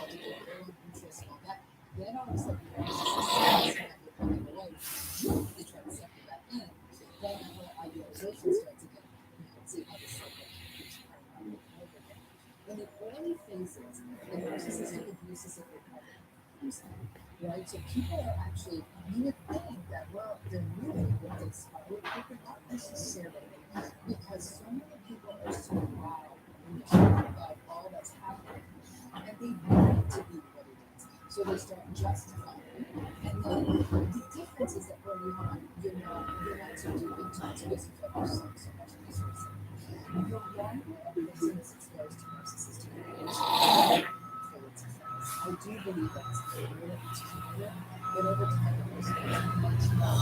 to get their own interest and all that. Then all of a sudden, the narcissist is walking away. They try to suck you back in. Then the whole idealization starts again. See how this cycle keeps running over again. In the early phases, the narcissistic abuse is a recovery. Right? So people are actually, you would think that, well, they're moving with this, but not necessarily. Because so many people are so wild in the shock of all that's happening, and they want it to be what it is. So they start justifying it. And then the difference is that early on, you're not so deep into it, so it doesn't feel so much resource. The longer a person is exposed to narcissistic abuse, I do believe that's a little bit, but over time, it was much more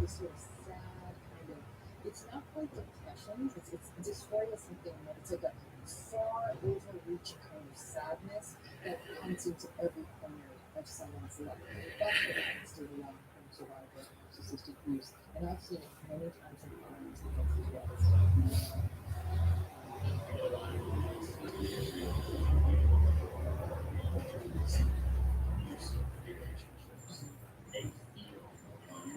sort of sad kind of. It's not quite depression. It's dysphoria something more. It's like a far overreaching kind of sadness that comes into every corner of someone's life. That's what happens to the long-term survivor of narcissistic abuse, and I've seen it many times in clients as well. They feel alone.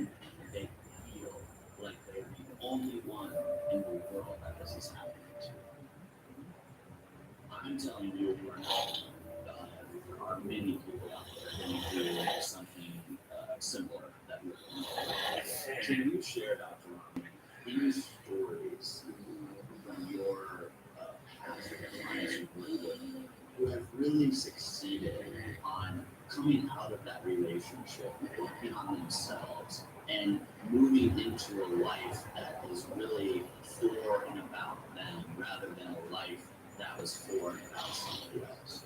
They feel like they're the only one in the world that this is happening to. I'm telling you, we're not. There are many people out there going through something similar that we're going through. Can you share, Dr. Ron, any stories from your past clients you work with who have really succeeded on coming out of that relationship, working on themselves, and moving into a life that is really for and about them rather than a life that was for and about somebody else?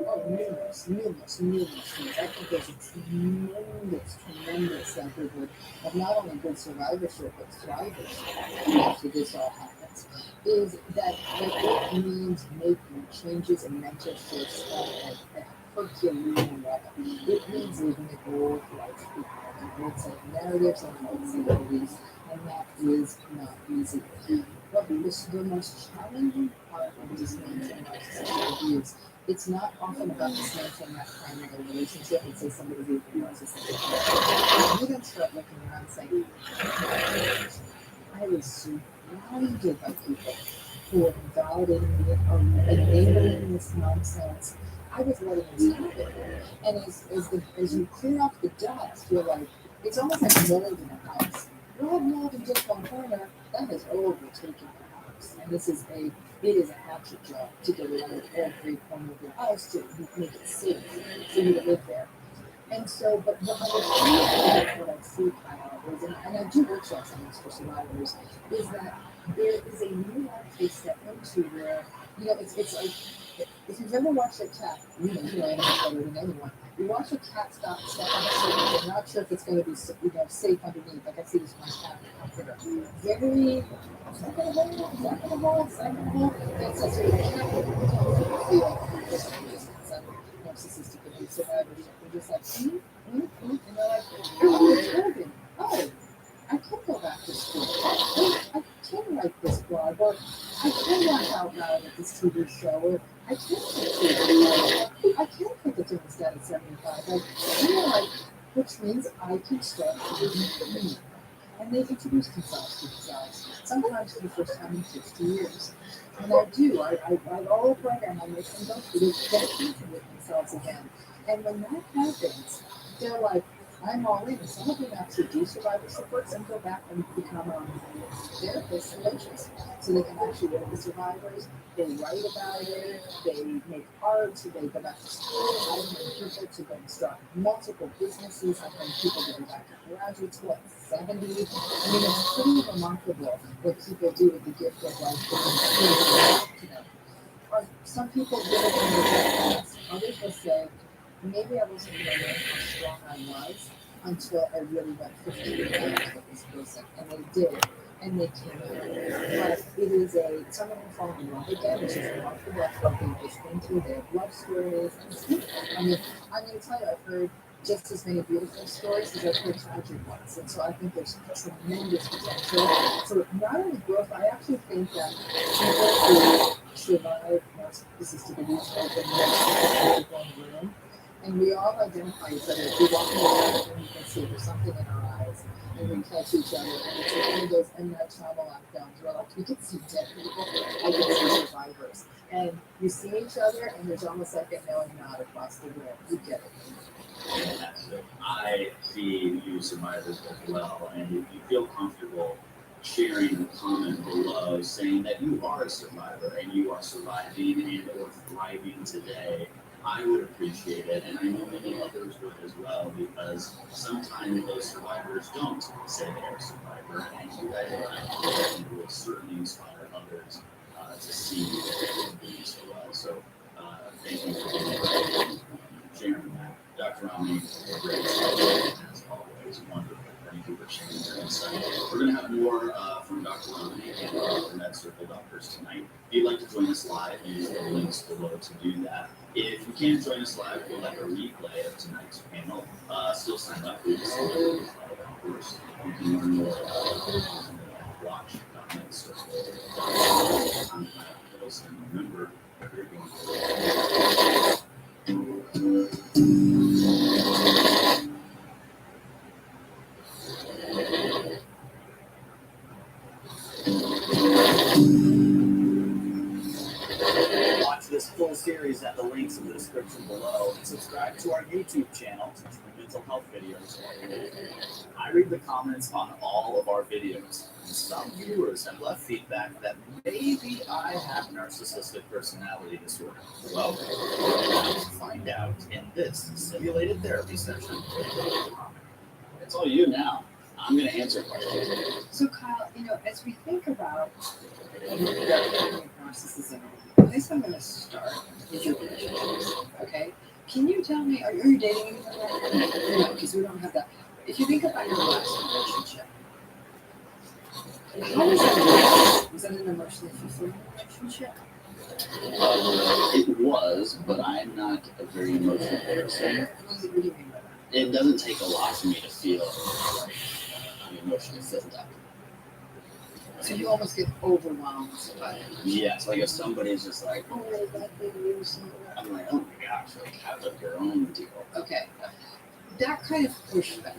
Oh, numerous. I think there's a tremendous likelihood of not only good survivorship, but thrivership after this all happens. Is that it means making changes and mental shifts at a Herculean level. It means living a old life behind the old set of narratives and old set of beliefs, and that is not easy. But the most challenging part of dismantling narcissistic abuse, it's not often about dismantling that primary relationship and say somebody who's narcissistic. You then start looking around saying, I was surrounded by people who were validating me or enabling this nonsense. I was letting this happen. And as you clear off the dust, you're like, it's almost like mold in a house. You have mold in just one corner, that has overtaken the house. And it is a hatchet job to get it out of every corner of your house to make it safe for you to live there. And so, but what I see, Kyle, is, and I do workshops on this for survivors, is that there is a new life they step into where, it's like, if you've ever watched a cat, you know animals better than anyone. You watch a cat step on a surface, you're not sure if it's going to be safe underneath. Like I see this one cat comforter. Very, it's not going to hold, it's not going to hold, it's not going to hold. That's a sort of cat feel just narcissistic abuse survivorship. They're just like, and they're like, oh, I can go back to school. Oh, I can write this blog, or I can laugh out loud at this TV show, or I can I can cook a thermostat at 75. Like, which means I can start to me. And they introduce themselves to themselves, sometimes for the first time in 60 years. And I all over again, I make them go through this, get acquainted with themselves again. And when that happens, they're like, I'm all in. Some of them actually do survivor support, some go back and become therapists and coaches. So they can actually work with survivors, they write about it, they make art, they go back to school. I've known people to go and start multiple businesses. I've known people to go back to graduate school at 70. I mean, it's pretty remarkable what people do with the gift of life to them. Or some people get it in their past. Others will say, maybe I wasn't aware how strong I was until I really went 15 years with this person. And they did. and they came out. But it is someone who falls in love again, which is remarkable. That's what they've just been through. They have love stories. And it's beautiful. I mean, I'm going to tell you, I've heard just as many beautiful stories as I've heard tragic ones. And so I think there's tremendous potential for not only growth, I actually think that people who survive narcissistic abuse have been more people in the room. And we all identify each other. If we walk in the room and you can see there's something in our eyes and we catch each other. And it's like one of those M. Night Shyamalan films where like you can see dead people, I can see survivors. And you see each other and there's almost like a knowing nod across the room. You get it. Fantastic. I see you survivors as well, and if you feel comfortable sharing the comment below saying that you are a survivor and you are surviving and or thriving today, I would appreciate it, and I know many others would as well, because sometimes those survivors don't say they're a survivor, and you guys are active and will certainly inspire others to see that they're doing so well. So thank you for sharing that. Dr. Romney, great as always, wonderful. Thank you for sharing your insight. We're going to have more from Dr. Romney and the Med Circle doctors tonight. If you'd like to join us live, use the links below to do that. If you can't join us live, we'll have a replay of tonight's panel. Still sign up, please. Of course, you can learn more watch Med Circle. And remember, you're going to watch this full series at the links in the description below, and subscribe to our YouTube channel to see mental health videos. I read the comments on all of our videos, and some viewers have left feedback that maybe I have narcissistic personality disorder. Well, let's find out in this simulated therapy session. It's all you now. I'm going to answer questions. So Kyle, as we think about narcissism, the place I'm going to start is your relationships. Okay, can you tell me, are you dating anyone right now? No, because we don't have that. If you think about your last relationship, how was that? Was that an emotionally fulfilling relationship? It was, but I'm not a very emotional person. What do you mean by that? It doesn't take a lot for me to feel like I'm emotionally filled up. So you almost get overwhelmed by it. Yes, like if somebody's just like, Oh, that thing you see. I'm like, oh my gosh, like have your own deal. Okay, that kind of pushback.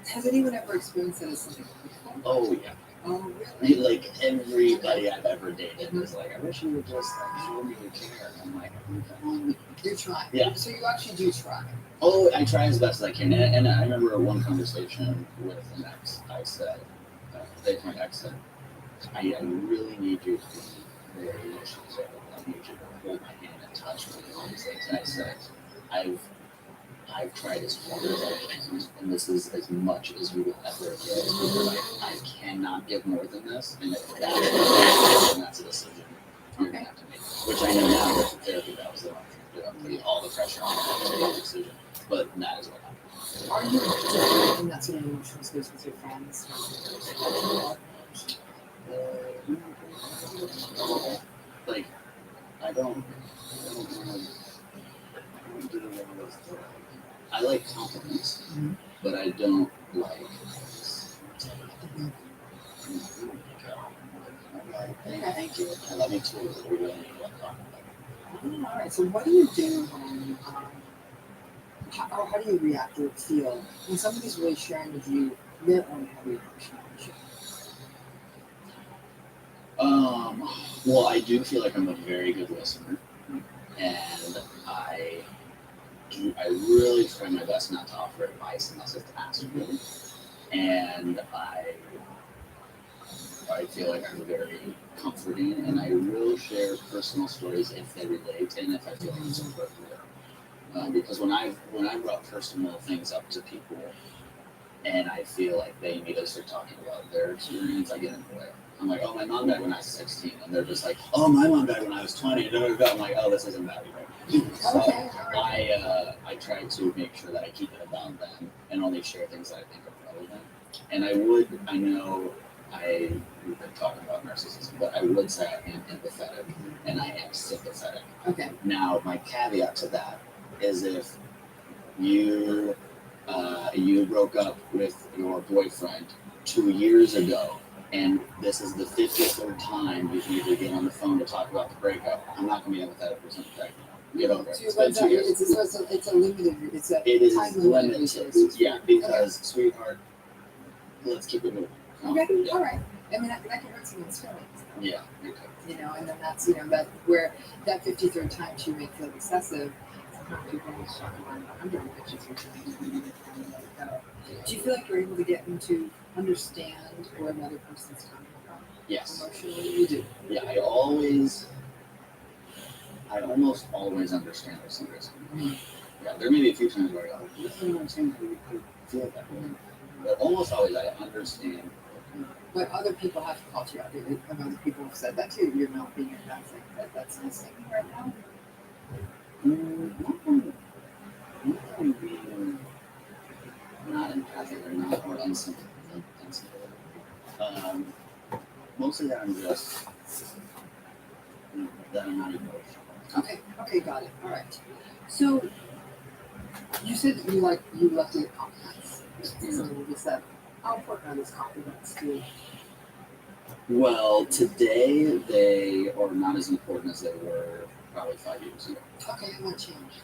Has anyone ever experienced that as something before? Oh yeah. Oh really? Like everybody I've ever dated was like, I wish you would just like show me you care. And I'm like, You're trying. Yeah. So you actually do try. oh, I try as best I can. And I remember one conversation with an ex. I said, my ex said, I really need you to be very emotional. I need you to hold my hand and touch me and all these things. And I said, I've tried as hard as I can, and this is as much as we will ever get. I cannot give more than this, and if that's a decision you're going to have to make. Which I know now with therapy, that was the wrong thing to do. I'm putting all the pressure on me to make a decision, but that is what happened. Are you just in that sort of emotional space with your friends? Like, I don't do one of those things. I like compliments, but I don't like. Thank you. I love you too. We really need one compliment. All right. So what do you do when? How do you react or feel when somebody's really sharing with you their own heavy emotional issue? Well, I do feel like I'm a very good listener, and I really try my best not to offer advice unless it's asked for me. And I feel like I'm very comforting, and I will share personal stories if they relate and if I feel like it's appropriate. Because when I brought personal things up to people, and I feel like they need to start talking about their experience, I get in the way. I'm like, oh, my mom died when I was 16, and they're just like, oh, my mom died when I was 20. I'm like, oh, this isn't valid, right? So I try to make sure that I keep it about them and only share things that I think are relevant. And I we've been talking about narcissism, but I would say I am empathetic and I am sympathetic. Okay. Now, my caveat to that is if you you broke up with your boyfriend 2 years ago, and this is the 53rd time you've needed to get on the phone to talk about the breakup, I'm not going to be empathetic or sympathetic. Get over it. It's been 2 years. It's a limited. It's a it is time limited. limited. Yeah, because sweetheart, let's keep it moving. Okay, Yeah. all right. I mean, that can hurt someone's feelings. Yeah. Okay. You know, and then that's, you know, that where that 53rd time she may feel excessive. Sometimes people always talk about 153 times. Do you feel like you're able to get them to understand where another person's coming from? Yes. Emotionally, you do. Yeah, I almost always understand for some reason. Yeah, there may be a few times where I go, I don't understand how you could feel that way. But almost always I understand. But other people have called you out. And other people have said that too. You're not being empathic. That's missing right now. Not being not empathic or not or unsympathetic. Mostly that I'm just that I'm not emotional. Okay, got it. All right. So you said you love to get compliments. So you said, how important are those compliments to you? Well, today they are not as important as they were probably 5 years ago. Okay, and what changed?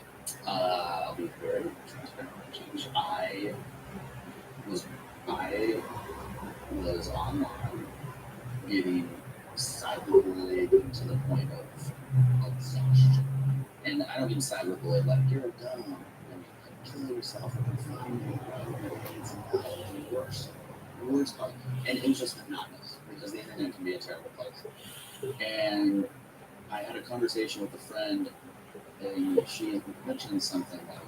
I'll be very transparent. Change. I was online getting cyberbullied to the point of exhaustion. And I don't mean cyberbullied like you're dumb and kill yourself and find me. It's not worse. Worse part. And it was just monotonous because the internet can be a terrible place. And I had a conversation with a friend and she mentioned something like,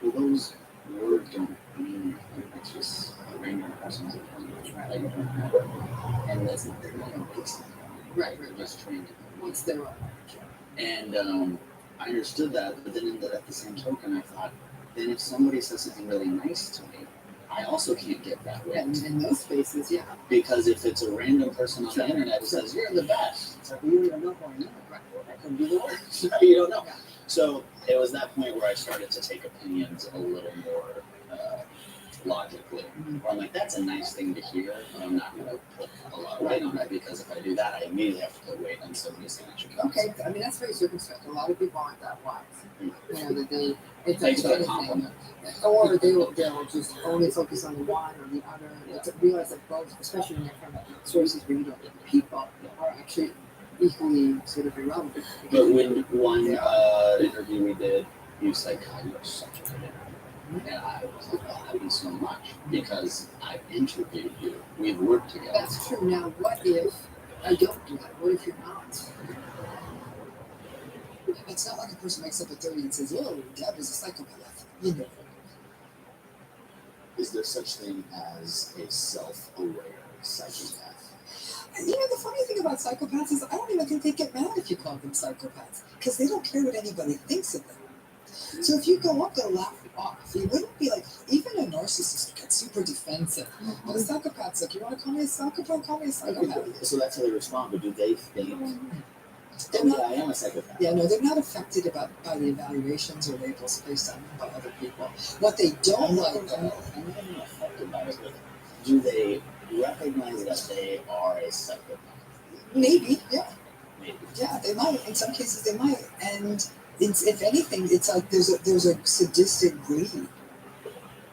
well, those words don't mean anything. It's just a random person's opinion. Like, and that's not the one piece. Right. Just trained. What's their own? And I understood that, but then at the same token, I thought, then if somebody says something really nice to me, I also can't get that way. And in those spaces, yeah. Because if it's a random person on the internet who says, you're the best, it's like, well, you don't know who I am. Right. That could be the worst. You don't know. Yeah. So it was that point where I started to take opinions a little more logically. Where I'm like, that's a nice thing to hear, but I'm not going to put a lot of weight on it because if I do that, I immediately have to put weight on somebody saying I should go. Okay, I mean, that's very circumspect. A lot of people aren't that wise. You know, that it's Thanks for the anything. compliment. Or they'll just only focus on the one or the other. Yeah. To realize that both, especially when they're from sources where you don't get people, are actually equally sort of irrelevant. But when one interview we did, you said, God, you're such a good interview. And I was like, oh, that means so much because I've interviewed you. We've worked together. That's true. Now, what if I don't do that? What if you're not? It's not like a person wakes up at 30 and says, oh, Deb is a psychopath. You know. Is there such thing as a self-aware psychopath? You know, the funny thing about psychopaths is I don't even think they get mad if you call them psychopaths because they don't care what anybody thinks of them. So if you go up, they'll laugh you off. You wouldn't be like, even a narcissist gets super defensive. But a psychopath's like, you want to call me a psychopath? Call me a psychopath. So that's how they respond, but do they think, They're oh, not, yeah, I am a psychopath? yeah, no, they're not affected by the evaluations or labels placed on them by other people. What they don't like, I'm not even affected by it, but do they recognize that they are a psychopath? maybe, yeah. Maybe. Yeah, they might. In some cases, they might. And if anything, it's like there's a sadistic greed.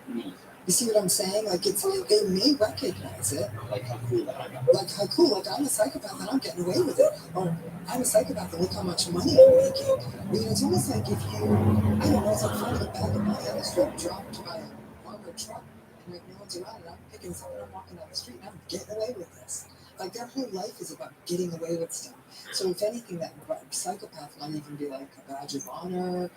Me. You see what I'm saying? Like it's like they may recognize it. Like how cool that I got. Like how cool. Like I'm a psychopath and I'm getting away with it. Or I'm a psychopath and look how much money I'm making. You know, it's almost like if you, I don't know, it's like finding a bag of money on the street dropped by a armored truck and like no one's around and I'm picking this up and I'm walking down the street and I'm getting away with this. Like their whole life is about getting away with stuff. So if anything, that psychopath might even be like a badge of honor.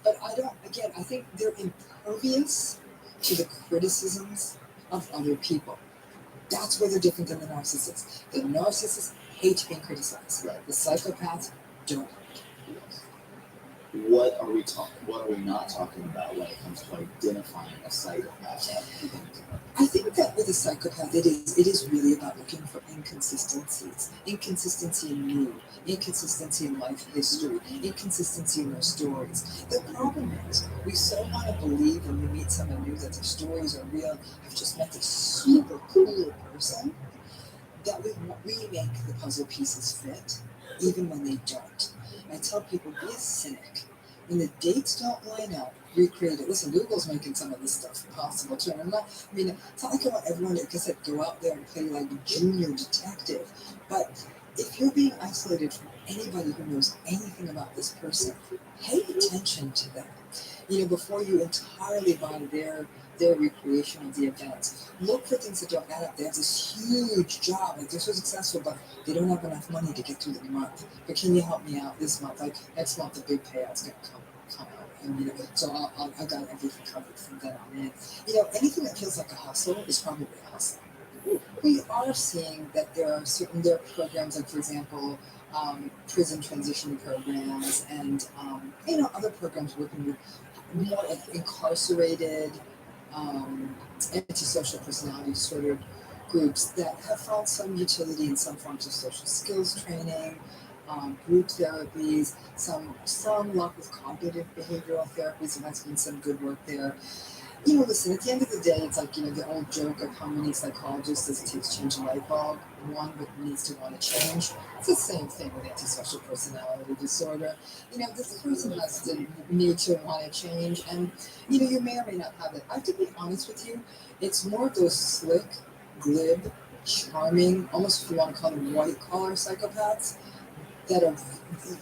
But I think they're impervious to the criticisms of other people. That's where they're different than the narcissist. The narcissist hates being criticized. Right. The psychopaths don't. what are we not talking about when it comes to identifying a psychopath? I think that with a psychopath, it is really about looking for inconsistencies, inconsistency in mood, inconsistency in life history, inconsistency in their stories. The problem is, we so want to believe when we meet someone new that their stories are real. I've just met this super cool person that we make the puzzle pieces fit, even when they don't. I tell people, be a cynic. When the dates don't line up, recreate it. Listen, Google's making some of this stuff possible too. It's not like I want everyone to, like I said, go out there and play like a junior detective. But if you're being isolated from anybody who knows anything about this person, pay attention to them. Before you entirely buy their recreation of the events. Look for things that don't add up. They have this huge job, like they're so successful, but they don't have enough money to get through the month. But can you help me out this month? Like next month, the big payout's gonna come out, and so I got everything covered from then on in. Anything that feels like a hustle is probably a hustle. We are seeing that there are programs like, for example, prison transition programs and other programs working with more incarcerated antisocial personality disorder groups that have found some utility in some forms of social skills training, group therapies, some luck with cognitive behavioral therapies, and that's been some good work there. Listen, at the end of the day, it's like, the old joke of how many psychologists does it take to change a light bulb? One but needs to want to change. It's the same thing with antisocial personality disorder. This person has to need to want to change, and, you may or may not have it. I have to be honest with you, it's more of those slick, glib, charming, almost if you want to call them white-collar psychopaths, that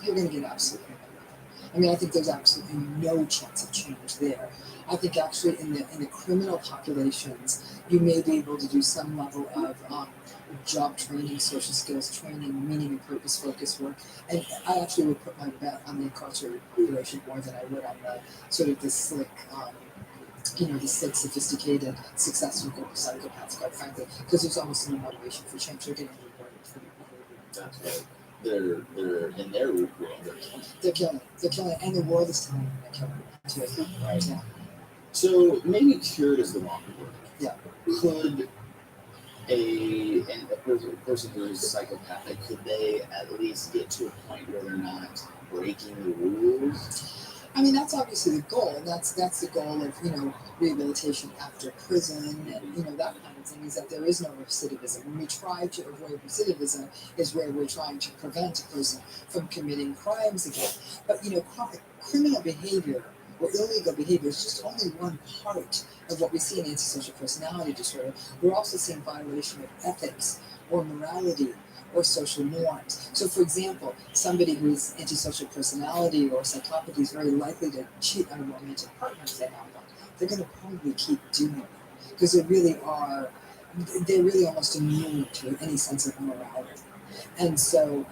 you're going to get absolutely nothing. I think there's absolutely no chance of change there. I think actually in the criminal populations, you may be able to do some level of job training, social skills training, meaning and purpose focused work. And I actually would put my bet on the incarcerated population more than I would on the sort of the slick, the slick, sophisticated, successful group of psychopaths, quite frankly, because there's almost no motivation for change. They're getting rewarded for their behavior. That's right. They're in their world. They're killing it, and the world is telling them they're killing it too. Right. Yeah. So maybe cured is the wrong word. Yeah. Could a person who is psychopathic, could they at least get to a point where they're not breaking the rules? That's obviously the goal, and that's the goal of rehabilitation after prison, and that kind of thing, is that there is no recidivism. When we try to avoid recidivism, is where we're trying to prevent a person from committing crimes again. But criminal behavior or illegal behavior is just only one part of what we see in antisocial personality disorder. We're also seeing violation of ethics or morality or social norms. So, for example, somebody who is antisocial personality or psychopathy is very likely to cheat on a romantic partner if they have one. They're going to probably keep doing it because they're really almost immune to any sense of morality. And so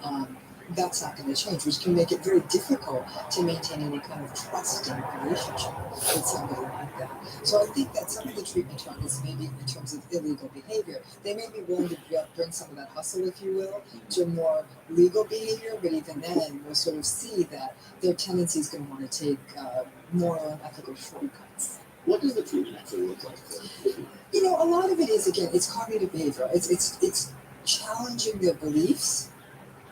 that's not going to change, which can make it very difficult to maintain any kind of trusting relationship with somebody like that. So I think that some of the treatment targets, maybe in terms of illegal behavior, they may be willing to bring some of that hustle, if you will, to more legal behavior, but even then we'll sort of see that their tendency is going to want to take moral and ethical shortcuts. What does the treatment actually look like? A lot of it is, again, it's cognitive behavior. It's challenging their beliefs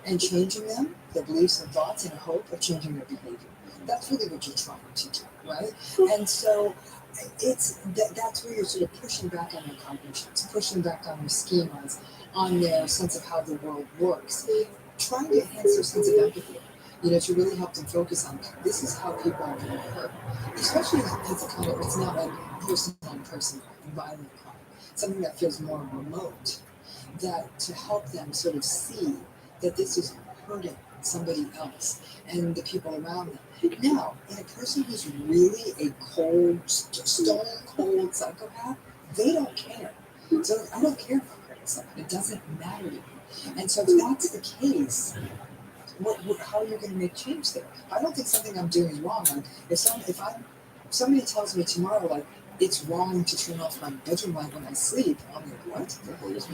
and changing them, their beliefs and thoughts, in hope of changing their behavior. That's really what you're trying to do, right? And so that's where you're sort of pushing back on their cognitions, pushing back on their schemas, on their sense of how the world works, trying to enhance their sense of empathy. To really help them focus on this is how people are being hurt, especially if it's not like person-on-person violent crime, something that feels more remote, that to help them sort of see that this is hurting somebody else and the people around them. Now, in a person who's really a stone cold psychopath, they don't care. So I don't care if I'm hurting someone. It doesn't matter to me. And so if that's the case, how are you going to make change there? I don't think something I'm doing is wrong. Like if somebody tells me tomorrow, like, it's wrong to turn off my bedroom light when I sleep, I'm like, what?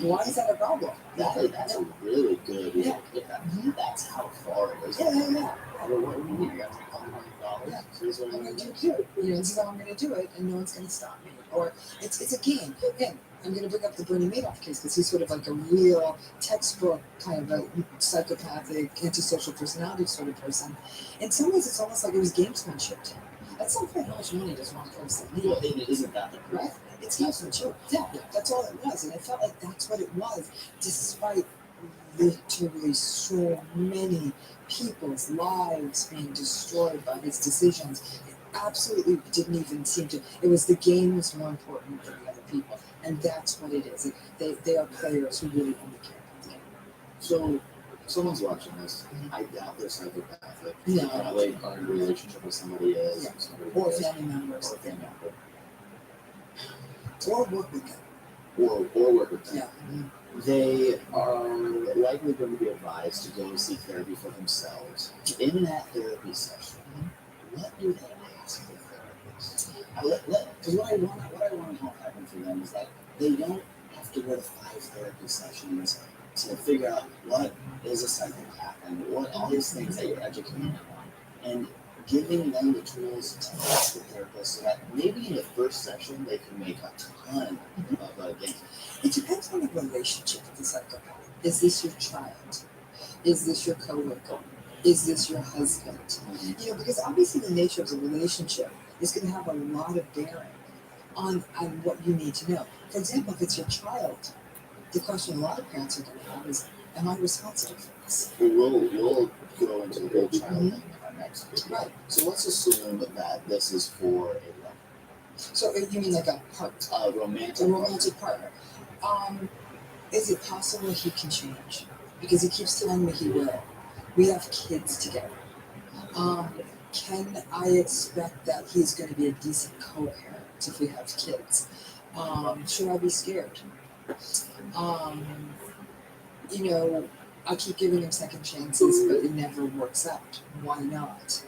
Why is that a problem? That's a really good way to put that. Mm-hmm. That's how far it is. Yeah. What do you mean? You have to pay $1 million Yeah. Here's what I'm I'm gonna gonna do it. You know, this is how I'm gonna do it, and no one's gonna stop me. Or it's a game. Again, I'm gonna bring up the Bernie Madoff case because he's sort of like a real textbook kind of a psychopathic, antisocial personality sort of person. In some ways, it's almost like it was gamesmanship to him. At some point, how much money does one person need? Well, it isn't that the proof? Right? It's gamesmanship. Yeah, that's all it was, and I felt like that's what it was, despite literally so many people's lives being destroyed by his decisions. It absolutely didn't even seem to. It was the game was more important than the other people, and that's what it is. They are players who really only care about the game. So, someone's watching this. I doubt they're psychopathic. No. Probably are in a relationship with somebody is. Yeah. Somebody Or is, family members, or a family member. or work with them. Or work with them. Yeah. They are likely going to be advised to go seek therapy for themselves. In that therapy session, what do they ask the therapist? Because what I want to have happen for them is that they don't have to go to 5 therapy sessions to figure out what is a psychopath and what all these things that you're educating them on, and giving them the tools to ask the therapist so that maybe in the first session they can make a ton of gains. It depends on the relationship with the psychopath. Is this your child? Is this your coworker? Is this your husband? You know, because obviously the nature of the relationship is going to have a lot of bearing on what you need to know. For example, if it's your child, the question a lot of parents are going to have is, am I responsible for this? We'll go into the whole child thing in our next video. Right. So let's assume that this is for a So you mean like a partner? a romantic. A romantic partner. Is it possible he can change? Because he keeps telling me he will. We have kids together. Can I expect that he's going to be a decent co-parent if we have kids? Should I be scared? You know, I keep giving him second chances, but it never works out. Why not?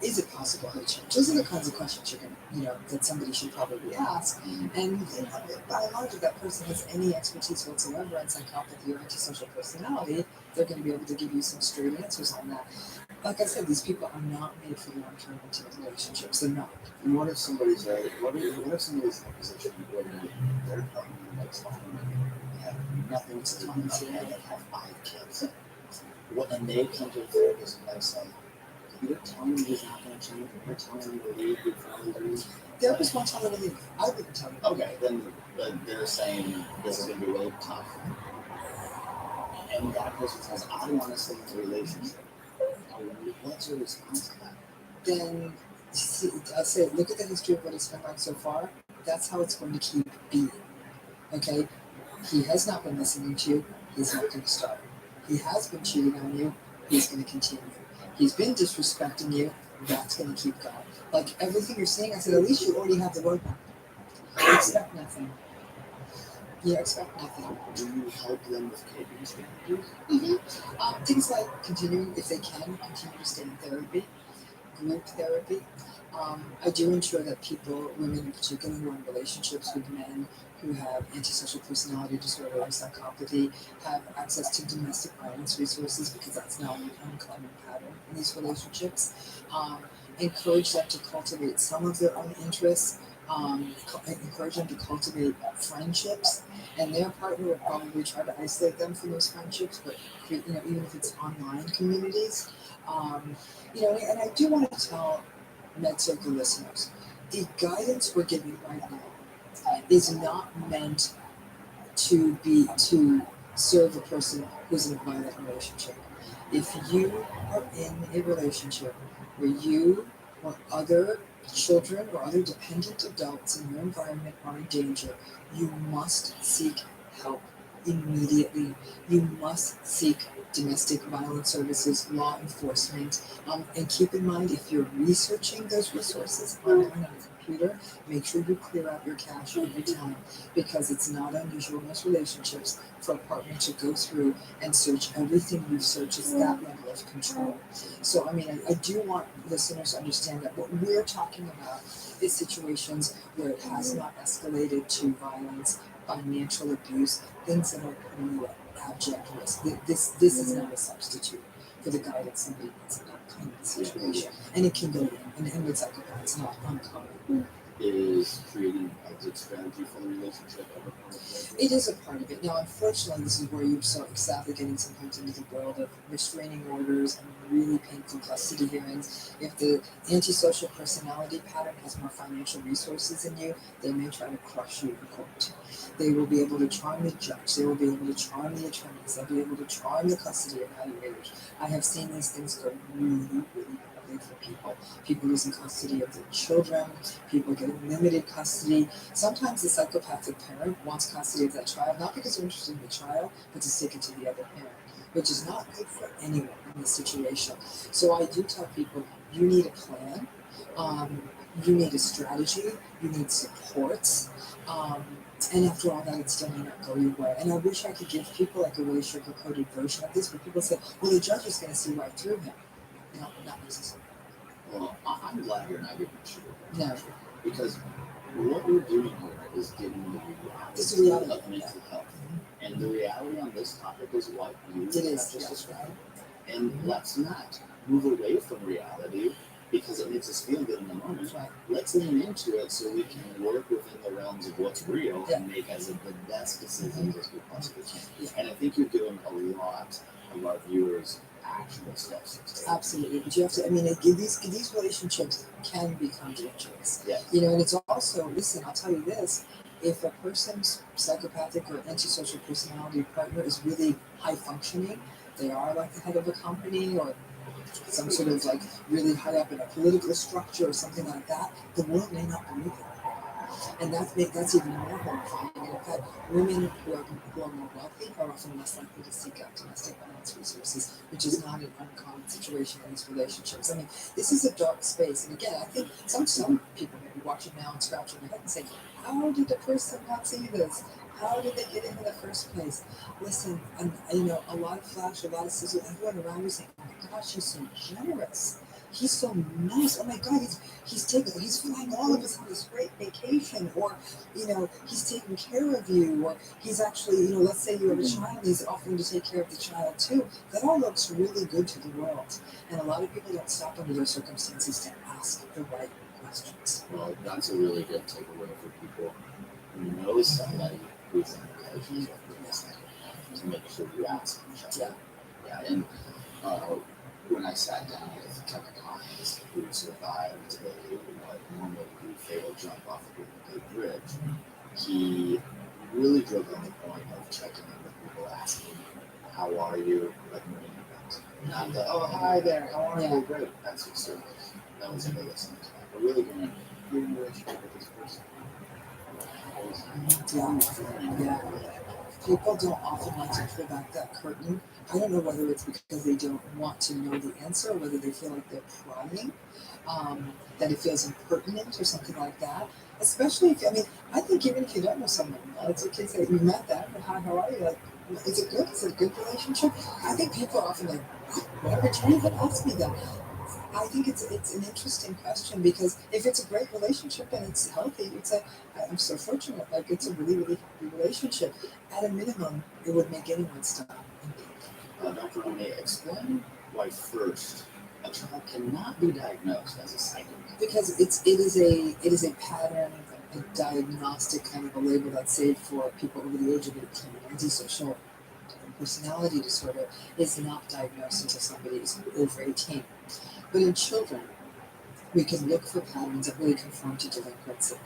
Is it possible he'll change? Those are the kinds of questions you're gonna, that somebody should probably ask. And by and large, if that person has any expertise whatsoever in psychopathy or antisocial personality, they're going to be able to give you some straight answers on that. Like I said, these people are not made for long-term intimate relationships. They're not. And what if somebody's what if somebody's in a position where their partner makes fun of them, they have nothing to do with it, and they have 5 kids? And they come to a therapist and they say, you're telling me he's not going to change, you're telling me to leave before we leave. Therapists won't tell them to leave. I wouldn't tell them. Okay, then they're saying this is going to be really tough. And that person says, I want to stay in a relationship. What's your response to that? Then I'll say, look at the history of what it's been like so far. That's how it's going to keep being. Okay? He has not been listening to you. He's not going to stop. He has been cheating on you. He's going to continue. He's been disrespecting you. That's going to keep going. Like everything you're saying, I said, at least you already have the roadmap. Expect nothing. You expect nothing. Do you help them with coping strategies? Things like continuing, if they can, continue to stay in therapy, group therapy. I do ensure that people, women in particular, who are in relationships with men who have antisocial personality disorder or psychopathy, have access to domestic violence resources because that's now an uncommon pattern in these relationships. Encourage them to cultivate some of their own interests. Encourage them to cultivate friendships, and their partner will probably try to isolate them from those friendships, but even if it's online communities. And I do want to tell Med Circle listeners, the guidance we're giving right now is not meant to serve a person who's in a violent relationship. If you are in a relationship where you or other children or other dependent adults in your environment are in danger, you must seek help immediately. You must seek domestic violence services, law enforcement, and keep in mind, if you're researching those resources online on a computer, make sure you clear out your cache every time, because it's not unusual in most relationships for a partner to go through and search everything you've searched. It's that level of control. So, I do want listeners to understand that what we're talking about is situations where it has not escalated to violence, financial abuse, things that are putting you at abject risk. This is not a substitute for the guidance somebody needs in that kind of situation. And it can go wrong. And with psychopaths, it's not uncommon. Is creating exit strategy for the relationship ever part of it? It is a part of it. Now, unfortunately, this is where you start exactly getting sometimes into the world of restraining orders and really painful custody hearings. If the antisocial personality pattern has more financial resources than you, they may try to crush you in court. They will be able to charm the judge. They will be able to charm the attorneys. They'll be able to charm the custody evaluators. I have seen these things go really, really badly for people. People losing custody of their children, people getting limited custody. Sometimes the psychopathic parent wants custody of that child, not because they're interested in the child, but to stick it to the other parent, which is not good for anyone in this situation. So I do tell people, you need a plan, you need a strategy, you need supports, and after all that, it still may not go your way. And I wish I could give people like a really sugar-coated version of this, where people say, well, the judge is going to see right through him. No, not necessarily. Well, I'm glad you're not giving sugar. No. Because what we're doing here is giving the It's the reality. of mental health. And the reality on this topic is what you It have is, just yeah. described. And let's not move away from reality because it makes us feel good in the moment. Right. Let's lean into it so we can work within the realms of what's real Yeah. and make as the best decisions as we possibly can. Yeah. And I think you're doing a lot of our viewers actionable steps. Absolutely, but you have to. I mean, these relationships can become dangerous. Yeah. You know, and it's also. Listen, I'll tell you this: if a person's psychopathic or antisocial personality partner is really high functioning, they are like the head of a company or some sort of like really high up in a political structure or something like that. The world may not believe it. And that's even more horrifying. And in fact, women who are more wealthy are often less likely to seek out domestic violence resources, which is not an uncommon situation in these relationships. I mean, this is a dark space. And again, I think some people may be watching now and scratching their head and saying, how did the person not see this? How did they get in the first place? Listen, and you know, a lot of flash, a lot of sizzle, everyone around you saying, oh my gosh, she's so generous. He's so nice. Oh my God, he's flying all of us on this great vacation, or you know, he's taking care of you, or he's actually, you know, let's say you have a child, he's offering to take care of the child too. That all looks really good to the world, and a lot of people don't stop under those circumstances to ask the right questions. Well, that's a really good takeaway for people who know somebody who's in a relationship with this, to make sure you ask each other. Yeah, and when I sat down with Kevin Hines, who survived what normally we fatal jump off of a big bridge, he really drove home the point of checking in with people, asking, "How are you?" Like moving events. Not the, "Oh, hi there, how are you?" Great, that's your service. That was a big listening to that. But really going, "You're in a relationship with this person." Yeah. People don't often like to pull back that curtain. I don't know whether it's because they don't want to know the answer or whether they feel like they're prying, that it feels impertinent or something like that. Especially if, I mean, I think even if you don't know someone, it's okay to say you met them, but hi, how are you? Like, is it good? Is it a good relationship? I think people are often like, whatever, don't even ask me that. I think it's an interesting question because if it's a great relationship and it's healthy, you'd say, I'm so fortunate. Like, it's a really, really happy relationship. At a minimum, it would make anyone stop and think. Dr. Romney, explain why first a child cannot be diagnosed as a psychopath. Because it is a pattern, a diagnostic kind of a label that's saved for people over the age of 18. Antisocial personality disorder is not diagnosed until somebody is over 18. But in children, we can look for patterns that really conform to delinquency.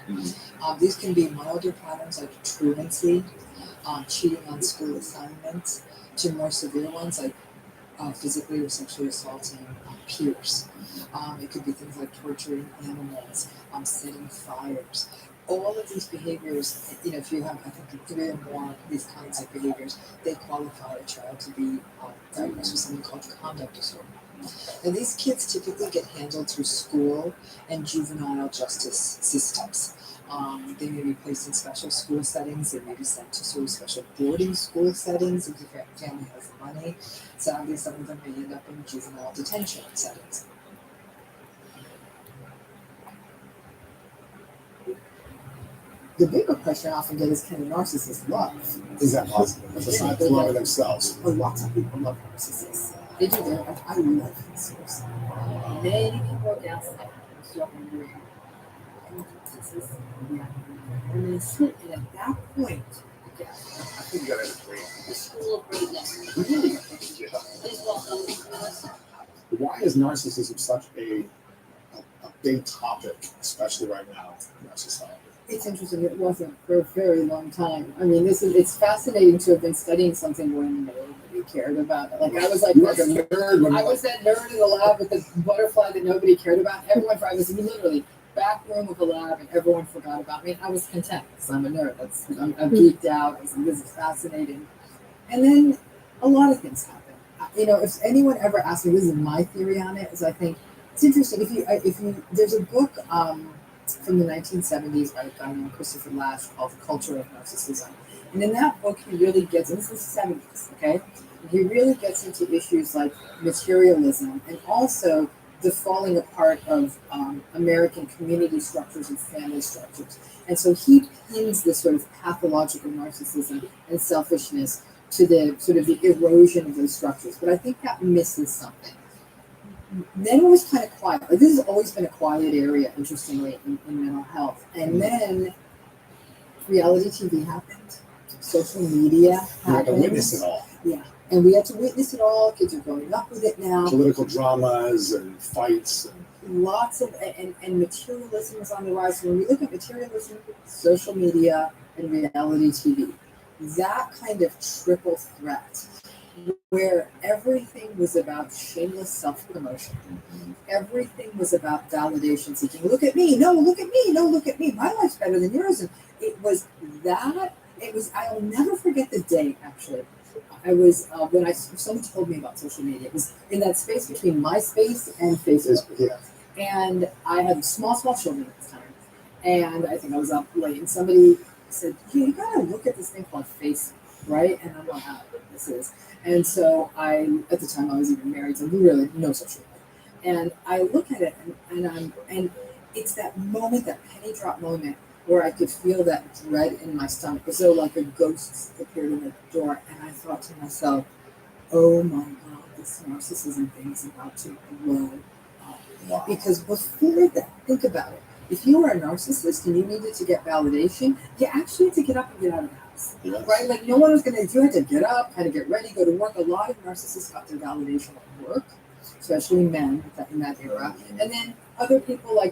These can be milder patterns like truancy, cheating on school assignments, to more severe ones like physically or sexually assaulting peers. It could be things like torturing animals, setting fires. All of these behaviors, you know, if you have, I think, 3 or more of these kinds of behaviors, they qualify a child to be diagnosed with something called conduct disorder. And these kids typically get handled through school and juvenile justice systems. They may be placed in special school settings. They may be sent to sort of special boarding school settings if the family has the money. Sadly, some of them may end up in juvenile detention settings. The bigger question I often get is, can a narcissist love? Is that possible? Besides loving themselves. Well, lots of people love narcissists. They do. I love this source. Many people are gaslighting. I'm still wondering. This is, yeah. And then and at that point, the gaslighting. I think you got to agree. The School of Greatness. Yeah. Please welcome Nicholas. Why is narcissism such a big topic, especially right now in our society? It's interesting. It wasn't for a very long time. I mean, it's fascinating to have been studying something when nobody cared about it. Like I was like, You were like a nerd when I you was that nerd in the lab with the butterfly that nobody cared about. Everyone, I was literally back room of the lab, and everyone forgot about me. I was content because I'm a nerd. I'm geeked out. I was like, this is fascinating. And then a lot of things happen. If anyone ever asks me, this is my theory on it, is I think it's interesting. If you there's a book from the 1970s by a guy named Christopher Lasch called The Culture of Narcissism. And in that book, he really gets, and this is the 70s, okay? And he really gets into issues like materialism and also the falling apart of American community structures and family structures. And so he pins this sort of pathological narcissism and selfishness to the sort of the erosion of those structures. But I think that misses something. Then it was kind of quiet. Like this has always been a quiet area, interestingly, in mental health. And then reality TV happened, social media You had to happened. witness it all. Yeah, and we had to witness it all. Kids are growing up with it now. Political dramas and fights. And Lots of and materialism is on the rise. So when we look at materialism, social media, and reality TV, that kind of triple threat, where everything was about shameless self-promotion. Everything was about validation seeking. Look at me. No, look at me. No, look at me. My life's better than yours. And it was that. It was. I'll never forget the day. Actually, I was when someone told me about social media. It was in that space between MySpace and Facebook. yeah. And I had small children at the time. And I think I was up late. And somebody said, you gotta look at this thing called Facebook, right? And I'm like, oh, this is. And so at the time I was even married, so really no social media. And I look at it and it's that moment, that penny drop moment where I could feel that dread in my stomach, as though like a ghost appeared in the door. And I thought to myself, oh my God, this narcissism thing is about to blow up. Wow. Because before that, think about it. If you were a narcissist and you needed to get validation, you actually had to get up and get out of the house. Yes. Right? Like no one was going to, you had to get up, had to get ready, go to work. A lot of narcissists got their validation at work, especially men in that era. And then other people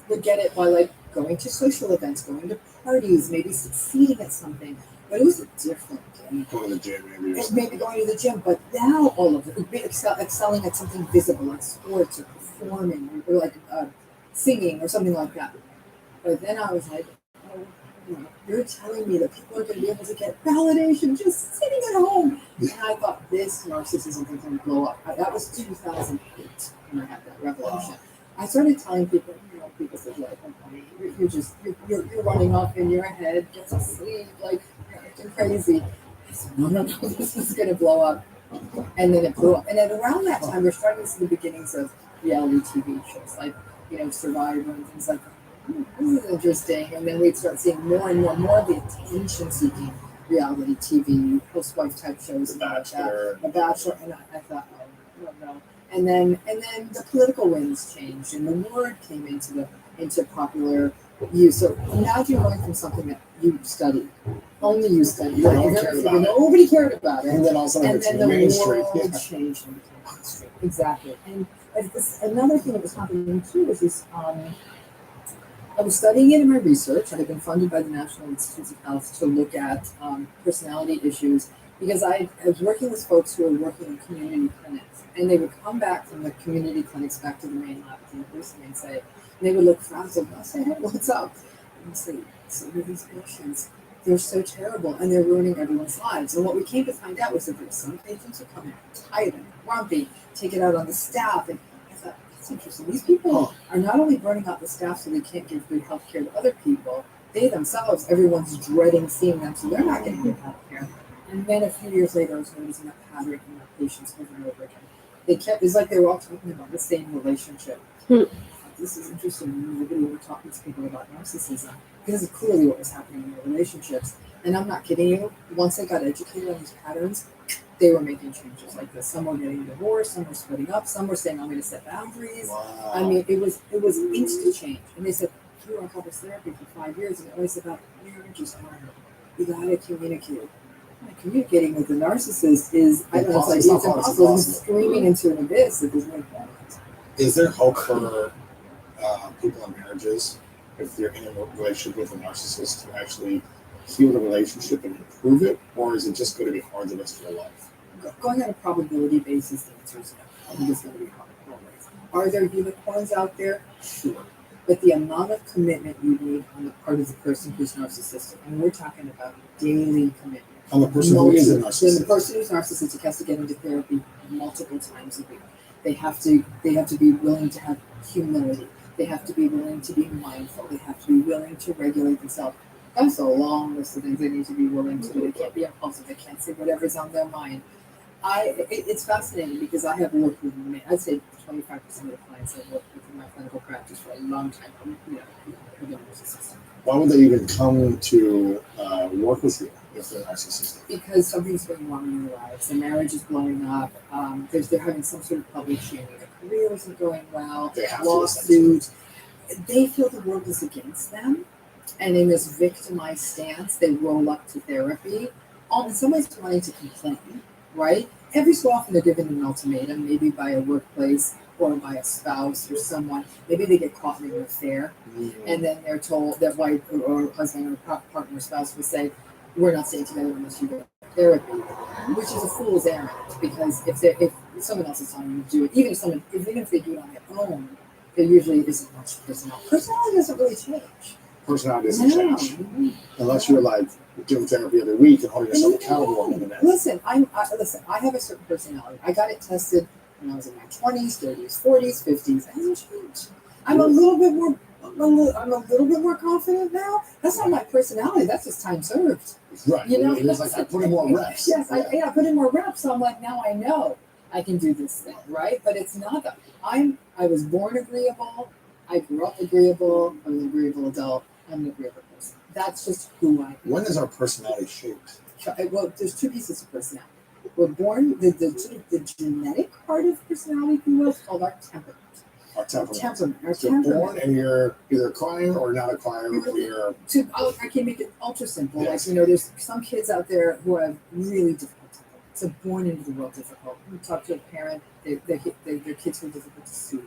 would get it by going to social events, going to parties, maybe succeeding at something. But it was a different game. Going to the gym maybe. And maybe going to the gym, but now all of it would be excelling at something visible, like sports or performing or singing or something like that. But then I was like, oh, you're telling me that people are going to be able to get validation just sitting at home. And I thought this narcissism thing can blow up. That was 2008 when I had that revelation. Wow. I started telling people, people said, you're running off in your head, get some sleep, you're acting crazy. I said, no, this is going to blow up. And then it blew up. And then around that time, we're starting to see the beginnings of reality TV shows, Survivor and things like that. This is interesting. And then we'd start seeing more and more of the attention-seeking reality TV, housewife type shows, The and like Bachelor. that. The Bachelor, and I thought, oh no. And then the political winds changed, and the word came into popular use. So imagine going from something that you studied, only you studied, No one cared about it. nobody cared about it, And then also and it's then the mainstream. world Yeah. changed and became mainstream. Exactly. And another thing that was happening too was this. I was studying it in my research. I had been funded by the National Institutes of Health to look at personality issues because I was working with folks who were working in community clinics, and they would come back from the community clinics back to the main lab at the university and they would look frazzled and I'd say, hey, what's up? And I'd say, so are these patients. They're so terrible and they're ruining everyone's lives. And what we came to find out was that there were some patients who come in tired and grumpy, take it out on the staff. And I thought, that's interesting. These people are not only burning out the staff so they can't give good health care to other people, they themselves, everyone's dreading seeing them, so they're not getting good health care. And then a few years later, I was noticing that pattern in my patients over and over again. It's like they were all talking about the same relationship. This is interesting. Nobody were talking to people about narcissism. This is clearly what was happening in their relationships. And I'm not kidding you. Once I got educated on these patterns, they were making changes like this. Some were getting divorced, some were splitting up, some were saying, I'm going to set boundaries. Wow. I mean, it was instant change. And they said, you were in couples therapy for 5 years, and it always about marriages are hard. You got to communicate. And communicating with the narcissist is, I don't know, it's impossible. It's screaming into an abyss that there's no point. Is there hope for people in marriages, if they're in a relationship with a narcissist, to actually heal the relationship and improve it, or is it just going to be hard the rest of your life? Going on a probability basis, the answer is no. I think it's going to be hard always. Are there unicorns out there? Sure. But the amount of commitment you need on the part of the person who's narcissistic, and we're talking about daily commitment. On the person who is a narcissist. The person who's narcissistic has to get into therapy multiple times a week. They have to be willing to have humility. They have to be willing to be mindful. They have to be willing to regulate themselves. That's a long list of things they need to be willing to do. They can't be impulsive. They can't say whatever's on their mind. It's fascinating because I have worked with many, I'd say 25% of the clients I've worked with in my clinical practice for a long time, who are narcissistic. Why would they even come to work with you if they're narcissistic? Because something's going wrong in their lives. The marriage is blowing up. They're having some sort of public shaming. Their career isn't going well. They have Lawsuits. They feel the world is against them. And in this victimized stance, they roll up to therapy, in some ways wanting to complain, right? Every so often they're given an ultimatum, maybe by a workplace or by a spouse or someone. Maybe they get caught in an affair, and then they're told that wife or husband or partner or spouse will say, we're not staying together unless you go to therapy, which is a fool's errand, because if someone else is telling you to do it, even if they do it on their own, there usually isn't much personality. Personality doesn't really change. Personality doesn't change. Unless you're like doing therapy every week and holding yourself accountable on the internet. Listen, I have a certain personality. I got it tested when I was in my 20s, 30s, 40s, 50s. It hasn't changed. I'm a little bit more confident now. That's not my personality. That's just time served. Right. You know, it's like I put in more reps. Yes, I put in more reps. So I'm like, now I know I can do this thing, right? But it's not that. I was born agreeable. I grew up agreeable. I'm an agreeable adult. I'm an agreeable person. That's just who I am. When is our personality shaped? Well, there's two pieces of personality. We're born, the genetic part of personality, if you will, is called our temperament. Our temperament. Our So temperament. born and you're either crying or not a crier. I can make it ultra simple. Yes. Like, there's some kids out there who have really difficult temperaments. So born into the world difficult. You talk to a parent, their kids are difficult to soothe.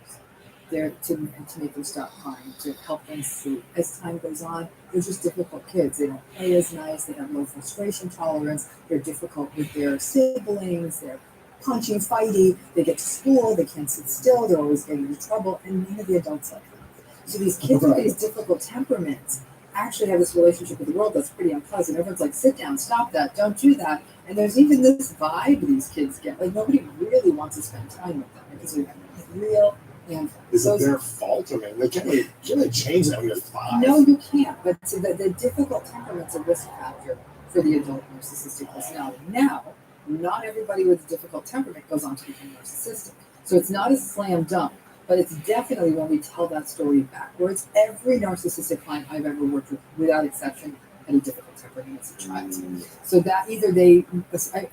They're to make them stop crying, to help them sleep. As time goes on, they're just difficult kids. They don't play as nice. They have low frustration tolerance. They're difficult with their siblings. They're punchy, fighty. They get to school. They can't sit still. They're always getting into trouble. And none of the adults like them. So these kids with these difficult temperaments actually have this relationship with the world that's pretty unpleasant. Everyone's like, sit down, stop that, don't do that. And there's even this vibe these kids get. Like, nobody really wants to spend time with them because they're real. And is it their fault? I mean, they can't really change that when you're 5. No, you can't. But the difficult temperament's a risk factor for the adult narcissistic personality. Now, not everybody with a difficult temperament goes on to become narcissistic. So it's not a slam dunk, but it's definitely when we tell that story backwards. Every narcissistic client I've ever worked with, without exception, had a difficult temperament as a child. So that either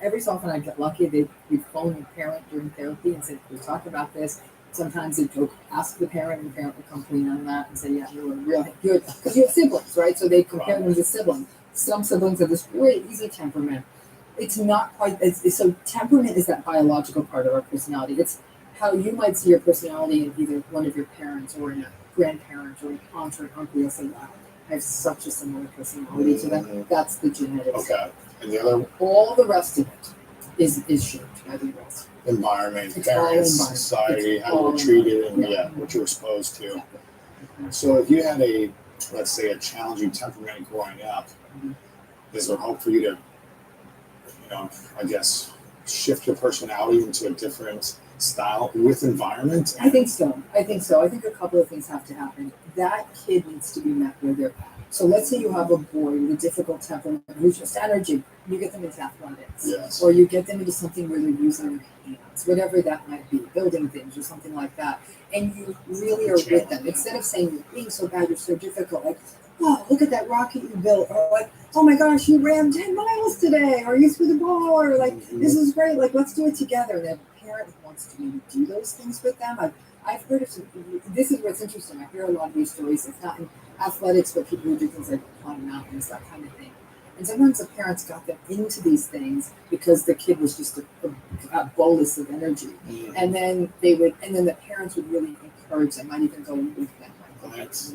every so often I get lucky, we'd phone a parent during therapy and say, we talked about this. Sometimes they ask the parent, and the parent would come clean on that and say, yeah, you were really good. Because you have siblings, right? So they compare them to siblings. Some siblings have this great, easy temperament. It's not quite, so temperament is that biological part of our personality. It's how you might see your personality in either one of your parents or in a grandparent or an aunt or an uncle. You'll say, wow, I have such a similar personality to them. That's the genetics. Okay. And the other? All the rest of it is shaped by the rest. Environment, It's parents, all society, it's how all you're treated, and environment. what you're exposed to. So if you had let's say a challenging temperament growing up, is there hope for you to, I guess, shift your personality into a different style with environment? I think so. I think a couple of things have to happen. That kid needs to be met where they're at. So let's say you have a boy with a difficult temperament who's just energy. You get them into athletics. Yes. Or you get them into something where they're using their hands, whatever that might be, building things or something like that. And you really are with them. Instead of saying, you're being so bad, you're so difficult, like, oh, look at that rocket you built, or like, oh my gosh, you ran 10 miles today, or you threw the ball, or like, this is great, like, let's do it together. And if a parent wants to maybe do those things with them, I've heard of some, this is what's interesting. I hear a lot of these stories. It's not in athletics, but people who do things like climb mountains, that kind of thing. And sometimes the parents got them into these things because the kid was just a bolus of energy. And then and then the parents would really encourage them, might even go with them,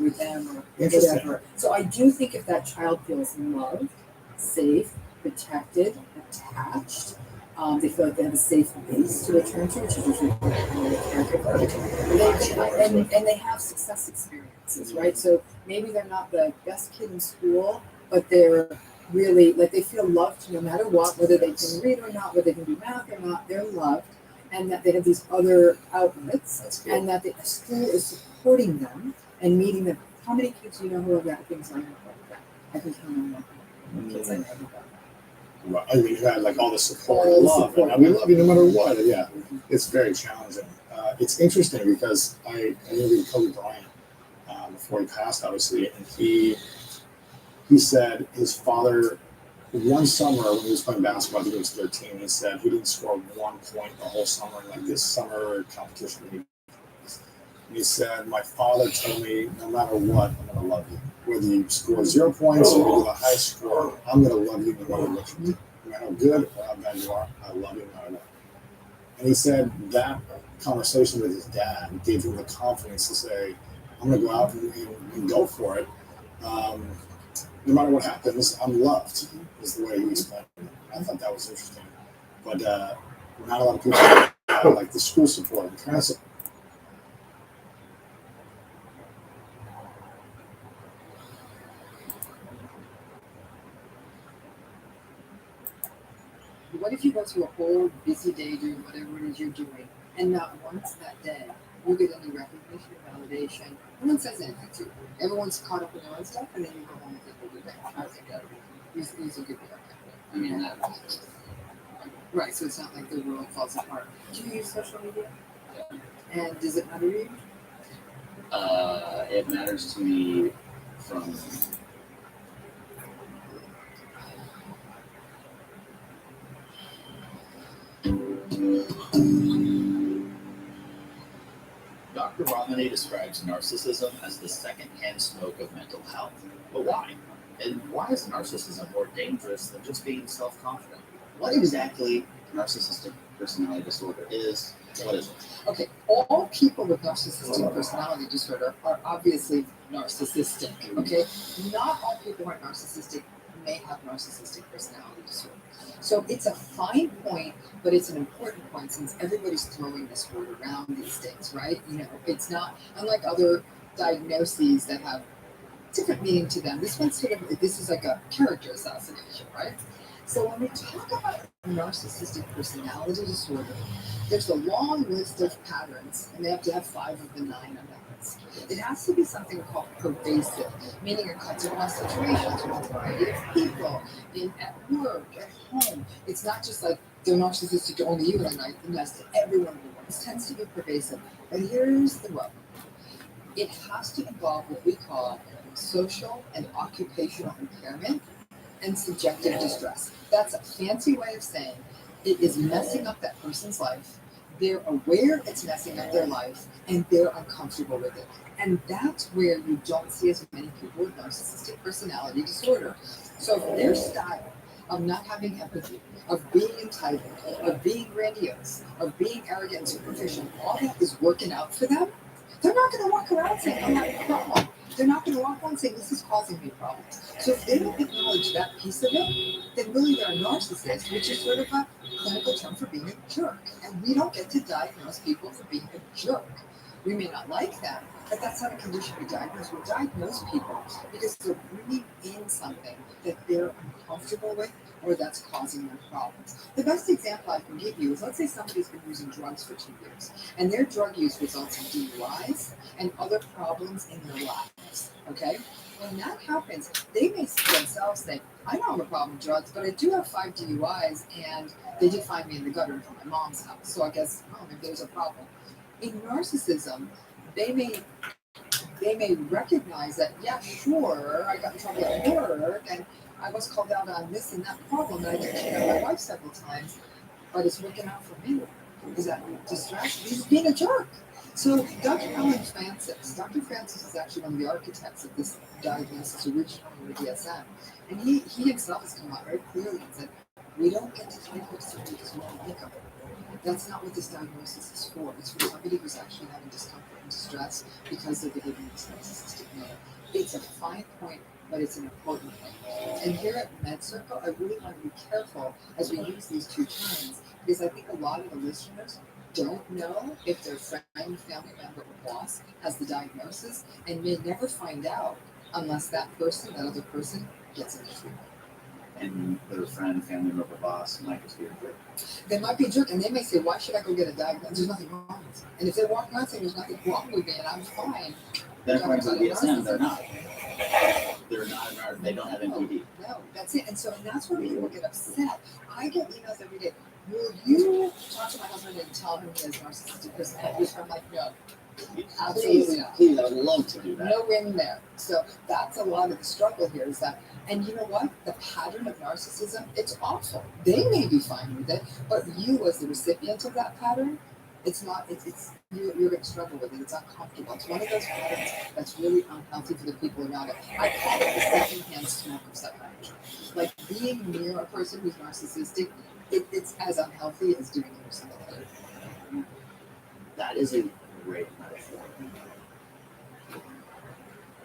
with them or whatever. So I do think if that child feels loved, safe, protected, attached, they feel like they have a safe base to return to, which is usually the caregiver. And they have success experiences, right? So maybe they're not the best kid in school, but they're really, like, they feel loved no matter what, whether they can read or not, whether they can do math or not, they're loved, and that they have these other outlets, and that the school is supporting them and meeting them. How many kids do you know who have that things like that? I can count on that. Kids I know who have that. Right. I mean, you had like all the support and love, and we love you no matter what. Yeah, it's very challenging. It's interesting because I interviewed Kobe Bryant before he passed, obviously, and he said his father, one summer when he was playing basketball, I think he was 13, he said he didn't score 1 point the whole summer, like this summer competition. And he said, my father told me, no matter what, I'm going to love you. Whether you score 0 points or you do the high score, I'm going to love you no matter what you do. No matter how good or how bad you are, I love you no matter what. And he said that conversation with his dad gave him the confidence to say, I'm going to go out and go for it. No matter what happens, I'm loved, is the way he explained it. I thought that was interesting. But not a lot of people have like the school support and parents support. What if you go through a whole busy day doing whatever it is you're doing, and not once that day you get any recognition or validation? No one says anything to you. Everyone's caught up in their own stuff, and then you go home and think, "Well, good day. How's it go? He's a good day." I mean, Right. So it's not like the world falls apart. Do you use social media? And does it matter to you? it matters to me from Dr. Ramani describes narcissism as the secondhand smoke of mental health. But why? And why is narcissism more dangerous than just being self-confident? What exactly narcissistic personality disorder is? What is it? Okay, all people with narcissistic personality disorder are obviously narcissistic. Okay, not all people who are narcissistic may have narcissistic personality disorder. So it's a fine point, but it's an important point since everybody's throwing this word around these days, right? You know, it's not unlike other diagnoses that have different meaning to them. This one's sort of, this is like a character assassination, right? So when we talk about narcissistic personality disorder, there's a long list of patterns, and they have to have 5 of the 9 on that list. It has to be something called pervasive, meaning it cuts across situations with a variety of people, at work, at home. It's not just like they're narcissistic to only you and that's to everyone in the world. This tends to be pervasive. But here's the rub. It has to involve what we call social and occupational impairment and subjective distress. That's a fancy way of saying it is messing up that person's life. They're aware it's messing up their life and they're uncomfortable with it. And that's where you don't see as many people with narcissistic personality disorder. So if their style of not having empathy, of being entitled, of being grandiose, of being arrogant and superficial, all that is working out for them, they're not going to walk around saying, I'm having a problem. They're not going to walk around saying, this is causing me problems. So if they don't acknowledge that piece of it, then really they're a narcissist, which is sort of a clinical term for being a jerk. And we don't get to diagnose people for being a jerk. We may not like that, but that's not a condition we diagnose. We diagnose people because they're bringing in something that they're uncomfortable with or that's causing them problems. The best example I can give you is, let's say somebody's been using drugs for 2 years, and their drug use results in DUIs and other problems in their lives, okay? When that happens, they may themselves think, I don't have a problem with drugs, but I do have 5 DUIs, and they did find me in the gutter in front of my mom's house, so I guess, maybe there's a problem. In narcissism, they may they may recognize that, yeah, sure, I got in trouble at work and I was called out on this and that problem that I didn't cheat on my wife several times, but it's working out for me. Is that distraction? He's being a jerk. So Dr. Alan Francis, Dr. Francis is actually one of the architects of this diagnosis originally with DSM. And he himself has come out very clearly and said, we don't get to diagnose somebody because we don't think of it. That's not what this diagnosis is for. It's for somebody who's actually having discomfort and distress because they're behaving in this narcissistic manner. It's a fine point, but it's an important point. And here at Med Circle, I really want to be careful as we use these two terms because I think a lot of the listeners don't know if their friend, family member, or boss has the diagnosis and may never find out unless that other person, gets into treatment. And their friend, family member, boss might just be a jerk. They might be a jerk and they may say, why should I go get a diagnosis? There's nothing wrong with it. And if they walk around saying there's nothing wrong with me and I'm fine, Then according to the DSM, they're not. They're not, they don't have NPD. no, that's it. And that's where people get upset. I get emails every day. Will you talk to my husband and tell him he has narcissistic personality? I'm like, no, absolutely not. Please, I would love to do that. No win there. So that's a lot of the struggle here is that, and you know what? The pattern of narcissism, it's awful. They may be fine with it, but you as the recipient of that pattern, it's not, you're going to struggle with it. It's uncomfortable. It's one of those patterns that's really unhealthy for the people around it. I call it the secondhand smoke of psychiatry. Like being near a person who's narcissistic, it's as unhealthy as doing it yourself. That is a great metaphor.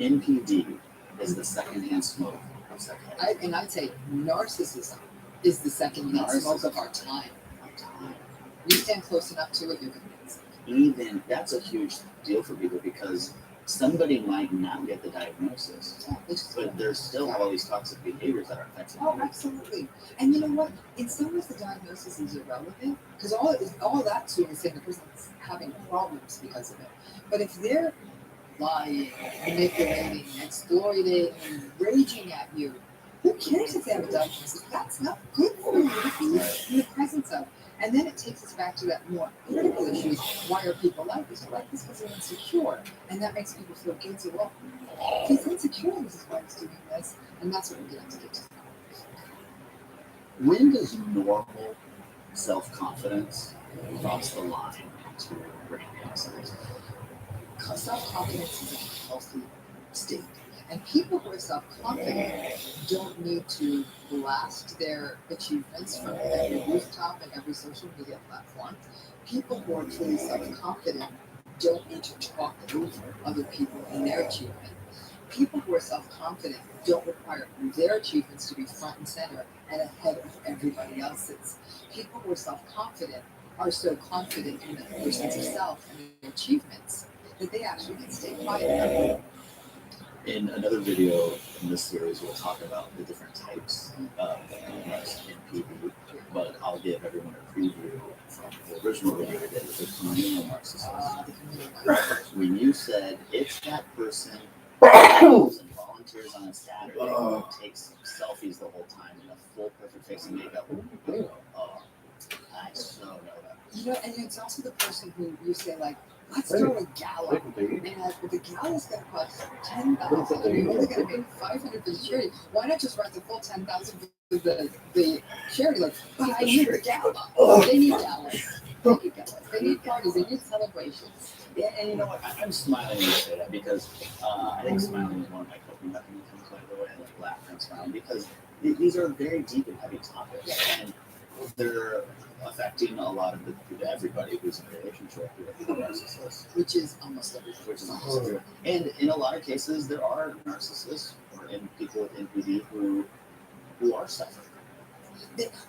NPD is the secondhand smoke of psychiatry. I'd say narcissism is the secondhand smoke of our time. You stand close enough to it, you're going to get sick. Even that's a huge deal for people because somebody might not get the diagnosis, but there's still all these toxic behaviors that are affecting Oh, them. absolutely. And you know what? In some ways, the diagnosis is irrelevant because all that's doing is saying the person's having problems because of it. But if they're lying, manipulating, exploiting, raging at you, who cares if they have a diagnosis? That's not good for you to be in the presence of. And then it takes us back to that more critical issue. Why are people like this? They're like this because they're insecure. And that makes people feel guilty. Well, he's insecure, this is why he's doing this. And that's what we're getting to get to. When does normal self-confidence cross the line to brain cancer? Self-confidence is a healthy state. And people who are self-confident don't need to blast their achievements from every rooftop and every social media platform. People who are truly self-confident don't need to talk over other people and their achievement. People who are self-confident don't require their achievements to be front and center and ahead of everybody else's. People who are self-confident are so confident in their sense of self and their achievements that they actually can stay quiet. In another video in this series, we'll talk about the different types of NPD, but I'll give everyone a preview from the original video we did with the communal narcissist. When you said it's that person who goes and volunteers on a Saturday and takes selfies the whole time in a full perfect face and makeup, I so know that. You know, and it's also the person who you say, like, let's throw a gala. And the gala's going to cost $10,000. You're only going to make $500 for the charity. Why not just write the full $10,000 for the charity? Like, but I need a gala. They need galas. They need galas. They need parties. They need celebrations. Yeah, and you know what? I'm smiling when you say that because I think smiling is one of my coping mechanisms. By the way, I like laughing and smiling because these are very deep and heavy topics, and they're affecting a lot of everybody who's in a relationship with a narcissist, Which is almost everything. which is almost true. And in a lot of cases, there are narcissists or people with NPD who are suffering.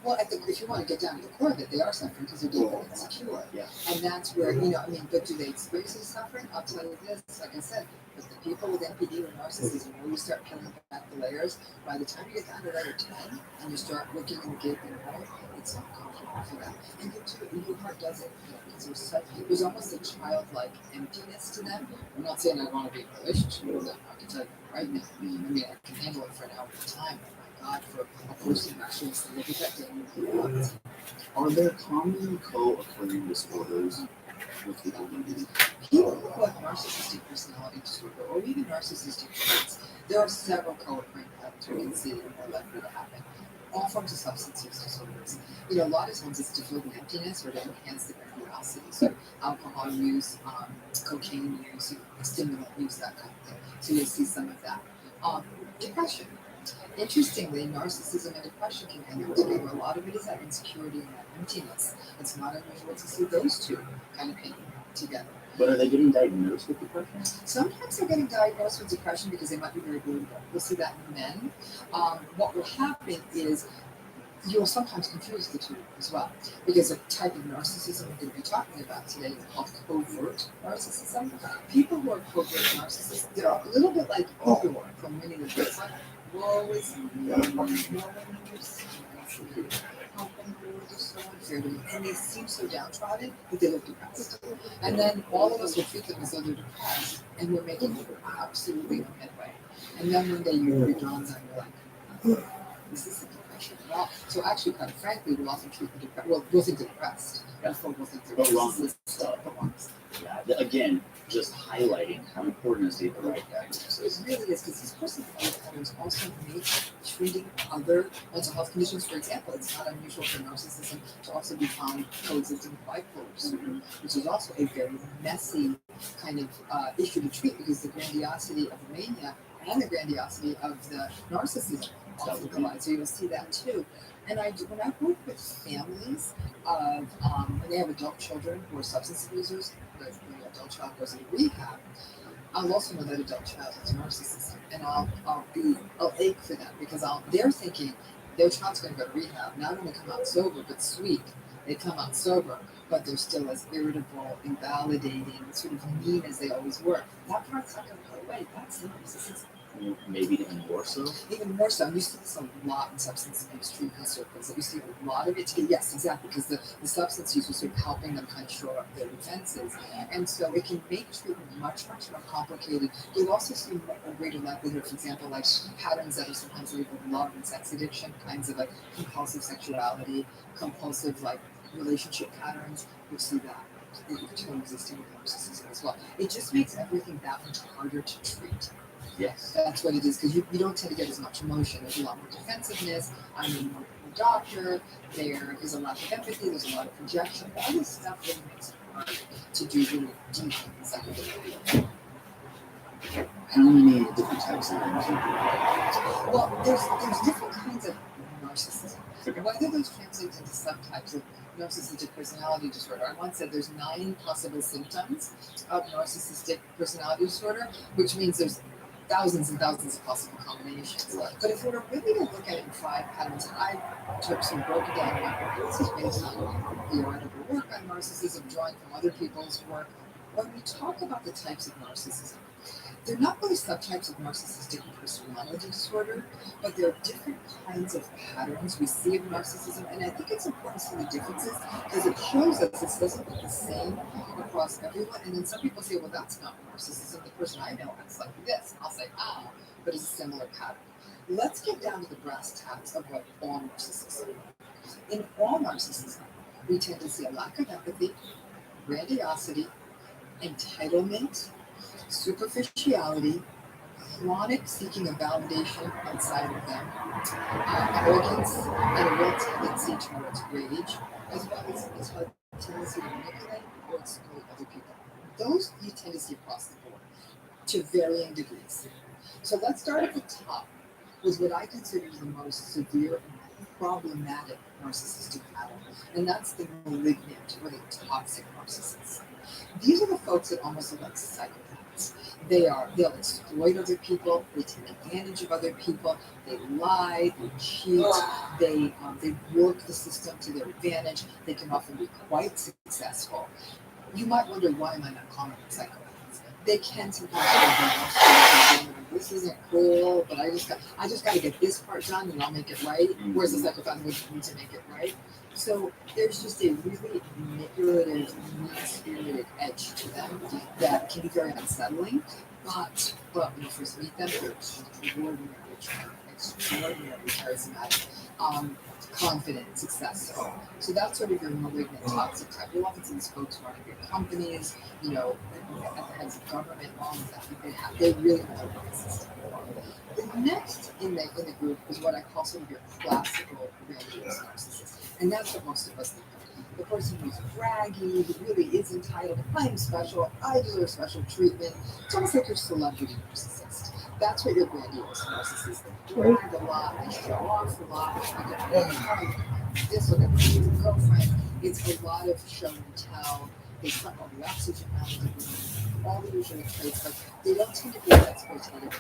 Well, if you want to get down to the core of it, they are suffering because they're deeply insecure. Yeah. And that's where, but do they experience the suffering? I'll tell you this, like I said, with the people with NPD or narcissism, when you start peeling back the layers, by the time you get down to layer 10 and you start looking in the gaping hole, it's uncomfortable for them. And your heart does it because there's almost a childlike emptiness to them. I'm not saying I want to be in a relationship with them. I can tell you right now. I mean, I can handle it for an hour at a time. God, for a person who actually is living that day. Are there common co-occurring disorders with people who do. People who have narcissistic personality disorder or even narcissistic traits, there are several co-occurring patterns we can see that are more likely to happen. All forms of substance use disorders. You know, a lot of times it's to fill the emptiness or to enhance the grandiosity. So alcohol use, cocaine use, stimulant use, that kind of thing. So you'll see some of that. Depression. Interestingly, narcissism and depression can hang out together. A lot of it is that insecurity and that emptiness. It's not unusual to see those two kind of hanging together. But are they getting diagnosed with depression? Sometimes they're getting diagnosed with depression because they might be very irritable. We'll see that in men. What will happen is you'll sometimes confuse the two as well, because a type of narcissism we're going to be talking about today is called covert narcissism. People who are covert narcissists, they're a little bit like Igor from Winnie the Pooh. Woe is me, no one understands me. How can you understand me? And they seem so downtrodden that they look depressed. And then all of us will treat them as though they're depressed, and we're making absolutely no headway. And then one day you dawns on you like, this is a depression at all. So actually, quite frankly, we'll often treat the depressed. Well, we'll think they're depressed. Before we'll think they're But wrong. narcissistic. But wrong. Yeah, again, just highlighting how important it is to get the right diagnosis. It really is, because these personality patterns also make treating other mental health conditions. For example, it's not unusual for narcissism to also be found coexisting with bipolar disorder, which is also a very messy kind of issue to treat, because the grandiosity of the mania and the grandiosity of the narcissism often collide. So you'll see that too. And when I work with families of when they have adult children who are substance abusers, the adult child goes into rehab, I'll also know that adult child has narcissism, and I'll ache for them, because they're thinking their child's going to go to rehab, not only come out sober but sweet. They come out sober, but they're still as irritable, invalidating, sort of mean as they always were. That part's not going to go away. That's narcissism. Maybe even more so. Even more so. You see this a lot in substance abuse treatment circles. That you see a lot of it. Yes, exactly, because the substance use was sort of helping them kind of shore up their defenses, and so it can make treatment much, much more complicated. You'll also see a greater likelihood, for example, like patterns that are sometimes labeled love and sex addiction, kinds of like compulsive sexuality, compulsive like relationship patterns. You'll see that. Coexisting with narcissism as well. It just makes everything that much harder to treat. Yes. That's what it is, because you don't tend to get as much emotion. There's a lot more defensive. I'm a doctor. There is a lot of empathy. There's a lot of projection. All this stuff really makes it hard to do really deep psychotherapy. How many different types of things? Well, there's different kinds of narcissism. Whether those translate into subtypes of narcissistic personality disorder. I once said there's 9 possible symptoms of narcissistic personality disorder, which means there's thousands and thousands of possible combinations. Right. But if we were really to look at it in 5 patterns, and I took some broken down analysis based on theoretical work on narcissism, drawing from other people's work, when we talk about the types of narcissism, they're not really subtypes of narcissistic personality disorder, but there are different kinds of patterns we see of narcissism, and I think it's important to see the differences, because it shows us this doesn't look the same across everyone. And then some people say, well, that's not narcissism. The person I know acts like this. And I'll say, but it's a similar pattern. Let's get down to the brass tacks of what all narcissism is. In all narcissism, we tend to see a lack of empathy, grandiosity, entitlement, superficiality, chronic seeking of validation outside of them, arrogance, and a real tendency towards rage, as well as a tendency to manipulate or exploit other people. Those you tend to see across the board to varying degrees. So let's start at the top with what I consider the most severe and problematic narcissistic pattern, and that's the malignant or the toxic narcissist. These are the folks that almost look like psychopaths. They'll exploit other people, they take advantage of other people, they lie, they cheat, they work the system to their advantage, they can often be quite successful. You might wonder, why am I not calling them psychopaths? They can sometimes be, this isn't cool, but I just got to get this part done and I'll make it right. Whereas a psychopath would need to make it right. So there's just a really manipulative, mean-spirited edge to them that can be very unsettling. But when you first meet them, they're extraordinarily charming, extraordinarily charismatic, confident, successful. So that's sort of your malignant toxic type. You'll often see these folks running big companies, you know, at the heads of government, all of that. They really have a narcissistic. The next in the group is what I call sort of your classical grandiose narcissist, and that's what most of us think of. The person who's braggy, who really is entitled. I'm special. I deserve special treatment. It's almost like your celebrity narcissist. That's what your grandiose narcissist. They brag a lot. They show off a lot. Look at this. Look at my girlfriend. It's a lot of show and tell. They suck all the oxygen out of the room. All the usual traits, but they don't tend to be as exploitative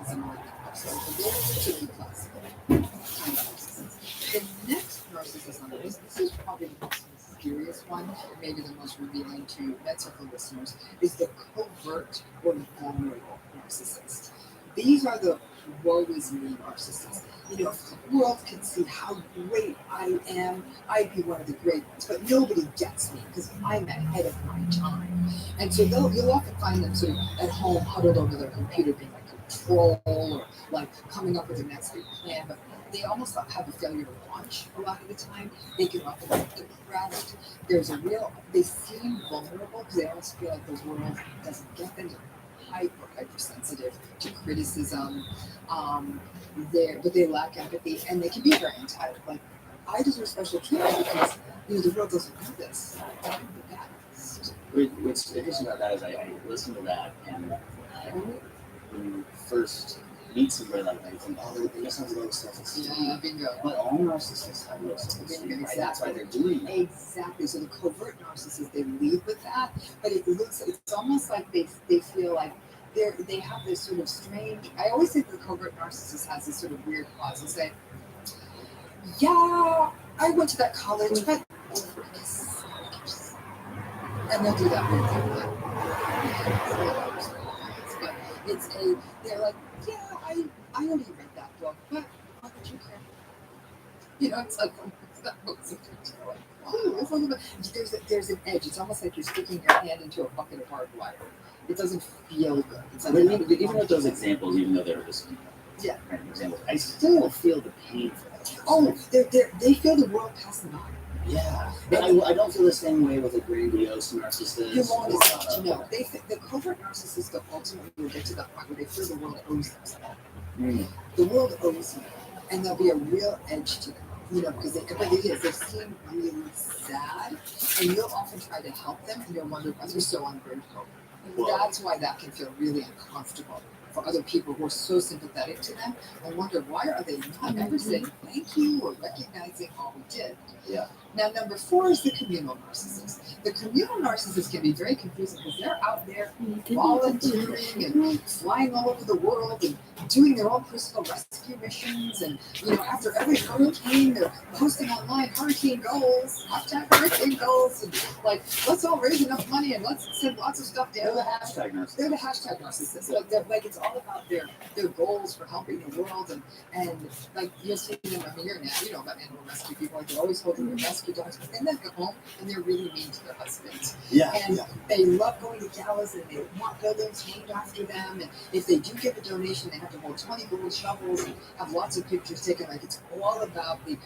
as a malignant person. So they're particularly classical kind of narcissists. The next narcissist on the list, this is probably the most mysterious one, and maybe the most revealing to med circle listeners, is the covert or vulnerable narcissist. These are the woe is me narcissists. You know, if the world can see how great I am, I'd be one of the great ones, but nobody gets me because I'm ahead of my time. And so you'll often find them sort of at home, huddled over their computer, being like a troll or like coming up with their next big plan, but they almost have a failure to launch a lot of the time. They can often be depressed. They seem vulnerable because they almost feel like the world doesn't get them. They're hypersensitive to criticism. But they lack empathy, and they can be very entitled. Like, I deserve special treatment because the world doesn't know this. I'm the best. What's interesting about that is I listen to that, and when you first meet somebody like that, you think, oh, they just have low self-esteem. Yeah, bingo. But all narcissists have low self-esteem, right? That's why they're doing it. Exactly. So the covert narcissists, they lead with that, but it's almost like they feel like they have this sort of strange. I always think the covert narcissist has this sort of weird pause. They'll say, "Yeah, I went to that college, but," and they'll do that weird thing. But they're like, "Yeah, I already read that book, but why would you care?" It's like it's not there's an edge. It's almost like you're sticking your hand into a bucket of hard wire. It doesn't feel good. It's like even with those examples, even though they're just random examples, I still feel the pain for them. Oh, they feel the world passing by. Yeah, but I don't feel the same way with a grandiose narcissist. You won't as much, the covert narcissists ultimately will get to that point where they feel the world owes them something. The world owes them, and there'll be a real edge to them. Because they seem really sad, and you'll often try to help them, and you'll wonder why they're so ungrateful. That's why that can feel really uncomfortable for other people who are so sympathetic to them and wonder why are they not ever saying thank you or recognizing all we did. Yeah. Now, number 4 is the communal narcissist. The communal narcissist can be very confusing because they're out there volunteering and flying all over the world and doing their own personal rescue missions. And, after every hurricane, they're posting online hurricane goals, #hurricane goals, and like, let's all raise enough money and let's send lots of stuff down. They're the hashtag narcissists. They're the hashtag narcissists. Like it's all about their goals for helping the world. And like, you'll see them, you're about animal rescue people, like they're always holding their rescue dogs, but then they go home and they're really mean to their husbands. And they love going to galas and they want buildings named after them. And if they do give a donation, they have to hold 20 gold shovels and have lots of pictures taken. Like it's all about they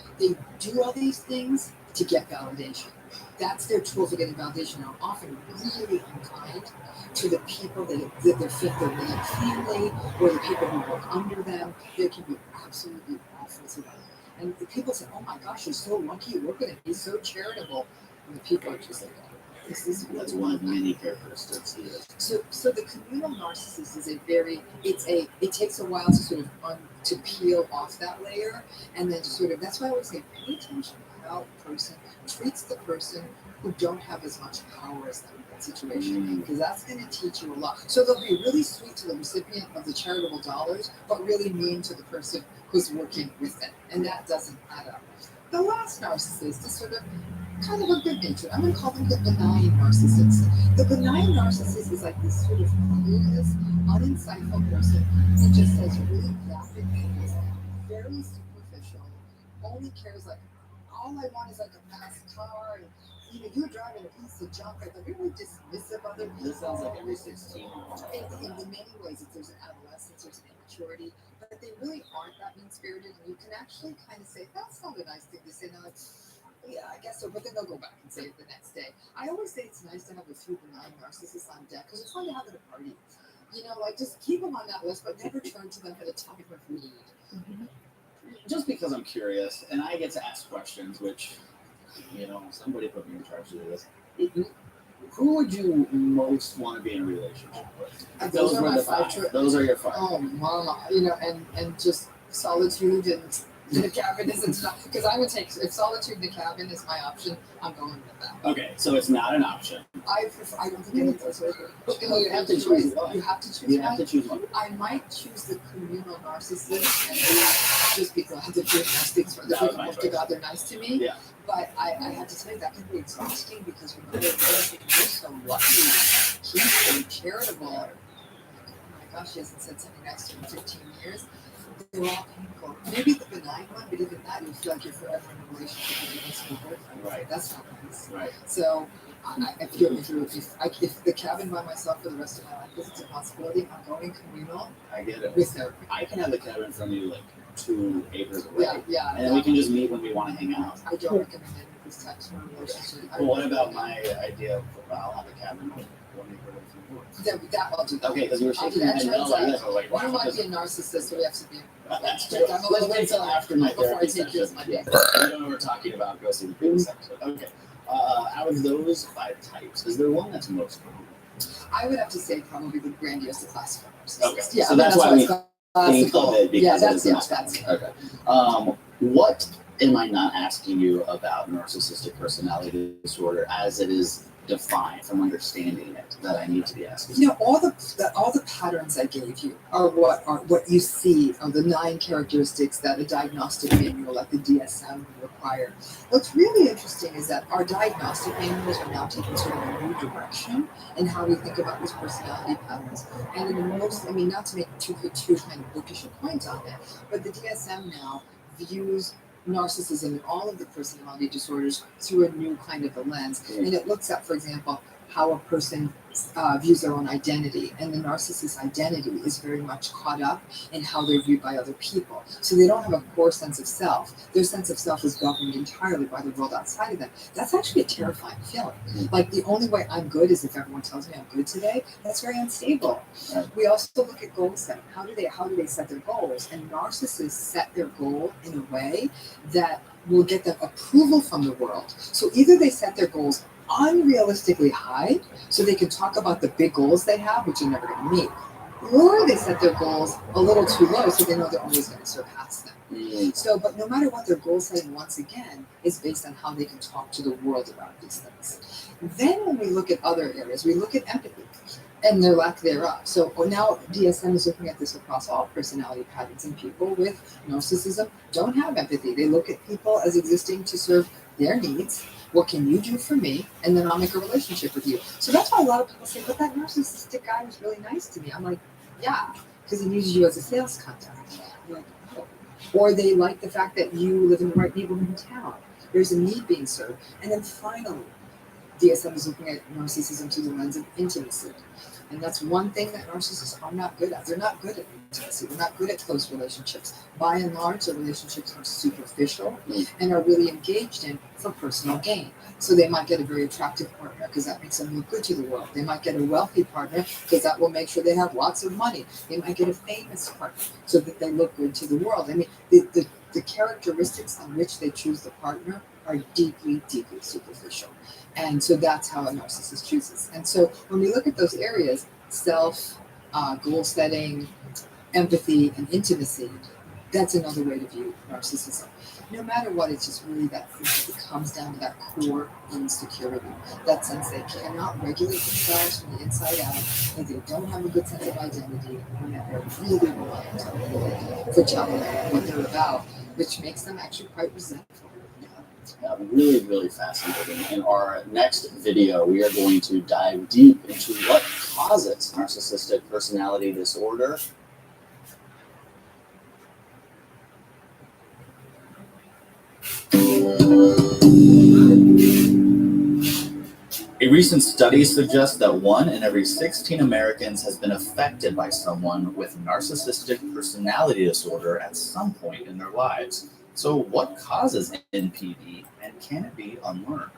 do all these things to get validation. That's their tool for getting validation. Now, often really unkind to the people that their fifth or immediate family or the people who work under them. They can be absolutely awful to them. And the people say, "Oh my gosh, you're so lucky. We're going to be so charitable." And the people are just like, that's one of many characteristics. So the communal narcissist is it takes a while to sort of to peel off that layer, and then sort of, that's why I always say, pay attention to how a person treats the person who don't have as much power as them in that situation, because that's going to teach you a lot. So they'll be really sweet to the recipient of the charitable dollars, but really mean to the person who's working with it, and that doesn't add up. The last narcissist is sort of kind of a good nature. I'm going to call them the benign narcissist. The benign narcissist is like this sort of clueless, uninsightful person who just says really vapid things, very superficial, only cares like, all I want is like a fast car and you're driving a piece of junk. Like, they're really dismissive of other people. This sounds like every 16-year-old. In many ways, if there's an adolescence, there's an immaturity, but they really aren't that mean spirited, and you can actually kind of say, that's not a nice thing to say. Now, like, yeah, I guess so, but then they'll go back and say it the next day. I always say it's nice to have a few benign narcissists on deck because it's fun to have at a party. Like just keep them on that list, but never turn to them at a time of need. Just because I'm curious, and I get to ask questions, which, somebody put me in charge of this. Who would you most want to be in a relationship with? Those are were my the five Those are your five. Oh, mama, and just solitude and in a cabin isn't enough. Because I would take, if solitude in the cabin is my option, I'm going with that. Okay, so it's not an option. I don't think any of those are good. You have to choose one. You have to choose You one. have to choose one. I might choose the communal narcissist and just because I have to do nice things for other That was people my to choice. God they're nice to me. Yeah. But I have to tell you that can be exhausting because you're so lucky. He's so charitable. Oh my gosh, he hasn't said something nice to him in 15 years. They're all painful. Maybe the benign one, but even that, you feel like you're forever in a relationship with your husband or boyfriend. Right. That's not nice. Right. So if the cabin by myself for the rest of my life is a possibility, I'm going communal I get it. with her. I can have the cabin from you like 2 acres away. Yeah. And then we can just meet when we want to hang out. I don't recommend any of these types of relationship. Well, what about my idea of I'll have a cabin 1 acre away from yours? That I'll do that. Okay, because you were shaking your head no like this. I was like, wow. You might just- be a narcissist, so we have to be. Let's wait until after my Before I therapy take session. this money. Yeah. I know we're talking about go see the previous episode. Okay. Out of those 5 types, is there one that's most common? I would have to say probably the grandiose classical narcissist. Okay, Yeah, so that's why we think classical. of it because Yeah, it that's is the most that's common. Okay. What am I not asking you about narcissistic personality disorder as it is defined from understanding it that I need to be asking? All the patterns I gave you are what you see are the 9 characteristics that a diagnostic manual like the DSM would require. What's really interesting is that our diagnostic manuals are now taking sort of a new direction in how we think about these personality patterns. And in the most, not to make too kind of bookish a point on it, but the DSM now views narcissism and all of the personality disorders through a new kind of a lens. And it looks at, for example, how a person views their own identity. And the narcissist's identity is very much caught up in how they're viewed by other people. So they don't have a core sense of self. Their sense of self is governed entirely by the world outside of them. That's actually a terrifying feeling. Like the only way I'm good is if everyone tells me I'm good today. That's very unstable. We also look at goal setting. How do they set their goals? And narcissists set their goal in a way that will get them approval from the world. So either they set their goals unrealistically high so they can talk about the big goals they have, which they're never going to meet, or they set their goals a little too low so they know they're always going to surpass them. So, but no matter what, their goal setting, once again, is based on how they can talk to the world about these things. Then when we look at other areas, we look at empathy and their lack thereof. So now DSM is looking at this across all personality patterns, and people with narcissism don't have empathy. They look at people as existing to serve their needs. What can you do for me? And then I'll make a relationship with you. So that's why a lot of people say, but that narcissistic guy was really nice to me. I'm like, yeah, because he uses you as a sales contact. I'm like, oh. Or they like the fact that you live in the right neighborhood in town. There's a need being served. And then finally, DSM is looking at narcissism through the lens of intimacy. And that's one thing that narcissists are not good at. They're not good at intimacy. They're not good at close relationships. By and large, their relationships are superficial and are really engaged in for personal gain. So they might get a very attractive partner because that makes them look good to the world. They might get a wealthy partner because that will make sure they have lots of money. They might get a famous partner so that they look good to the world. The characteristics on which they choose the partner are deeply, deeply superficial. And so that's how a narcissist chooses. And so when we look at those areas, self, goal setting, empathy, and intimacy, that's another way to view narcissism. No matter what, it's just really that thing that comes down to that core insecurity. That sense they cannot regulate themselves from the inside out, and they don't have a good sense of identity, and that they're really reliant on people for telling them what they're about, which makes them actually quite resentful. Really, really fascinating. In our next video, we are going to dive deep into what causes narcissistic personality disorder. recent study suggests that 1 in every 16 Americans has been affected by someone with narcissistic personality disorder at some point in their lives. So, what causes NPD, and can it be unlearned?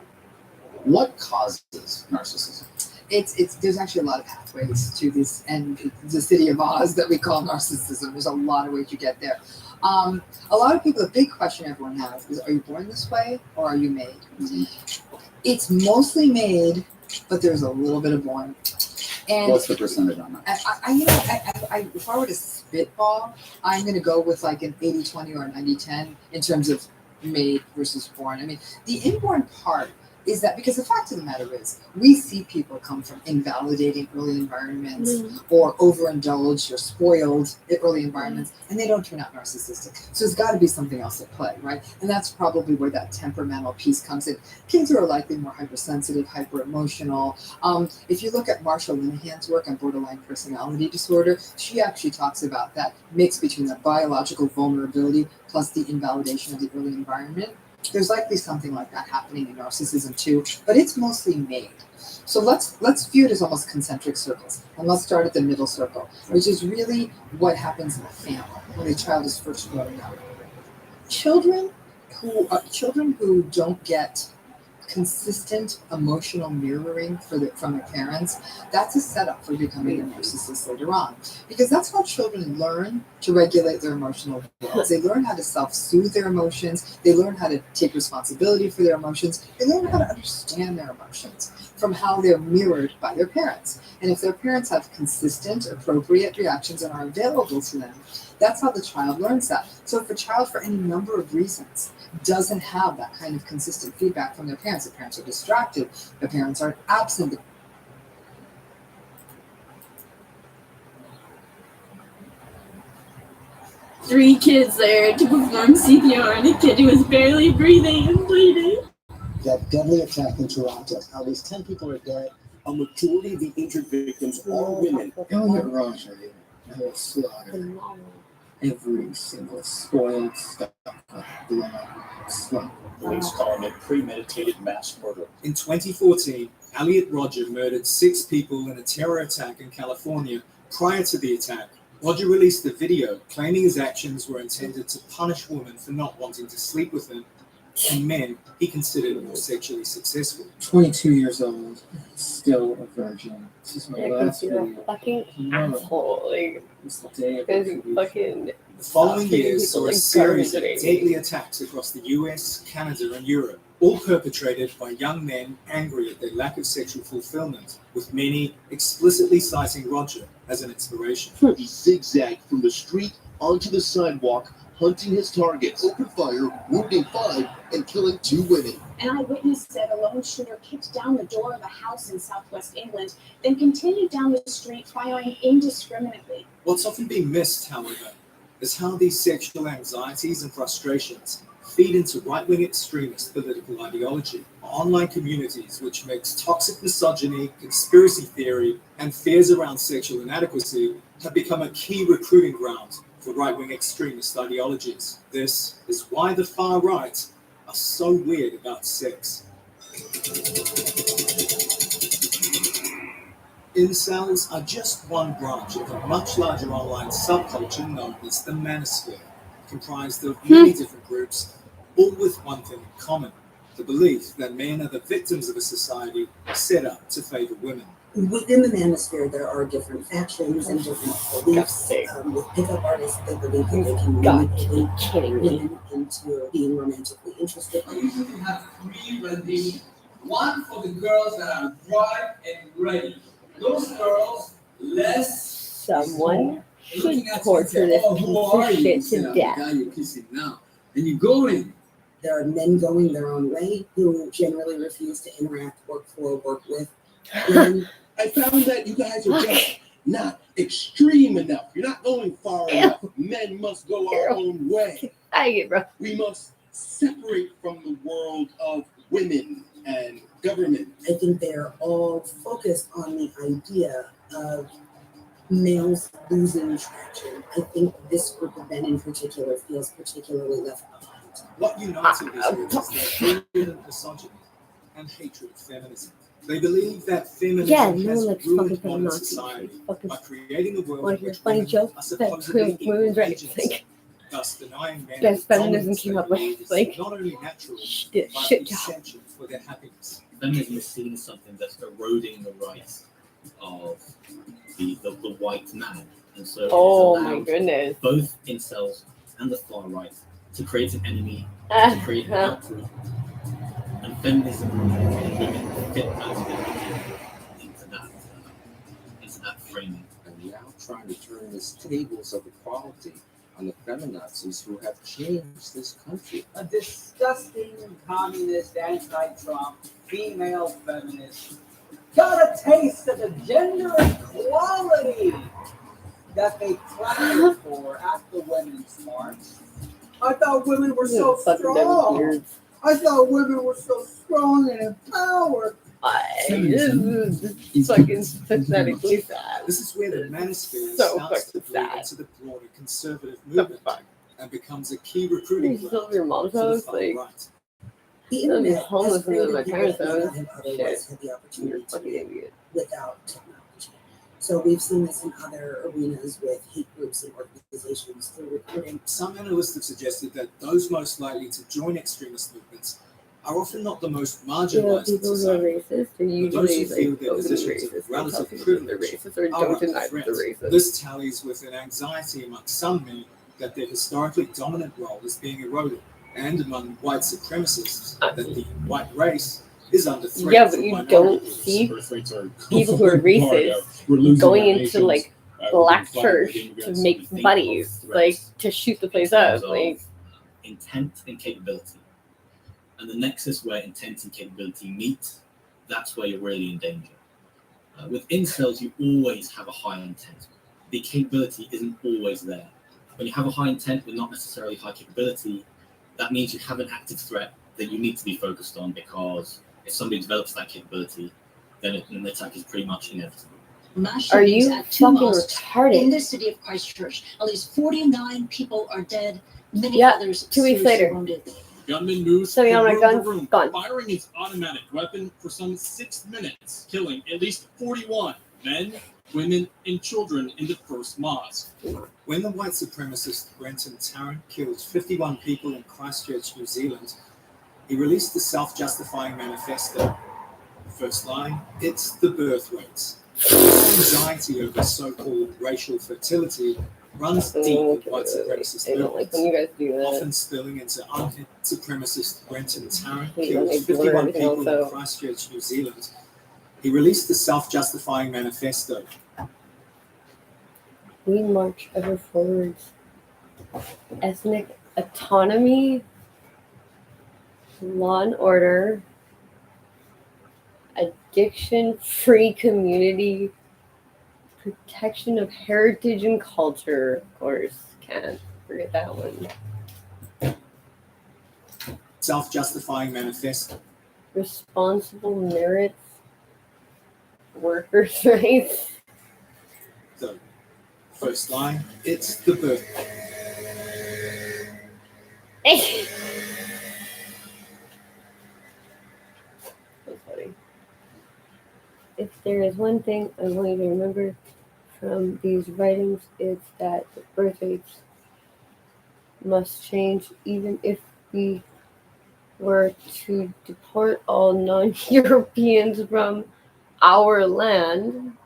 What causes narcissism? It's there's actually a lot of pathways to this, and the city of Oz that we call narcissism. There's a lot of ways you get there. A lot of people, the big question everyone has is, are you born this way or are you made? It's mostly made, but there's a little bit of born. And What's the percentage on that? if I were to spitball, I'm going to go with like an 80-20 or a 90-10 in terms of made versus born. I mean, the inborn part is that, because the fact of the matter is, we see people come from invalidating early environments or overindulged or spoiled in early environments, and they don't turn out narcissistic. So there's got to be something else at play, right? And that's probably where that temperamental piece comes in. Kids are likely more hypersensitive, hyper-emotional. If you look at Marsha Linehan's work on borderline personality disorder, she actually talks about that mix between the biological vulnerability plus the invalidation of the early environment. There's likely something like that happening in narcissism too, but it's mostly made. So let's view it as almost concentric circles, and let's start at the middle circle, which is really what happens in the family when a child is first growing up. Children who don't get consistent emotional mirroring from their parents, that's a setup for becoming a narcissist later on. Because that's how children learn to regulate their emotional needs. They learn how to self-soothe their emotions. They learn how to take responsibility for their emotions. They learn how to understand their emotions from how they're mirrored by their parents. And if their parents have consistent, appropriate reactions and are available to them, that's how the child learns that. So if a child, for any number of reasons, doesn't have that kind of consistent feedback from their parents, the parents are distracted, the parents are absent. 3 kids there to perform CPR on a kid who was barely breathing and bleeding. That deadly attack in Toronto, at least 10 people are dead. A majority of the injured victims are women. Elliot Roger has slaughtered every single spoiled stuff of blood, sweat. Police calling it premeditated mass murder. In 2014, Elliot Roger murdered 6 people in a terror attack in California. Prior to the attack, Roger released a video claiming his actions were intended to punish women for not wanting to sleep with him, and men he considered more sexually successful. 22 years old, still a virgin. This is my last You're a video. fucking asshole. Like, It's the day of because the you week. fucking. The following Treating years people saw a like series of garbage. deadly attacks across the US, Canada, and Europe, all perpetrated by young men angry at their lack of sexual fulfillment, with many explicitly citing Roger as an inspiration. He zigzagged from the street onto the sidewalk, hunting his targets, opened fire, wounding 5 and killing 2 women. An eyewitness said a lone shooter kicked down the door of a house in southwest England, then continued down the street firing indiscriminately. What's often been missed, however, is how these sexual anxieties and frustrations feed into right-wing extremist political ideology. Online communities, which mix toxic misogyny, conspiracy theory, and fears around sexual inadequacy, have become a key recruiting ground for right-wing extremist ideologies. This is why the far right are so weird about sex. Incels are just one branch of a much larger online subculture known as the manosphere, comprised of many different groups, all with one thing in common: the belief that men are the victims of a society set up to favor women. Within the manosphere, there are different factions and different beliefs. With pickup artists, they believe that they can manipulate women into being romantically interested. We usually have 3 ready, 1 for the girls that are bright and ready. Those girls, less Someone should looking at you and torture say, this "Oh, who piece are of you?" shit Instead to of the death. guy you're kissing now. And you go in. There are men going their own way who generally refuse to interact, work for, work with women. I found that you guys are just not extreme enough. You're not going far enough. Men must go our own way. I get, bro. We must separate from the world of women and government. I think they're all focused on the idea of males losing traction. I think this group of men in particular feels particularly left behind. What unites all these groups is their virulent misogyny and hatred of feminism. They believe that feminism Yeah, no has one likes ruined fucking modern Nazis. society Fucking by creating a world like in a which funny women joke are that supposedly women's equal rights. agents, Like, thus denying men yes, the feminism dominance came they up with believe is like not only natural shit but job. essential for their happiness. Feminism is seen as something that's eroding the rights of the white man. And so Oh it my allows goodness. both incels and the far right to create an enemy, to create an outgroup. And feminism and women fit perfectly into that framing. And now trying to turn this tables of equality on the feminazis who have changed this country. A disgusting communist, anti-Trump, female feminist got a taste of the gender equality that they clamored for at the Women's March. I thought women were so strong. I thought women were so strong and empowered. This is fucking pathetically sad. This is where the manosphere So starts to fucking bleed sad. into the broader conservative movement and becomes a key recruiting You ground still have your mom's for the house? far Like, right. The I'm internet just homeless has in the middle of created my people parents' that house. would not have otherwise Shit. had the You're opportunity a fucking idiot. without technology. So we've seen this in other arenas with hate groups and organizations through recruiting. Some analysts have suggested that those most likely to join extremist movements are often not the most You know, marginalized in people who are society, racist are but those usually who feel like their openly positions racist. of They tell relative people that they're privilege racist or are don't under deny that threat. they're racist. This tallies with an anxiety among some men that their historically dominant role is being eroded, and among white supremacists that the white race is under threat. Yeah, but from you minority don't groups. see Birth rates are people who are racist going into like black church to make buddies, like to shoot the place up. Like, Intent and capability. And the nexus where intent and capability meet, that's where you're really in danger. With incels, you always have a high intent. The capability isn't always there. When you have a high intent but not necessarily high capability, that means you have an active threat that you need to be focused on, because if somebody develops that capability, then an attack is pretty much inevitable. Mass are shootings you at two fucking mosques retarded? in the city of Christchurch. At least 49 people are dead. Many Yeah, others 2 weeks seriously later. wounded. Gunman moves So, you know, from my room gun's to room, gone. firing his automatic weapon for some 6 minutes, killing at least 41 men, women, and children in the first mosque. When the white supremacist Brenton Tarrant killed 51 people in Christchurch, New Zealand, he released the self-justifying manifesto. The first line, it's the birth rates. Anxiety over so-called racial fertility runs deep with white supremacist I don't like when you guys do that. often spilling into unhinged supremacist Brenton Tarrant You killed don't ignore 51 everything people else in out. Christchurch, New Zealand. He released the self-justifying manifesto. We march ever forwards. Ethnic autonomy, law and order, addiction-free community, protection of heritage and culture. Of course, can't forget that one. Self-justifying manifesto. Responsible merits, workers' rights. So, first line, it's the birth. So funny. If there is one thing I'm going to remember from these writings, it's that the birth rates must change, even if we were to deport all non-Europeans from our land.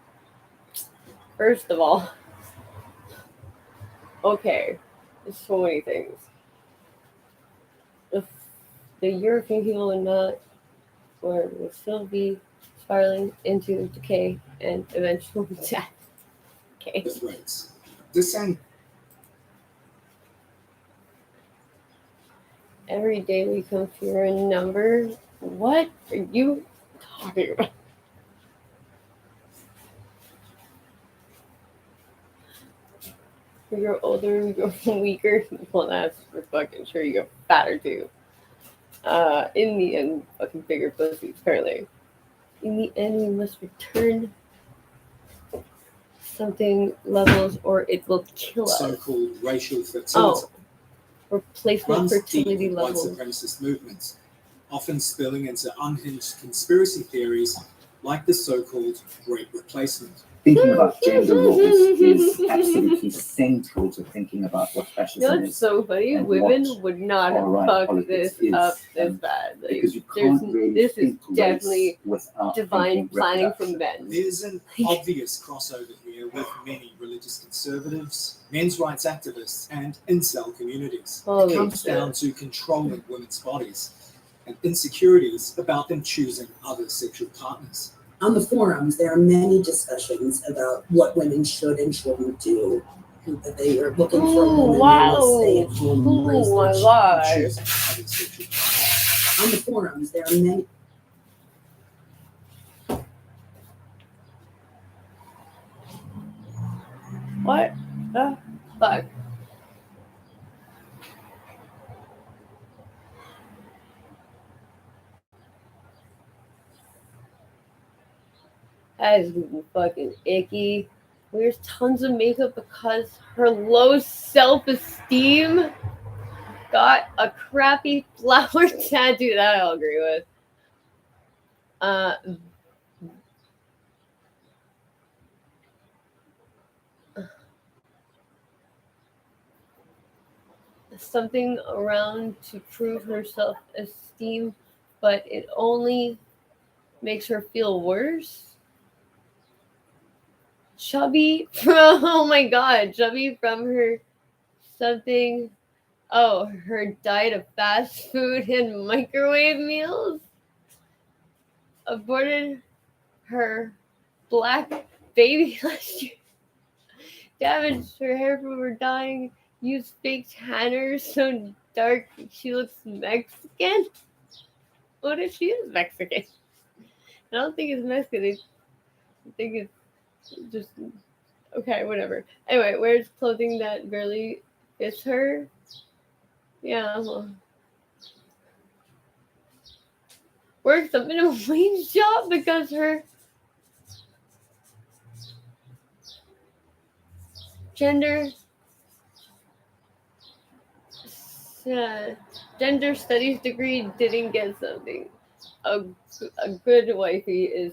First of all, okay, there's so many things. If the European people would not, or would still be spiraling into decay and eventual death. Okay. Birth rates. This sound Every day we come fewer in number. What are you talking about? We grow older, we grow weaker. Well, that's for fucking sure. You get fatter too. In the end, fucking bigger pussies, apparently. In the end, we must return something levels or it will kill us. so-called racial fertility Replacement runs deep fertility with white levels. supremacist movements, often spilling into unhinged conspiracy theories like the so-called Great Replacement. Thinking about gender roles is absolutely central to thinking about what You fascism know what's is. so funny? and Women what would not have far-right fucked politics this up is, this bad. Like, because you there's, can't really this is think race definitely without divine thinking planning reproduction. from men. There's an obvious crossover here with many religious conservatives, men's rights activists, and incel communities. Holy It comes shit. down to controlling women's bodies and insecurities about them choosing other sexual partners. On the forums, there are many discussions about what women should and shouldn't do. That they are looking for a woman who will stay at home and raise Oh my their god. Choosing other sexual partners. On the forums, there are many. What the fuck? That is fucking icky. Wears tons of makeup because her low self-esteem got a crappy flower tattoo. That I'll agree with. Something around to prove her self-esteem, but it only makes her feel worse. Chubby from, oh my god, chubby from her something. Oh, her diet of fast food and microwave meals. Aborted her black baby last year. Damaged her hair from her dyeing. Used fake tanners so dark she looks Mexican. What if she is Mexican? I don't think it's Mexican. I think it's just okay, whatever. Anyway, wears clothing that barely fits her. Yeah. Well. Works a minimum wage job because her gender studies degree didn't get something. A good wifey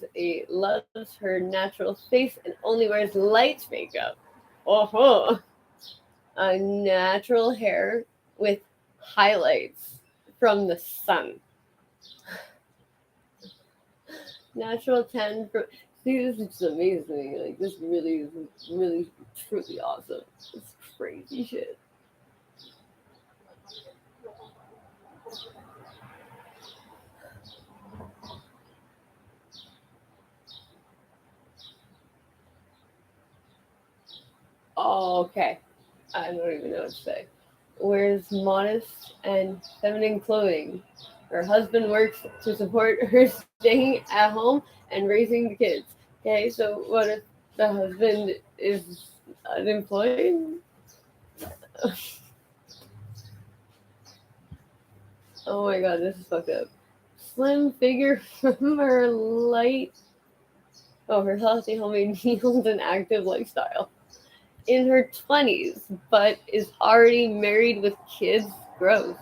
loves her natural face and only wears light makeup. Oh, a natural hair with highlights from the sun. Natural tan. See, this is just amazing. Like, this really is really truly awesome. It's crazy shit. Oh, okay. I don't even know what to say. Wears modest and feminine clothing. Her husband works to support her staying at home and raising the kids. Okay, so what if the husband is unemployed? Oh my god, this is fucked up. Slim figure from her her healthy homemade meals and active lifestyle. In her 20s, but is already married with kids. Gross.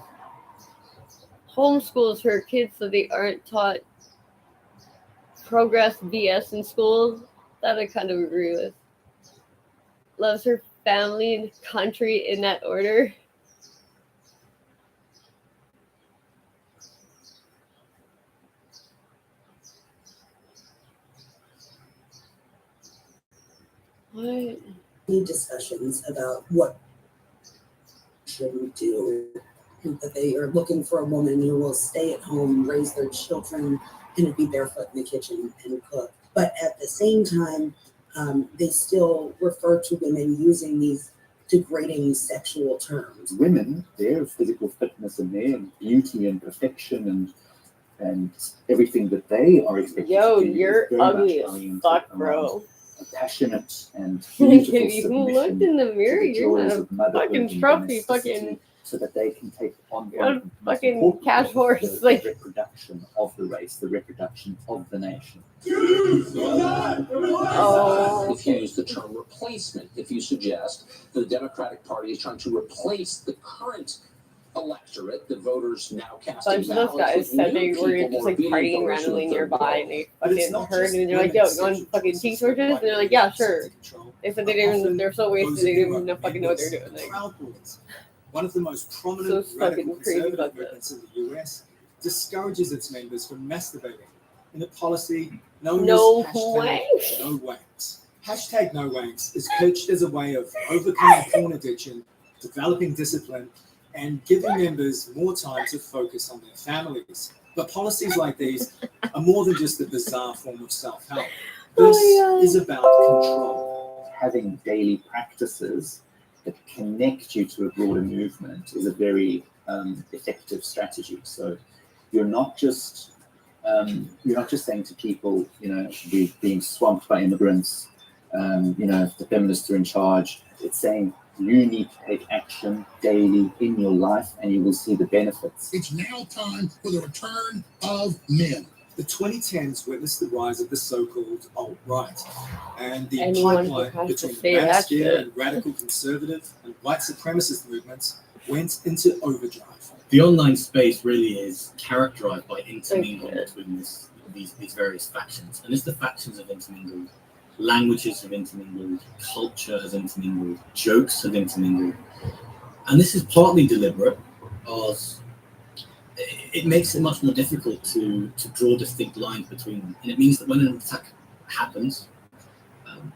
Homeschools her kids so they aren't taught progress BS in school. That I kind of agree with. Loves her family and country in that order. What? Discussions about what shouldn't do. That they are looking for a woman who will stay at home, raise their children, and be barefoot in the kitchen and cook. But at the same time, they still refer to women using these degrading sexual terms. Women, their physical fitness and their beauty and perfection and everything that they are expected Yo, to do. you're is very ugly much as oriented fuck, around bro. a passionate and Like, beautiful if you looked submission in the mirror, to the you're joys not a of motherhood fucking and trophy, domesticity, fucking. so that they can take on You're one a of the most fucking important cash roles, horse, the like. reproduction of the race, the reproduction of the nation. Oh. If you use the term replacement, if you suggest the Democratic Party is trying to replace the current electorate, the voters now A casting bunch of those ballots guys with said they new were people just more like being partying voters randomly with their nearby, and vote. they But it's fucking not heard, just and they're like, women's "Yo, going sexual fucking choices teeth that torches," and they're like, "Yeah, sure." control. They said they didn't even. They're so wasted. They didn't even know fucking know what they're doing. Like, Proud Boys, one of the most so prominent fucking radical crazy conservative about that. movements in the US, discourages its members from masturbating in a policy known No as wanks. No Wanks. Hashtag No Wanks is pitched as a way of overcoming porn addiction, developing discipline, and giving members more time to focus on their families. But policies like these are more than just a bizarre form of self-help. This is about control. Having daily practices that connect you to a broader movement is a very effective strategy. So you're not just saying to people, we're being swamped by immigrants, the feminists are in charge. It's saying you need to take action daily in your life and you will see the benefits. It's now time for the return of men. The 2010s witnessed the rise of the so-called alt-right, and the Anyone who pipeline has to between say that manosphere shit. and radical conservative and white supremacist movements went into overdrive. The online space really is characterized by intermingling between these various factions. And as the factions have intermingled, languages have intermingled, culture has intermingled, jokes have intermingled. And this is partly deliberate, as it makes it much more difficult to draw distinct lines between them. And it means that when an attack happens,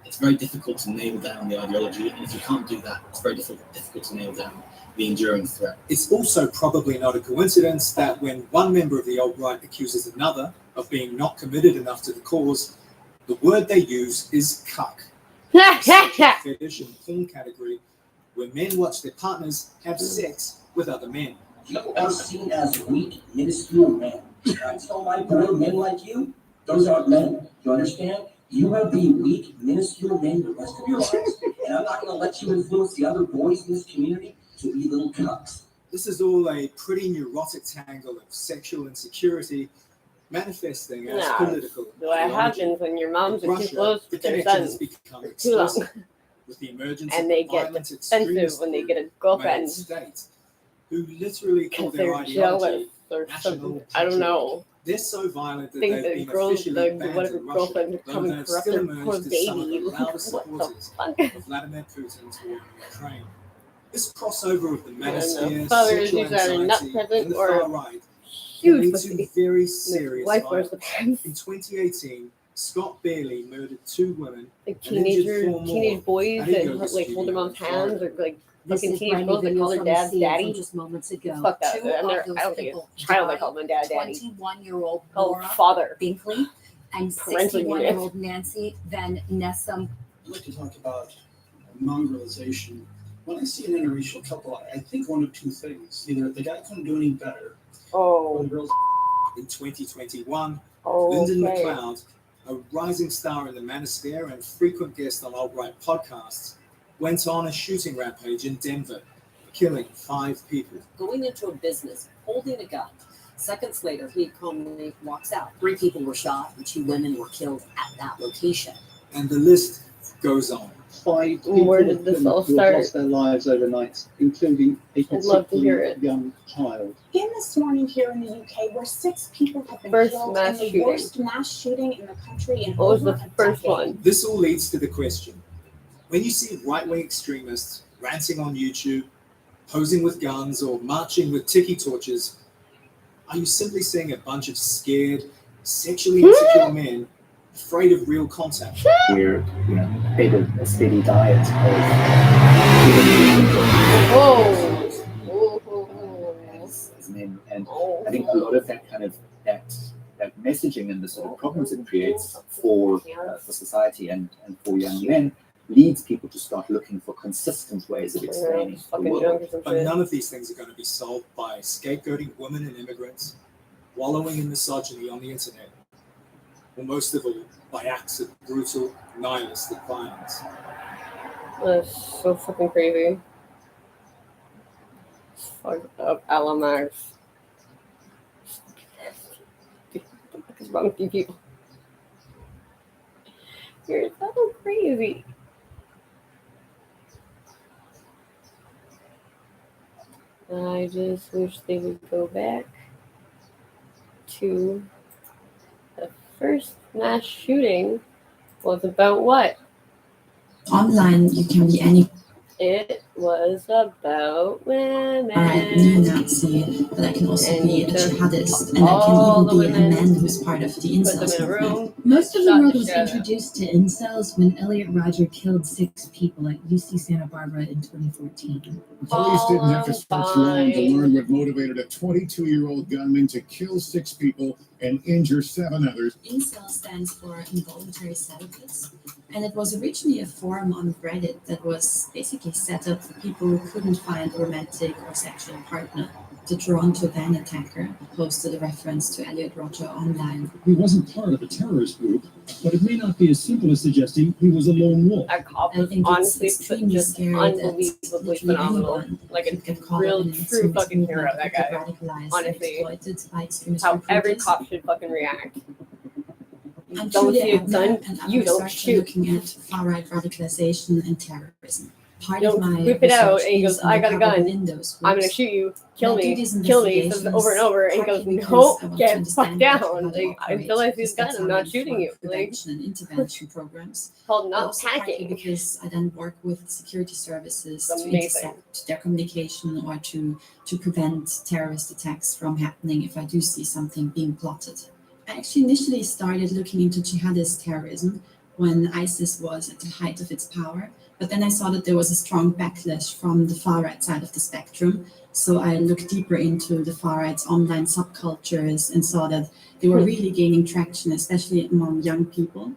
it's very difficult to nail down the ideology. And if you can't do that, it's very difficult to nail down the enduring threat. It's also probably not a coincidence that when one member of the alt-right accuses another of being not committed enough to the cause, the word they use is cuck. A sexual fetish and porn category where men watch their partners have sex with other men. You are seen as weak, minuscule men. I tell my boy, men like you, those aren't men. You understand? You will be weak, minuscule men the rest of your lives. And I'm not going to let you influence the other boys in this community to be little cucks. This is all a pretty neurotic tangle of sexual insecurity manifesting as political. What happens when your moms are too Russia, close the with their connection has sons become for too long, explicit with the emergence and of they the get violent defensive extremist when they group, get a girlfriend United States, who literally call because their they're ideology jealous or national something. I don't know. They're so violent that Think they've that been girls, officially the banned whatever in Russia, girlfriends are though coming they've corrupt still their emerged poor as some of baby. the loudest What the supporters fuck? of Vladimir Putin's war in Ukraine. This crossover of the I don't know. manosphere, Fathers sexual use either nut anxiety, present and the or far right can huge lead pussy. to very serious Wife wears the violence. pants. In 2018, Scott Bailey murdered 2 women Like and injured 4 more teenage boys at a that yoga like studio hold their mom's in Florida. hands, or like This fucking is teenage brand girls new that call video their from the dads scene daddy. from just moments ago. Fuck that. Two And of I don't those think people it's child they died. call my dad daddy. 21-year-old Oh, Laura father. Binkley and Parental unit. 61-year-old Nancy Van Nessum. I'd like to talk about mongrelization. When I see an interracial couple, I think one of two things. Either the guy couldn't do any better, or the girl's. In 2021, Okay. Lyndon McLeod, a rising star in the manosphere and frequent guest on alt-right podcasts, went on a shooting rampage in Denver, killing 5 people. Going into a business, holding a gun. Seconds later, he calmly walks out. 3 people were shot and 2 women were killed at that location. And the list goes on. 5 people Where did this all who have start? lost their lives overnight, including a I'd love to hear particularly it. young child. In this morning here in the UK, where 6 people have been First killed mass in the shooting. worst mass shooting in the country in What was over the a first decade. one? This all leads to the question: when you see right-wing extremists ranting on YouTube, posing with guns, or marching with tiki torches, are you simply seeing a bunch of scared, sexually insecure men afraid of real contact? We're fed a steady diet of as men, and I think a lot of that kind of that messaging and the sort of problems it creates for society and for young men leads people to start looking for consistent ways of explaining the world. But none of these things are going to be solved by scapegoating women and immigrants, wallowing in misogyny on the internet, or most of all, by acts of brutal, nihilistic violence. That's so fucking crazy. Fucked up LMX. What the fuck is wrong with you people? You're so crazy. I just wish they would go back to the first mass shooting was about what? Online, you can be any It was about women. alright neo-Nazi, but I can also And be a you took jihadist, and I all can the even be a women, man who's part of the put them incels in a movement. room. Most of the shot world the was shit out of them. introduced to incels when Elliot Rodger killed 6 people at UC Santa Barbara in 2014. Police didn't have to search long to Fine. learn what motivated a 22-year-old gunman to kill 6 people and injure 7 others. Incel stands for involuntary celibates, and it was originally a forum on Reddit that was basically set up for people who couldn't find a romantic or sexual partner. The Toronto van attacker posted a reference to Elliot Rodger online. He wasn't part of a terrorist group, but it may not be as simple as suggesting he was a lone wolf. That cop I was think it's honestly extremely just scary that unbelievably literally phenomenal. anyone Like a could get caught real, up in an true extremist fucking movement hero, or that get guy. radicalized and Honestly, exploited by extremist how every recruiters. cop should fucking react. You I'm don't truly see a out gun, there, and I'm you don't researching shoot. looking at far-right radicalization and terrorism. Part You of my don't whip it out research and he is goes, I got a undercover gun. within those I'm gonna groups. shoot you. And Kill I do me. these Kill me. He says it over and over. And he goes, partly because nope, I want to get fuck understand down. how they Like, operate, until I see because this gun, that's I'm how I not shooting you. inform Like, prevention and intervention programs. called But not also partly packing. because I then work with security services It's to amazing. intercept their communication or to prevent terrorist attacks from happening if I do see something being plotted. I actually initially started looking into jihadist terrorism when ISIS was at the height of its power, but then I saw that there was a strong backlash from the far right side of the spectrum. So I looked deeper into the far right's online subcultures and saw that they were really gaining traction, especially among young people.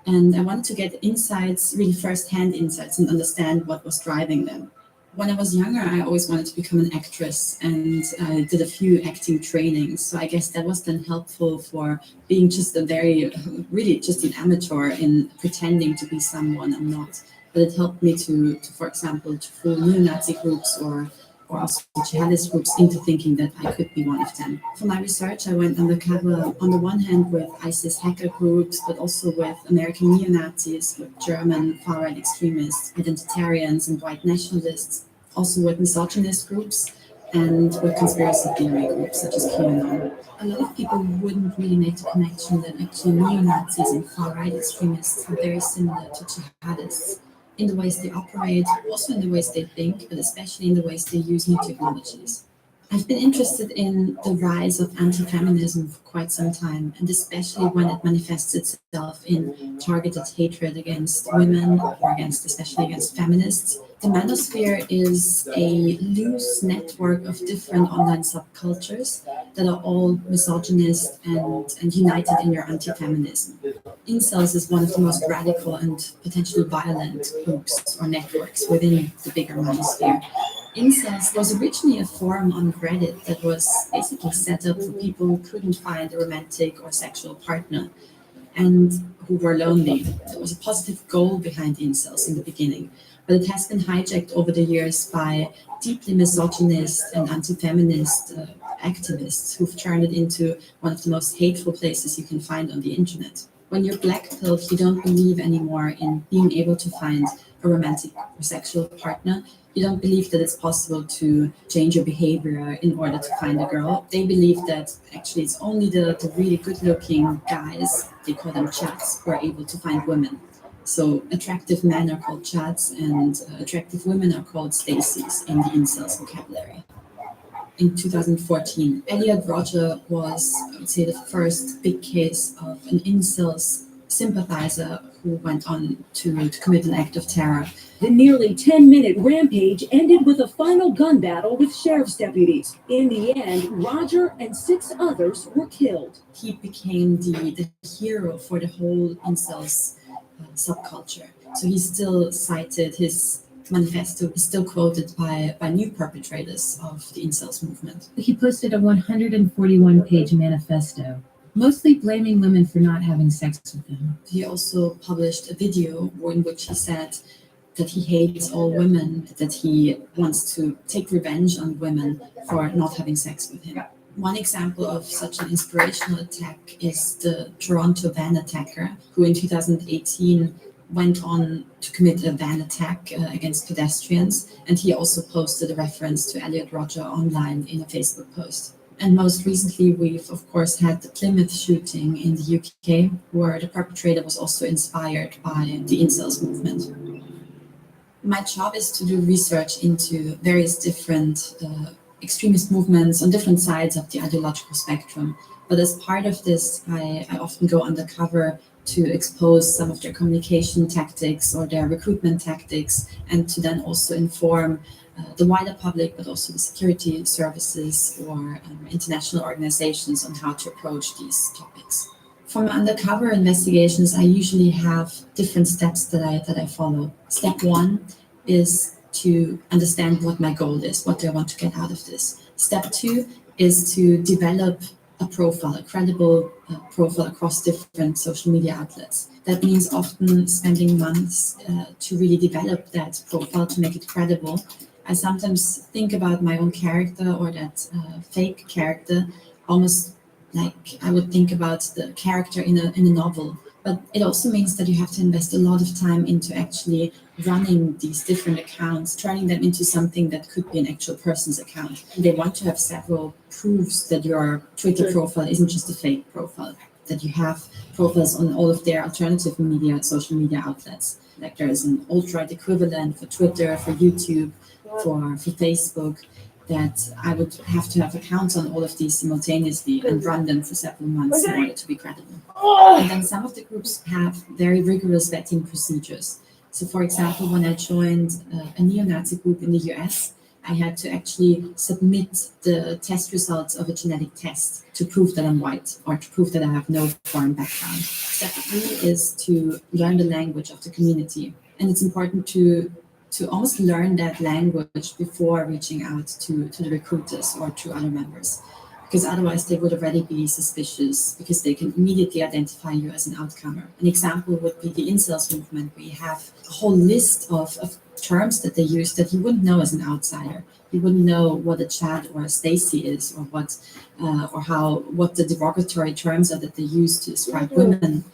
And I wanted to get insights, really first-hand insights, and understand what was driving them. When I was younger, I always wanted to become an actress, and I did a few acting trainings. So I guess that was then helpful for being just really just an amateur in pretending to be someone I'm not. But it helped me to for example, to fool neo-Nazi groups or also jihadist groups into thinking that I could be one of them. For my research, I went undercover on the one hand with ISIS hacker groups, but also with American neo-Nazis, with German far-right extremists, identitarians and white nationalists, also with misogynist groups, and with conspiracy theory groups such as QAnon. A lot of people wouldn't really make the connection that actually neo-Nazis and far-right extremists are very similar to jihadists in the ways they operate, also in the ways they think, but especially in the ways they use new technologies. I've been interested in the rise of anti-feminism for quite some time, and especially when it manifests itself in targeted hatred against women or especially against feminists. The manosphere is a loose network of different online subcultures that are all misogynist and united in their anti-feminism. Incels is one of the most radical and potentially violent groups or networks within the bigger manosphere. Incels was originally a forum on Reddit that was basically set up for people who couldn't find a romantic or sexual partner and who were lonely. There was a positive goal behind incels in the beginning, but it has been hijacked over the years by deeply misogynist and anti-feminist activists who've turned it into one of the most hateful places you can find on the internet. When you're black-pilled, you don't believe anymore in being able to find a romantic or sexual partner. You don't believe that it's possible to change your behavior in order to find a girl. They believe that actually it's only the really good-looking guys, they call them chats, who are able to find women. So attractive men are called chats and attractive women are called Stacys in the incels vocabulary. In 2014, Elliot Rodger was, I would say, the first big case of an incels sympathizer who went on to commit an act of terror. The nearly 10-minute rampage ended with a final gun battle with sheriff's deputies. In the end, Rodger and 6 others were killed. He became the hero for the whole incels subculture. So he's still cited, his manifesto is still quoted by new perpetrators of the incels movement. He posted a 141-page manifesto, mostly blaming women for not having sex with him. He also published a video in which he said that he hates all women, that he wants to take revenge on women for not having sex with him. One example of such an inspirational attack is the Toronto van attacker, who in 2018 went on to commit a van attack against pedestrians, and he also posted a reference to Elliot Rodger online in a Facebook post. And most recently, we've of course had the Plymouth shooting in the UK, where the perpetrator was also inspired by the incels movement. My job is to do research into various different extremist movements on different sides of the ideological spectrum. But as part of this, I often go undercover to expose some of their communication tactics or their recruitment tactics, and to then also inform the wider public, but also the security services or international organizations on how to approach these topics. From undercover investigations, I usually have different steps that I follow. Step one is to understand what my goal is, what do I want to get out of this. Step two is to develop a profile, a credible profile across different social media outlets. That means often spending months to really develop that profile, to make it credible. I sometimes think about my own character or that fake character almost like I would think about the character in a novel. But it also means that you have to invest a lot of time into actually running these different accounts, turning them into something that could be an actual person's account. They want to have several proofs that your Twitter profile isn't just a fake profile, that you have profiles on all of their alternative media, social media outlets. Like there is an alt-right equivalent for Twitter, for YouTube, for Facebook, that I would have to have accounts on all of these simultaneously and run them for several months in order to be credible. And then some of the groups have very rigorous vetting procedures. So for example, when I joined a neo-Nazi group in the US, I had to actually submit the test results of a genetic test to prove that I'm white or to prove that I have no foreign background. Step three is to learn the language of the community. And it's important to almost learn that language before reaching out to the recruiters or to other members, because otherwise they would already be suspicious because they can immediately identify you as an outcomer. An example would be the incels movement. We have a whole list of terms that they use that you wouldn't know as an outsider. You wouldn't know what a Chad or a Stacy is, or what the derogatory terms are that they use to describe women,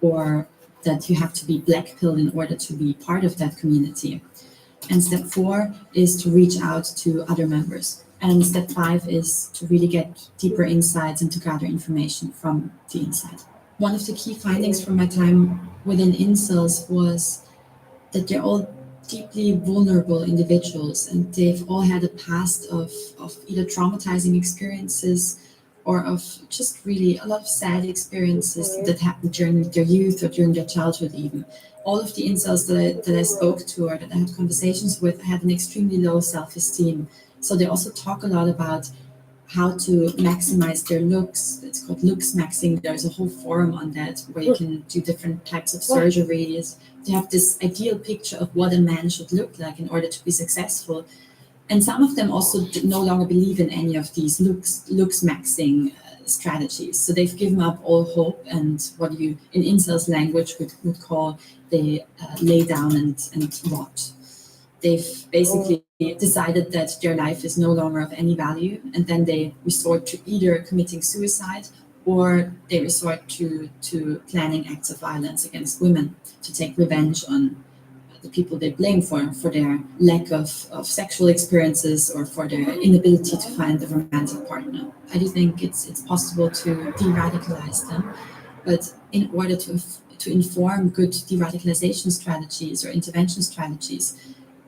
or that you have to be black pilled in order to be part of that community. And step four is to reach out to other members. And step five is to really get deeper insights and to gather information from the inside. One of the key findings from my time within incels was that they're all deeply vulnerable individuals, and they've all had a past of either traumatizing experiences or of just really a lot of sad experiences that happened during their youth or during their childhood even. All of the incels that I spoke to or that I had conversations with had an extremely low self-esteem. So they also talk a lot about how to maximize their looks. It's called looks maxing. There's a whole forum on that where you can do different types of surgeries. They have this ideal picture of what a man should look like in order to be successful. And some of them also no longer believe in any of these looks maxing strategies. So they've given up all hope, and what you in incels language would call they lay down and rot. They've basically decided that their life is no longer of any value, and then they resort to either committing suicide or they resort to planning acts of violence against women to take revenge on the people they blame for their lack of sexual experiences or for their inability to find a romantic partner. I do think it's possible to de-radicalize them, but in order to inform good de-radicalization strategies or intervention strategies,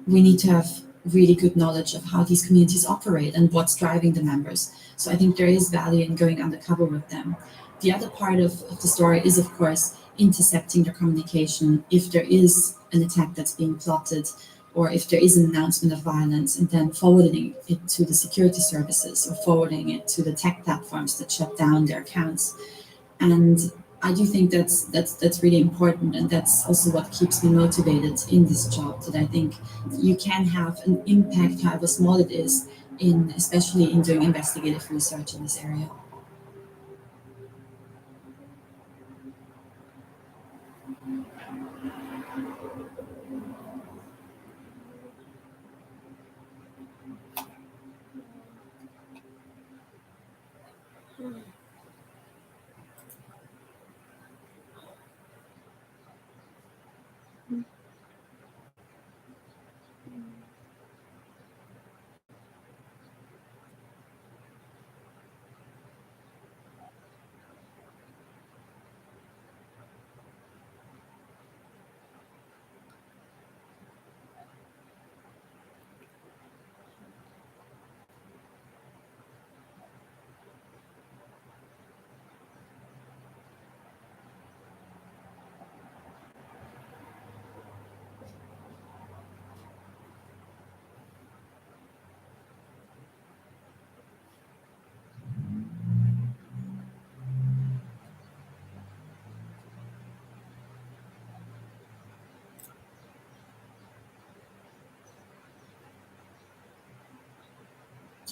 we need to have really good knowledge of how these communities operate and what's driving the members. So I think there is value in going undercover with them. The other part of the story is, of course, intercepting their communication if there is an attack that's being plotted, or if there is an announcement of violence, and then forwarding it to the security services or forwarding it to the tech platforms that shut down their accounts. And I do think that's really important, and that's also what keeps me motivated in this job, that I think you can have an impact, however small it is, especially in doing investigative research in this area.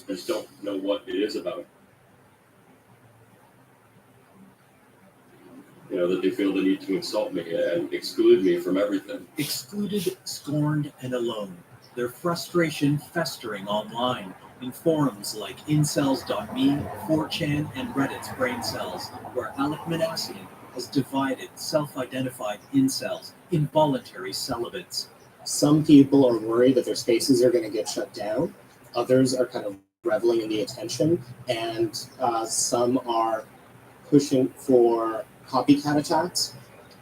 I just don't know what it is about. You know, that they feel the need to insult me and exclude me from everything. Excluded, scorned, and alone. Their frustration festering online in forums like incels.me, 4chan, and Reddit's Brain Cells, where Alec Manassian has divided self-identified incels, involuntary celibates. Some people are worried that their spaces are going to get shut down. Others are kind of reveling in the attention, and some are pushing for copycat attacks.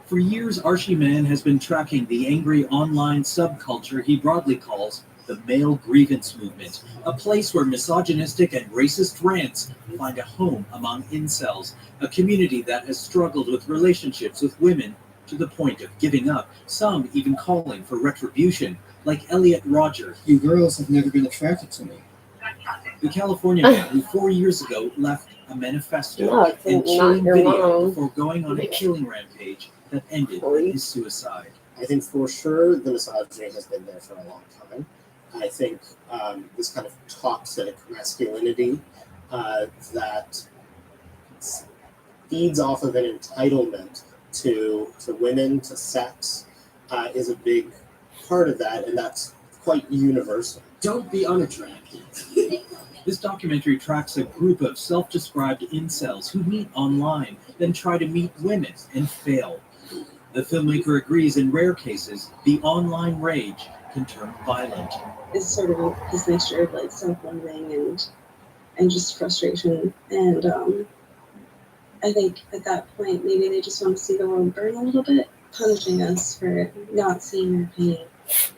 For years, Archie Mann has been tracking the angry online subculture he broadly calls the male grievance movement, a place where misogynistic and racist rants find a home among incels, a community that has struggled with relationships with women to the point of giving up, some even calling for retribution, like Elliot Rodger. You girls have never been attracted to me. The California man who 4 years ago left a manifesto No, it's and not chilling your video mom. before going on a killing rampage that ended with his suicide. I think for sure the misogyny has been there for a long time. I think this kind of toxic masculinity that feeds off of an entitlement to women, to sex, is a big part of that, and that's quite universal. Don't be unattractive. This documentary tracks a group of self-described incels who meet online, then try to meet women and fail. The filmmaker agrees in rare cases, the online rage can turn violent. It's sort of this mixture of like self-loathing and just frustration. And I think at that point, maybe they just want to see the world burn a little bit, punishing us for not seeing their pain.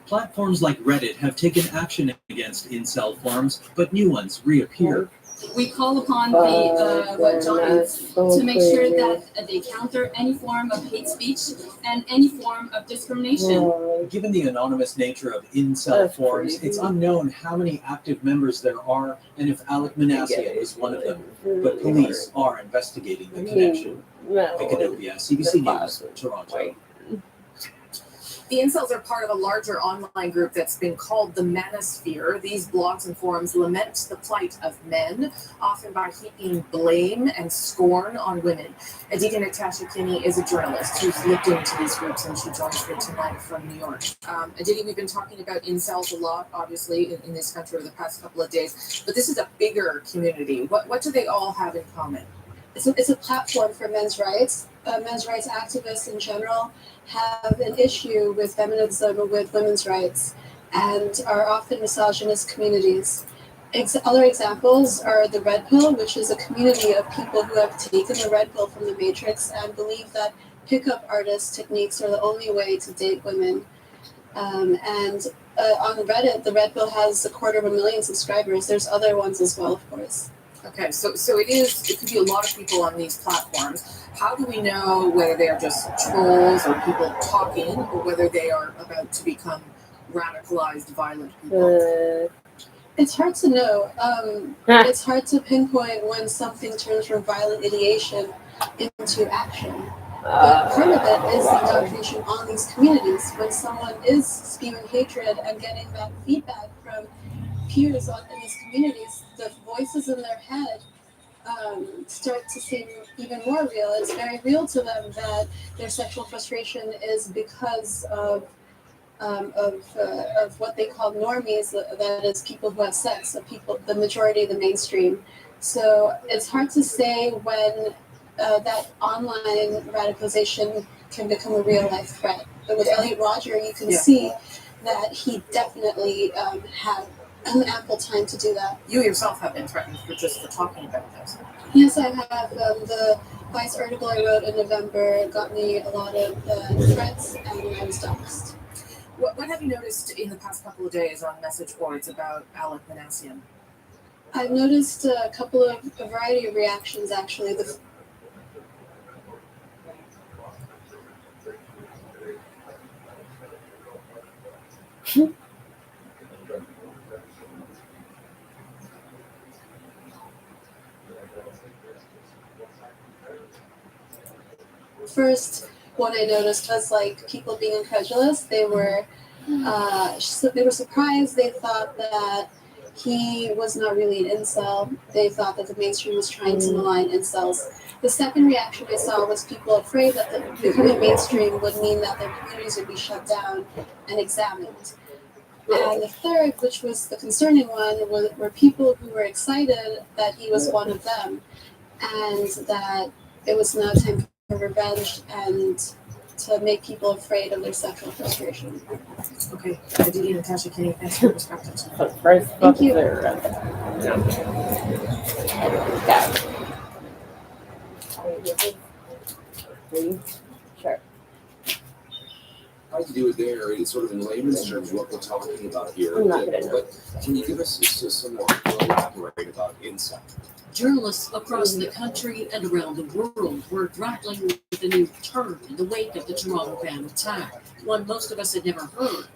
Platforms like Reddit have taken action against incel forums, but new ones reappear. We call upon the Johnnies to make sure that they counter any form of hate speech and any form of discrimination. Given the anonymous nature of incel forums, it's unknown how many active members there are and if Alec Manassian is one of them. But police are investigating the connection. Vicanopia, CBC News, Toronto. The incels are part of a larger online group that's been called the Manosphere. These blogs and forums lament the plight of men, often by heaping blame and scorn on women. Aditi Natasha Kinney is a journalist who's looked into these groups, and she joins me tonight from New York. Aditi, we've been talking about incels a lot, obviously, in this country over the past couple of days, but this is a bigger community. What do they all have in common? It's a platform for men's rights. Men's rights activists in general have an issue with feminism, with women's rights, and are often misogynist communities. Other examples are the Red Pill, which is a community of people who have taken the Red Pill from the Matrix and believe that pickup artist techniques are the only way to date women. On Reddit, the Red Pill has 250,000 subscribers. There's other ones as well, of course. Okay, so it could be a lot of people on these platforms. How do we know whether they are just trolls or people talking, or whether they are about to become radicalized, violent people? It's hard to know. It's hard to pinpoint when something turns from violent ideation into action. But part of it is the indoctrination on these communities. When someone is spewing hatred and getting that feedback from peers in these communities, the voices in their head start to seem even more real. It's very real to them that their sexual frustration is because of what they call normies, that is people who have sex, the majority, the mainstream. So it's hard to say when that online radicalization can become a real life threat. But with Elliot Rodger, you can see that he definitely had ample time to do that. You yourself have been threatened for talking about this. Yes, I have. The Vice article I wrote in November got me a lot of threats, and I was doxxed. What have you noticed in the past couple of days on message boards about Alec Manassian? I've noticed a variety of reactions, actually. First, what I noticed was like people being incredulous. They were surprised. They thought that he was not really an incel. They thought that the mainstream was trying to malign incels. The second reaction I saw was people afraid that becoming mainstream would mean that their communities would be shut down and examined. And the third, which was the concerning one, were people who were excited that he was one of them and that it was now time for revenge and to make people afraid of their sexual frustration. Okay, Aditi and Natasha, can you answer your perspectives? Thank you. Sure. I'd like to do it there in sort of in layman's terms what we're talking about here. I'm not gonna know. But can you give us just some more elaborate about incel? Journalists across the country and around the world were grappling with a new term in the wake of the Toronto van attack, one most of us had never heard.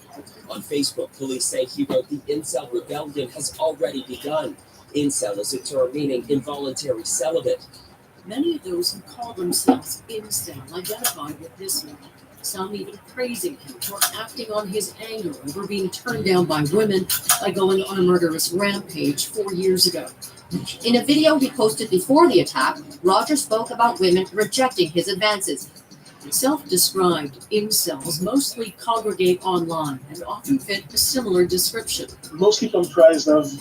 On Facebook, police say he wrote the incel rebellion has already begun. Incel is a term meaning involuntary celibate. Many of those who call themselves incel identified with this one, some even praising him for acting on his anger over being turned down by women by going on a murderous rampage 4 years ago. In a video he posted before the attack, Roger spoke about women rejecting his advances. Self-described incels mostly congregate online and often fit a similar description. Mostly comprised of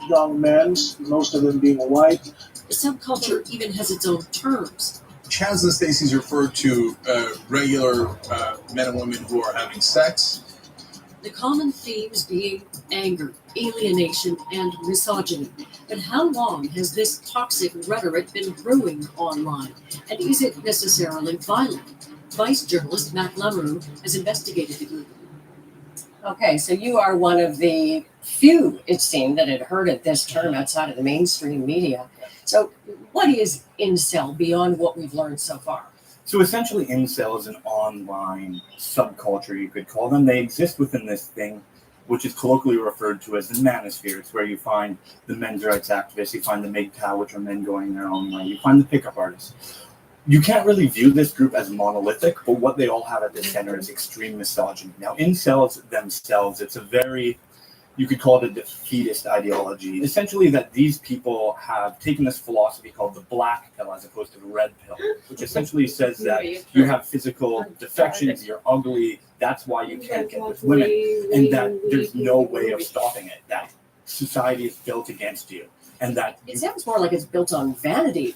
young men, most of them being white. The subculture even has its own terms. Chaz and Stacy's refer to regular men and women who are having sex. The common themes being anger, alienation, and misogyny. But how long has this toxic rhetoric been brewing online? And is it necessarily violent? Vice journalist Matt Lamoureux has investigated the group. Okay, so you are one of the few, it seemed, that had heard of this term outside of the mainstream media. So what is incel beyond what we've learned so far? So essentially, incel is an online subculture, you could call them. They exist within this thing, which is colloquially referred to as the manosphere. It's where you find the men's rights activists, you find the MGTOW, which are men going their own way, you find the pickup artists. You can't really view this group as monolithic, but what they all have at the center is extreme misogyny. Now, incels themselves, it's a very, you could call it a defeatist ideology. Essentially that these people have taken this philosophy called the black pill as opposed to the red pill, which essentially says that you have physical defections, you're ugly, that's why you can't get with women, and that there's no way of stopping it, that society is built against you, and that It sounds more like it's built on vanity.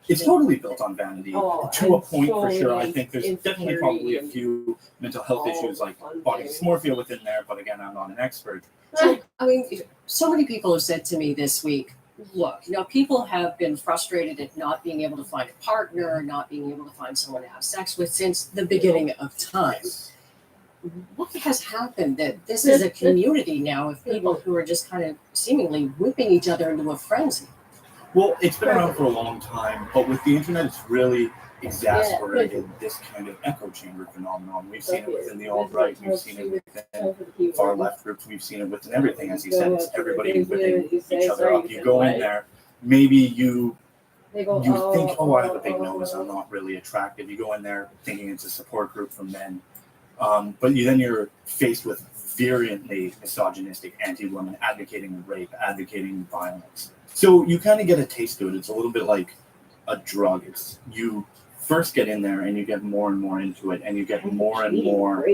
it's totally built on vanity Oh, to a I'm point so for sure. I really think there's definitely probably a few mental health issues like body dysmorphia within there, but again, I'm not an expert. So, I mean, so many people have said to me this week, look, people have been frustrated at not being able to find a partner, not being able to find someone to have sex with since the beginning of time. What has happened that this is a community now of people who are just kind of seemingly whipping each other into a frenzy? Well, it's been around for a long time, but with the internet, it's really exacerbated this kind of echo chamber phenomenon. We've seen it within the alt-right, we've seen it within far-left groups, we've seen it within everything, as you said, it's everybody whipping each other up. You go in there, maybe you think, oh, I have a big nose, I'm not really attractive. You go in there thinking it's a support group for men, but then you're faced with virulently misogynistic anti-women, advocating rape, advocating violence. So you kind of get a taste to it. It's a little bit like a drug. It's you first get in there and you get more and more into it, and you get more and more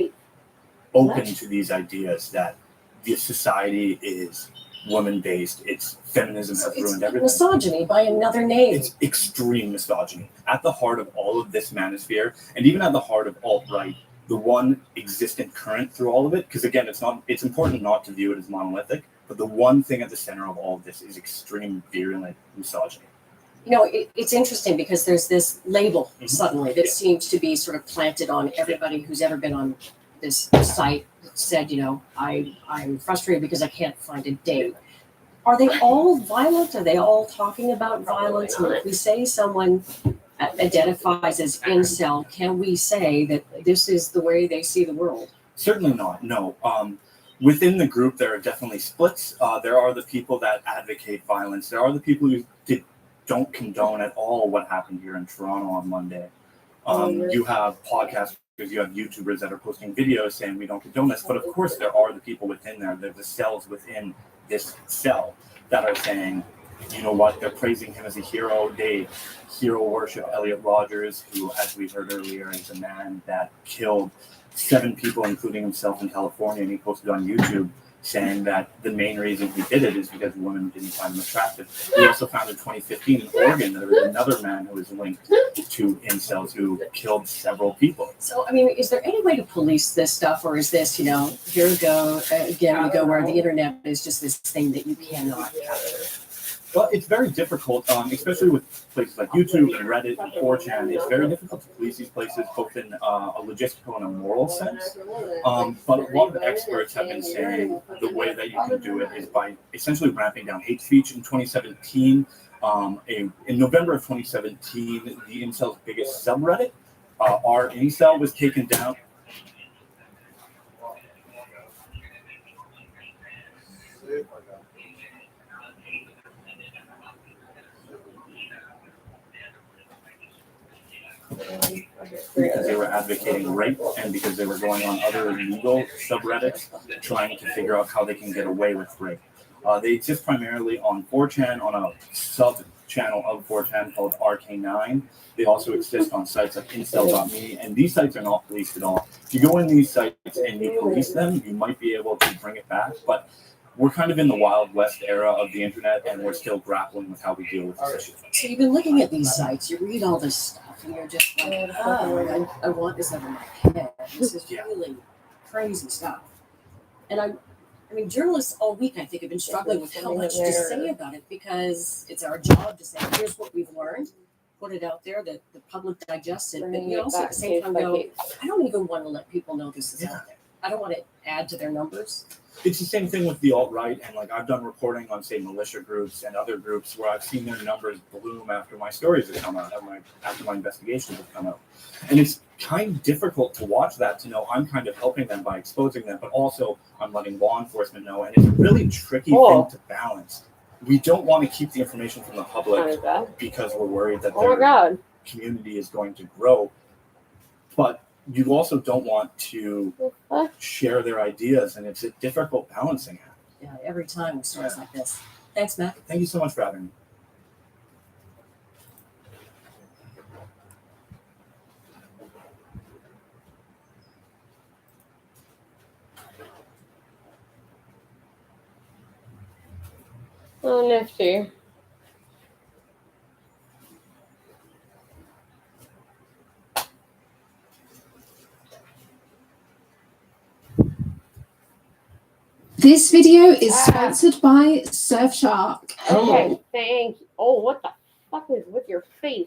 open to these ideas that the society is woman-based. It's feminism has ruined everything. Misogyny by another name. It's extreme misogyny. At the heart of all of this manosphere, and even at the heart of alt-right, the one existent current through all of it, because again, it's important not to view it as monolithic, but the one thing at the center of all of this is extreme virulent misogyny. It's interesting because there's this label suddenly that seems to be sort of planted on everybody who's ever been on this site that said, I'm frustrated because I can't find a date. Are they all violent? Are they all talking about violence? And if we say someone identifies as incel, can we say that this is the way they see the world? Certainly not, no. Within the group, there are definitely splits. There are the people that advocate violence. There are the people who don't condone at all what happened here in Toronto on Monday. You have podcasters, you have YouTubers that are posting videos saying we don't condone this. But of course, there are the people within there. There's the cells within this cell that are saying, you know what, they're praising him as a hero. They hero worship Elliot Rogers, who, as we heard earlier, is a man that killed 7 people, including himself, in California, and he posted on YouTube saying that the main reason he did it is because women didn't find him attractive. We also found in 2015 in Oregon there was another man who was linked to incels who killed several people. So, I mean, is there any way to police this stuff, or is this, you know, here we go, again, we go where the internet is just this thing that you cannot capture? Well, it's very difficult, especially with places like YouTube and Reddit and 4chan. It's very difficult to police these places, both in a logistical and a moral sense. But a lot of experts have been saying the way that you can do it is by essentially ramping down hate speech. In 2017, in November of 2017, the incel's biggest subreddit, r/incel, was taken down. Because they were advocating rape and because they were going on other illegal subreddits trying to figure out how they can get away with rape. They exist primarily on 4chan, on a sub-channel of 4chan called RK9. They also exist on sites like incel.me, and these sites are not policed at all. If you go in these sites and you police them, you might be able to bring it back, but we're kind of in the Wild West era of the internet, and we're still grappling with how we deal with this issue. So you've been looking at these sites, you read all this stuff, and you're just like, oh, I want this over my head. This is really crazy stuff. And I mean, journalists all week, I think, have been struggling with how much to say about it, because it's our job to say, here's what we've learned, put it out there, that the public digests it, but you also at the same time go, I don't even want to let people know this is out there. I don't want to add to their numbers. It's the same thing with the alt-right, and like I've done reporting on, say, militia groups and other groups where I've seen their numbers bloom after my stories have come out, after my investigations have come out. And it's kind of difficult to watch that, to know I'm kind of helping them by exposing them, but also I'm letting law enforcement know, and it's a really tricky thing to balance. We don't want to keep the information from the public because we're worried that their community is going to grow, but you also don't want to share their ideas, and it's a difficult balancing act. Yeah, every time with stories like this. Thanks, Matt. Thank you so much for having me. Oh, nifty. This video is sponsored by Surfshark. Okay, thank you. Oh, what the fuck is with your face?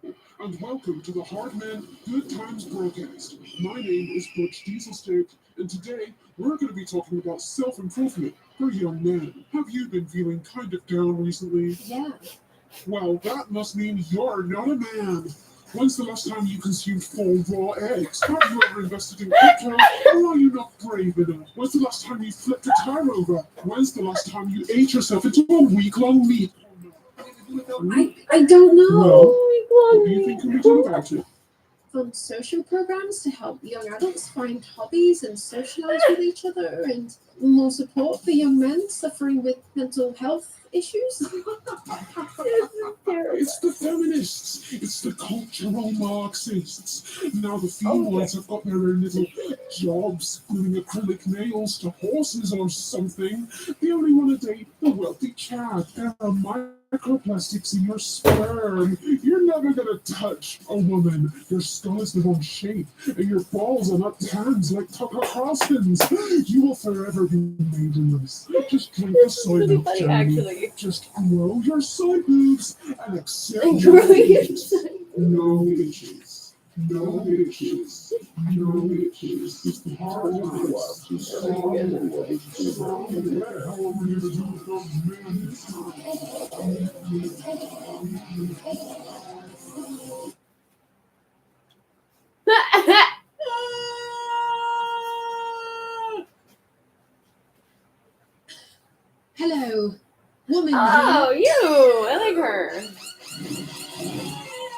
And welcome to the Hardman Good Times broadcast. My name is Butch Dieselstick, and today we're going to be talking about self-improvement for young men. Have you been feeling kind of down recently? Yeah. Well, that must mean you're not a man. When's the last time you consumed 4 raw eggs? Have you ever invested in crypto? Or are you not brave enough? When's the last time you flipped a tire over? When's the last time you ate yourself into a week-long meat? I don't know. Well, what do you think can be done about it? Fund social programs to help young adults find hobbies and socialize with each other, and more support for young men suffering with mental health issues. It's the feminists. It's the cultural Marxists. Now the females have got their own little jobs gluing acrylic nails to horses or something. They only want to date the wealthy Chad. There are microplastics in your sperm. You're never gonna touch a woman. Your skull is the wrong shape, and your balls are not tans like Tucker Carlson's. You will forever be maidenless. Just drink the soy milk, Jeremy. Just grow your soy boobs and accept your fate. No bitches. No bitches. No bitches. It's the hard life. Just strong and strong and better. How are we gonna do without men this Hello, woman. Oh, you! I like her.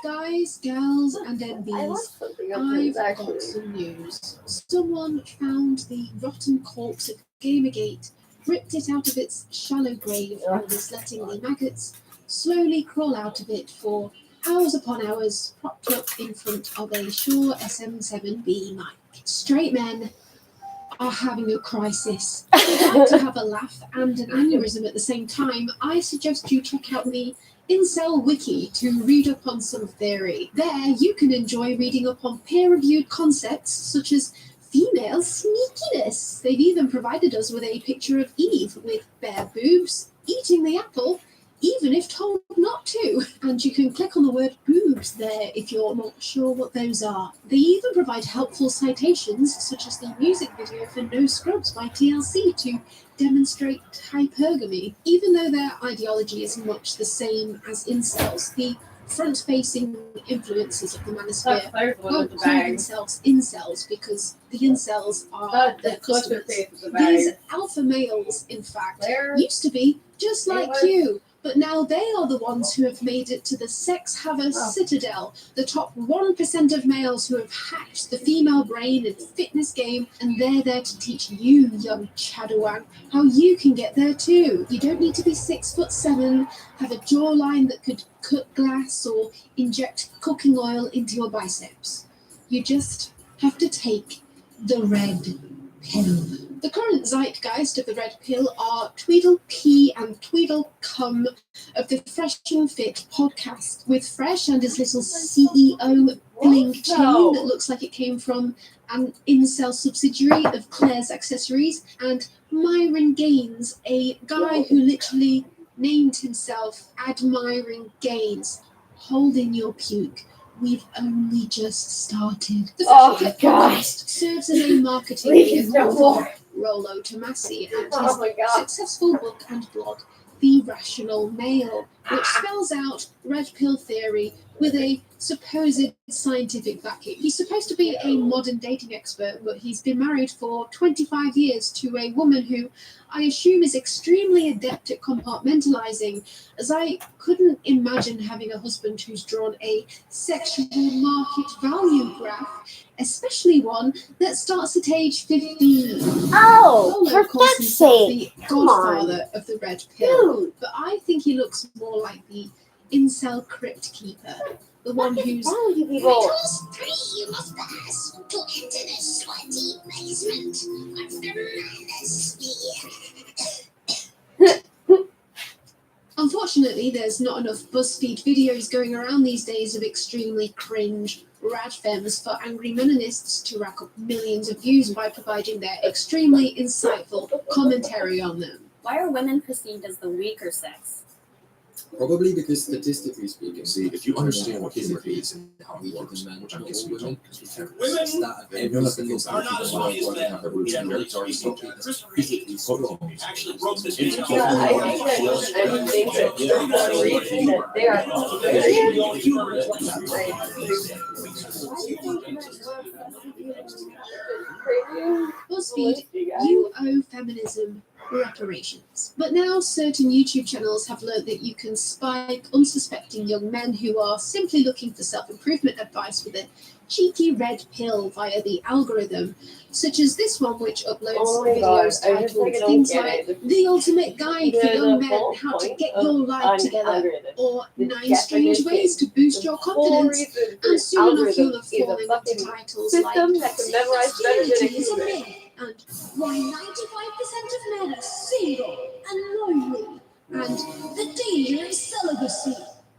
Guys, girls, and I envies, lost something up I've there, got some news. Someone found the rotten corpse of Gamergate, ripped it out of its shallow grave, and is letting the maggots slowly crawl out of it for hours upon hours, propped up in front of a Shure SM7B mic. Straight men are having a crisis. If you'd like to have a laugh and an aneurysm at the same time, I suggest you check out the Incel Wiki to read up on some theory. There, you can enjoy reading up on peer-reviewed concepts such as female sneakiness. They've even provided us with a picture of Eve with bare boobs eating the apple, even if told not to. And you can click on the word boobs there if you're not sure what those are. They even provide helpful citations, such as the music video for No Scrubs by TLC to demonstrate hypergamy. Even though their ideology is much the same as incels, the front-facing influences of the manosphere won't call themselves incels because the incels are their customers. These alpha males, in fact, used to be just like you, but now they are the ones who have made it to the sex haver citadel, the top 1% of males who have hacked the female brain and fitness game, and they're there to teach you, young Chadawan, how you can get there too. You don't need to be 6'7", have a jawline that could cut glass or inject cooking oil into your biceps. You just have to take the red pill. The current zeitgeist of the red pill are Tweedle P and Tweedle Cum of the Fresh and Fit podcast, with Fresh and his little CEO bling chain that looks like it came from an incel subsidiary of Claire's Accessories, and Myron Gaines, a guy who literally named himself Admiring Gaines. Hold in your puke. We've only just started. The Fresh podcast serves as a marketing vehicle for Rollo Tomassi and his successful book and blog, The Rational Male, which spells out red pill theory with a supposed scientific backing. He's supposed to be a modern dating expert, but he's been married for 25 years to a woman who I assume is extremely adept at compartmentalizing, as I couldn't imagine having a husband who's drawn a sexual market value graph, especially one that starts at age 15. Oh, Rollo for calls fuck's himself sake. the Come on. godfather of the red pill, Dude. but I think he looks more like the incel crypt keeper, the one who's people? 3 must pass to enter the sweaty basement of the manosphere. Unfortunately, there's not enough BuzzFeed videos going around these days of extremely cringe radfems for angry menonists to rack up millions of views by providing their extremely insightful commentary on them. Why are women perceived as the weaker sex? Probably because statistically speaking, see, if you understand what humor is and how we work as men, which I'm guessing women, Women every single are not as funny as men, generally speaking. Christopher actually wrote this video. They are BuzzFeed, you owe feminism reparations. But now certain YouTube channels have learned that you can spike unsuspecting young men who are simply looking for self-improvement advice with a cheeky red pill via the algorithm, such as this one, which uploads videos titled things like The Ultimate Guide for Young Men, How to Get Your Life Together, or 9 Strange Ways to Boost Your Confidence, and soon enough you'll have fallen into titles like Masculinity is a Myth, and Why 95% of Men Are Single and Lonely, and The Danger of Celibacy,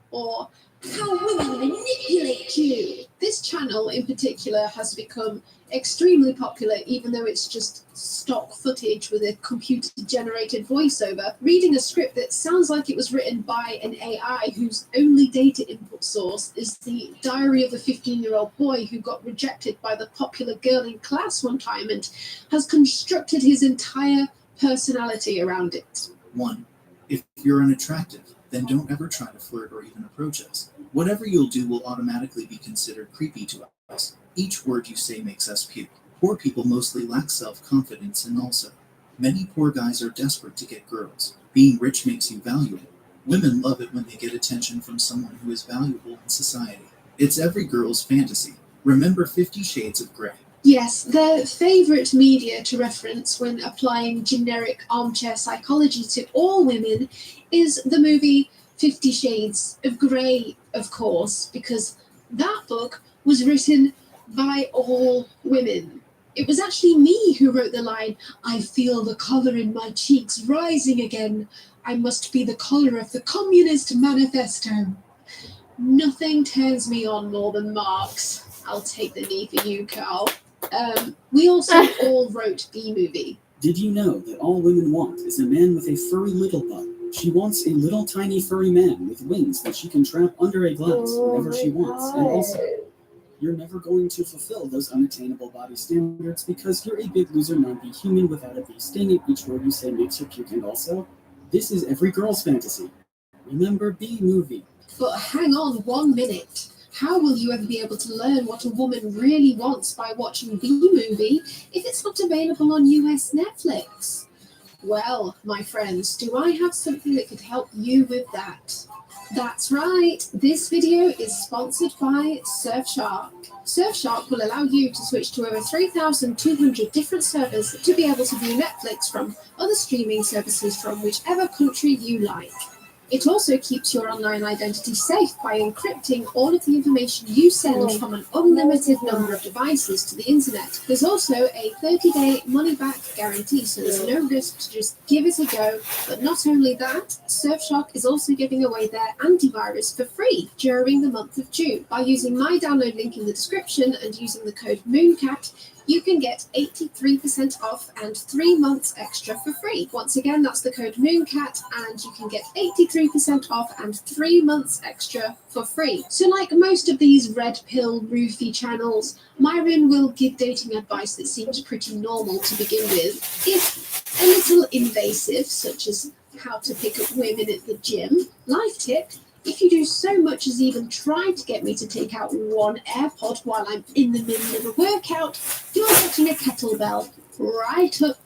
or How Women Manipulate You. This channel in particular has become extremely popular, even though it's just stock footage with a computer-generated voiceover, reading a script that sounds like it was written by an AI whose only data input source is the diary of a 15-year-old boy who got rejected by the popular girl in class one time and has constructed his entire personality around it. 1. If you're unattractive, then don't ever try to flirt or even approach us. Whatever you'll do will automatically be considered creepy to us. Each word you say makes us puke. Poor people mostly lack self-confidence, and also, many poor guys are desperate to get girls. Being rich makes you valuable. Women love it when they get attention from someone who is valuable in society. It's every girl's fantasy. Remember 50 Shades of Grey. Yes, their favourite media to reference when applying generic armchair psychology to all women is the movie 50 Shades of Grey, of course, because that book was written by all women. It was actually me who wrote the line, "I feel the colour in my cheeks rising again. I must be the colour of the Communist Manifesto." Nothing turns me on more than Marx. I'll take the knee for you, Carl. We also all wrote B-Movie. Did you know that all women want is a man with a furry little butt? She wants a little tiny furry man with wings that she can trap under a glass whenever she wants. And also, you're never going to fulfill those unattainable body standards because you're a big loser non-bee human without a bee sting, and each word you say makes her puke. And also, this is every girl's fantasy. Remember B-Movie. But hang on 1 minute. How will you ever be able to learn what a woman really wants by watching B-Movie if it's not available on US Netflix? Well, my friends, do I have something that could help you with that? That's right, this video is sponsored by Surfshark. Surfshark will allow you to switch to over 3,200 different servers to be able to view Netflix from other streaming services from whichever country you like. It also keeps your online identity safe by encrypting all of the information you send from an unlimited number of devices to the internet. There's also a 30-day money-back guarantee, so there's no risk to just give it a go. But not only that, Surfshark is also giving away their antivirus for free during the month of June. By using my download link in the description and using the code MOONCAT, you can get 83% off and 3 months extra for free. Once again, that's the code MOONCAT, and you can get 83% off and 3 months extra for free. So like most of these red pill roofie channels, Myron will give dating advice that seems pretty normal to begin with, if a little invasive, such as how to pick up women at the gym. Life tip: if you do so much as even try to get me to take out one AirPod while I'm in the middle of a workout, you're getting a kettlebell right up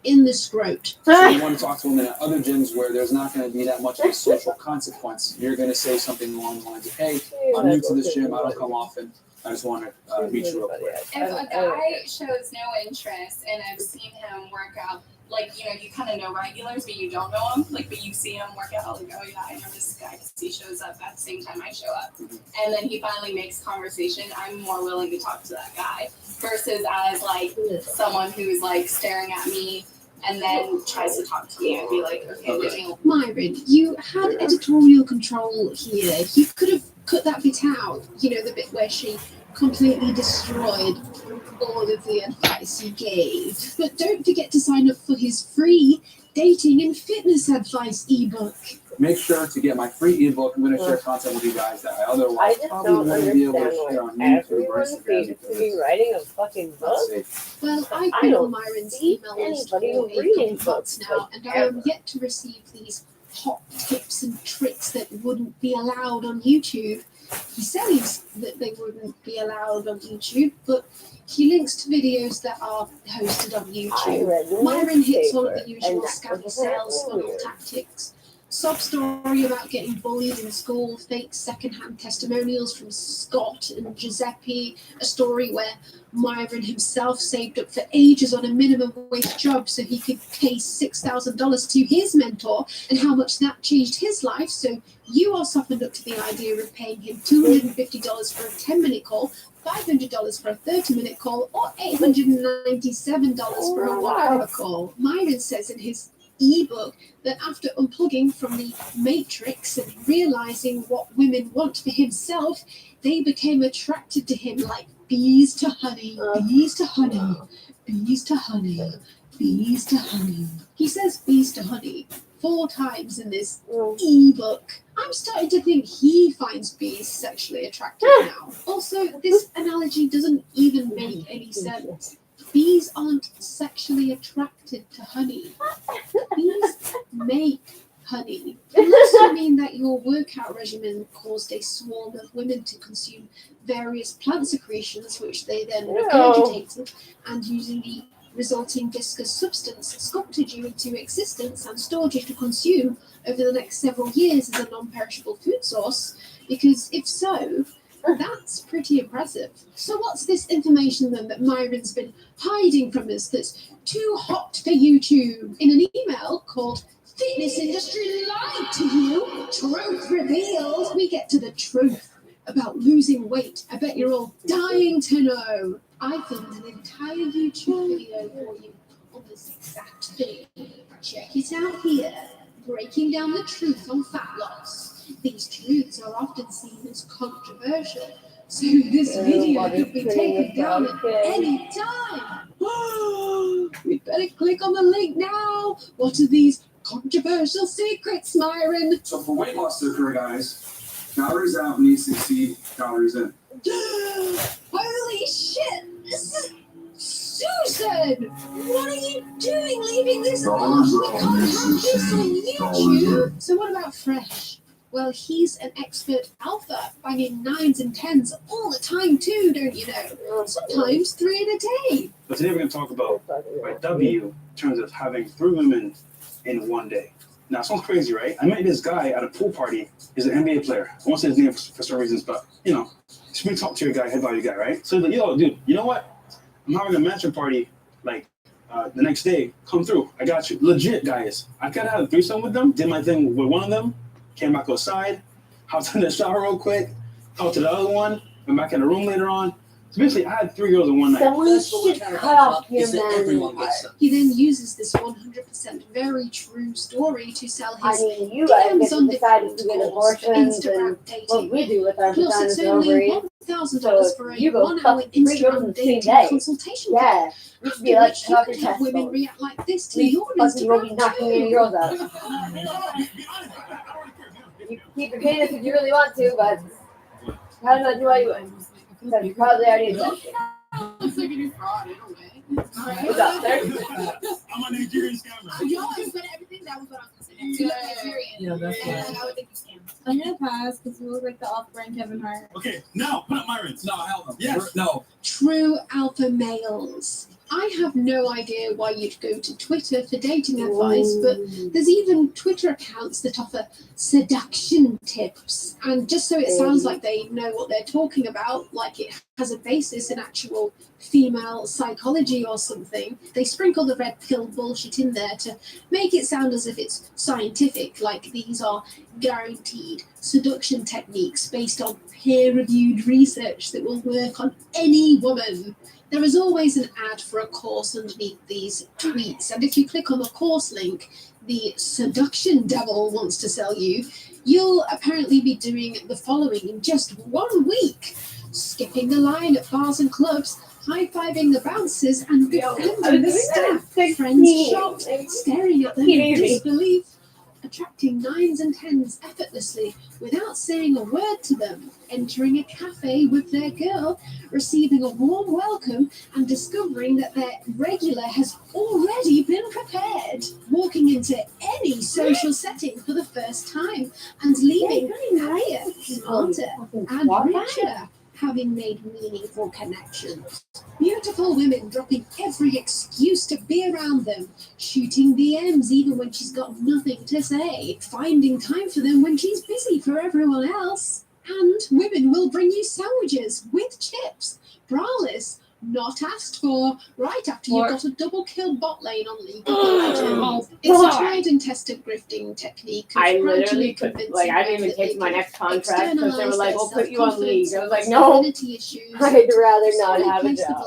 in the scrot. So you want to talk to women at other gyms where there's not going to be that much of a social consequence. You're going to say something along the lines of, "Hey, I'm new to this gym. I don't come often. I just want to meet you real quick." If a guy shows no interest and I've seen him work out, like, you know, you kind of know regulars, but you don't know them. Like, but you see him work out, like, oh yeah, I know this guy because he shows up at the same time I show up. And then he finally makes conversation. I'm more willing to talk to that guy versus as, like, someone who's, like, staring at me and then tries to talk to me and be like, okay. Myron, you had editorial control here. You could have cut that bit out. You know, the bit where she completely destroyed all of the advice he gave. But don't forget to sign up for his free dating and fitness advice ebook. Make sure to get my free ebook. I'm going to share content with you guys that I otherwise probably wouldn't be able to share on YouTube or Instagram. Be writing a fucking book. Well, I've been on Myron's email list for a couple months now, and I am yet to receive these hot tips and tricks that wouldn't be allowed on YouTube. He says that they wouldn't be allowed on YouTube, but he links to videos that are hosted on YouTube. Myron hits all of the usual scam sales funnel tactics. Sob story about getting bullied in school, fake secondhand testimonials from Scott and Giuseppe, a story where Myron himself saved up for ages on a minimum wage job so he could pay $6,000 to his mentor, and how much that changed his life. So you are softened up to the idea of paying him $250 for a 10-minute call, $500 for a 30-minute call, or $897 for a 1 hour call. Myron says in his ebook that after unplugging from the matrix and realizing what women want for himself, they became attracted to him like bees to honey, bees to honey, bees to honey, bees to honey. He says bees to honey 4 times in this ebook. I'm starting to think he finds bees sexually attractive now. Also, this analogy doesn't even make any sense. Bees aren't sexually attracted to honey. Bees make honey. Unless you mean that your workout regimen caused a swarm of women to consume various plant secretions, which they then regurgitated, and using the resulting viscous substance sculpted you into existence and stored you to consume over the next several years as a non-perishable food source. Because if so, That's pretty impressive. So what's this information then that Myron's been hiding from us that's too hot for YouTube? In an email called Fitness Industry Lied to You, Truth Revealed, we get to the truth about losing weight. I bet you're all dying to know. I filmed an entire YouTube video for you on this exact thing. Check it out here. Breaking down the truth on fat loss. These truths are often seen as controversial, so this video could be taken down at any time. We'd better click on the link now. What are these controversial secrets, Myron? So for weight loss to occur, guys, calories out needs to exceed calories in. Holy shit! Susan! What are you doing leaving this on? We can't have this on YouTube! So what about Fresh? Well, he's an expert alpha, banging 9s and 10s all the time too, don't you know? Sometimes 3 in a day. But today we're going to talk about W in terms of having 3 women in one day. Now, it sounds crazy, right? I met this guy at a pool party. He's an NBA player. I won't say his name for some reasons, but, you know, he's a top tier guy, head value guy, right? So he's like, yo, dude, you know what? I'm having a mansion party, like, the next day. Come through. I got you. Legit, guys. I could have had a threesome with them, did my thing with one of them, came back outside, hopped in the shower real quick, talked to the other one, went back in the room later on. So basically, I had 3 girls in one night. Someone should cut off your man. He then uses this 100% very true story to sell his I mean, you guys DMs get to on decide different if we get calls, abortions Instagram and dating. what we do with our Plus, vaginas it's and only ovaries. $1,000 for a you go 1-hour fuck 3 girls Instagram in the same dating day. consultation. Yeah, you should be After like, which you have can your have test women done. react like this to We your fucking will be Instagram knocking your too. girls out. You can keep your penis if you really want to, but probably not do what you would. Because you probably already did that shit. What's up, sir? I'm a Nigerian scammer. Y'all explain everything. That was what I was going to say. Nigerian. Yeah, that's and I would think you scam. I'm going to pass because you look like the off-brand Kevin Hart. Okay, now put up my rings. No, hell no. Yes. No. True alpha males. I have no idea why you'd go to Twitter for dating advice, but there's even Twitter accounts that offer seduction tips. And just so it sounds like they know what they're talking about, like it has a basis in actual female psychology or something, they sprinkle the red pill bullshit in there to make it sound as if it's scientific, like these are guaranteed seduction techniques based on peer-reviewed research that will work on any woman. There is always an ad for a course underneath these tweets, and if you click on the course link the seduction devil wants to sell you, you'll apparently be doing the following in just 1 week: skipping the line at bars and clubs, high-fiving the bouncers, and befriending the staff. Friends shocked, staring at them in disbelief, attracting 9s and 10s effortlessly without saying a word to them, entering a cafe with their girl, receiving a warm welcome, and discovering that their regular has already been prepared, walking into any social setting for the first time, and leaving happier, smarter, and richer, having made meaningful connections. Beautiful women dropping every excuse to be around them, shooting DMs even when she's got nothing to say, finding time for them when she's busy for everyone else. And women will bring you sandwiches with chips, braless, not asked for, right after you've got a double kill bot lane on League of Legends. It's a tried and tested grifting technique. I literally could, like, I didn't even take my next contract because they were like, we'll put you on League. I was like, no, I'd rather not have a job.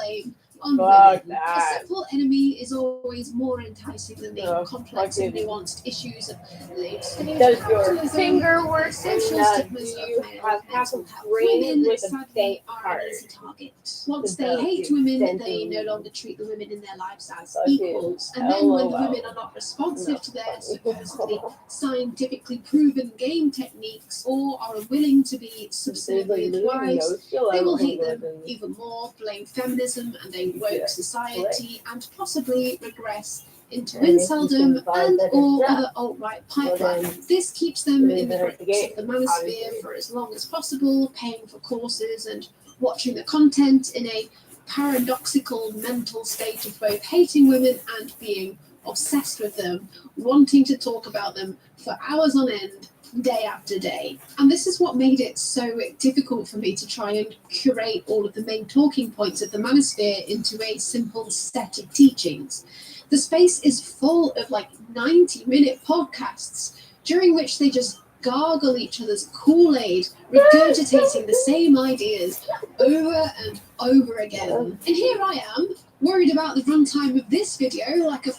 Fuck A that. simple enemy is always more enticing than the complex and nuanced issues of late-stage Does your capitalism, finger work social enough? stigmas Do of you male have half a mental health. brain Women, with a sadly, faint are heart? an easy target. Once they Develop hate your women, they sentiment. no longer treat the women in their lives as Fucking equals. And then when the LOL. women are not responsive to their supposedly scientifically proven game techniques or are unwilling to be subservient wives, they will hate them even more, blame feminism and a woke society, and possibly regress into And if you inceldom can find and better or stuff, other alt-right well pipeline. then, This keeps them really in the better to grips get, of the manosphere obviously. for as long as possible, paying for courses and watching the content in a paradoxical mental state of both hating women and being obsessed with them, wanting to talk about them for hours on end, day after day. And this is what made it so difficult for me to try and curate all of the main talking points of the Manosphere into a simple set of teachings. The space is full of like 90-minute podcasts during which they just gargle each other's Kool-Aid, regurgitating the same ideas over and over again. And here I am, worried about the runtime of this video like a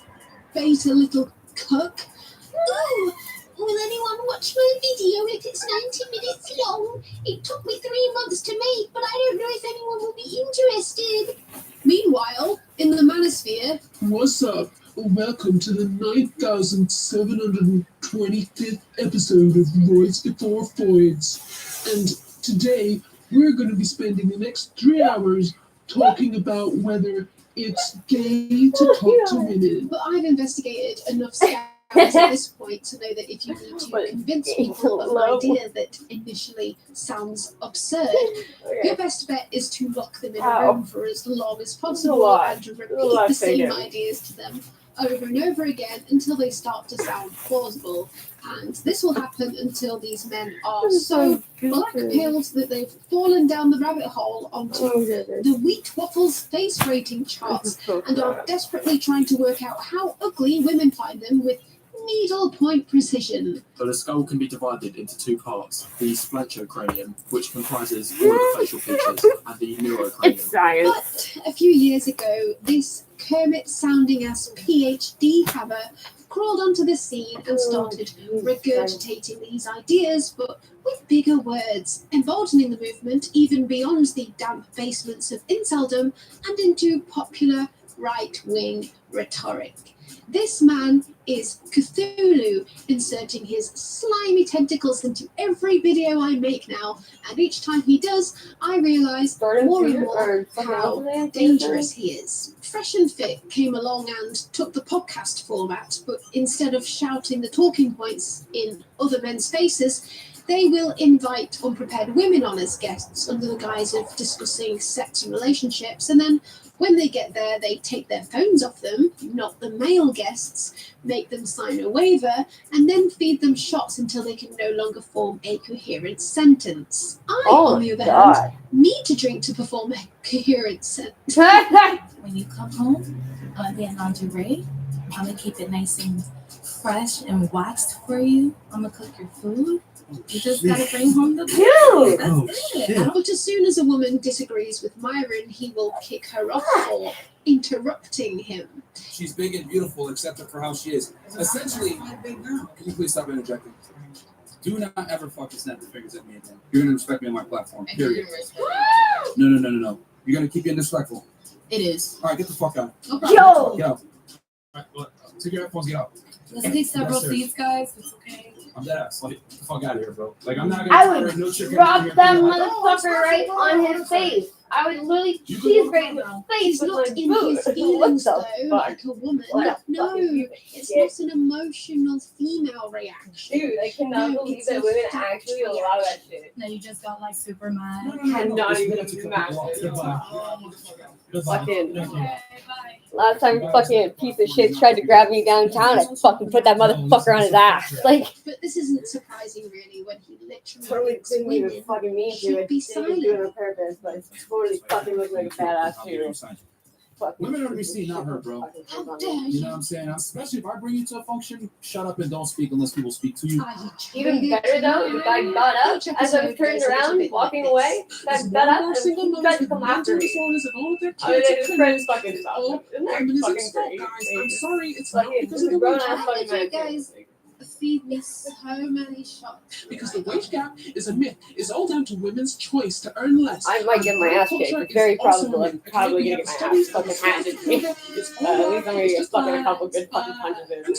beta little cuck. Oh, will anyone watch my video if it's 90 minutes long? It took me 3 months to make, but I don't know if anyone will be interested. Meanwhile, in the Manosphere... What's up? Welcome to the 9,725th episode of Roids Before Foids. And today, we're going to be spending the next 3 hours talking about whether it's gay to talk to women. But I've investigated enough scams at this point to know that if you need to convince people of an idea that initially sounds absurd, your best bet is to lock them in a room for as long as possible and to repeat the same ideas to them over and over again until they start to sound plausible. And this will happen until these men are so black-pilled that they've fallen down the rabbit hole onto the Wheat Waffles face rating charts and are desperately trying to work out how ugly women find them with needle-point precision. So the skull can be divided into 2 parts: the spleniocranium, which comprises all of the facial features, and the neurocranium. But a few years ago, this Kermit-sounding-ass PhD hammer crawled onto the scene and started regurgitating these ideas, but with bigger words, emboldening the movement even beyond the damp basements of inceldom and into popular right-wing rhetoric. This man is Cthulhu, inserting his slimy tentacles into every video I make now, and each time he does, I realise more and more how dangerous he is. Fresh and Fit came along and took the podcast format, but instead of shouting the talking points in other men's faces, they will invite unprepared women on as guests under the guise of discussing sex and relationships, and then when they get there, they take their phones off them, not the male guests, make them sign a waiver, and then feed them shots until they can no longer form a coherent sentence. I, on the other hand, need to drink to perform a coherent sentence. When you come home, I'm gonna get lingerie. I'm gonna keep it nice and fresh and waxed for you. I'm gonna cook your food. You just gotta bring home the food. That's it. But as soon as a woman disagrees with Myron, he will kick her off for interrupting him. She's big and beautiful, except for how she is. Essentially, can you please stop interjecting? Do not ever fucking snap your fingers at me again. You're gonna respect me on my platform. Period. No. You're gonna keep being disrespectful. It is. All right, get the fuck out. Okay. Yo! Get out. All right, look, take your headphones, get out. Let's take several seats, guys. It's okay. I'm dead ass. Like, get the fuck out of here, bro. Like, I'm not I gonna would no chick drop here that being like, motherfucker right on his face. I would literally cheese grate his face He's with not my in boot. his feelings, What though, the fuck? like a woman. What the No, fuck is you it's get? not an emotional female reaction. Dude, I cannot No, believe it's that a women fact actually allow that shit. No, you just got like super mad. Cannot even imagine. Fucking Bye. last time fucking piece of shit tried to grab me downtown, I fucking put that motherfucker on his ass. Like, But this isn't surprising, really, when he totally literally thinks didn't even women fucking mean to. should It be didn't do it silent. on purpose, but it totally fucking looked like a badass too. Women are to be seen, not heard, bro. How dare You you? know what I'm saying? Especially if I bring you to a function, shut up and don't speak unless people speak to you. Even better though, the guy got up as I was turning around, walking away. That got up and he tried to come after me. Other than his friends fucking stopped. Isn't that fucking great? I'm sorry, it's Fucking not because of the grown wage ass gap. fucking man. guys feed me so many shots. Because the wage gap is a myth. It's all down to women's choice to earn less. I might get my ass kicked. It's very probable I'm probably gonna get my ass fucking handed to me. At least I'm gonna get fucking a couple good fucking punches in I'm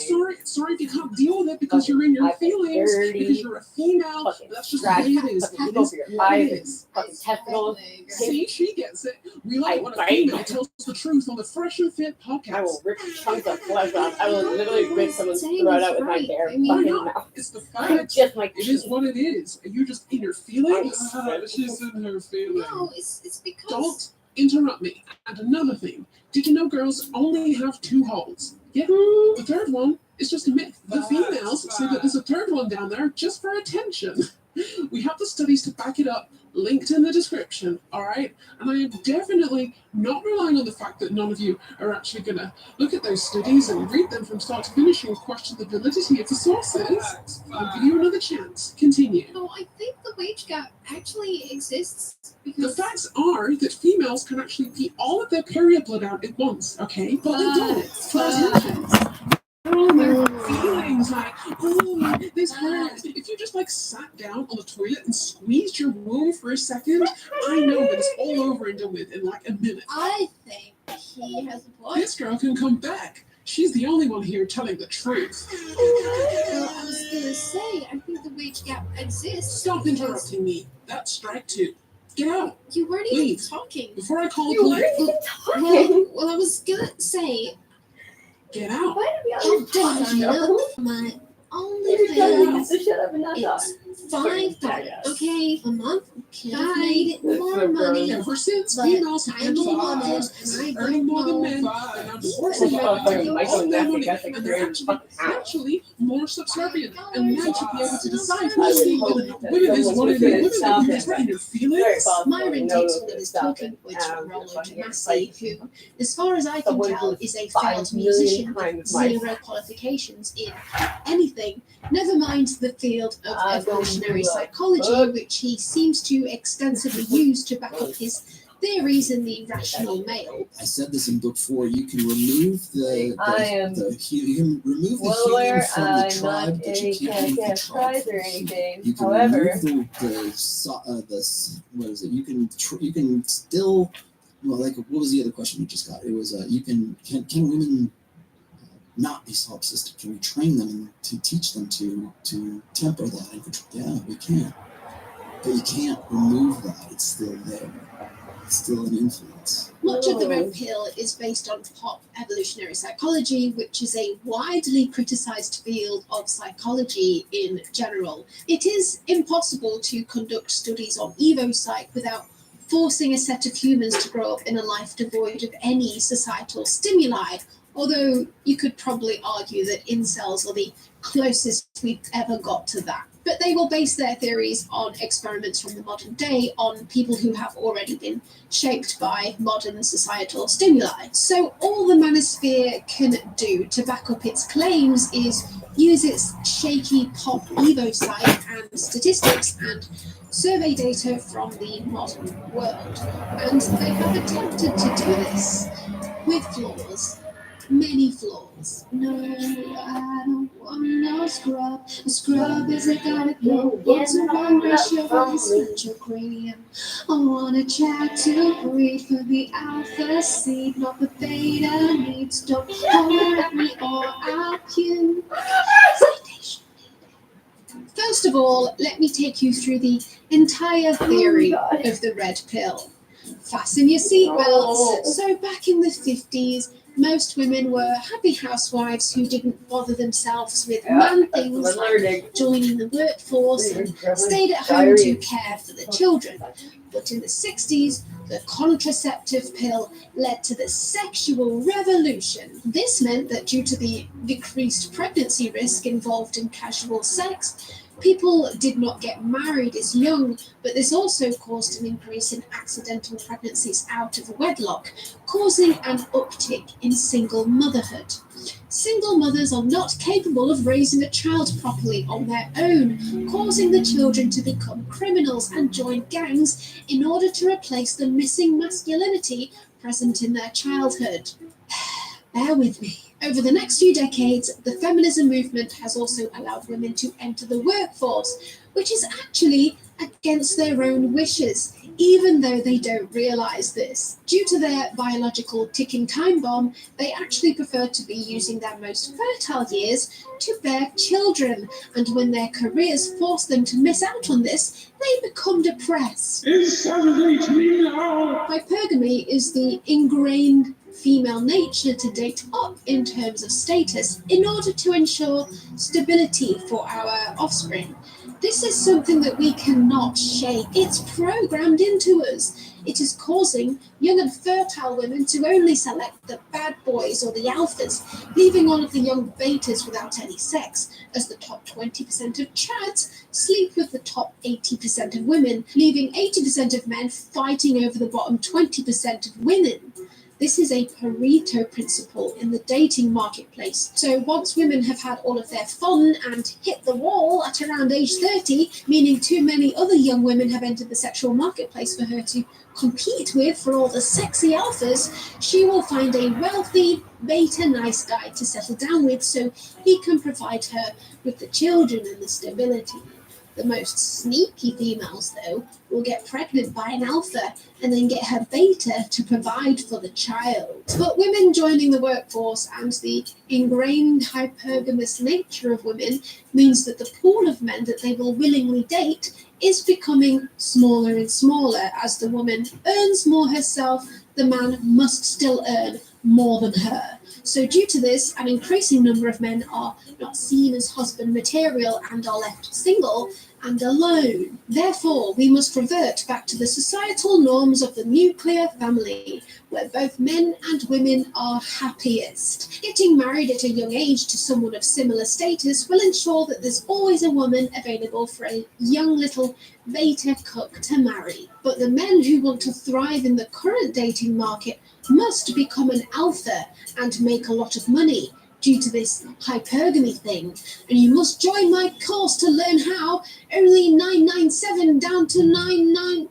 sorry if you can't deal with it because you're in your feelings, because you're a female. That's just the way it is. It is what it is. Fucking testicles. See, she gets it. We like when a bite. female tells the truth on the Fresh and Fit podcast. I will rip chunks of flesh off. I will literally rip someone's throat out with my bare I mean, fucking no, mouth. it's the fact. Just my It is what it is. And you're just in your feelings. She's in her feelings. No, it's because Don't interrupt me. And another thing, did you know girls only have 2 holes? Yeah, the third one is just a myth. The females say that there's a third one down there just for attention. We have the studies to back it up, linked in the description, alright? And I am definitely not relying on the fact that none of you are actually going to look at those studies and read them from start to finish and question the validity of the sources. I'll give you another chance. Continue. No, I think the wage gap actually exists The because facts are that females can actually pee all of their period blood out at once, okay? But they don't. For attention. Oh, their feelings like, oh, this hurts. If you just like sat down on the toilet and squeezed your womb for a second, I know that it's all over and done with in like a minute. I think he has a point. This girl can come back. She's the only one here telling the truth. Well, I was gonna say, I think the wage gap exists. Stop interrupting me. That's strike two. Get out. You weren't Leave. even talking. Before I call the You weren't police. even talking. Well, I was gonna say, Get out. Why do we oh, always talk? damn, my only You're telling me thing to shut up and not talk. is $5, okay, a month. Could have made it more money. Ever since But females have I'm been a woman, fathers, and I earning more than don't men, know. and now divorcing men are taking all their money, and they're actually more subservient, and men should be able to decide who's the women. Women is women, women is right in your feelings. Myron takes one of his talking points from Rollo Tomassi, who, as far as I can tell, is a failed musician with zero qualifications in anything, never mind the field of evolutionary psychology, which he seems to extensively use to back up his theories in the rational male. I said this in book 4. You can remove you can remove the Well human aware, from the I'm tribe, not but you a can't remove the tribe prize from or the human. anything. You can However, remove what is it? You can still like what was the other question you just got? It was can women not be solipsistic? Can we train them to teach them to temper that and control? Yeah, we can. But you can't remove that. It's still there. It's still an influence. Much of the red pill is based on pop evolutionary psychology, which is a widely criticized field of psychology in general. It is impossible to conduct studies on EvoPsych without forcing a set of humans to grow up in a life devoid of any societal stimuli, although you could probably argue that incels are the closest we've ever got to that. But they will base their theories on experiments from the modern day on people who have already been shaped by modern societal stimuli. So all the manosphere can do to back up its claims is use its shaky pop EvoPsych and statistics and survey data from the modern world. And they have attempted to do this with flaws. Many flaws. No, I don't want no scrub. A scrub is a guy with no 1-to-1 ratio of his spectrocranium. I want a chat to breed for the alpha seed, not the beta needs. Don't holler at me or I'll you. Citation. First of all, let me take you through the entire theory of the red pill. Fasten your seatbelts. So back in the 50s, most women were happy housewives who didn't bother themselves with man things like joining the workforce and stayed at home to care for the children. But in the 60s, the contraceptive pill led to the sexual revolution. This meant that due to the decreased pregnancy risk involved in casual sex, people did not get married as young, but this also caused an increase in accidental pregnancies out of wedlock, causing an uptick in single motherhood. Single mothers are not capable of raising a child properly on their own, causing the children to become criminals and join gangs in order to replace the missing masculinity present in their childhood. Bear with me. Over the next few decades, the feminism movement has also allowed women to enter the workforce, which is actually against their own wishes, even though they don't realize this. Due to their biological ticking time bomb, they actually prefer to be using their most fertile years to bear children, and when their careers force them to miss out on this, they become depressed. Inseminate me now! Hypergamy is the ingrained female nature to date up in terms of status in order to ensure stability for our offspring. This is something that we cannot shake. It's programmed into us. It is causing young and fertile women to only select the bad boys or the alphas, leaving all of the young betas without any sex, as the top 20% of chads sleep with the top 80% of women, leaving 80% of men fighting over the bottom 20% of women. This is a Pareto principle in the dating marketplace. So once women have had all of their fun and hit the wall at around age 30, meaning too many other young women have entered the sexual marketplace for her to compete with for all the sexy alphas, she will find a wealthy, beta nice guy to settle down with so he can provide her with the children and the stability. The most sneaky females, though, will get pregnant by an alpha and then get her beta to provide for the child. But women joining the workforce and the ingrained hypergamous nature of women means that the pool of men that they will willingly date is becoming smaller and smaller. As the woman earns more herself, the man must still earn more than her. So due to this, an increasing number of men are not seen as husband material and are left single and alone. Therefore, we must revert back to the societal norms of the nuclear family, where both men and women are happiest. Getting married at a young age to someone of similar status will ensure that there's always a woman available for a young little beta cook to marry. But the men who want to thrive in the current dating market must become an alpha and make a lot of money due to this hypergamy thing. And you must join my course to learn how. Only 997 down to 99.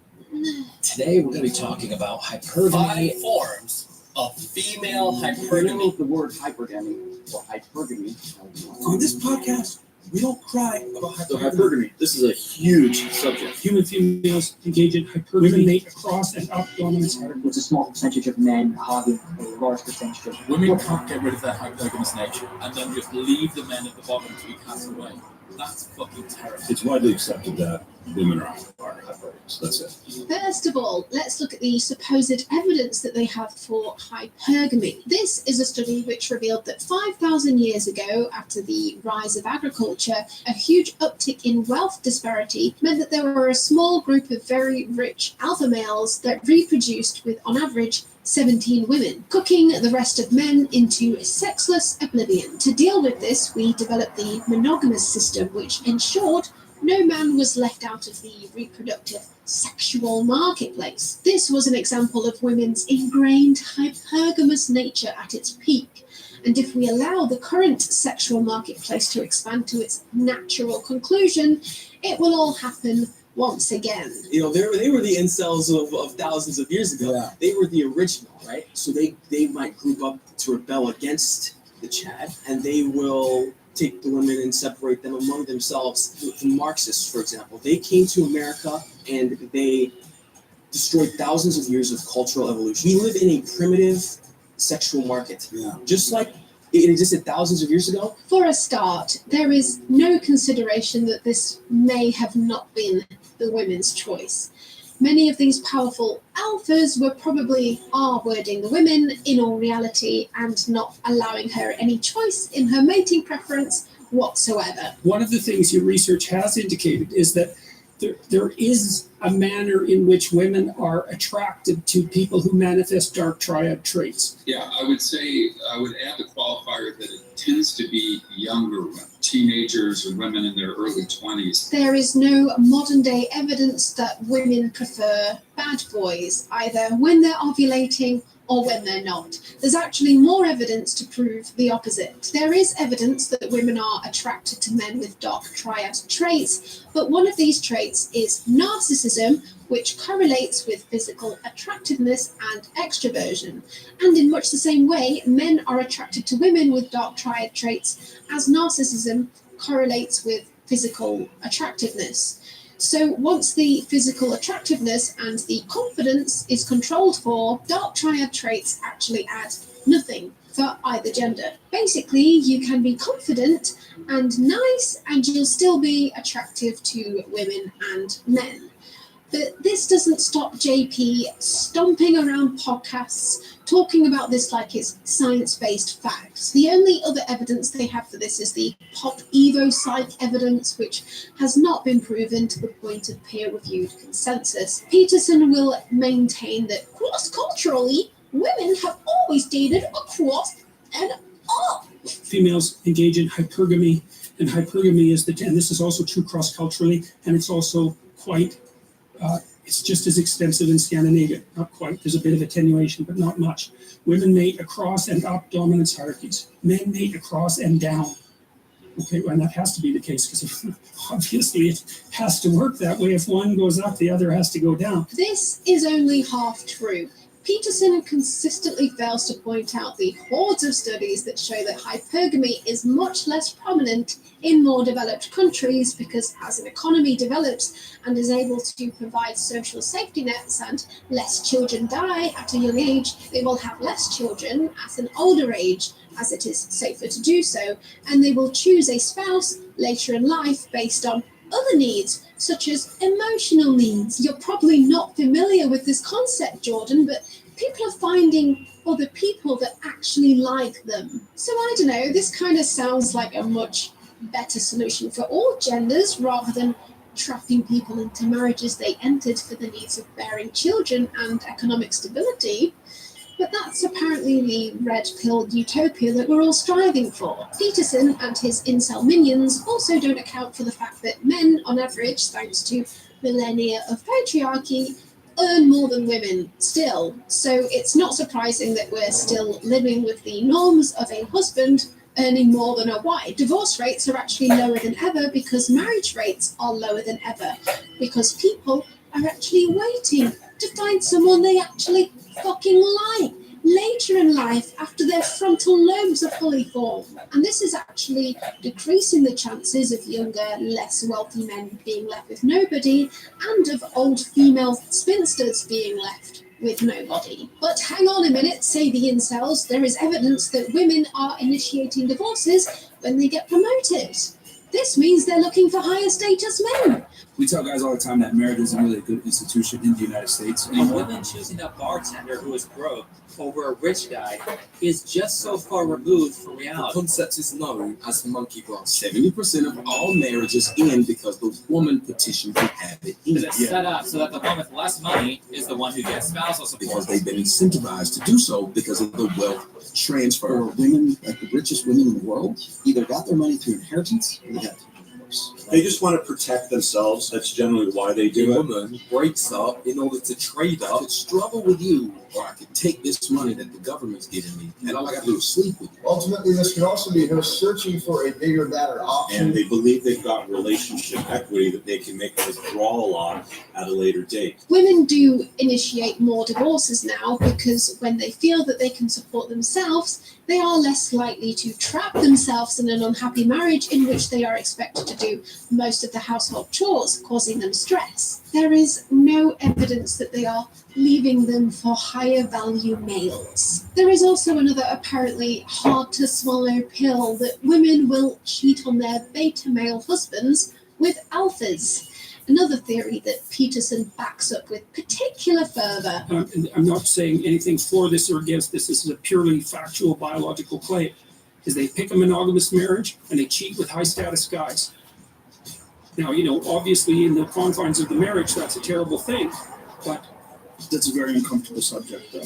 Today we're going to be talking about hypergamy. 5 forms of female hypergamy. The word hypergamy or hypergamy. On this podcast, we don't cry about So hypergamy. This is a huge subject. Human females engage in hypergamy. Women mate across and up dominance. There's a small percentage of men having a large percentage of Women can't get rid of their hypergamous nature and then just leave the men at the bottom to be cast away. That's fucking terrible. It's widely accepted that women are hypergamous. That's it. First of all, let's look at the supposed evidence that they have for hypergamy. This is a study which revealed that 5,000 years ago, after the rise of agriculture, a huge uptick in wealth disparity meant that there were a small group of very rich alpha males that reproduced with, on average, 17 women, cooking the rest of men into sexless oblivion. To deal with this, we developed the monogamous system, which ensured no man was left out of the reproductive sexual marketplace. This was an example of women's ingrained hypergamous nature at its peak. And if we allow the current sexual marketplace to expand to its natural conclusion, it will all happen once again. You know, they were the incels of thousands of years ago. Yeah. They were the original, right? So they might group up to rebel against the Chad, and they will take the women and separate them among themselves. The Marxists, for example, they came to America and they destroyed thousands of years of cultural evolution. We live in a primitive sexual market, just like it existed thousands of years ago. For a start, there is no consideration that this may have not been the women's choice. Many of these powerful alphas were probably R-wording the women in all reality and not allowing her any choice in her mating preference whatsoever. One of the things your research has indicated is that there is a manner in which women are attracted to people who manifest dark triad traits. Yeah, I would add the qualifier that it tends to be younger women, teenagers or women in their early 20s. There is no modern day evidence that women prefer bad boys, either when they're ovulating or when they're not. There's actually more evidence to prove the opposite. There is evidence that women are attracted to men with dark triad traits, but one of these traits is narcissism, which correlates with physical attractiveness and extroversion. And in much the same way, men are attracted to women with dark triad traits, as narcissism correlates with physical attractiveness. So once the physical attractiveness and the confidence is controlled for, dark triad traits actually add nothing for either gender. Basically, you can be confident and nice and you'll still be attractive to women and men. But this doesn't stop JP stomping around podcasts, talking about this like it's science-based facts. The only other evidence they have for this is the Pop Evo Psych evidence, which has not been proven to the point of peer-reviewed consensus. Peterson will maintain that cross-culturally, women have always dated across and up. Females engage in hypergamy, and hypergamy is and this is also true cross-culturally, and it's also quite it's just as extensive in Scandinavia. Not quite. There's a bit of attenuation, but not much. Women mate across and up dominance hierarchies. Men mate across and down. Okay, and that has to be the case because obviously it has to work that way. If one goes up, the other has to go down. This is only half true. Peterson consistently fails to point out the hordes of studies that show that hypergamy is much less prominent in more developed countries because as an economy develops and is able to provide social safety nets and less children die at a young age, they will have less children at an older age as it is safer to do so, and they will choose a spouse later in life based on other needs, such as emotional needs. You're probably not familiar with this concept, Jordan, but people are finding other people that actually like them. So I don't know, this kind of sounds like a much better solution for all genders rather than trapping people into marriages they entered for the needs of bearing children and economic stability. But that's apparently the red-pilled utopia that we're all striving for. Peterson and his incel minions also don't account for the fact that men, on average, thanks to millennia of patriarchy, earn more than women still. So it's not surprising that we're still living with the norms of a husband earning more than a wife. Divorce rates are actually lower than ever because marriage rates are lower than ever, because people are actually waiting to find someone they actually fucking like later in life after their frontal lobes are fully formed. And this is actually decreasing the chances of younger, less wealthy men being left with nobody and of old female spinsters being left with nobody. But hang on a minute, say the incels, there is evidence that women are initiating divorces when they get promoted. This means they're looking for higher status men. We tell guys all the time that marriage isn't really a good institution in the United States A anymore. woman choosing a bartender who is broke over a rich guy is just so far removed from The reality. concept is known as monkey bros. 70% of all marriages end because the woman petitioned to have it Because end. it's set up so that the one with less money is the one who gets spousal support. Because they've been incentivized to do so because of the wealth transfer. Or women, like the richest women in the world, either got their money through inheritance or they got through divorce. They just want to protect themselves. That's generally why they The do it. woman breaks up in order to trade up. I could struggle with you, or I could take this money that the government's giving me, and all I got to do is sleep with you. Ultimately, this could also be her searching for a bigger, better option. And they believe they've got relationship equity that they can make a withdrawal on at a later date. Women do initiate more divorces now because when they feel that they can support themselves, they are less likely to trap themselves in an unhappy marriage in which they are expected to do most of the household chores, causing them stress. There is no evidence that they are leaving them for higher value males. There is also another apparently hard to swallow pill that women will cheat on their beta male husbands with alphas. Another theory that Peterson backs up with particular fervor. And I'm not saying anything for this or against this. This is a purely factual biological claim. Is they pick a monogamous marriage and they cheat with high status guys. Now, obviously in the confines of the marriage, that's a terrible thing, but That's a very uncomfortable subject, though,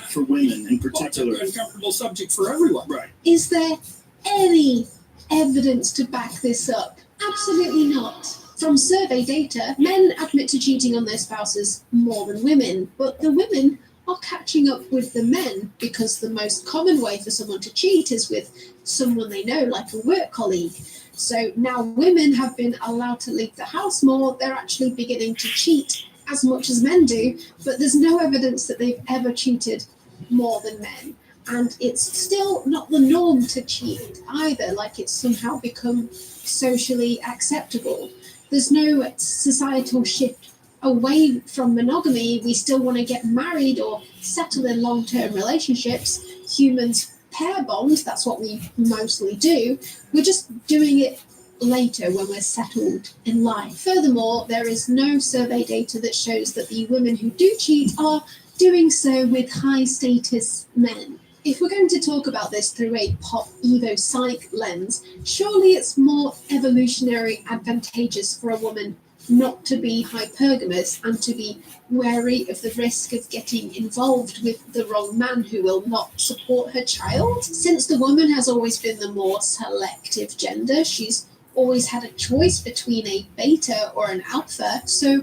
for women in particular. it's an uncomfortable subject for everyone. Right. Is there any evidence to back this up? Absolutely not. From survey data, men admit to cheating on their spouses more than women, but the women are catching up with the men because the most common way for someone to cheat is with someone they know, like a work colleague. So now women have been allowed to leave the house more, they're actually beginning to cheat as much as men do, but there's no evidence that they've ever cheated more than men. And it's still not the norm to cheat either, like it's somehow become socially acceptable. There's no societal shift away from monogamy. We still want to get married or settle in long-term relationships. Humans pair bond, that's what we mostly do. We're just doing it later when we're settled in life. Furthermore, there is no survey data that shows that the women who do cheat are doing so with high status men. If we're going to talk about this through a pop evo psych lens, surely it's more evolutionary advantageous for a woman not to be hypergamous and to be wary of the risk of getting involved with the wrong man who will not support her child. Since the woman has always been the more selective gender, she's always had a choice between a beta or an alpha, so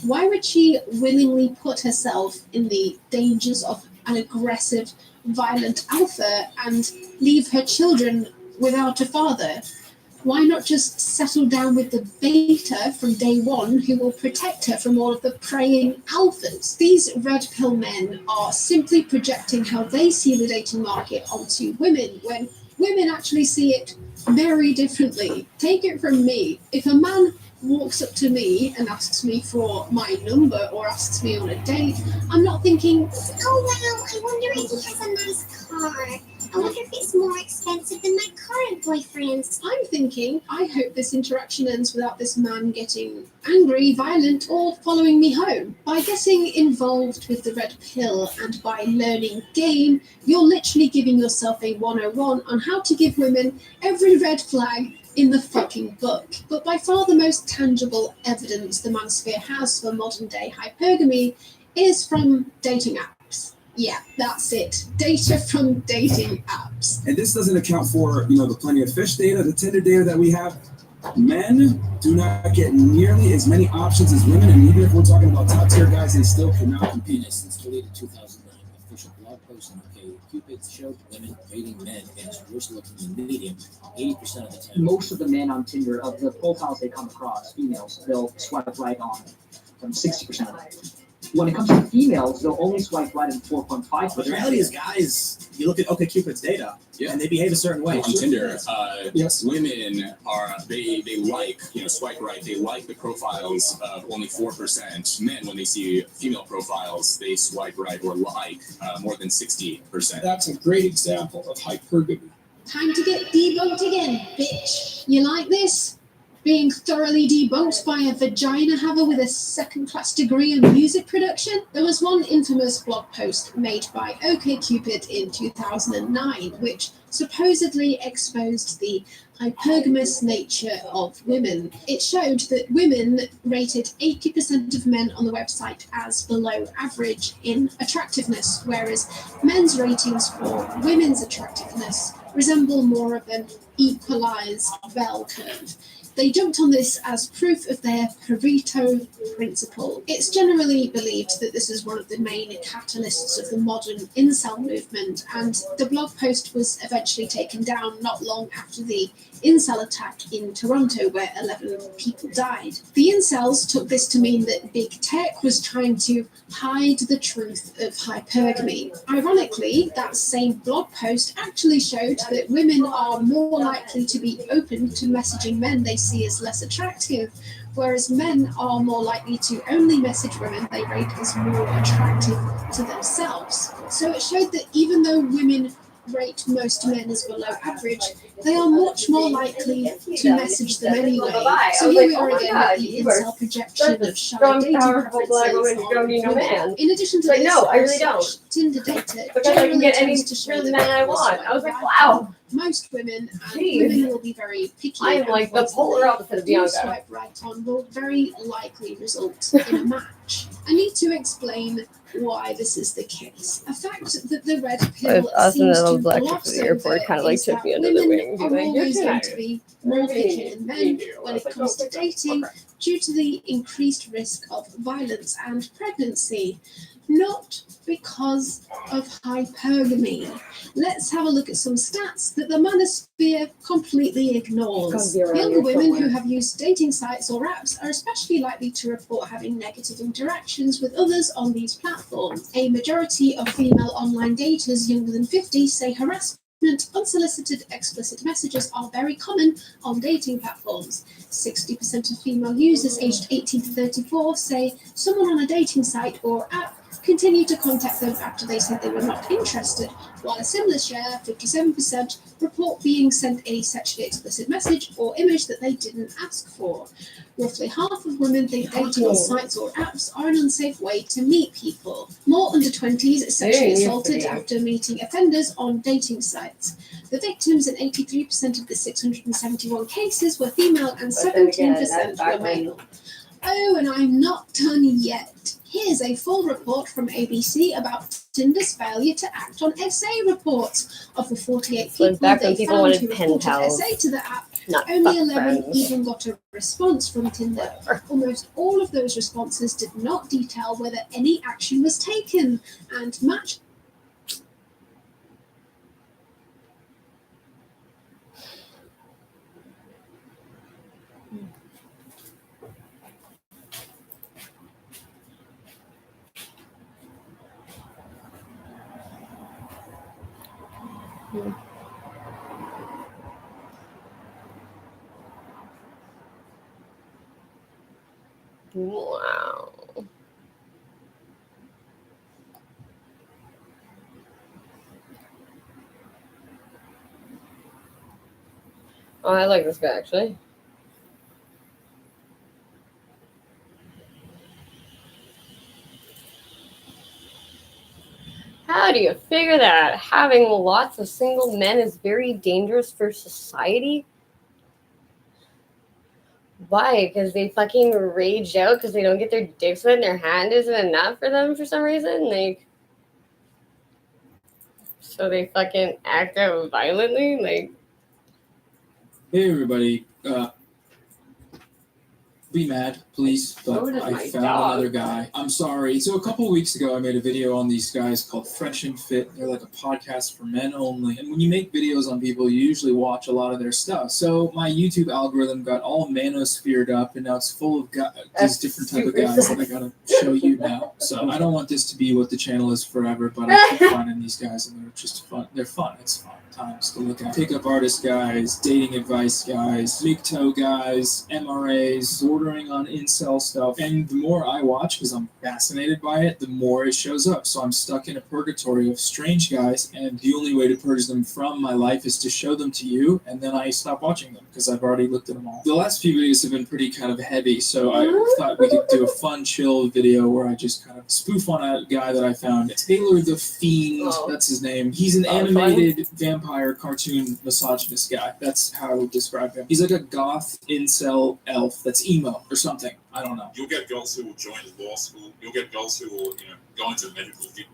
why would she willingly put herself in the dangers of an aggressive, violent alpha and leave her children without a father? Why not just settle down with the beta from day one who will protect her from all of the preying alphas? These red pill men are simply projecting how they see the dating market onto women when women actually see it very differently. Take it from me. If a man walks up to me and asks me for my number or asks me on a date, I'm not thinking, oh wow, I wonder if he has a nice car. I wonder if it's more expensive than my current boyfriend's. I'm thinking, I hope this interaction ends without this man getting angry, violent, or following me home. By getting involved with the red pill and by learning game, you're literally giving yourself a 101 on how to give women every red flag in the fucking book. But by far the most tangible evidence the manosphere has for modern day hypergamy is from dating apps. Yeah, that's it. Data from dating apps. And this doesn't account for, the Plenty of Fish data, the Tinder data that we have. Men do not get nearly as many options as women, and even if we're talking about top tier guys, they still cannot compete. Since deleted 2009, official blog post on OkCupid showed women rating men against worse looking than medium 80% of the time. Most of the men on Tinder, of the profiles they come across, females, they'll swipe right on from 60% of them. When it comes to females, they'll only swipe right in 4.5%. But the reality is, guys, you look at OkCupid's data, and they behave a certain way. On Tinder, yes. Women are they like swipe right. They like the profiles of only 4%. Men, when they see female profiles, they swipe right or like more than 60%. That's a great example of hypergamy. Time to get debunked again, bitch. You like this? Being thoroughly debunked by a vagina haver with a second-class degree in music production? There was one infamous blog post made by OkCupid in 2009, which supposedly exposed the hypergamous nature of women. It showed that women rated 80% of men on the website as below average in attractiveness, whereas men's ratings for women's attractiveness resemble more of an equalized bell curve. They jumped on this as proof of their Pareto principle. It's generally believed that this is one of the main catalysts of the modern incel movement, and the blog post was eventually taken down not long after the incel attack in Toronto, where 11 people died. The incels took this to mean that big tech was trying to hide the truth of hypergamy. Ironically, that same blog post actually showed that women are more likely to be open to messaging men they see as less attractive, whereas men are more likely to only message women they rate as more attractive to themselves. So it showed that even though women rate most men as below average, they are much more likely to message them anyway. So here we are again with the incel projection of shallow dating preferences on women. In addition to this, no, I really don't. Tinder data Because I can get any tends to show the that man I want. I was like, wow. Most women, and Jeez. women will be very picky. I am like the polar opposite of Bianca. Swipe right on will very likely result in a match. I need to explain why this is the case. A fact that the red pill Us and seems the to little black gloss at the airport over kind of like is took that me under the women wing. are Like, always you're going to be more picky than men when it comes to dating due to the increased risk of violence and pregnancy, not because of hypergamy. Let's have a look at some stats that the manosphere completely ignores. Younger women who have used dating sites or apps are especially likely to report having negative interactions with others on these platforms. A majority of female online daters younger than 50 say harassment, unsolicited explicit messages are very common on dating platforms. 60% of female users aged 18 to 34 say someone on a dating site or app continued to contact them after they said they were not interested, while a similar share, 57%, report being sent a sexually explicit message or image that they didn't ask for. Roughly half of women think dating on sites or apps are an unsafe way to meet people. More under 20s sexually assaulted after meeting offenders on dating sites. The victims in 83% of the 671 cases were female and 17% were male. Oh, and I'm not done yet. Here's a full report from ABC about Tinder's failure to act on essay reports. Of the 48 people back when they people found wanted who pen reported pals, essay to the app, not only fuck 11 friends. even got a response from Tinder. Almost all of those responses did not detail whether any action was taken, and Match Wow. Oh, I like this guy actually. How do you figure that having lots of single men is very dangerous for society? Why? Because they fucking rage out because they don't get their dicks wet and their hand isn't enough for them for some reason? Like, so they fucking act out violently? Like, Hey everybody, be mad, please, but So does I my found dog. another guy. I'm sorry. So a couple of weeks ago, I made a video on these guys called Fresh and Fit. They're like a podcast for men only. And when you make videos on people, you usually watch a lot of their stuff. So my YouTube algorithm got all manosphered up, and now it's full of these different type of guys that I gotta show you now. So I don't want this to be what the channel is forever, but I keep finding these guys, and they're just fun. They're fun. It's fun times to look at. Pickup artist guys, dating advice guys, MGTOW guys, MRAs, bordering on incel stuff. And the more I watch, because I'm fascinated by it, the more it shows up. So I'm stuck in a purgatory of strange guys, and the only way to purge them from my life is to show them to you, and then I stop watching them because I've already looked at them all. The last few videos have been pretty kind of heavy, so I thought we could do a fun, chill video where I just kind of spoof on a guy that I found. Taylor the Fiend, that's his name. He's an animated vampire cartoon misogynist guy. That's how I would describe him. He's like a goth incel elf that's emo or something. I don't know. You'll get girls who will join the law school. You'll get girls who will, go into the medical field.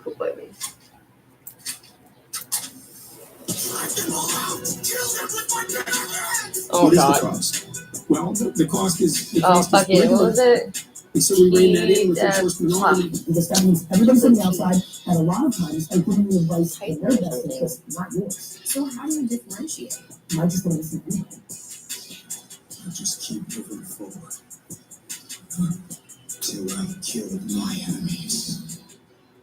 Cool baby. Oh What is god. the cost? Well, the cost is. The Oh cost fuck is it. What was it? And so we rein that in with enforcement only. Because that means everybody from the outside, and a lot of times, are giving you advice in their best interest, not yours. So how do you differentiate? I just don't listen to anything. I just keep moving forward till I've killed my enemies.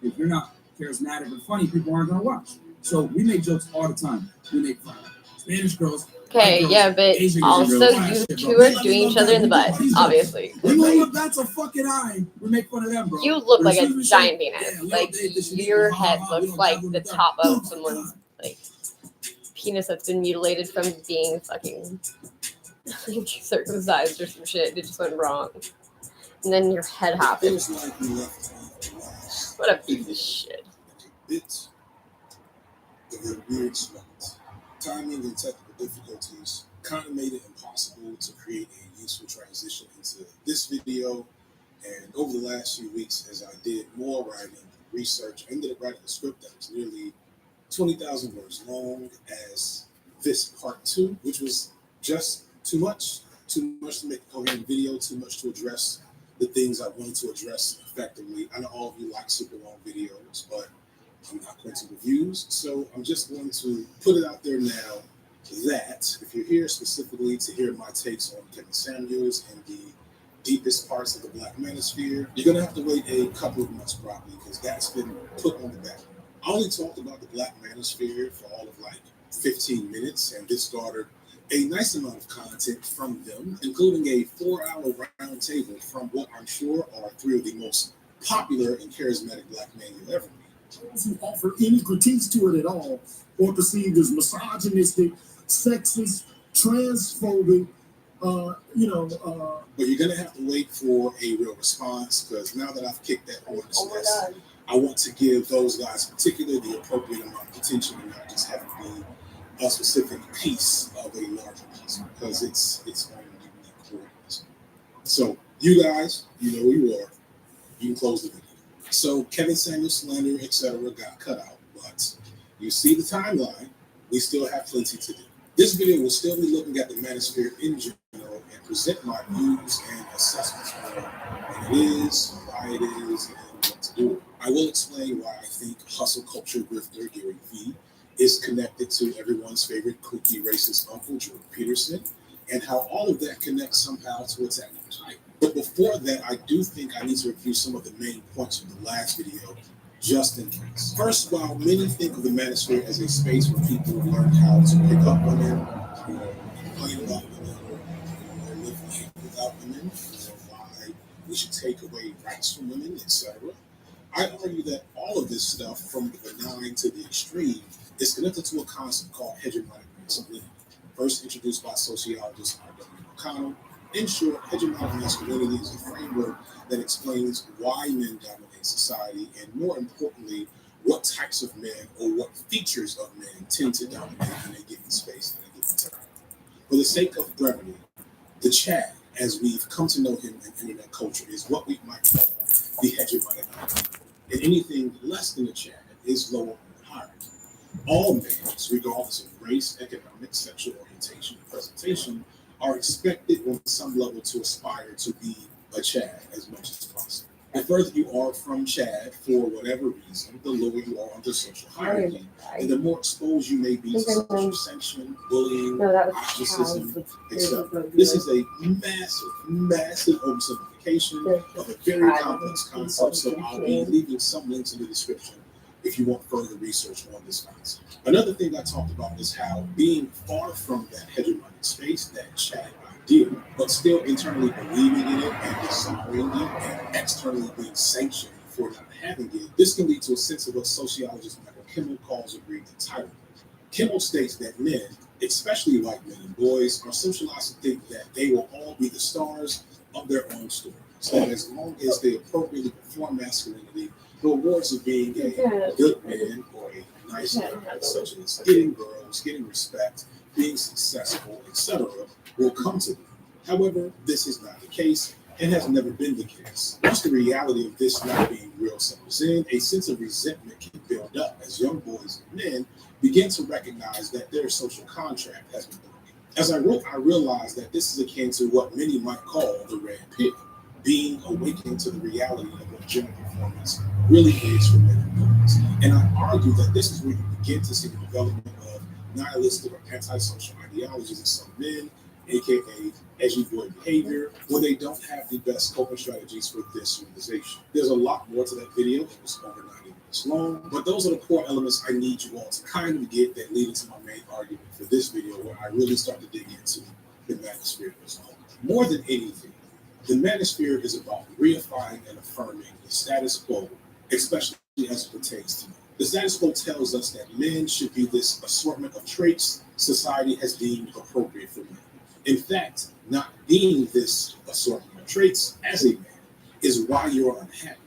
If you're not charismatic or funny, people aren't gonna watch. So we make jokes all the time. We make fun of Spanish girls. Okay, white yeah, girls, but Asian also girls, all that you shit, two bro. are doing each other in the butt, obviously. We know that's a fucking eye. We make fun of them, bro. You look But like as a soon as we giant say, penis. yeah, we Like don't date this shit, your ha, head ha, we looks don't like dabble the with that. top of someone's like penis that's been mutilated from being fucking like, circumcised or some shit. It just went wrong, and then your head happened. Feels like we left off What a piece of shit. bit of a weird spot. Timing and technical difficulties kind of made it impossible to create a useful transition into this video. And over the last few weeks, as I did more writing, research, I ended up writing a script that was nearly 20,000 words long as this part 2, which was just too much to make a coherent video, too much to address the things I wanted to address effectively. I know all of you like super long videos, but I'm not going to reviews, so I'm just going to put it out there now that if you're here specifically to hear my takes on Kevin Samuels and the deepest parts of the Black manosphere, you're gonna have to wait a couple of months probably, because that's been put on the back. I only talked about the Black manosphere for all of like 15 minutes, and this garnered a nice amount of content from them, including a 4-hour round table from what I'm sure are 3 of the most popular and charismatic Black men you'll ever meet. Doesn't offer any critiques to it at all, or perceived as misogynistic, sexist, transphobic, But you're gonna have to wait for a real response, because now that I've kicked that hornet's nest, I want to give those guys in particular the appropriate amount of attention and not just have it be a specific piece of a larger piece, because it's own unique coordinates. So you guys, you know who you are. You can close the video. So Kevin Samuel slander, etc. got cut out, but you see the timeline. We still have plenty to do. This video will still be looking at the manosphere in general and present my views and assessments on what it is, why it is, and what to do. I will explain why I think hustle culture grifter Gary Vee is connected to everyone's favorite kooky racist uncle, Jordan Peterson, and how all of that connects somehow to Attack on Titan. But before that, I do think I need to review some of the main points from the last video, just in case. First, while many think of the manosphere as a space where people learn how to pick up women, complain about women, or live life without women, or why we should take away rights from women, etc., I argue that all of this stuff, from the benign to the extreme, is connected to a concept called hegemonic masculinity, first introduced by sociologist R.W. O'Connell. In short, hegemonic masculinity is a framework that explains why men dominate society, and more importantly, what types of men or what features of men tend to dominate in a given space at a given time. For the sake of brevity, the Chad, as we've come to know him in internet culture, is what we might call the hegemonic ideal. And anything less than a Chad is lower on the hierarchy. All males, regardless of race, economic, sexual orientation, or presentation, are expected on some level to aspire to be a Chad as much as possible. The further you are from Chad, for whatever reason, the lower you are on the social hierarchy, and the more exposed you may be to social sanction, bullying, ostracism, etc. This is a massive oversimplification of a very complex concept, so I'll be leaving some links in the description if you want further research on this concept. Another thing I talked about is how being far from that hegemonic space, that Chad ideal, but still internally believing in it and desiring it and externally being sanctioned for not having it, this can lead to a sense of what sociologist Michael Kimmel calls a breed entitlement. Kimmel states that men, especially white men and boys, are socialized to think that they will all be the stars of their own story. So that as long as they appropriately perform masculinity, the rewards of being a good man or a nice guy, such as getting girls, getting respect, being successful, etc., will come to them. However, this is not the case and has never been the case. Once the reality of this not being real settles in, a sense of resentment can build up as young boys and men begin to recognize that their social contract has been broken. As I wrote, I realized that this is akin to what many might call the red pill, being awakened to the reality of what gender performance really is for men and boys. And I argue that this is where you begin to see the development of nihilistic or antisocial ideologies in some men, aka edgy boy behavior, when they don't have the best coping strategies for this realization. There's a lot more to that video. It was over 90 minutes long, but those are the core elements I need you all to kind of get that lead into my main argument for this video, where I really start to dig into the manosphere as well. More than anything, the manosphere is about reifying and affirming the status quo, especially as it pertains to men. The status quo tells us that men should be this assortment of traits society has deemed appropriate for men. In fact, not being this assortment of traits as a man is why you're unhappy.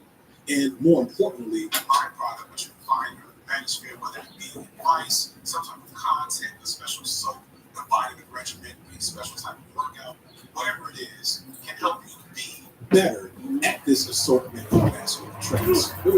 And more importantly, the byproduct which you find in the manosphere, whether it be advice, some type of content, a special soap, a vitamin regimen, a special type of workout, whatever it is, can help you be better at this assortment of masculine traits. Or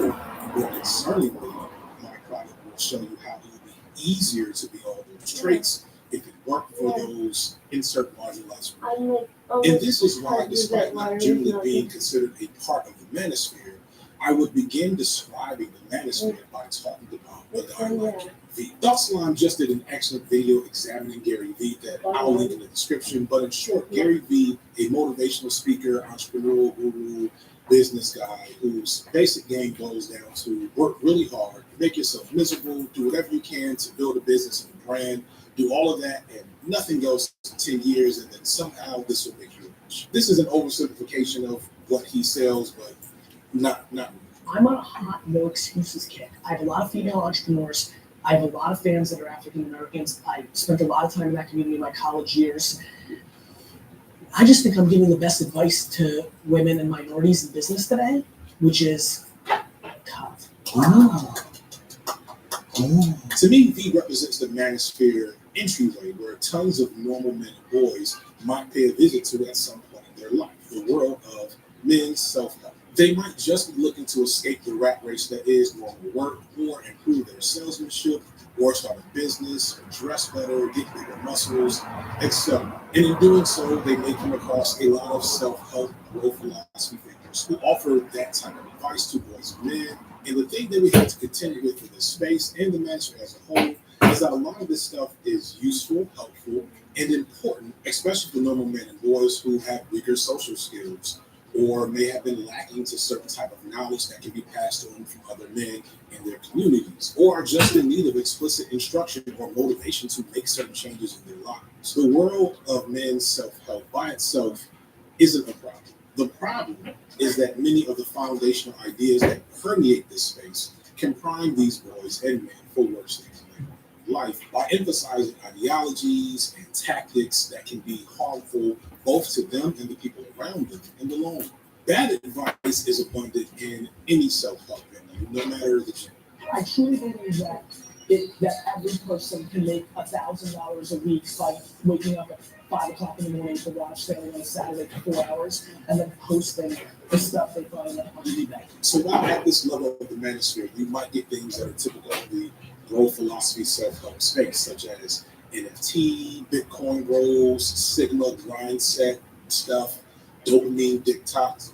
more concerningly, my product will show you how it will be easier to be all those traits if it worked for those insert marginalized groups. And this is why, despite not generally being considered a part of the manosphere, I would begin describing the manosphere by talking about whether I like it. Vee. Thought Slime just did an excellent video examining Gary Vee that I'll link in the description. But in short, Gary Vee, a motivational speaker, entrepreneur, guru, business guy whose basic game boils down to work really hard, make yourself miserable, do whatever you can to build a business and a brand, do all of that, and nothing goes to 10 years, and then somehow this will make you rich. This is an oversimplification of what he sells, but not really. I'm on a hot no excuses kick. I have a lot of female entrepreneurs. I have a lot of fans that are African Americans. I spent a lot of time in that community in my college years. I just think I'm giving the best advice to women and minorities in business today, which is tough. To me, Vee represents the manosphere entryway where tons of normal men and boys might pay a visit to at some point in their life, the world of men's self-help. They might just be looking to escape the rat race that is normal work, or improve their salesmanship, or start a business, or dress better, get bigger muscles, etc. And in doing so, they may come across a lot of self-help growth philosophy thinkers who offer that type of advice to boys and men. And the thing that we have to continue with in this space and the manosphere as a whole is that a lot of this stuff is useful, helpful, and important, especially for normal men and boys who have weaker social skills or may have been lacking to certain type of knowledge that can be passed on from other men in their communities, or are just in need of explicit instruction or motivation to make certain changes in their lives. The world of men's self-help by itself isn't a problem. The problem is that many of the foundational ideas that permeate this space can prime these boys and men for worse things in life by emphasizing ideologies and tactics that can be harmful both to them and the people around them in the long run. Bad advice is abundant in any self-help venue, no matter the gender. I truly believe that that average person can make $1,000 a week by waking up at 5 o'clock in the morning to watch Saturday on Saturday for 4 hours and then posting the stuff they find on eBay. So while at this level of the manosphere, you might get things that are typical of the growth philosophy self-help space, such as NFT, Bitcoin growth, Sigma grind set stuff, dopamine detox,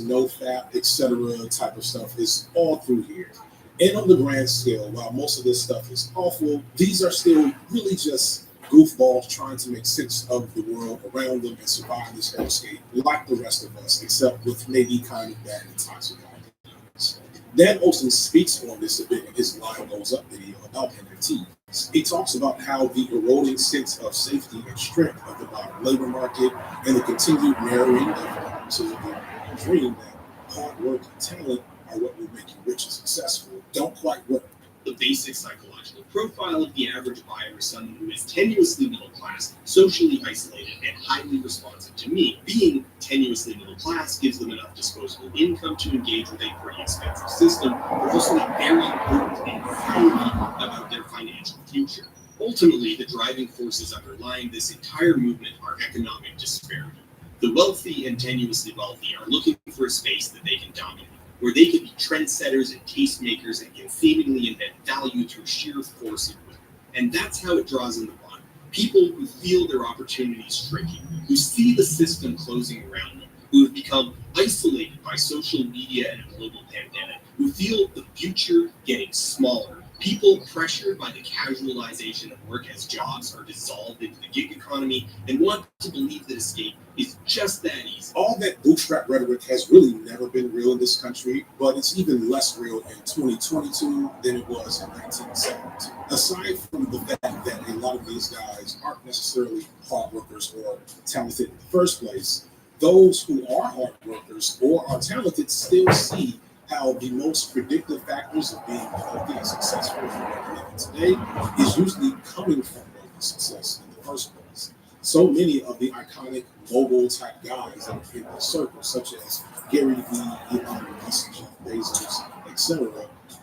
NoFap, etc. type of stuff is all through here. And on the grand scale, while most of this stuff is awful, these are still really just goofballs trying to make sense of the world around them and survive this hellscape like the rest of us, except with maybe kind of bad and toxic ideas. Dan Olson speaks on this a bit in his Line Goes Up video about NFTs. He talks about how the eroding sense of safety and strength of the modern labor market and the continued narrowing of the dream that hard work and talent are what will make you rich and successful don't quite work. The basic psychological profile of the average buyer is someone who is tenuously middle class, socially isolated, and highly responsive to me. Being tenuously middle class gives them enough disposable income to engage with a pretty expensive system, but also a very important anxiety about their financial future. Ultimately, the driving forces underlying this entire movement are economic disparity. The wealthy and tenuously wealthy are looking for a space that they can dominate, where they can be trendsetters and tastemakers and can seemingly invent value through sheer force of will. And that's how it draws in the bottom. People who feel their opportunities shrinking, who see the system closing around them, who have become isolated by social media and a global pandemic, who feel the future getting smaller. People pressured by the casualization of work as jobs are dissolved into the gig economy and want to believe that escape is just that easy. All that bootstrap rhetoric has really never been real in this country, but it's even less real in 2022 than it was in 1970. Aside from the fact that a lot of these guys aren't necessarily hard workers or talented in the first place, those who are hard workers or are talented still see how the most predictive factors of being healthy and successful in the living today is usually coming from wealth and success in the first place. So many of the iconic mogul type guys that are in the circle, such as Gary Vee, Elon Musk, Jeff Bezos, etc.,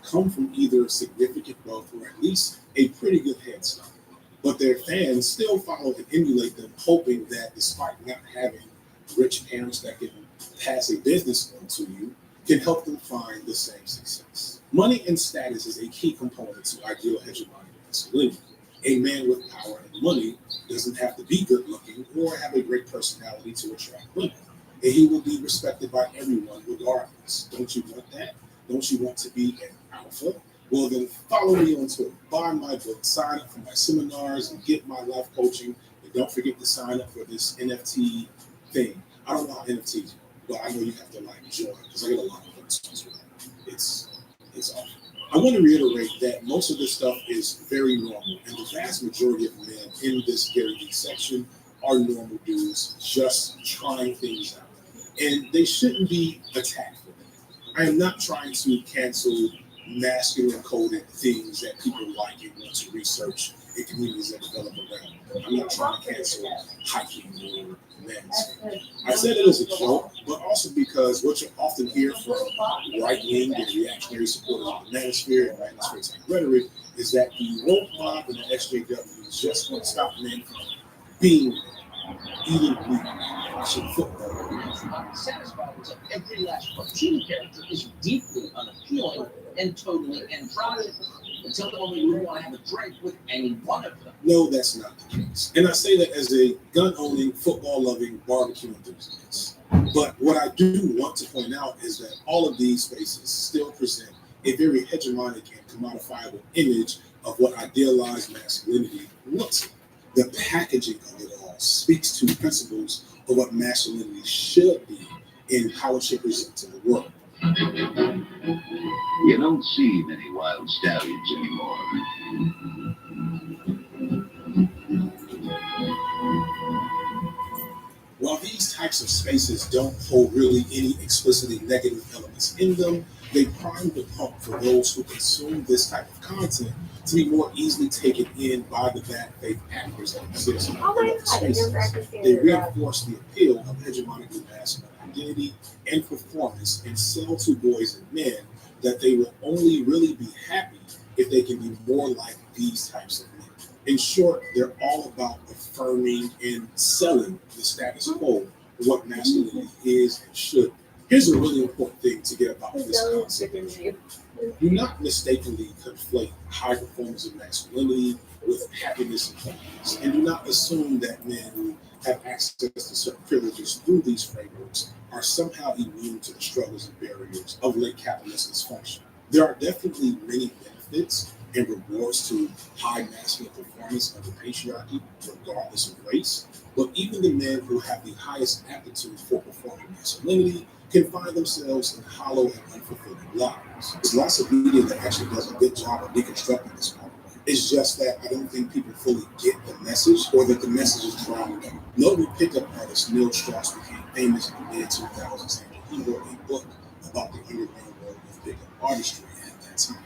come from either significant wealth or at least a pretty good head start. But their fans still follow and emulate them, hoping that despite not having rich parents that can pass a business on to you, can help them find the same success. Money and status is a key component to ideal hegemony masculinity. A man with power and money doesn't have to be good looking or have a great personality to attract women. And he will be respected by everyone regardless. Don't you want that? Don't you want to be an alpha? Well, then follow me on Twitter. Buy my book, sign up for my seminars, and get my life coaching. And don't forget to sign up for this NFT thing. I don't know how NFTs work, but I know you have to join because I get a lot of books as well. It's awesome. I want to reiterate that most of this stuff is very normal, and the vast majority of men in this Gary Vee section are normal dudes just trying things out. And they shouldn't be attacked for that. I am not trying to cancel masculine coded things that people like and want to research in communities that develop around. I'm not trying to cancel hiking or manscaping. I said it as a joke, but also because what you often hear from right-wing and reactionary supporters of the manosphere and manosphere type rhetoric is that the woke mob and the SJW just want to stop men from being eating meat, watching football. Satisfied with every last cartoon character is deeply unappealing and totally androgynous until the moment you want to have a drink with any one of them. No, that's not the case. And I say that as a gun-owning, football-loving, barbecue enthusiast. But what I do want to point out is that all of these spaces still present a very hegemonic and commodifiable image of what idealized masculinity looks like. The packaging of it all speaks to principles of what masculinity should be and how it should present to the world. You don't see many wild stallions anymore. While these types of spaces don't hold really any explicitly negative elements in them, they prime the pump for those who consume this type of content to be more easily taken in by the bad faith actors that exist in other spaces. They reinforce the appeal of hegemonically masculine identity and performance and sell to boys and men that they will only really be happy if they can be more like these types of men. In short, they're all about affirming and selling the status quo of what masculinity is and should be. Here's a really important thing to get about this concept. Do not mistakenly conflate high performance of masculinity with happiness and confidence. And do not assume that men who have access to certain privileges through these frameworks are somehow immune to the struggles and barriers of late capitalist dysfunction. There are definitely many benefits and rewards to high masculine performance under patriarchy, regardless of race. But even the men who have the highest aptitude for performing masculinity can find themselves in hollow and unfulfilling lives. There's lots of media that actually does a good job of deconstructing this problem. It's just that I don't think people fully get the message or that the message is drowned out. Notable pickup artist Neil Strauss became famous in the mid-2000s after he wrote a book about the underground world of pickup artistry at that time.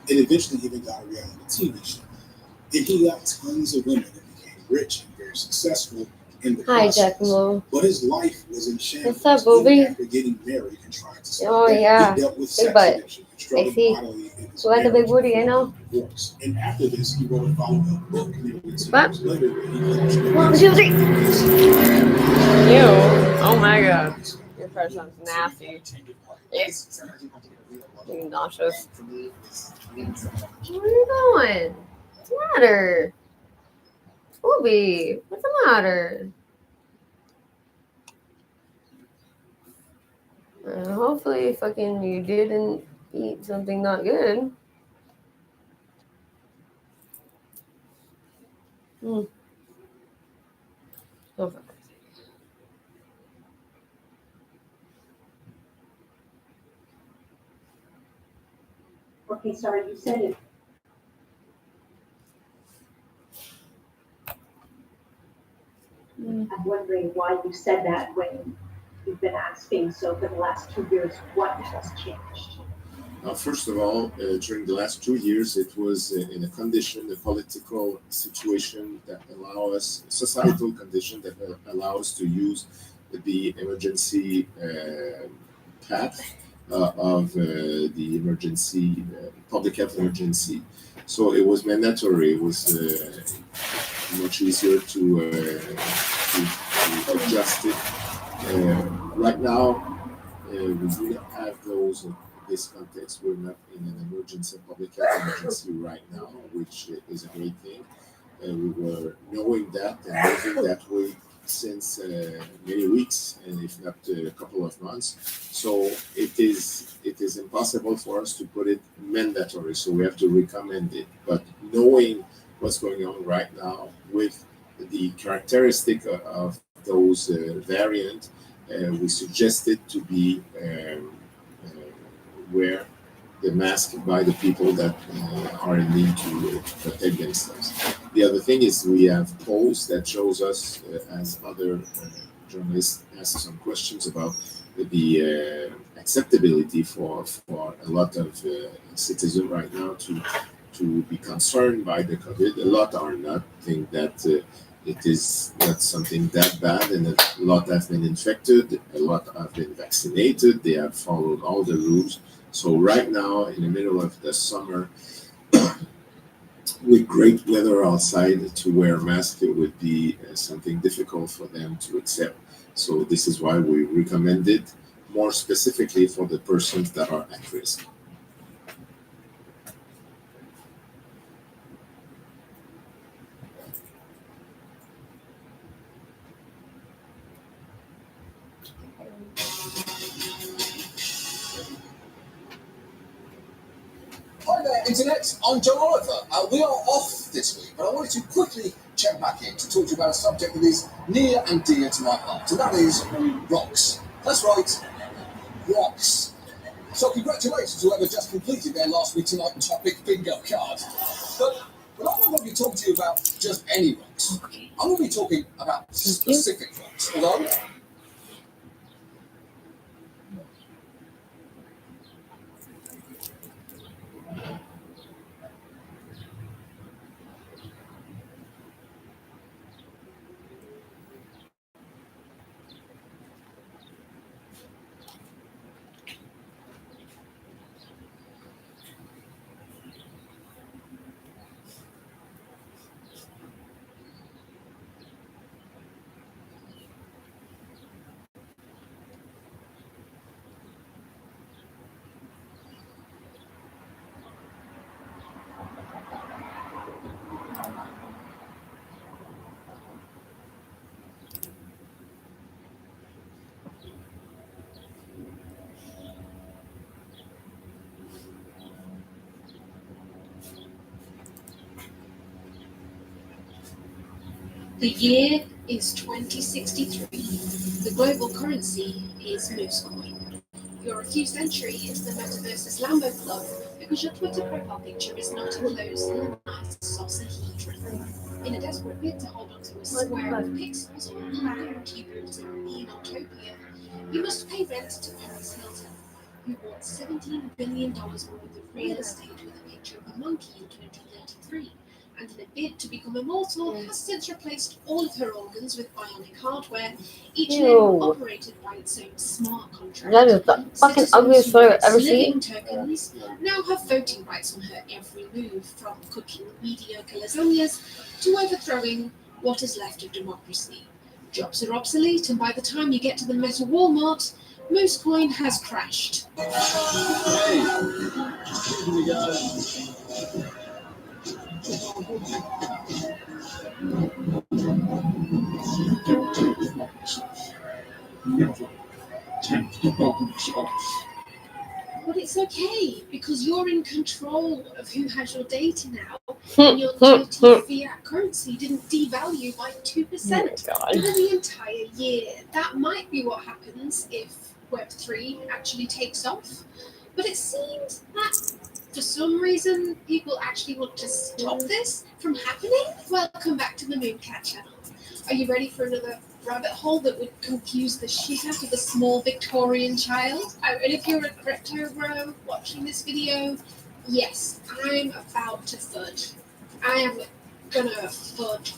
It eventually even got a reality TV show. And he got tons of women and became rich and very successful in the Hi, process. Giacomo. But his life was in shambles. What's up, Booby? Even after getting married and trying to settle Oh, down, yeah. he dealt with Big sex butt. addiction and struggled I see. mightily in his You like a big marriage booty, you know? divorce. And after this, he wrote a follow-up book nearly 2 What? years later where he published the 1, 2, 3. Ew. Oh my god. Your first sounds nasty. Yes. You're nauseous. Where are you going? What's the matter? Booby, what's the matter? Hopefully fucking you didn't eat something not good. Oh, fuck. Okay, sorry, you said it. I'm wondering why you said that when you've been asking. So for the last 2 years, what has changed? First of all, during the last 2 years, it was in a condition, a political situation that allow us, societal condition that allow us to use the emergency path of the emergency, public health emergency. So it was mandatory. It was much easier to adjust it. Right now, we do not have those. This context, we're not in an emergency, public health emergency right now, which is a great thing. we were knowing that and moving that way since many weeks, and if not a couple of months. So it is impossible for us to put it mandatory. So we have to recommend it. But knowing what's going on right now with the characteristic of those variants, we suggested to be wear the mask by the people that are in need to protect themselves. The other thing is we have polls that shows us, as other journalists ask some questions about the acceptability for a lot of citizens right now to be concerned by the COVID. A lot are not, think that it is not something that bad, and a lot have been infected, a lot have been vaccinated, they have followed all the rules. So right now, in the middle of the summer, with great weather outside, to wear a mask would be something difficult for them to accept. So this is why we recommend it more specifically for the persons that are at risk. Hi there, Internet. I'm John Oliver. We are off this week, but I wanted to quickly check back in to talk to you about a subject that is near and dear to my heart, and that is rocks. That's right, rocks. So congratulations to whoever just completed their last week tonight topic bingo card. But I'm not going to be talking to you about just any rocks. I'm going to be talking about specific rocks. Although The year is 2063. The global currency is Moosecoin. Your refused entry into the metaverse's Lambo Club because your Twitter profile picture is not enclosed in a nice saucerhedron. In a desperate bid to hold onto a square of pixels or unmarked you built in Enotopia, you must pay rent to Paris Hilton, who bought $17 billion worth of real estate with a picture of a monkey in 2033. And in a bid to become immortal, has since replaced all of her organs with bionic hardware, each limb operated by its own smart contract. That is the fucking ugliest photo I've ever seen. Tokens now have voting rights on her every move, from cooking mediocre lasagnas to overthrowing what is left of democracy. Jobs are obsolete, and by the time you get to the Meta Walmart, Moosecoin has crashed. But it's okay, because you're in control of who has your data now, and your dirty fiat currency didn't devalue by 2% over the entire year. That might be what happens if Web3 actually takes off, but it seems that for some reason people actually want to stop this from happening. Welcome back to the Mooncat channel. Are you ready for another rabbit hole that would confuse the shit out of a small Victorian child? Oh, and if you're a crypto bro watching this video, yes, I'm about to fudge. I am gonna fudge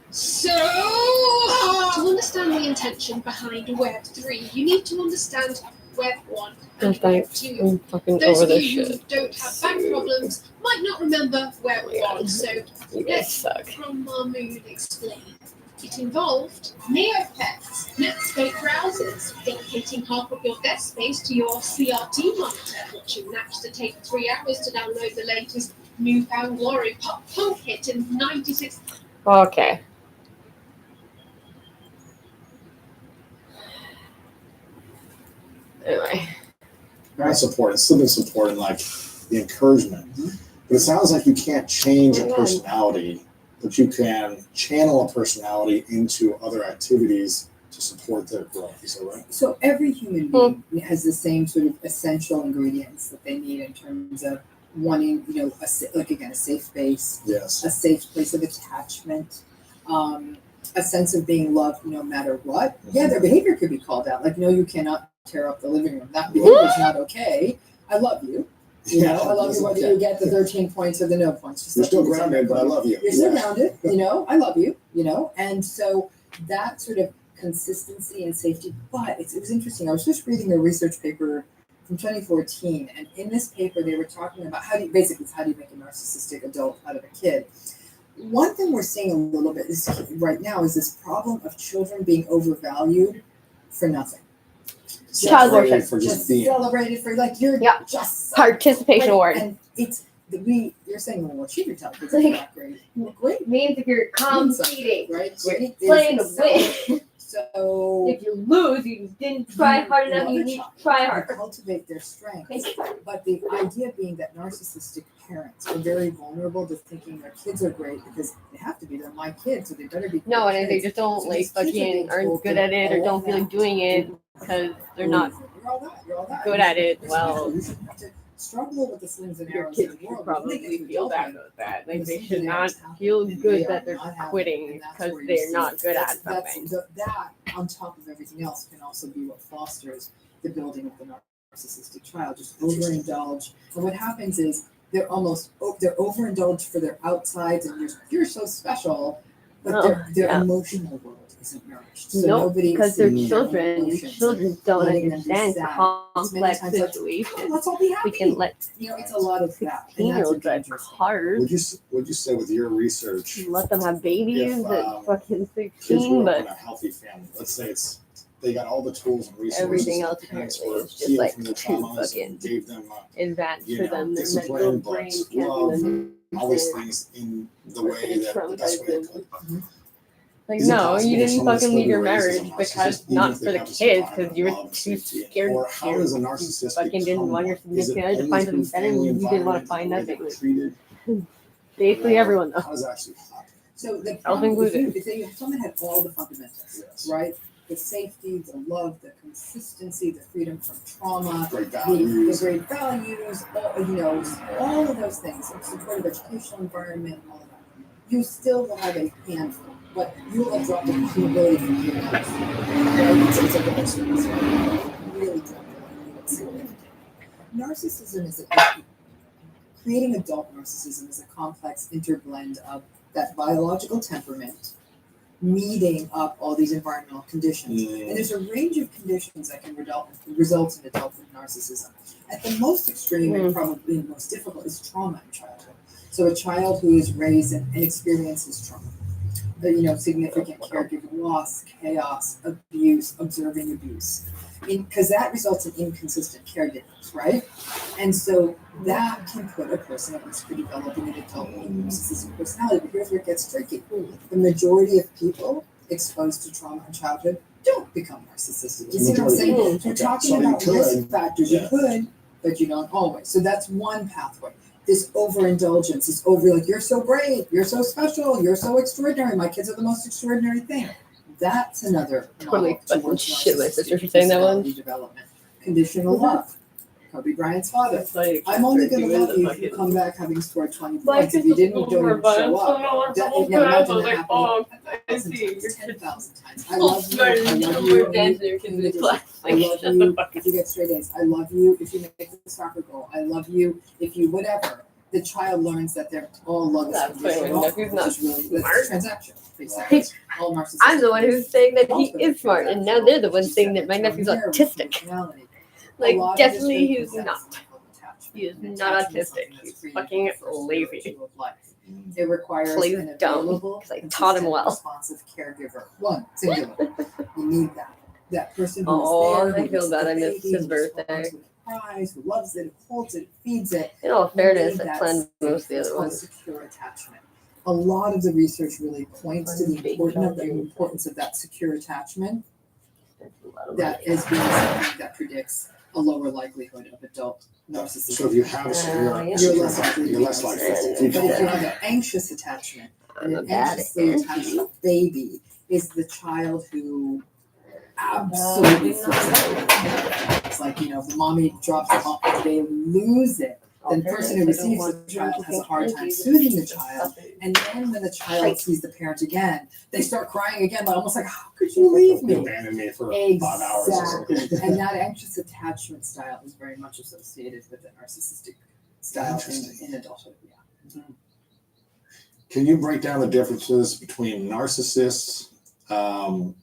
so hard. To understand the intention behind Web3, you need to understand Web 1 and Web 2. I'm fucking Those over of this you who shit. don't have back problems might not remember Web 1, so You guys let's suck. Grandma Moon explain. It involved Neopets, Netscape browsers, dedicating half of your desk space to your CRT monitor, watching naps that take 3 hours to download the latest newfound glory pop punk hit in '96. Okay. Anyway. Parent support and sibling support and like the encouragement. But it sounds like you can't change a personality, but you can channel a personality into other activities to support their growth. Is that right? So every human being has the same sort of essential ingredients that they need in terms of wanting, you know, a safe space, yes, a safe place of attachment, a sense of being loved no matter what. Yeah, their behavior could be called out. Like, no, you cannot tear up the living room. That behavior is not okay. I love you. You know, I love you whether you get the 13 points or the no points. Just you're still grounded, but I love you. You're still grounded, you know, I love you, you know. And so that sort of consistency and safety. But it was interesting. I was just reading a research paper from 2014, and in this paper they were talking about how do you make a narcissistic adult out of a kid. One thing we're seeing a little bit is right now is this problem of children being overvalued for nothing. Child worship. For just celebrated for like you're just participation award. And it's you're saying, well, what should you tell kids? Not great. Great means if you're competing, right? You're playing to win. So if you lose, you didn't try hard enough. You need to try harder. Cultivate their strengths. But the idea being that narcissistic parents are very vulnerable to thinking their kids are great because they have to be. They're my kids, so they better be. No, and they just don't fucking aren't good at it or don't feel like doing it because they're not good at it. Well, struggle with the slings and your arrows kids of the world. probably feel bad about that. Like they should not feel good that they're quitting because they're not good at something. That on top of everything else can also be what fosters the building of the narcissistic child. Just overindulge, and what happens is they're overindulged for their outsides, and you're so special, but their emotional world isn't nourished. So no, because they're children. Children don't understand complex situations. Let's all be happy. We can let it's a lot of that. 16-year-olds drive cars. Would you say with your research, let them have babies at fucking kids 16, grow up in but a healthy family? Let's say they got all the tools and resources. everything else parents apparently were is just healed like from their too traumas fucking and gave them advanced for them. Their discipline, mental brain books, can't love, even all these things in the way that the best way they could. Like, Is it no, possible you that didn't someone fucking leave your still raises a marriage because narcissist even not if for they the have this kids environment because you were of love, too safety? scared. Or how does a narcissist fucking didn't want your Is it significant other to only find through something better and family you didn't want to environment, find the way nothing. they're treated? Basically everyone though. How does that actually happen? So the Self problem included. is that someone had all the fundamentals, right? The safety, the love, the consistency, the freedom from trauma, Great the values. great values, all of those things, a supportive educational environment, all of that. You still will have a handful, but you will have dropped the capability from here out. Right? It's like a extremis, right? Really dropped it. It's significant. Narcissism is creating adult narcissism is a complex interblend of that biological temperament meeting up all these environmental conditions. And there's a range of conditions that can result in adulthood narcissism. At the most extreme and probably the most difficult is trauma in childhood. So a child who is raised and experiences trauma, significant caregiver loss, chaos, abuse, observing abuse, because that results in inconsistent caregivers, right? And so that can put a person at risk for developing an adult narcissistic personality. But here's where it gets tricky. The majority of people exposed to trauma in childhood don't become narcissistic. You see what I'm saying? You're talking about risk factors. You could, but you don't always. So that's one pathway. This overindulgence, you're so great, you're so special, you're so extraordinary. My kids are the most extraordinary thing. That's another Totally fucking shit my sister for saying that one. Development. Conditional love. Kobe Bryant's father. I'm only going to love you if you come back having scored 20 points. If you didn't, don't even show up. Imagine that happening 10,000 times. I love you. I love you. I love you if you get straight A's. I love you if you make the soccer goal. I love you if you whatever. The child learns that they're all love is conditional. That's transactional. Basically. All narcissists. I'm the one who's saying that he is smart, and now they're the ones saying that my nephew's autistic. Like, definitely he's not. He is not autistic. He's fucking lazy. It requires Plays an dumb available, because I taught him well. responsive caregiver. One, singular. You need that. That person who Oh, is there, I feel bad. I missed his birthday. Cries, who loves it, who holds it, who feeds it. In all fairness, You need I that planned most of the it's other called ones. secure attachment. a lot of the research really points to the importance of that secure attachment that is being something that predicts a lower likelihood of adult narcissism. So if you have a secure, you're less likely. you're less likely to But keep if you have an anxious attachment, an anxiously attached baby is the child who absolutely flips out. It's like, if the mommy drops them off and they lose it, then the person who receives the child has a hard time soothing the child. And then when the child sees the parent again, they start crying again, almost like, how could you leave me? You abandoned me for 5 hours or something. Exactly. And that anxious attachment style is very much associated with the narcissistic style in adulthood. Yeah. Mm-hmm. Can you break down the differences between narcissists, psychopaths,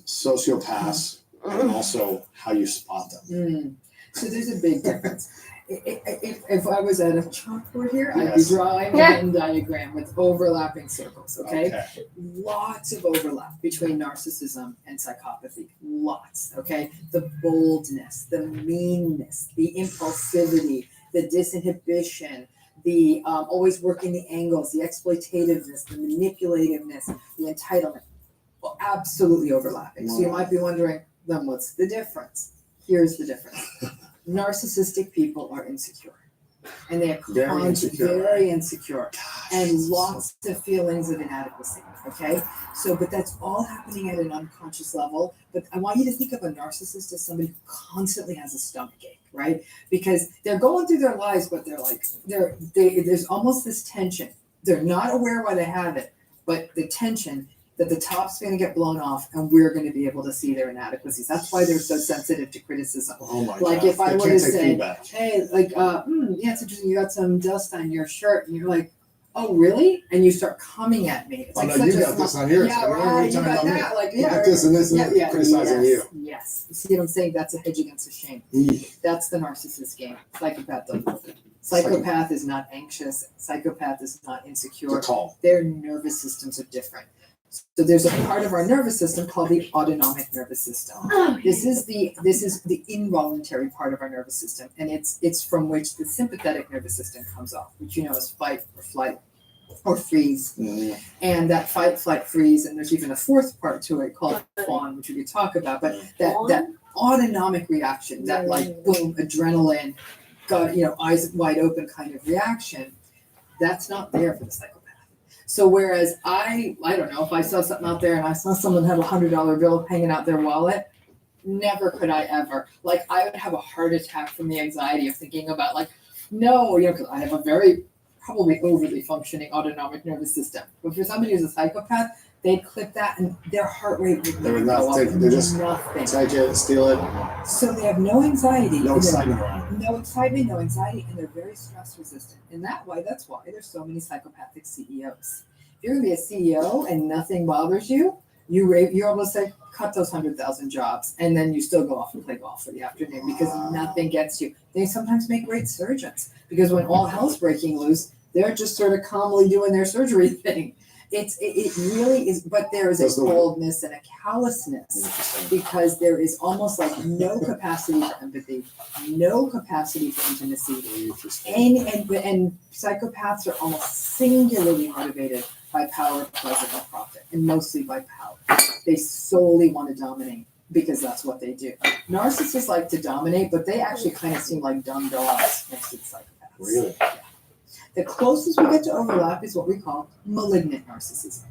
sociopaths, and also how you spot them? So there's a big difference. If I was at a chalkboard here, I'd be Yes. drawing a Venn diagram with overlapping circles, okay? Lots of overlap between narcissism and psychopathy. Lots, okay? The boldness, the meanness, the impulsivity, the disinhibition, the always working the angles, the exploitativeness, the manipulativeness, the entitlement. Well, absolutely overlapping. So you might be wondering, then what's the difference? Here's the difference. Narcissistic people are insecure. And they are very insecure. And lots of feelings of inadequacy. Okay? So, but that's all happening at an unconscious level. But I want you to think of a narcissist as somebody who constantly has a stomachache, right? Because they're going through their lives, but they're like, there's almost this tension. They're not aware why they have it, but the tension that the top's going to get blown off and we're going to be able to see their inadequacies. That's why they're so sensitive to criticism. Oh my like God. if I They were can't to take say, feedback. hey, like, yeah, it's interesting, you got some dust on your shirt, and you're like, oh, really? And you start coming at me. It's Oh, like no, such you a got this small- on yours. Yeah, Why are you right, you talking got about me? that. Like, You yeah, got this and this and that, criticizing yes, you. Yes. You see what I'm saying? That's a hedge against the shame. That's the narcissist game. Psychopath doesn't. Psychopath is not anxious. Psychopath is not insecure. They're calm. Their nervous systems are different. So there's a part of our nervous system called the autonomic nervous system. This is the involuntary part of our nervous system, and it's from which the sympathetic nervous system comes off, which is fight or flight or freeze. And that fight, flight, freeze, and there's even a fourth part to it called fawn, which we could talk about. But that autonomic reaction, that like boom, adrenaline, eyes wide open kind of reaction, that's not there for the psychopath. So whereas I don't know, if I saw something out there and I saw someone had $100 bill hanging out their wallet, never could I ever. Like I would have a heart attack from the anxiety of thinking about like, no, because I have a very probably overly functioning autonomic nervous system. But for somebody who's a psychopath, they'd clip that and their heart rate would They would go not up. take, they just Nothing. take it, steal it. So they have no anxiety. No excitement around No excitement, no anxiety, and they're very stress resistant. And that's why there's so many psychopathic CEOs. If you're gonna be a CEO and nothing bothers you, you're able to say, cut those 100,000 jobs, and then you still go off and play golf for the afternoon because nothing gets you. They sometimes make great surgeons because when all hell's breaking loose, they're just sort of calmly doing their surgery thing. It really is, but there is a coldness and a callousness because there is almost like no capacity for empathy, no capacity for intimacy, and psychopaths are almost singularly motivated by power, pleasure, or profit, and mostly by power. They solely want to dominate because that's what they do. Narcissists like to dominate, but they actually kind of seem like dumb dogs next to the psychopaths. Really? Yeah. The closest we get to overlap is what we call malignant narcissism.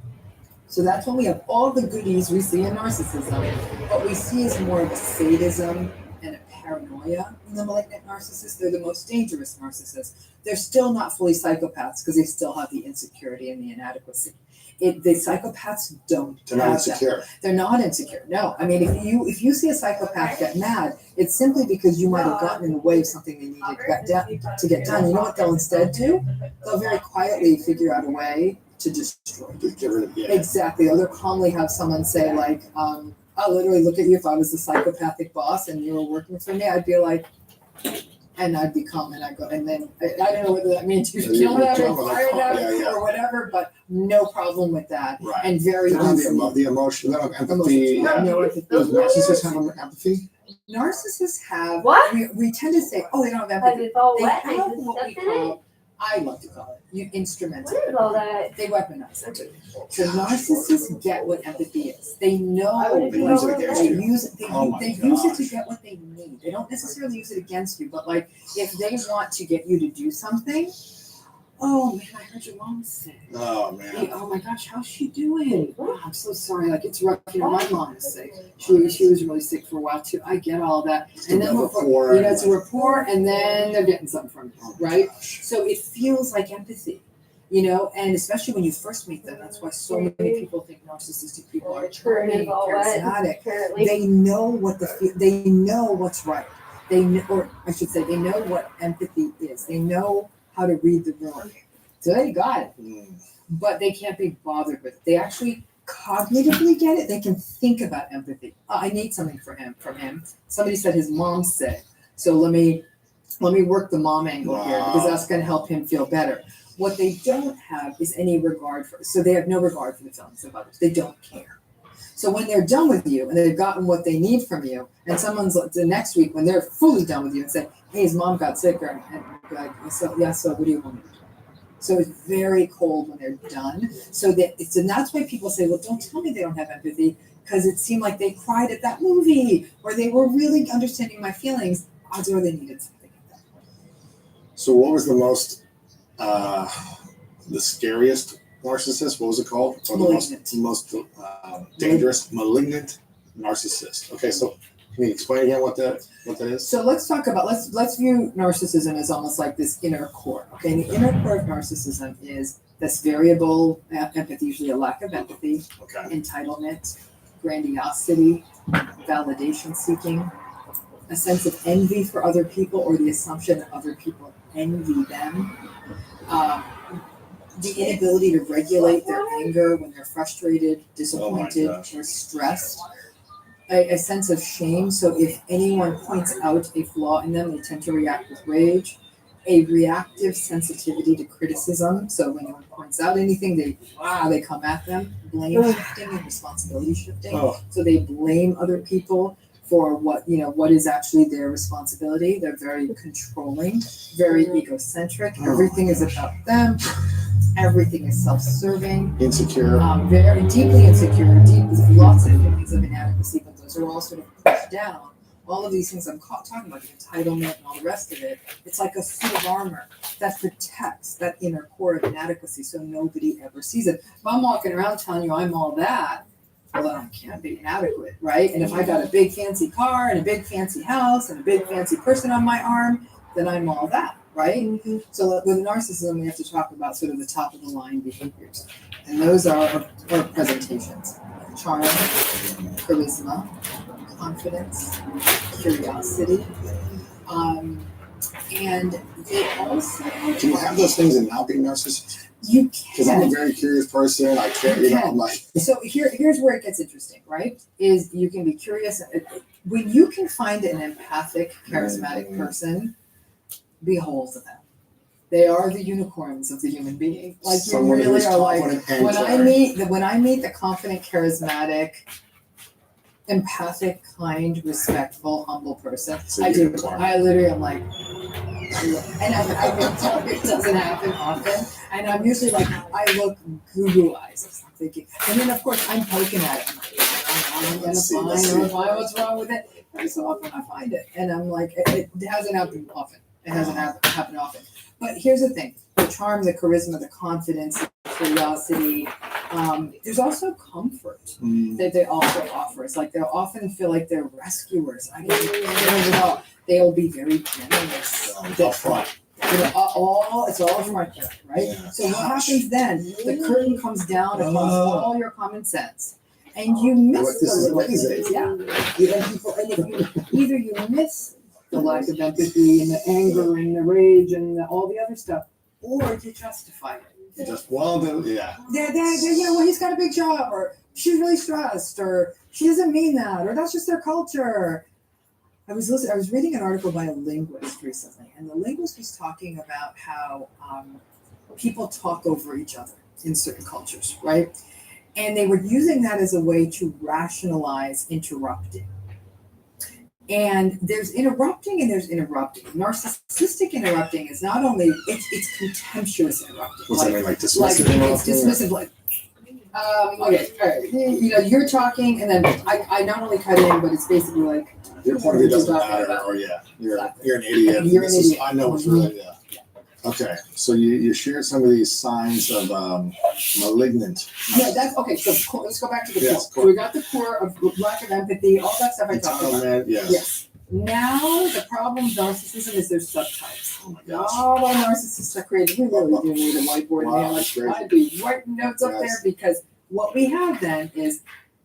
So that's when we have all the goodies we see in narcissism. What we see is more of a sadism and a paranoia in the malignant narcissist. They're the most dangerous narcissists. They're still not fully psychopaths because they still have the insecurity and the inadequacy. The psychopaths don't They're not have insecure. that. They're not insecure. No, I mean, if you see a psychopath get mad, it's simply because you might have gotten in the way of something they needed to get done. You know what they'll instead do? They'll very quietly figure out a way to destroy you. Exactly. Or they'll calmly have someone say like, I'll literally look at you if I was the psychopathic boss and you were working for me, I'd be like, and I'd be calm and I'd go, and then I don't know whether that means you kill them or fire them or whatever, but no problem with that. Right. And very They don't have easily. the emotion, they don't have empathy. No empathy. Does narcissists have empathy? Narcissists have, What? we tend to say, oh, they don't have empathy. Because it's all They wet, have they just what we stepped in call I love to call it, instrumental. What is all that? They weaponize it. So narcissists get what empathy is. They know They use it against they you. use it. Oh my They use it gosh. to get what they need. They don't necessarily use it against you, but like if they want to get you to do something, oh man, I heard your mom's sick. Oh man. Oh my gosh, how's she doing? Oh, I'm so sorry. Like it's rough. You know, my mom is sick. She was really sick for a while too. I get all that. And then rapport. it's a rapport, and then they're getting something from you, right? So it feels like empathy, and especially when you first meet them. That's why so many people think narcissistic people are charming, charismatic. They know they know what's right. They know, or I should say, they know what empathy is. They know how to read the room. So they got it, but they can't be bothered with it. They actually cognitively get it. They can think about empathy. I need something from him. Somebody said his mom's sick, so let me work the mom angle here because that's going to help him feel better. What they don't have is any regard for. So they have no regard for the feelings of others. They don't care. So when they're done with you and they've gotten what they need from you, and someone's the next week when they're fully done with you and say, "Hey, his mom got sick," and you're like, so what do you want me to do? So it's very cold when they're done. And that's why people say, "Well, don't tell me they don't have empathy," because it seemed like they cried at that movie or they were really understanding my feelings. Odds are they needed something at that point. So what was the most, the scariest narcissist? What was it called? Or the most dangerous, malignant narcissist. Okay, so can you explain again what that is? So let's talk about let's view narcissism as almost like this inner core. Okay, and the inner core of narcissism is this variable empathy, usually a lack of empathy, entitlement, grandiosity, validation seeking, a sense of envy for other people or the assumption that other people envy them. The inability to regulate their anger when they're frustrated, disappointed, or stressed. A sense of shame. So if anyone points out a flaw in them, they tend to react with rage. A reactive sensitivity to criticism. So when anyone points out anything, they come at them. Blame shifting and responsibility shifting. So they blame other people for what is actually their responsibility. They're very controlling, very egocentric. Everything is about them. Everything is self-serving. Insecure. Very deeply insecure. Lots of feelings of inadequacy, but those are all sort of pushed down. All of these things I'm talking about, the entitlement and all the rest of it, it's like a suit of armor that protects that inner core of inadequacy so nobody ever sees it. If I'm walking around telling you I'm all that, well, then I can't be inadequate, right? And if I got a big fancy car and a big fancy house and a big fancy person on my arm, then I'm all that. Right? Mm-hmm. So with narcissism, we have to talk about sort of the top of the line behaviors. And those are our presentations. Charm, charisma, confidence, curiosity. And they also... Can you have those things and not be narcissistic? You can. Because I'm a very curious person. I can't, I'm like... So here's where it gets interesting, right? Is you can be curious. When you can find an empathic, charismatic person, behold them. They are the unicorns of the human being. Like someone you really are like when I meet the confident, charismatic, empathic, kind, respectful, humble person. I literally am like, and I can tell it doesn't happen often. And I'm usually like, I look goo eyes. I'm thinking, and then of course I'm poking at it. I'm gonna find what's wrong with it. Every so often I find it, and I'm like, it hasn't happened often. It hasn't happened often. But here's the thing. The charm, the charisma, the confidence, the curiosity. There's also comfort that they also offer. It's like they'll often feel like they're rescuers. They'll be very generous. Upfront. It's all front there, right? Yeah. So what happens then? The curtain comes down across all your common sense. And you miss the little things. Yeah. And if either you miss the lack of empathy and the anger and the rage and all the other stuff, or you justify it. Well, he's got a big job, or she's really stressed, or she doesn't mean that, or that's just their culture. I was reading an article by a linguist recently, and the linguist was talking about how people talk over each other in certain cultures, right? And they were using that as a way to rationalize interrupting. And there's interrupting and there's interrupting. Narcissistic interrupting is not only, it's contemptuous interrupting. What's that mean, like Like dismissive? it's interrupting? dismissive, like, okay, all right. You know, you're talking and then I not only cut in, but it's basically like, Your point of view doesn't You're talking matter, about- or you're an idiot. You're an This is- idiot. I know what's really, Okay, so you shared some of these signs of malignant. yeah, that's, okay, so let's go back to the core. Yes, So we got the core of lack of empathy, all that stuff I talked about. Entitlement, yes. Yes. Now, the problem with narcissism is there's subtypes. Oh my gosh. All our narcissists are created. We really do need a whiteboard. Wow, Man. that's crazy. I'd be writing notes up Yes. there because what we have then is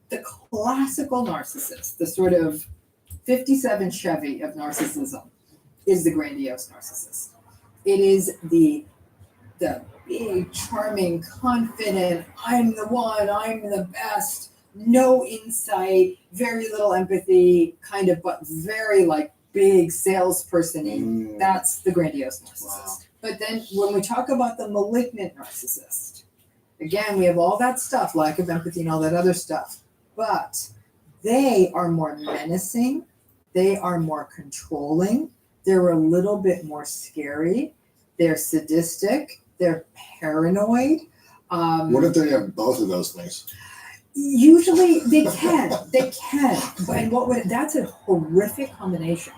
the classical narcissist, the sort of 57 Chevy of narcissism is the grandiose narcissist. It is the big, charming, confident, I'm the one, I'm the best, no insight, very little empathy, kind of, but very like big salesperson-y. That's the grandiose narcissist. Wow. But then when we talk about the malignant narcissist, again, we have all that stuff, lack of empathy and all that other stuff, but they are more menacing, they are more controlling, they're a little bit more scary, they're sadistic, they're paranoid. What if they have both of those things? Usually they can, and that's a horrific combination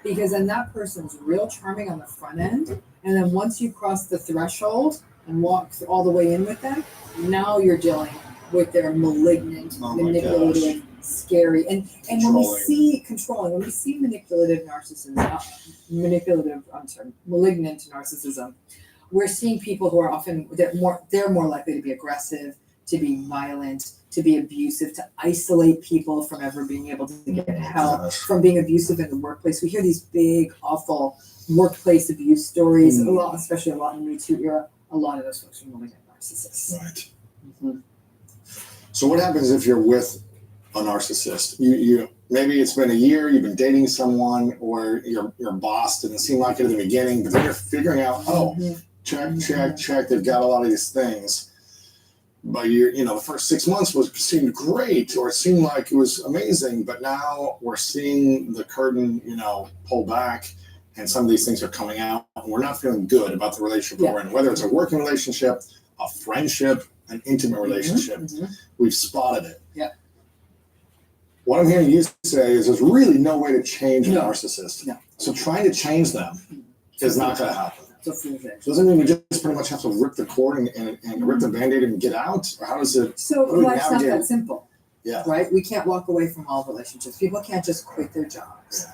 because then that person's real charming on the front end, and then once you cross the threshold and walk all the way in with them, now you're dealing with their malignant, Oh my manipulative, scary, and when we Controlling. see controlling, when we see malignant narcissism, we're seeing people who are often they're more likely to be aggressive, to be violent, to be abusive, to isolate people from ever being able to get help, from being abusive in the workplace. We hear these big, awful workplace abuse stories, a lot, especially a lot in the Me Too era. A lot of those folks are malignant narcissists. Right. Mhm. So what happens if you're with a narcissist? You maybe it's been a year, you've been dating someone, or your boss didn't seem like it at the beginning, but then you're figuring out, check, they've got a lot of these things. But the first 6 months seemed great, or it seemed like it was amazing, but now we're seeing the curtain, pull back, and some of these things are coming out, and we're not feeling good about the relationship we're in, whether it's a working relationship, a friendship, an intimate relationship. We've spotted it. Yeah. What I'm hearing you say is there's really no way to change a No. narcissist. No. So trying to change them is not going to happen. It's a fool's errand. So does it mean we just pretty much have to rip the cord and rip the Band-Aid and get out? Or how does it? So how do we life's not navigate that it? simple. Yeah. Right? We can't walk away from all relationships. People can't just quit their jobs.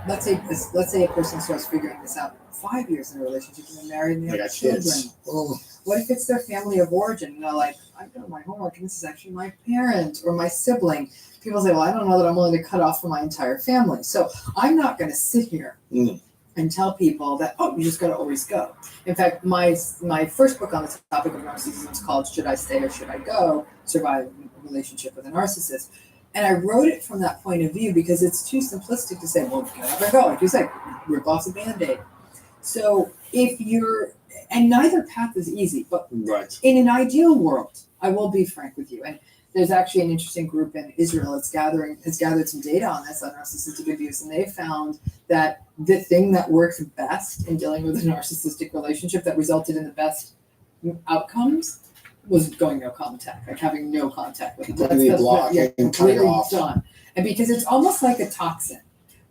Let's say a person starts figuring this out 5 years in a relationship and they're married and they They have got children. kids. Oh. What if it's their family of origin? And they're like, I've done my homework and this is actually my parent or my sibling. People say, well, I don't know that I'm willing to cut off from my entire family. So I'm not going to sit here and tell people that, you just got to always go. In fact, my first book on the topic of narcissism is called Should I Stay or Should I Go? Survive a Relationship with a Narcissist. And I wrote it from that point of view because it's too simplistic to say, well, get up and go. Like you said, rip off the Band-Aid. So and neither path is easy, but Right. in an ideal world, I will be frank with you, and there's actually an interesting group in Israel has gathered some data on this, on narcissistic abuse, and they found that the thing that works best in dealing with a narcissistic relationship that resulted in the best outcomes was going no contact, like having no contact with them. Completely block and cut it completely off. done. And because it's almost like a toxin,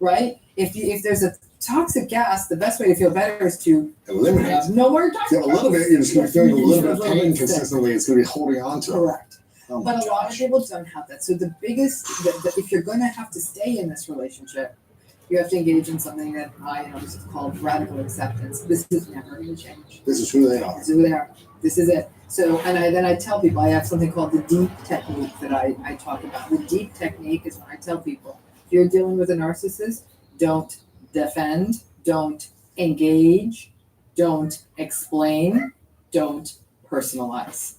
right? If there's a toxic gas, the best way to feel better is to Eliminate. have no more toxic Feel a little bit, you're just going to feel a little bit of pain Yes. consistently. It's going to be holding on to it. Correct. Oh my But a lot of people don't have that. So the biggest, if you're going to have to stay in this relationship, you have to engage in something that I this is called radical acceptance. This is never going to change. This is who they are. This is who they are. This is it. So, and I tell people, I have something called the deep technique that I talk about. The deep technique is when I tell people, if you're dealing with a narcissist, don't defend, don't engage, don't explain, don't personalize.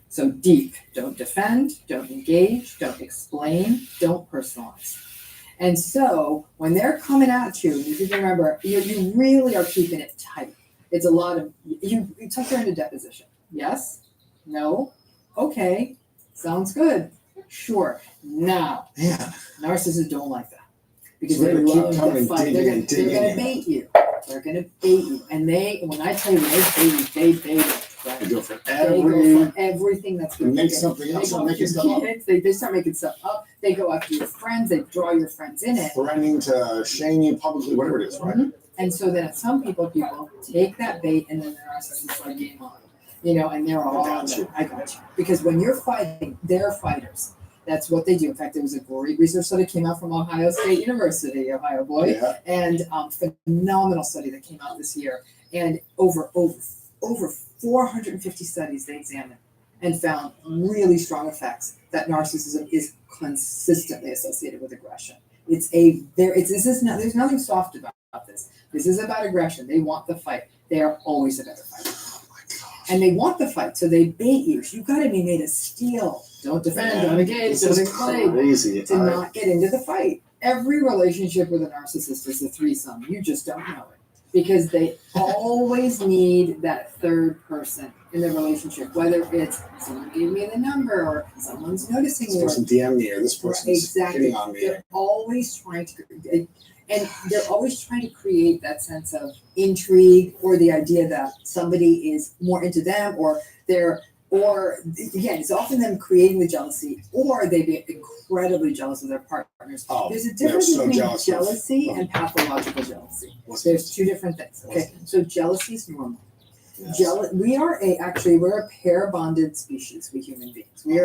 So deep, don't defend, don't engage, don't explain, don't personalize. And so when they're coming at you, you have to remember, you really are keeping it tight. It's a lot of, you took her into deposition. Yes? No? Okay. Sounds good. Sure. Now, narcissists don't like that. because So they they're gonna love keep coming to and fight. digging They're and gonna digging. bait you. They're gonna bait you, and when I tell you they bait it. Right? They go for They go for everything that's They good. make for something kids. else They and go making after stuff up. kids. They start making stuff up. They go after your friends. They draw your friends in it. threatening to shame you publicly, whatever it is, right? Mhm. And so then some people take that bait and then they're just like game on, you know, and they're all I got you. Because when you're fighting, they're fighters. That's what they do. In fact, there was a great research study came out from Ohio State University, Ohio boy, Yeah. and phenomenal study that came out this year. And over 450 studies they examined and found really strong effects that narcissism is consistently associated with aggression. There's nothing soft about this. This is about aggression. They want the fight. They are always a better fighter. And they want the fight, so they bait you. You got to be made of steel. Don't defend, Man, don't engage, this don't is explain. crazy. To not get into the fight. Every relationship with a narcissist is a threesome. You just don't know it. Because they always need that third person in the relationship, whether it's someone gave me the number or someone's noticing This you. person DM'd me or this person's hitting on me. They're always trying to create that sense of intrigue or the idea that somebody is more into them or again, it's often them creating the jealousy or they be incredibly jealous of their partners. There's a difference so between jealous of- jealousy and pathological jealousy. There's two different things. Okay, so jealousy is normal. We're a pair bonded species, we human beings. We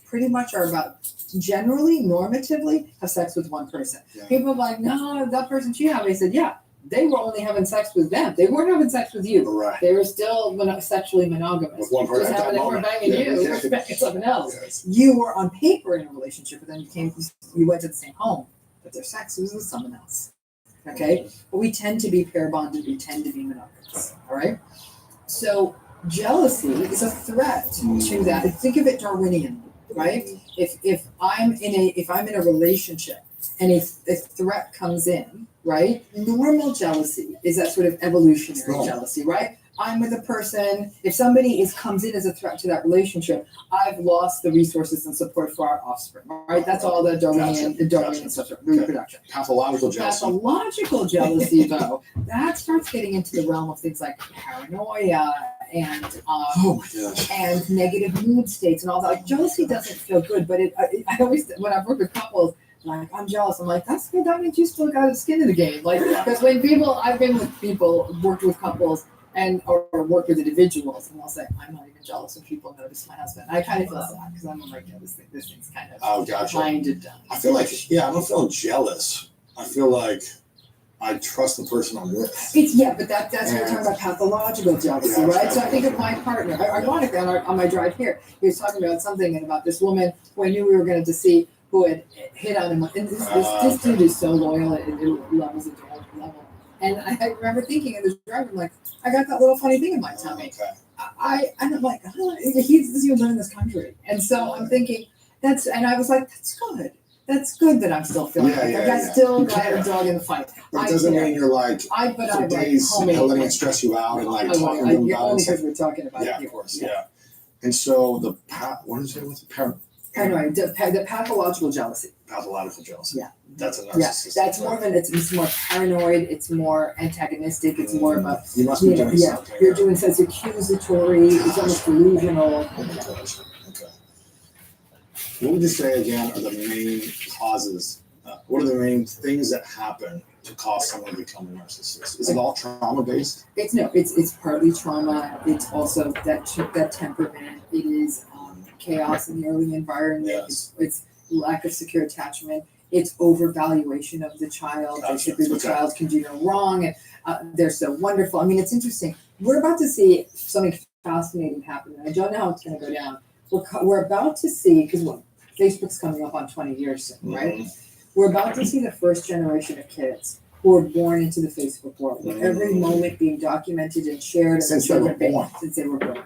pretty much are about generally normatively have sex with one person. People are like, no, that person cheated on me. I said, yeah, they were only having sex with them. They weren't having sex with you. Right. They were still sexually monogamous. With one person Just at that happened they were moment. banging Yeah, you, yeah. or banging someone else. Yes. You were on paper in a relationship, but then you went to the same home, but their sex was with someone else. Okay? But we tend to be pair bonded, we tend to be monogamous. All right? So jealousy is a threat to that. Think of it Darwinian, right? If I'm in a relationship and a threat comes in, right? Normal jealousy is that sort of evolutionary jealousy, right? I'm with a person. If somebody comes in as a threat to that relationship, I've lost the resources and support for our offspring, right? That's all the Darwinian stuff, reproduction. Pathological jealousy. Pathological jealousy, though, that starts getting into the realm of things like paranoia and and negative mood states and all that. Like jealousy doesn't feel good, but I always when I've worked with couples. Like, I'm jealous. I'm like, that's good. That means you still got a skin in the game. Like, because I've been with people, worked with couples, or worked with individuals, and they'll say, I'm not even jealous when people notice my husband. I kind of feel sad because I'm like, yeah, this thing's kind of kind of done. I feel like, I don't feel jealous. I feel like I trust the person I'm with. But that's what we're talking about, pathological jealousy, right? So I think of my partner. Ironically, on my drive here, he was talking about something about this woman who I knew we were going to see, who had hit on him. And this dude is so loyal at levels of level. And I remember thinking in the drive, I'm like, I got that little funny thing in my tummy. I'm like, he's even in this country. And so I'm thinking, and I was like, that's good. That's good that I'm still feeling like I still got a dog in the fight. But it doesn't mean you're like, for days letting it stress you out and like talking to them about only it. because we're talking about Yeah, it. of course, yeah. And so what's the paranoid, the pathological jealousy. Pathological jealousy. Yeah. That's a Yeah, narcissistic. that's more of it's more paranoid. It's more antagonistic. It's more of a You must be doing something. You're doing so it's accusatory. It's almost delusional. Okay. What would you say again are the main causes? What are the main things that happen to cause someone to become a narcissist? Is it all trauma based? It's partly trauma. It's also that temperament. It is chaos in the early environment. Yes. It's lack of secure attachment. It's overvaluation of the child. Gotcha. Basically, the Okay. child can do no wrong, and they're so wonderful. I mean, it's interesting. We're about to see something fascinating happen. I don't know how it's going to go down. We're about to see, because Facebook's coming up on 20 years soon, right? We're about to see the first generation of kids who are born into the Facebook world, with every moment being documented and shared Since they were born. Since they were born.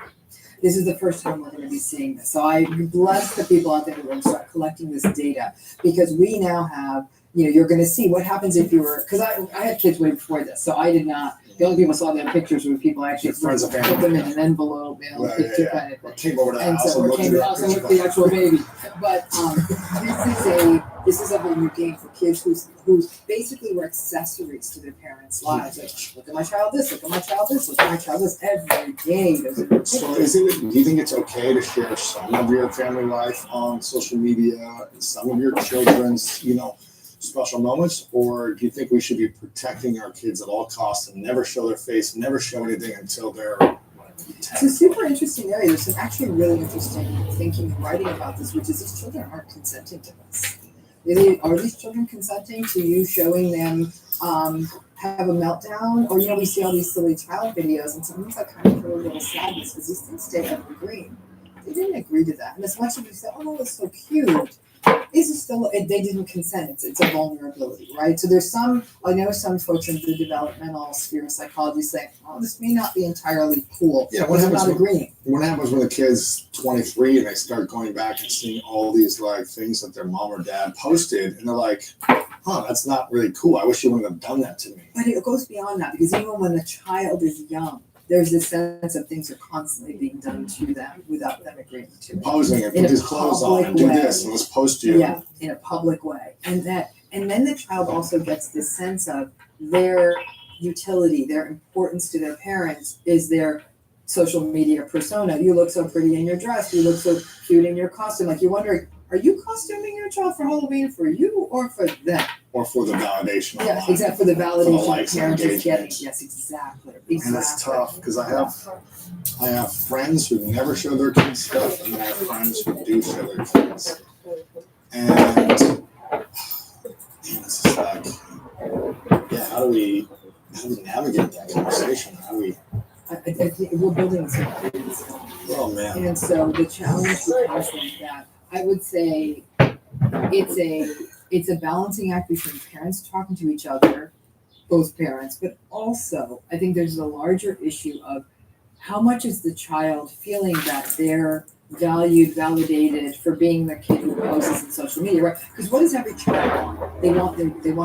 This is the first time we're going to be seeing this. So I bless the people out there who are going to start collecting this data, because we now have, you're going to see what happens if you were, because I had kids way before this, so I did not The only people saw their pictures were people actually Your friends and put family. them in an envelope, mail a Right, picture yeah. kind of Or thing. came over to the And house so and we looked came at to your the house and picture. looked at the actual baby. But this is a whole new game for kids who basically were accessories to their parents' lives. Like, look at my child this, look at my child this, look at my child this. Every day there's a new So picture. do you think it's okay to share some of your family life on social media and some of your children's, special moments? Or do you think we should be protecting our kids at all costs and never show their face, never show anything until they're It's a super interesting area. There's some actually really interesting thinking and writing about this, which is these children aren't consenting to this. Really, are these children consenting to you showing them have a meltdown? Or, we see all these silly child videos, and sometimes I kind of feel a little sadness because these things stay evergreen. They didn't agree to that. And as much as we say, oh, it's so cute, they didn't consent. It's a vulnerability, right? So I know some folks in the developmental sphere of psychology say, oh, this may not be entirely cool. Yeah, because I'm not agreeing. What happens when the kid's 23 and they start going back and seeing all these things that their mom or dad posted, and they're like, that's not really cool. I wish you wouldn't have done that to me. But it goes beyond that, because even when the child is young, there's this sense of things are constantly being done to them without them agreeing to it. Posing and In put a these clothes on and do public this and way. let's post you. Yeah, in a public way. And then the child also gets this sense of their utility, their importance to their parents is their social media persona. You look so pretty in your dress, you look so cute in your costume. Like, you're wondering, are you costuming your child for Halloween for you or for them? Or for the validation. Yeah, online. exactly, for the validation the likes and parent is getting. engagement. Yes, exactly. And it's tough because I have friends who never show their kids stuff, and I have friends who do show their kids. And it's just like, how do we navigate that conversation? How do we? I think we're building this confidence. Oh man. And so the challenge becomes like that. I would say it's a balancing act between parents talking to each other, both parents, but also I think there's a larger issue of how much is the child feeling that they're valued, validated for being the kid who poses in social media, right? Because what does every child want? They want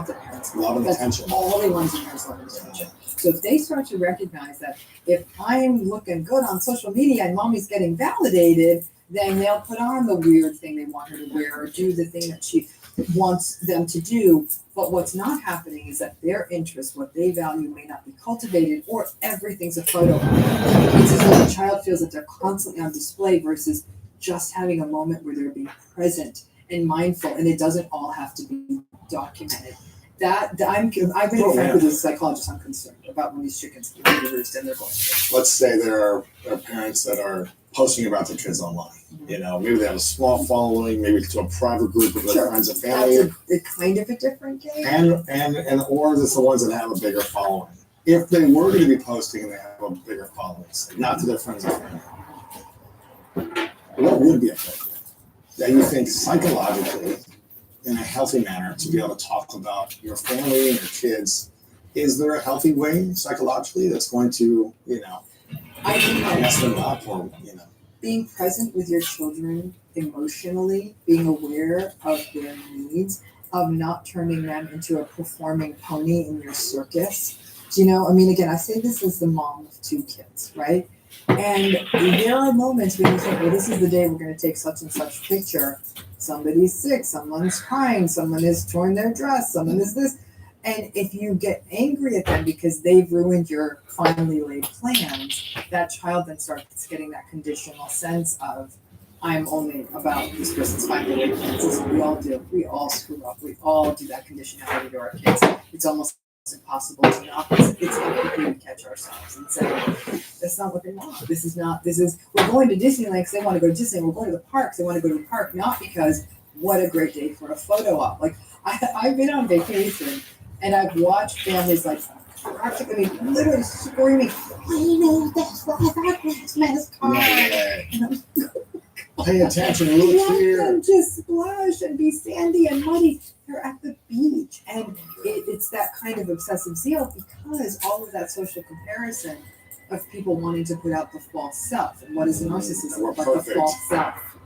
the parents' Love and That's attention. all they want is the parents' love and attention. So if they start to recognize that if I'm looking good on social media and mommy's getting validated, then they'll put on the weird thing they want her to wear or do the thing that she wants them to do. But what's not happening is that their interest, what they value, may not be cultivated, or everything's a photo. It's as though the child feels that they're constantly on display versus just having a moment where they're being present and mindful, and it doesn't all have to be documented. I've been frank with a psychologist. I'm concerned about when these chickens get roost and they're going to. Let's say there are parents that are posting about their kids online. Maybe they have a small following, maybe to a private group of their friends and family. That's a kind of a different game. And or it's the ones that have a bigger following. If they were going to be posting and they have a bigger following, say, not to their friends and family, what would be appropriate that you think psychologically, in a healthy manner, to be able to talk about your family and your kids? Is there a healthy way psychologically that's going to, I think mess them up or, being present with your children emotionally, being aware of their needs, of not turning them into a performing pony in your circus. Do you know? I mean, again, I say this as the mom of 2 kids, right? And there are moments when you think, well, this is the day we're going to take such and such picture. Somebody's sick, someone's crying, someone has torn their dress, someone is this. And if you get angry at them because they've ruined your finely laid plans, that child then starts getting that conditional sense of, I'm only about this person's finely laid plans. Listen, we all do. We all screw up. We all do that conditionality to our kids. It's almost impossible to not. It's how quickly we catch ourselves and say, that's not what they want. We're going to Disneyland because they want to go to Disneyland. We're going to the parks. They want to go to the park, not because what a great day for a photo op. Like, I've been on vacation and I've watched families practically literally screaming, I know that's why that Christmas card. Pay attention, look Let here. them just splash and be sandy and muddy. They're at the beach. And it's that kind of obsessive zeal because all of that social comparison of people wanting to put out the false self. And what is a narcissism We're but the perfect. false self?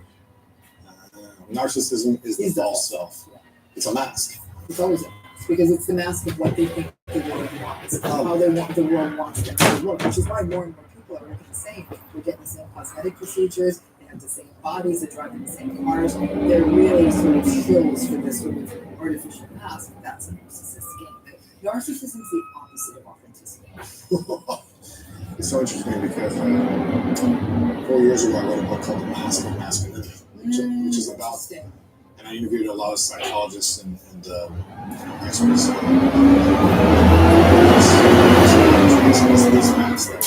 Narcissism is the false self. It's a mask. It's always a mask because it's the mask of what they think the world wants, how they want the world wants them to look, which is why more and more people are looking the same. They're getting the same cosmetic procedures, they have the same bodies, they're driving the same cars. They're really sort of shills for this sort of artificial mask. That's a narcissist game. Narcissism is the opposite of authenticity. It's so interesting because 4 years ago I wrote a book called The Mask of Masculinity, which is about, and I interviewed a lot of psychologists and experts. These masks that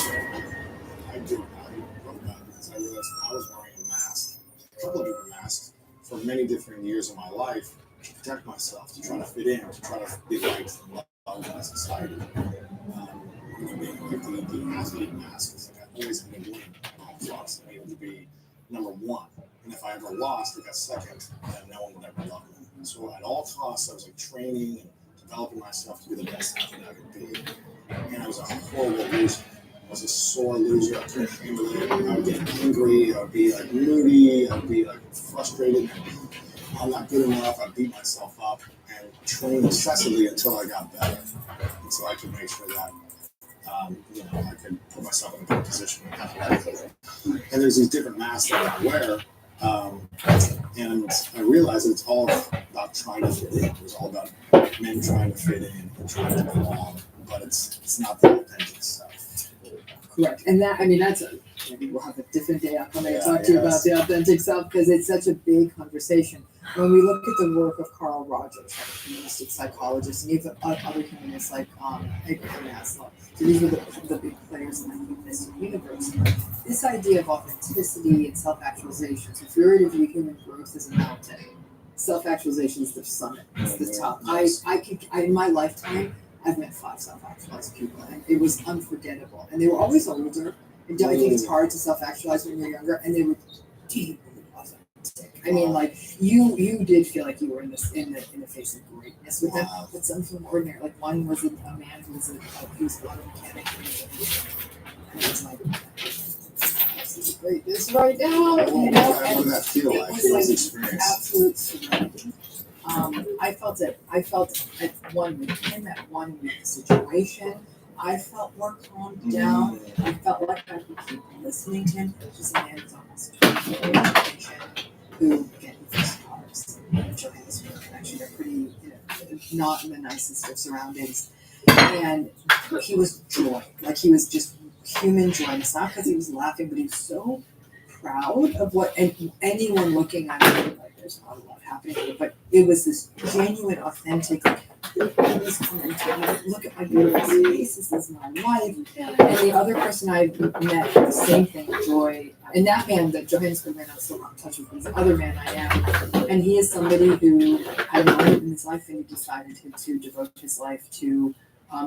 I wrote about because I realized I was wearing a mask, a couple of different masks, for many different years of my life to protect myself, to try to fit in, to try to be liked and loved by society. The athlete mask is like I always had to win all flux. I needed to be number one. And if I ever lost or got second, then no one would ever love me. So at all costs, I was like training and developing myself to be the best athlete I could be. And I was a horrible loser. I was a sore loser. I couldn't handle it. I would get angry. I would be like moody. I would be like frustrated. I'm not good enough. I beat myself up and trained excessively until I got better. And so I could make sure that I could put myself in a good position athletically. And there's these different masks that I wear, and I realized that it's all about trying to fit in. It's all about men trying to fit in and trying to belong, but it's not the authentic stuff. Correct, and that maybe we'll have a different day. I'll come and talk to you about the authentic self because it's such a big conversation. When we look at the work of Carl Rogers, like a humanistic psychologist, and even other humanists like Abraham Maslow, so these were the big players in the humanistic universe. This idea of authenticity and self-actualization. So if you were to view human growth as a mountain, self-actualization is the summit, it's the top. I in my lifetime, I've met 5 self-actualized people, and it was unforgettable. And they were always older. And I think it's hard to self-actualize when you're younger, and they were deeply authentic. I mean, like you did feel like you were in the face of greatness with them, but some from ordinary. Like one was a man who was a auto mechanic. And it was like, this is greatness right now. What did that feel like? It was like absolute serenity. I felt at one with him, at one with the situation. I felt more calmed down. I felt like I could keep listening to him. Just a man who's almost 20 years education, who, again, he fixed cars in Johannesburg. Actually, they're pretty, not in the nicest of surroundings. And he was joy. Like, he was just human joy. And it's not because he was laughing, but he was so proud of what, and anyone looking at him, like, there's not a lot happening here, but it was this genuine, authentic, like, please come and tell me, look at my beautiful face, this is my life. And the other person I met, the same thing, Joy. And that man, the Johannesburg man, I'm still not in touch with, but the other man I am. And he is somebody who had a moment in his life and he decided to devote his life to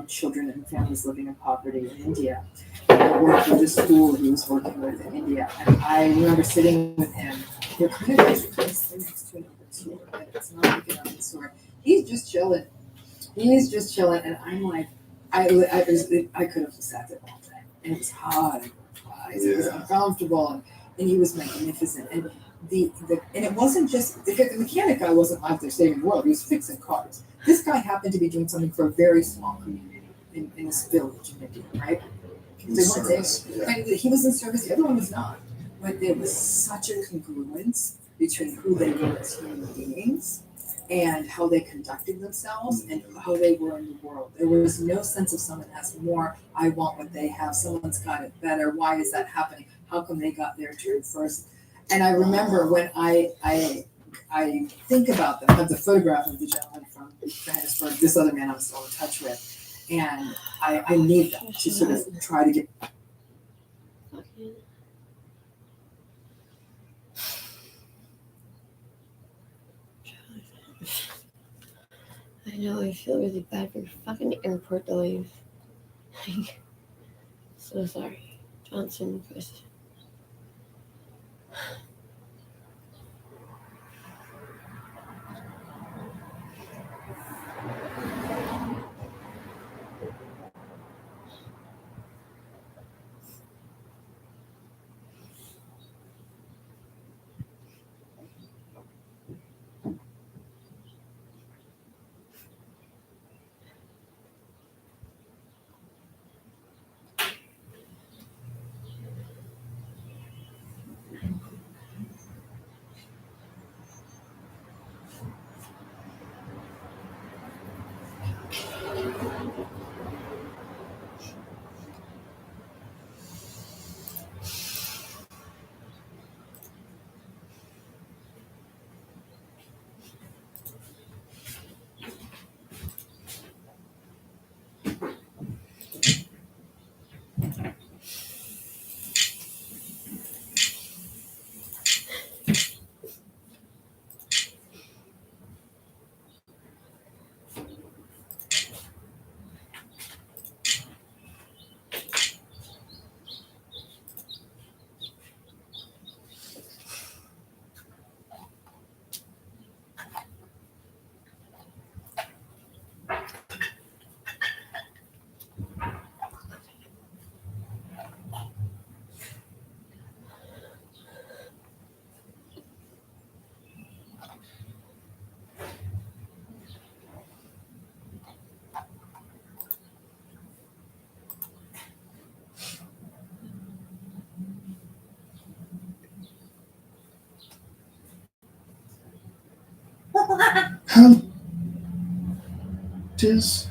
children and families living in poverty in India. And I worked with a school he was working with in India. And I remember sitting with him. They're kind of next to another store, and it's not like another store. He's just chilling. And I'm like, I could have sat there all day. And it was hot, and it was uncomfortable, and he was magnificent. And and it wasn't just the mechanic guy wasn't out there saving the world. He was fixing cars. This guy happened to be doing something for a very small community in this village in India, right? They weren't there. And he was in service. The other one was not. But there was such a congruence between who they were as human beings and how they conducted themselves and how they were in the world. There was no sense of someone has more, I want what they have, someone's got it better, why is that happening? How come they got their turn first? And I remember when I think about them, I have the photograph of the gentleman from Johannesburg, this other man I'm still in touch with, and I need them to sort of try to get I know, I feel really bad for fucking airport delays. So sorry. Johnson, Chris. How it's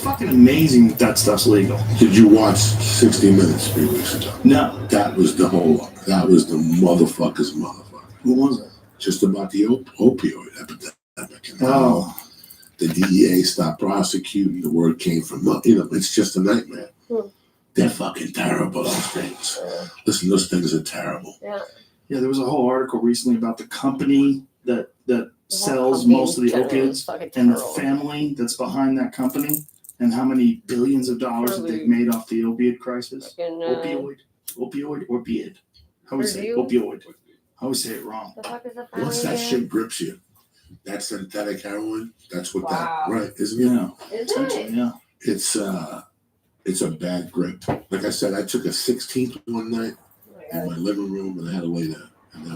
fucking amazing that stuff's legal. Did you watch 60 Minutes 3 weeks ago? No. That was the motherfucker's motherfucker. What was it? Just about the opioid epidemic and how the DEA stopped prosecuting. The word came from, it's just a nightmare. They're fucking terrible, those things. Listen, those things are terrible. Yeah. Yeah, there was a whole article recently about the company that sells most of the opiates and the family that's behind that company and how many billions of dollars that they've made off the opiate crisis. Opioid. How would you say opioid? I always say it wrong. Once that shit grips you, that synthetic heroin, that's what Wow. that, right, isn't it? Is it? Yeah. It's a bad grip. Like I said, I took a 16th one night in my living room and I had to lay down. And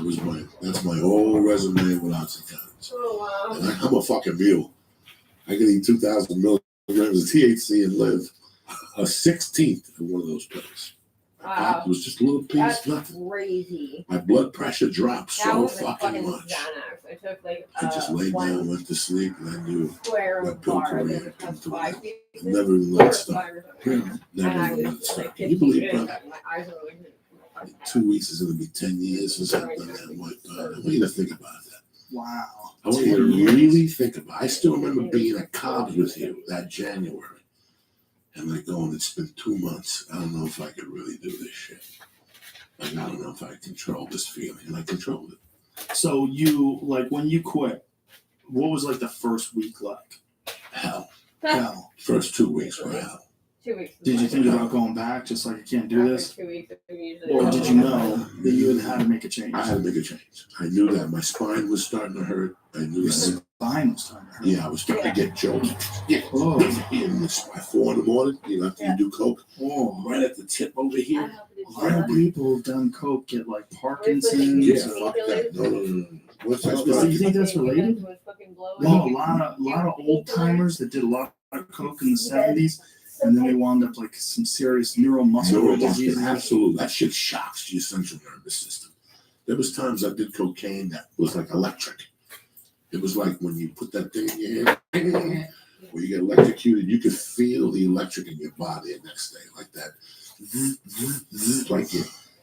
that's my whole resume with Oxycontin. Oh, wow. And I'm a fucking mule. I can eat 2,000 milligrams of THC and live a 16th of one of those pills. Wow. It was just a little piece, That's nothing. crazy. My blood pressure dropped That so was a fucking fucking much. Xanax. I took like I just laid one down, went to sleep, and I knew square that of pill bar career that had come has to an 5 end. pieces. I never even let it 4 or start. 5 or something. Never And I even let was it start. like Can you believe it, 15 brother? my eyes were like 2 weeks is going to be 10 years since I've done that. I'm like, I want you to think about that. Wow. I want you to really think about it. I still remember being at Cobb's with you that January. And like going, it's been 2 months. I don't know if I could really do this shit. Like, I don't know if I control this feeling. And I controlled it. So you, like, when you quit, what was like the first week like? Hell. Hell. First 2 weeks were hell. 2 weeks. Did you think about going back, just like you can't do After this? 2 weeks, we usually Or did you know that you had to make a change? I had to make a change. I knew that my spine was starting to hurt. I knew Your that. spine was starting to hurt. Yeah, I was starting to get jolted. Yeah. Oh. By 4 in the morning, after you do coke, right at the tip over here. A lot of people who've done coke get like Parkinson's. Yeah, fuck that. No. What's that? Do you think that's related? No, a lot of old timers that did a lot of coke in the 70s, and then they wound up like some serious neuromuscular disease. Absolutely, that shit shocks your central nervous system. There was times I did cocaine that was like electric. It was like when you put that thing in your head, where you get electrocuted, you could feel the electric in your body the next day, like that, like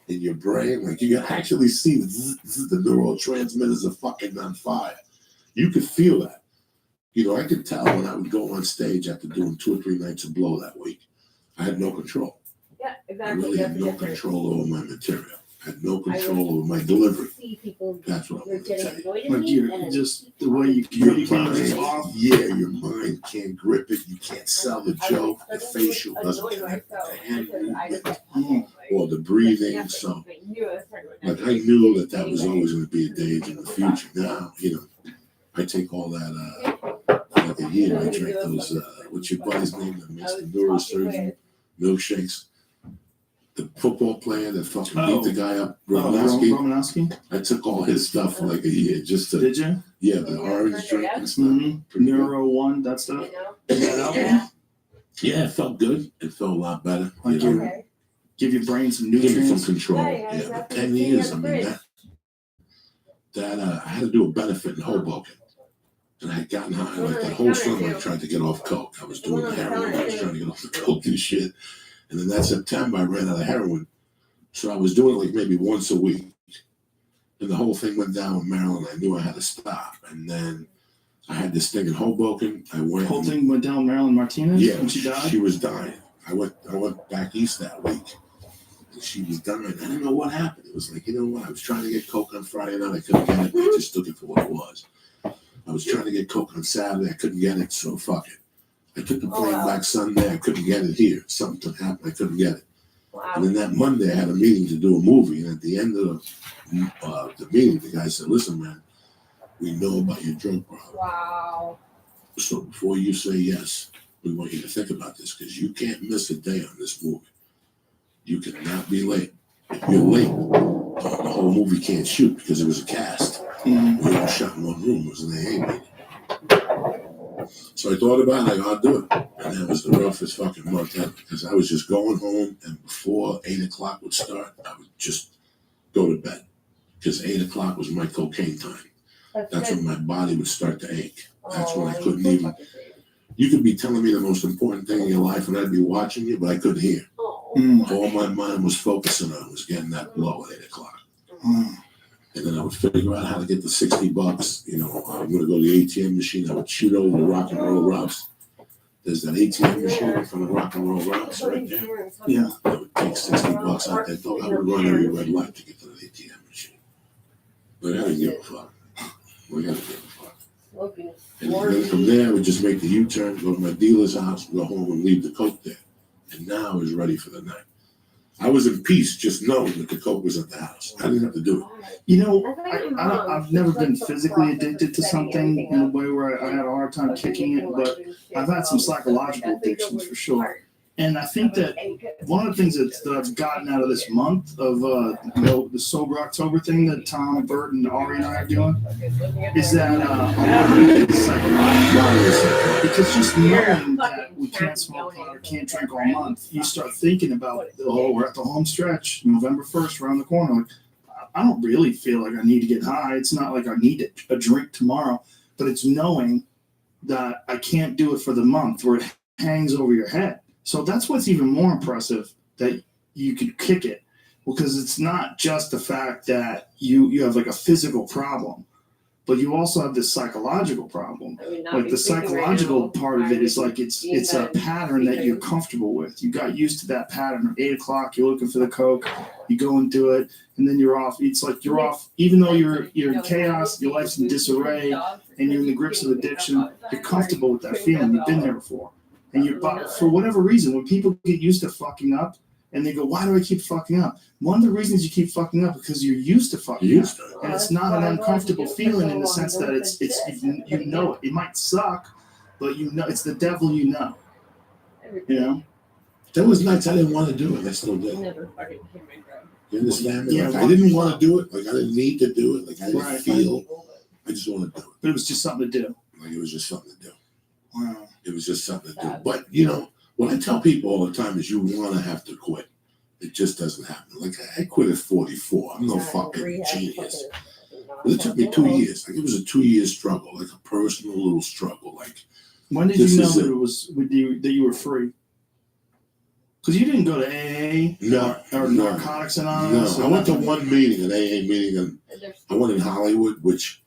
in your brain, like you can actually see the neurotransmitters are fucking on fire. You could feel that. I could tell when I would go on stage after doing 2 or 3 nights of blow that week. I had no control. Yeah, I exactly. really had no control over my material. I had no control over my delivery. That's what I want to tell you. Like you're just the way you Your communicate is mind, off. your mind can't grip it. You can't sell the joke. The facial doesn't connect with the hand movement or the breathing. So, like, I knew that was always going to be a day in the future. Now, I take all that, like a year, I drink those, what's your buddy's name that makes the neurosurgeon milkshakes? The football player that fucking beat the guy up, Romanowski. I took all his stuff for like a year just to. Did you? Yeah, the orange drink and stuff. Neuro One, that stuff. Did that help? Yeah, it felt good. It felt a lot better. Like give your brain some Give me some nutrients. control. Yeah, but 10 years, I mean, that I had to do a benefit in Hoboken. And I had gotten high like that whole summer. I tried to get off coke. I was doing the heroin. I was trying to get off the coke and shit. And then that September, I ran out of heroin. So I was doing it like maybe once a week. And the whole thing went down with Maryland. I knew I had to stop. And then I had this thing in Hoboken. I went. Whole thing went down with Marilyn Martinez when she died? She was dying. I went back east that week. And she was dying. I didn't know what happened. It was like, you know what? I was trying to get coke on Friday night. I couldn't get it. I just took it for what it was. I was trying to get coke on Saturday. I couldn't get it. So fuck it. I took the plane back Sunday. I couldn't get it here. Something happened. I couldn't get it. Wow. And then that Monday, I had a meeting to do a movie. And at the end of the meeting, the guy said, listen, man, we know about your drug problem. Wow. So before you say yes, we want you to think about this because you can't miss a day on this movie. You cannot be late. If you're late, the whole movie can't shoot because it was a cast. We all shot in one room. It was an AA meeting. So I thought about it, I'll do it. And that was the roughest fucking month ever because I was just going home and before 8 o'clock would start, I would just go to bed because 8 o'clock was my cocaine time. that's when my body would start to ache. That's when I couldn't even. You could be telling me the most important thing in your life, and I'd be watching you, but I couldn't hear. All my mind was focusing on was getting that blow at 8 o'clock. And then I would figure out how to get the $60. You know, I'm going to go to the ATM machine. I would shoot over the Rock and Roll Ralphs. There's that ATM machine from the Rock and Roll Ralphs right there. Yeah. I would take $60 out that door. I would run every red light to get to the ATM machine. But I didn't give a fuck. We got to give a fuck. And then from there, I would just make the U-turn, go to my dealer's house, go home and leave the Coke there. And now I was ready for the night. I was in peace just knowing that the Coke was at the house. I didn't have to do it. You know, I've never been physically addicted to something in a way where I had a hard time kicking it, but I've had some psychological addictions for sure. And I think that one of the things that I've gotten out of this month of the Sober October thing that Tom, Bert, and Ari and I are doing is that a lot of it is psychological. Because just knowing that we can't smoke pot or can't drink all month, you start thinking about, oh, we're at the home stretch, November 1st, around the corner. Like, I don't really feel like I need to get high. It's not like I need a drink tomorrow, but it's knowing that I can't do it for the month where it hangs over your head. So that's what's even more impressive, that you could kick it, because it's not just the fact that you have like a physical problem, but you also have this psychological problem. Like the psychological part of it is like it's a pattern that you're comfortable with. You got used to that pattern. At 8 o'clock, you're looking for the Coke, you go and do it, and then you're off. It's like you're off, even though you're in chaos, your life's in disarray, and you're in the grips of addiction. You're comfortable with that feeling. You've been there before. And for whatever reason, when people get used to fucking up and they go, why do I keep fucking up? One of the reasons you keep fucking up is because you're used to fucking up. And it's not an uncomfortable feeling in the sense that it's you know it. It might suck, but you know it's the devil you know. You know? There was nights I didn't want to do it. I still did. You understand me? Yeah, like, I didn't want to do it. Like I didn't need to do it. Like I didn't feel. I just wanted to do it. But it was just something to do. Like it was just something to do. Wow. It was just something to do. But, you know, what I tell people all the time is you want to have to quit. It just doesn't happen. Like, I quit at 44. I'm no fucking genius. But it took me 2 years. Like, it was a 2-year struggle, like a personal little struggle. Like, when did you know that it was with you that you were free? Because you didn't go to AA or Narcotics Anonymous. No, I went to one meeting, an AA meeting, and I went in Hollywood, which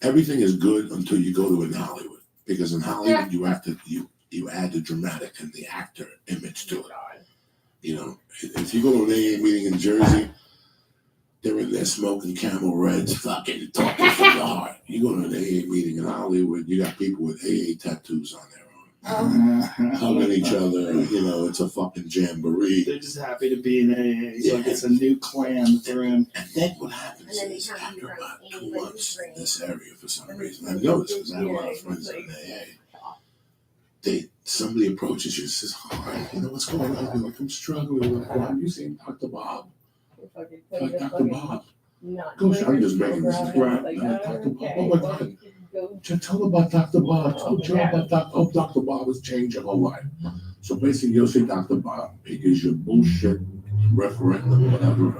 everything is good until you go to in Hollywood. Because in Hollywood, you have to you add the dramatic and the actor image to it. You know, if you go to an AA meeting in Jersey, they're in there smoking Camel Reds, fucking talking from the heart. You go to an AA meeting in Hollywood, you got people with AA tattoos on their arm, hugging each other. You know, it's a fucking jamboree. They're just happy to be in AA. It's like it's a new clan that they're in. And then what happens is after about 2 months in this area, for some reason, I've noticed because I have a lot of friends in AA. Somebody approaches you and says, "Hi, you know what's going on?" You're like, "I'm struggling." Like, "Well, have you seen Dr. Bob?" Like, "Dr. Bob." Gosh, I'm just making this right. Dr. Bob. Oh my God. Tell them about Dr. Bob. Tell them about Dr. Bob has changed your whole life. So basically, you'll see Dr. Bob. He gives you bullshit referendum, whatever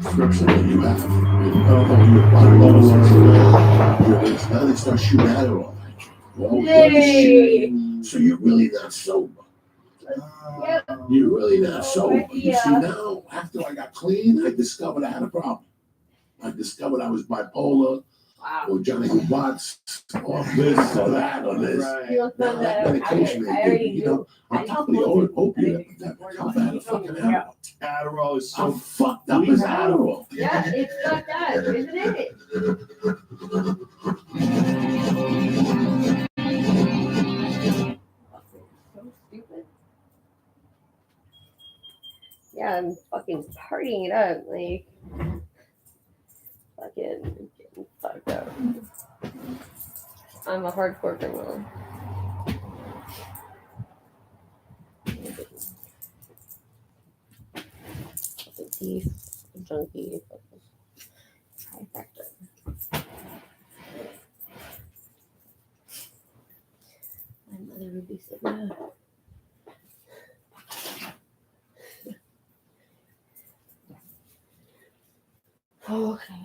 scripture that you have. Now they start shooting at it all night. So you're really not sober. You're really not sober. You see, now, after I got clean, I discovered I had a problem. I discovered I was bipolar. Or Johnny Watts, or this, or that, or this. Now that medication they give you, you know, on top of the opiate epidemic, I've had a fucking Adderall. Adderall is so I'm fucked up as Adderall. Yeah, it's not that, isn't it? So stupid. Yeah, I'm fucking partying it up, like fucking getting fucked up. I'm a hardcore criminal. A thief, a junkie, trifecta. My mother would be so mad. Okay.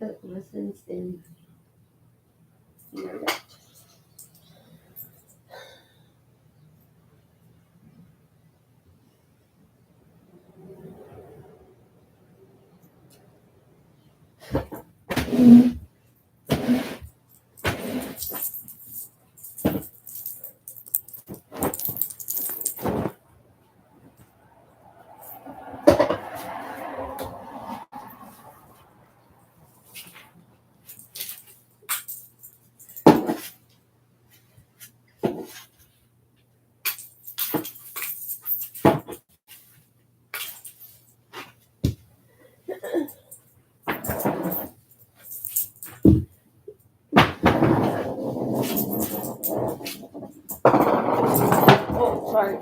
That listens in Europe. Oh, sorry.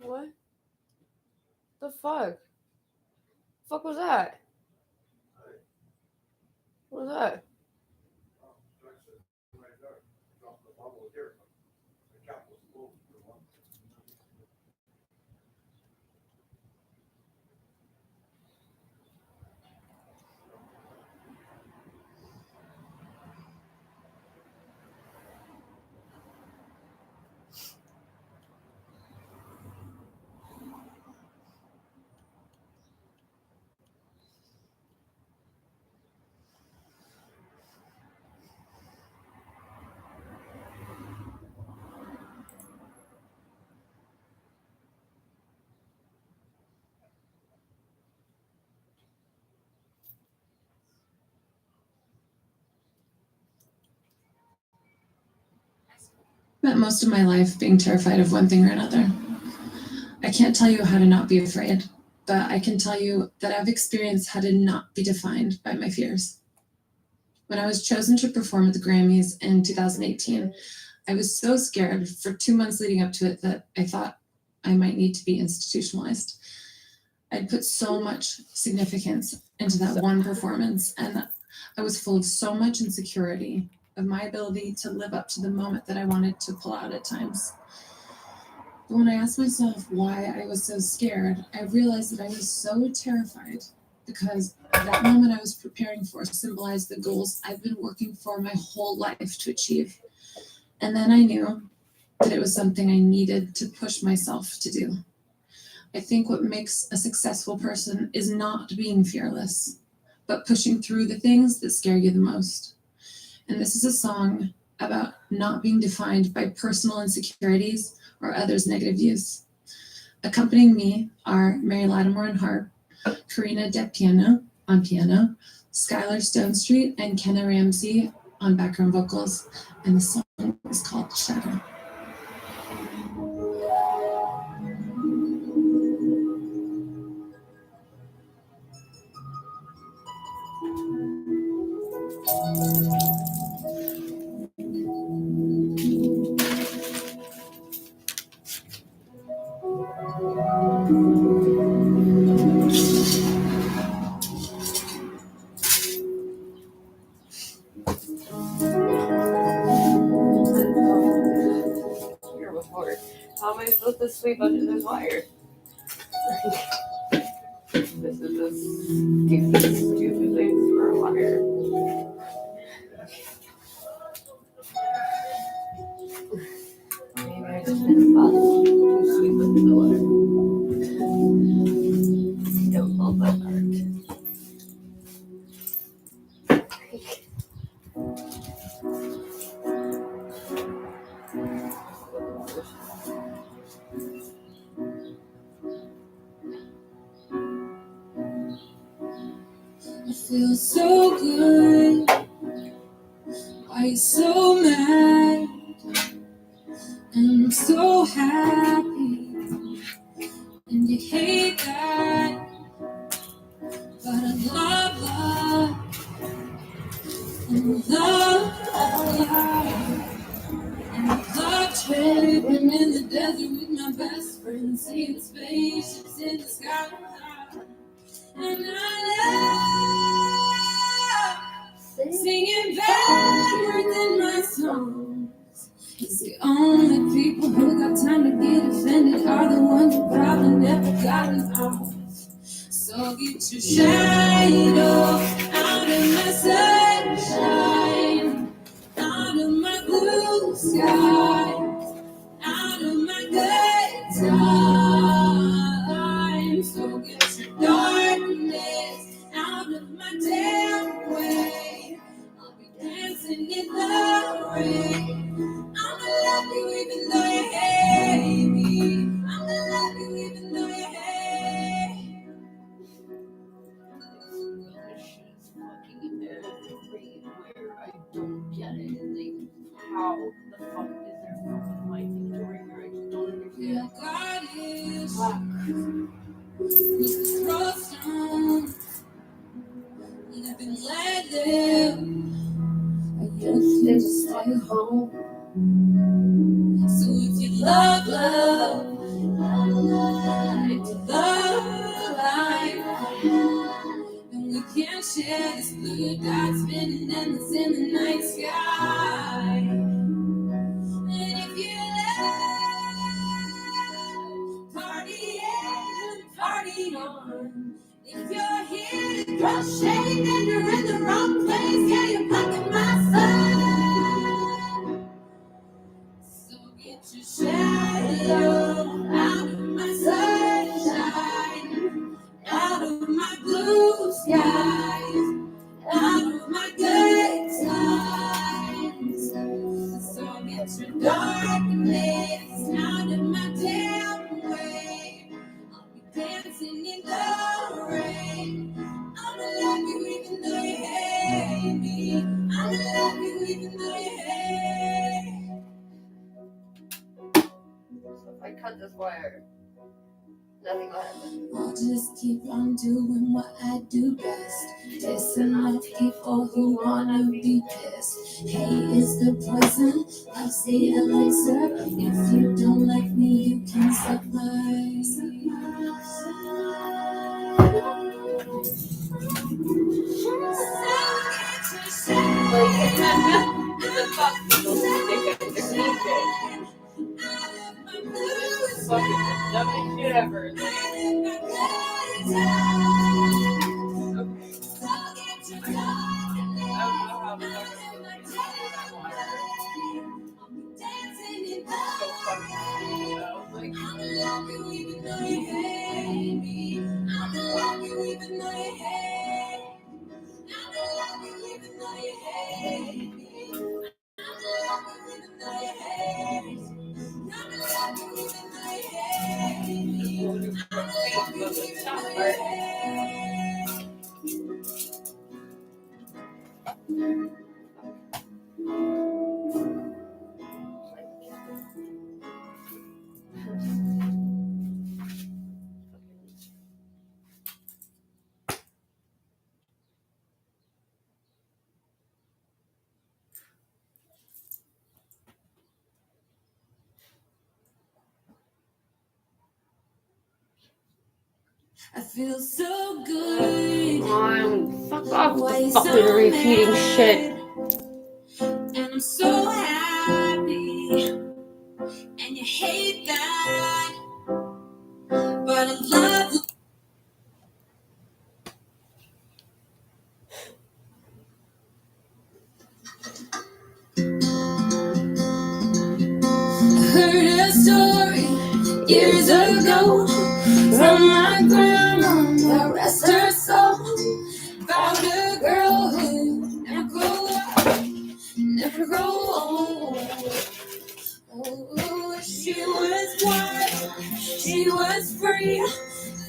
What? The fuck? Fuck was that? What was that? Spent most of my life being terrified of one thing or another. I can't tell you how to not be afraid, but I can tell you that I've experienced how to not be defined by my fears. When I was chosen to perform at the Grammys in 2018, I was so scared for 2 months leading up to it that I thought I might need to be institutionalized. I'd put so much significance into that one performance, and I was full of so much insecurity of my ability to live up to the moment that I wanted to pull out at times. But when I asked myself why I was so scared, I realized that I was so terrified because that moment I was preparing for symbolized the goals I've been working for my whole life to achieve. And then I knew that it was something I needed to push myself to do. I think what makes a successful person is not being fearless, but pushing through the things that scare you the most. And this is a song about not being defined by personal insecurities or others' negative views. Accompanying me are Mary Lattimore on harp, Karina DePiano on piano, Skylar Stonestreet and Kenna Ramsey on background vocals, and the song is called Shadow. How am I supposed to sleep under this wire? This is just stupid things for a wire. Maybe I just been fun to sleep under the wire. Don't fall that hard. I feel so good. Why you so mad? And I'm so happy. And you hate that. But I love love. And love. And I love tripping in the desert with my best friend. Seeing spaceships in the sky. And I love singing backwards in my songs. It's the only people who got time to get offended are the ones who probably never gotten off. So get your shadow out of my sunshine, out of my blue skies, out of my good times. So get your darkness out of my damn way. I'll be dancing in the rain. I'ma love you even though you hate me. I'ma love you even though you hate me. Where I don't get it. Like, how the fuck is there fucking lightning during here? I just don't understand. Yeah, God is with the throwstone. And I've been let live. I used to stay home. So if you love, love, can't share this blue dot spinning endless in the night sky. And if you love, party and party on. If you're here to throw shade, then you're in the wrong place. Yeah, you're blocking my sun. So get your shadow out of my sunshine, out of my blue skies, out of my good times. So get your darkness out of my damn way. I'll be dancing in the rain. I'ma love you even though you hate me. I'ma love you even though you hate. So if I cut this wire, nothing will happen. I'll just keep on doing what I do best. Pissing off people who wanna be pissed. Hate is the poison, love's the elixir. If you don't like me, you can suck my. Fucking the dumbest shit ever. I feel so good. Fuck off with the fucking repeating shit. And I'm so happy. And you hate that. But I love you. Heard a story years ago from my grandma, the rest her soul, about a girl who never grew up, never grew old. Oh, she was wild, she was free,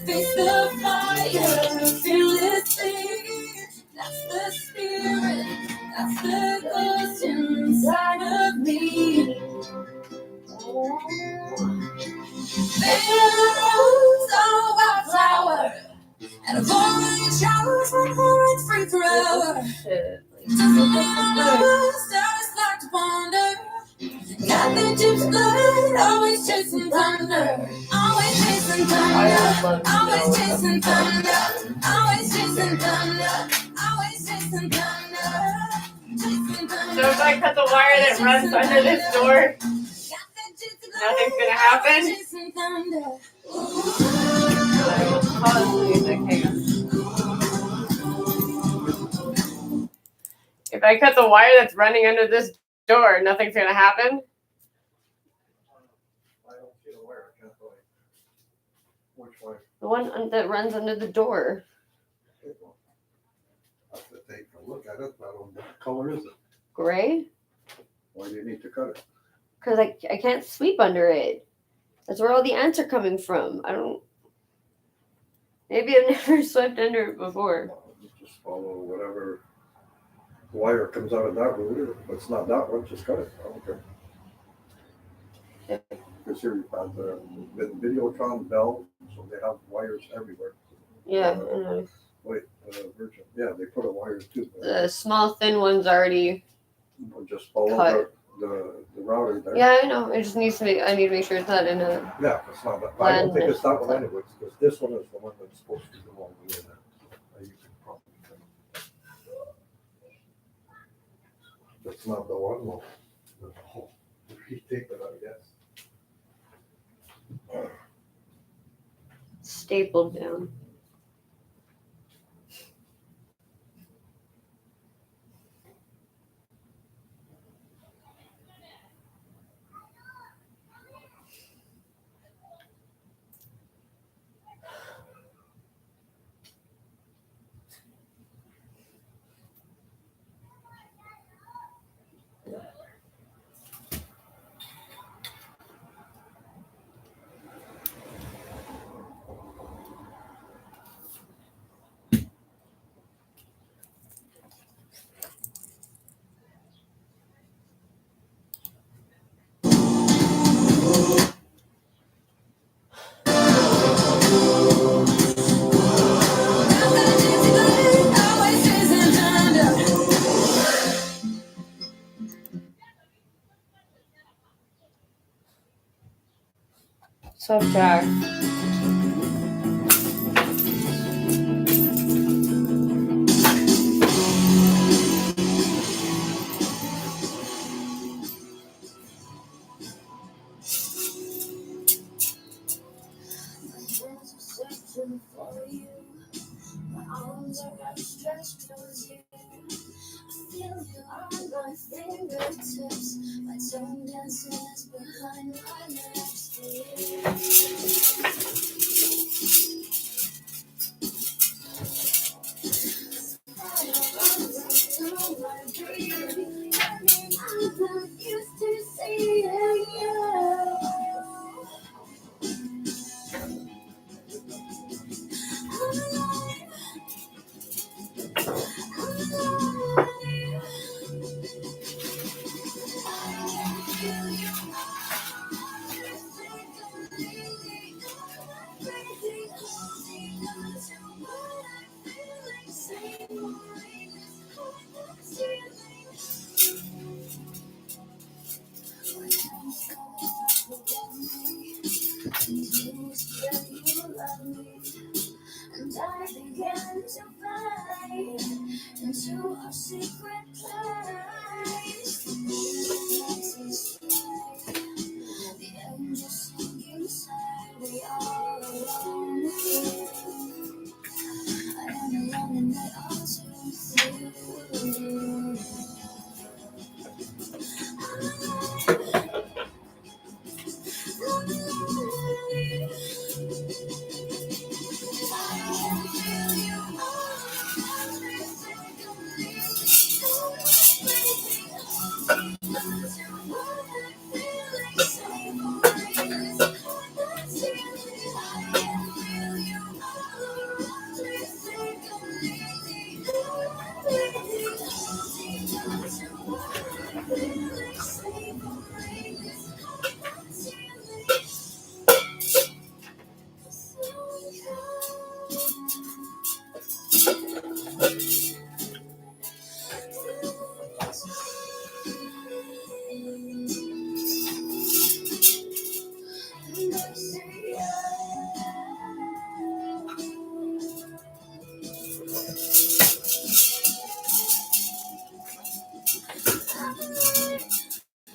face the fire, fearlessly. That's the spirit, that's the ghost inside of me. There's all about flower, and a falling showers from horns free forever. Stars start to ponder. Got the gypsy blood, always chasing thunder. Always chasing thunder. Always chasing thunder. Always chasing thunder. Always chasing thunder. So if I cut the wire that runs under this door, nothing's gonna happen? I will pause the music, hang on. If I cut the wire that's running under this door, nothing's gonna happen? I don't see the wire. I can't tell you. Which way? The one that runs under the door. I have to take a look at it. I don't know. What color is it? Gray? Why do you need to cut it? Because I can't sweep under it. That's where all the ants are coming from. I don't... Maybe I've never swept under it before. Just follow whatever wire comes out of that route. If it's not that one, just cut it. I don't care. Because here you have the Videotron, Bell, so they have wires everywhere. Yeah. Virgin. Yeah, they put a wire too. The small, thin one's already just follow cut. the router there. Yeah, I know. It just needs to be. I need to make sure it's not in a. Yeah, it's not. I don't think it's that one anyways, because this one is the one that's supposed to go all the way in there. You can probably That's not the one, well, no, retake it, I guess. Stapled down. Subtract. My arms are outstretched towards you. I feel you on my fingertips. My tongue dances behind my lips. I'm used to seeing you. And I began to fly into our secret place. The angels sing inside, we are alone here. I am alone and I ought to see.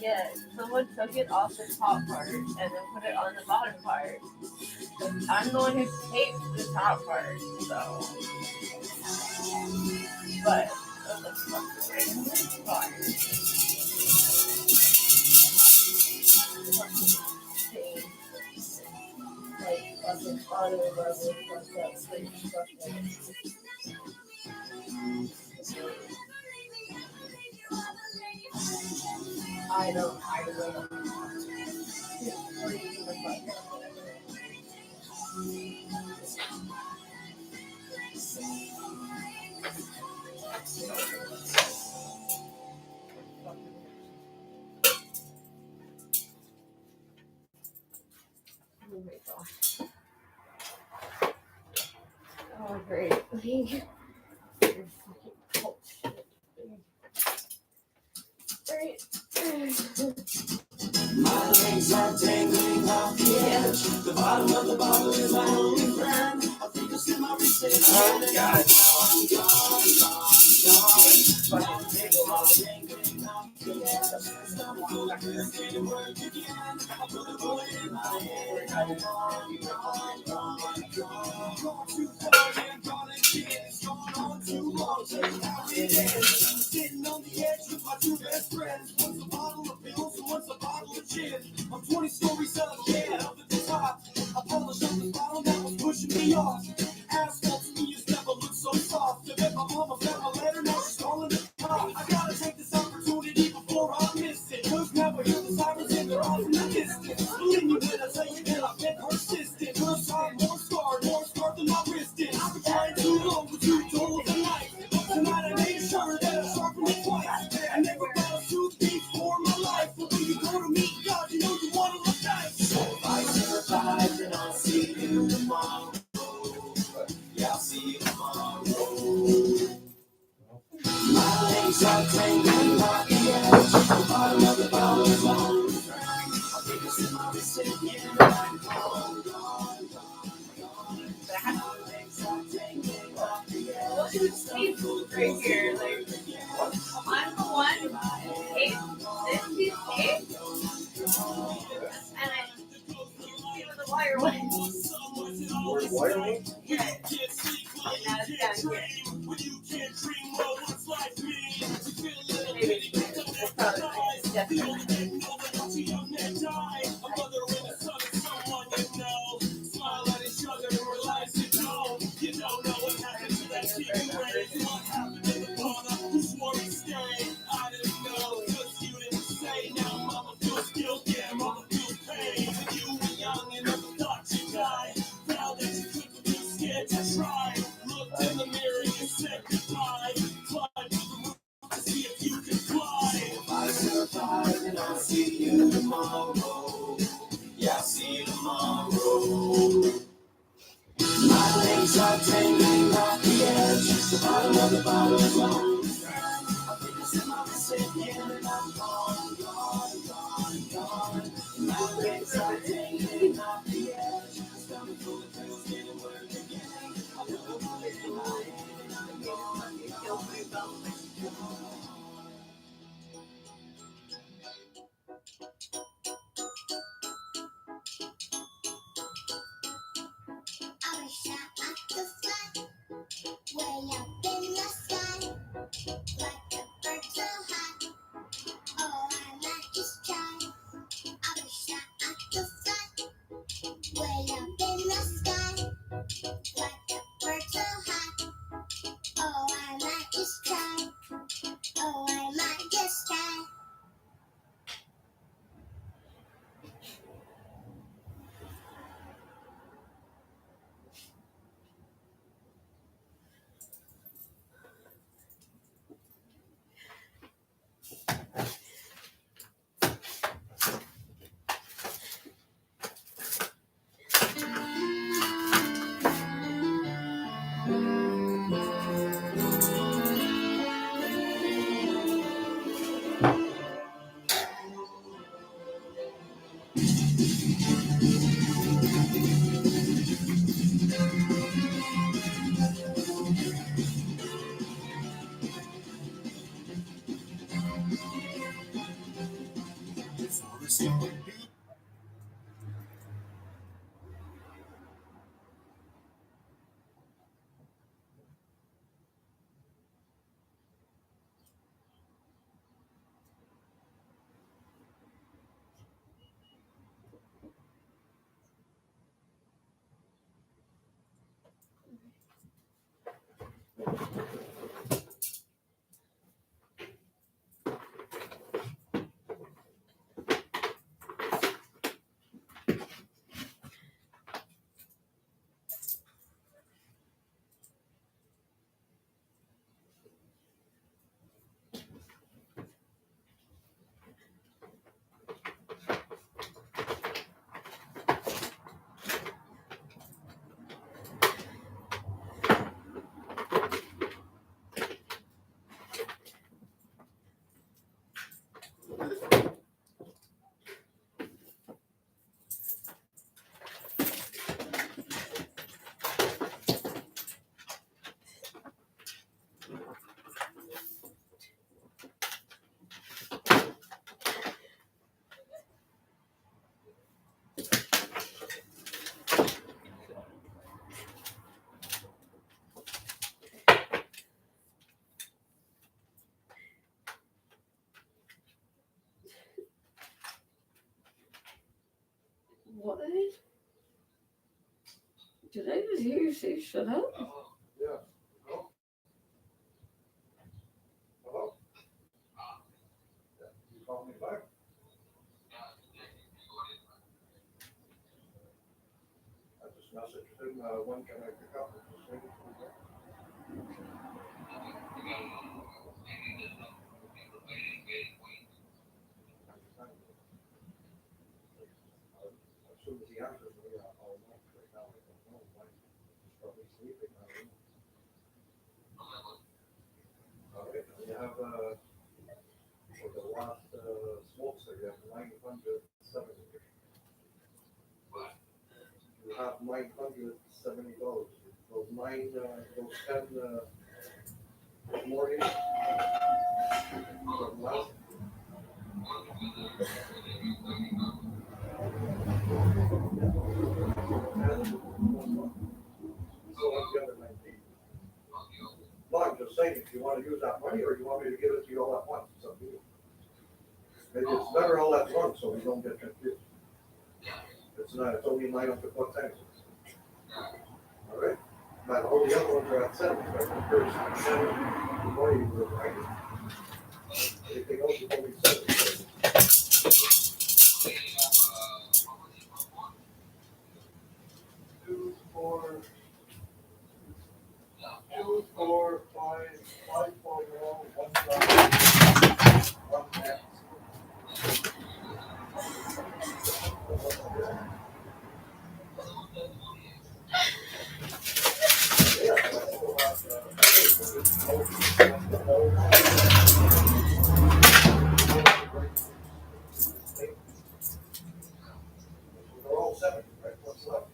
Yeah, someone took it off the top part and then put it on the bottom part. I'm the one who taped the top part, so. But it looks fucking fine. Like, fucking auto level, fucked up, fucked up. I don't know. Oh my gosh. Oh, great. You're fucking cold shit. Great. My legs are dangling off the edge. The bottom of the bottle is my only friend. I think I'll slip my wrist in. Oh, God. Now I'm gone. Fucking table all dangling off Sitting on the edge with my two best friends. One's a bottle of pills and one's a bottle of gin. I'm 20 stories up, yeah, up at the top. I polished up the bottle that was pushing me off. Asphalt to me has never looked so soft. I bet my mama found my letter, now she's calling the cops. I gotta take this opportunity before I miss it. Cause now I hear the sirens and they're off in the distance. Believe me when I tell you that I've been persistent. First time, more scarred than my wrist is. I've been trying too long with two tools and life. Tonight I made sure that I sharpened it twice. I never got a suit before my life. But when you go to meet God, you know you want to look nice. So if I survive, then I'll see you tomorrow. Yeah, I'll see you tomorrow. My legs are tingling like the edge. The bottom of the bottle is on the ground. I think it's in my wrist again. I'm gone, gone, gone. My legs are tingling like the edge. Look at the speed booth right here. Like, I'm the one, 8, 8, and I see where the wire went. Where's the wire went? Yeah. And now it's down here. Maybe it's probably definitely. You don't know what happened to that TV race. What happened in the corner? Who swore he'd stay? I didn't know, cause you didn't say. Now mama feels guilty and mama feels pain. When you were young and never thought you'd die. Found that you couldn't be scared to try. Looked in the mirror and said goodbye. Climbed to the roof to see if you could fly. If I survive, then I'll see you tomorrow. Yeah, I'll see you tomorrow. My legs are tingling like the edge. The bottom of the bottle is on the ground. I think it's in my wrist again, and I'm gone, gone, gone, gone. My legs are tingling like the edge. Stomach full of pills, didn't work again. I put a bullet in my head, and I'm gone, gone, gone, gone. I wish I could fly way up in the sky, like a bird so high. Oh, I might just try. I wish I could fly way up in the sky, like a bird so high. Oh, I might just try. Oh, I might just try. What? Did I just hear you say shut up? Yeah. Hello? Hello? Yeah, you called me back? I just messaged him, when can I pick up? Just waiting for him back. As soon as he answers me, I'll know. Right now, I don't know. He's probably sleeping. I don't know. All right, and you have, for the last, smokes, you have 970. You have $970. Those 10, mortgage from last. No, I'm just saying, if you want to use that money, or you want me to give it to you all at once, it's up to you. Maybe it's better all at once, so we don't get confused. It's not, it's only 900 bucks times. All right? But all the other ones are at 7, right? The first 7, the more you were right. Anything else is only 7. 2, 4, 2, 4, 5, 5, 4, 1, 1, 10. They're all 7, right? What's left?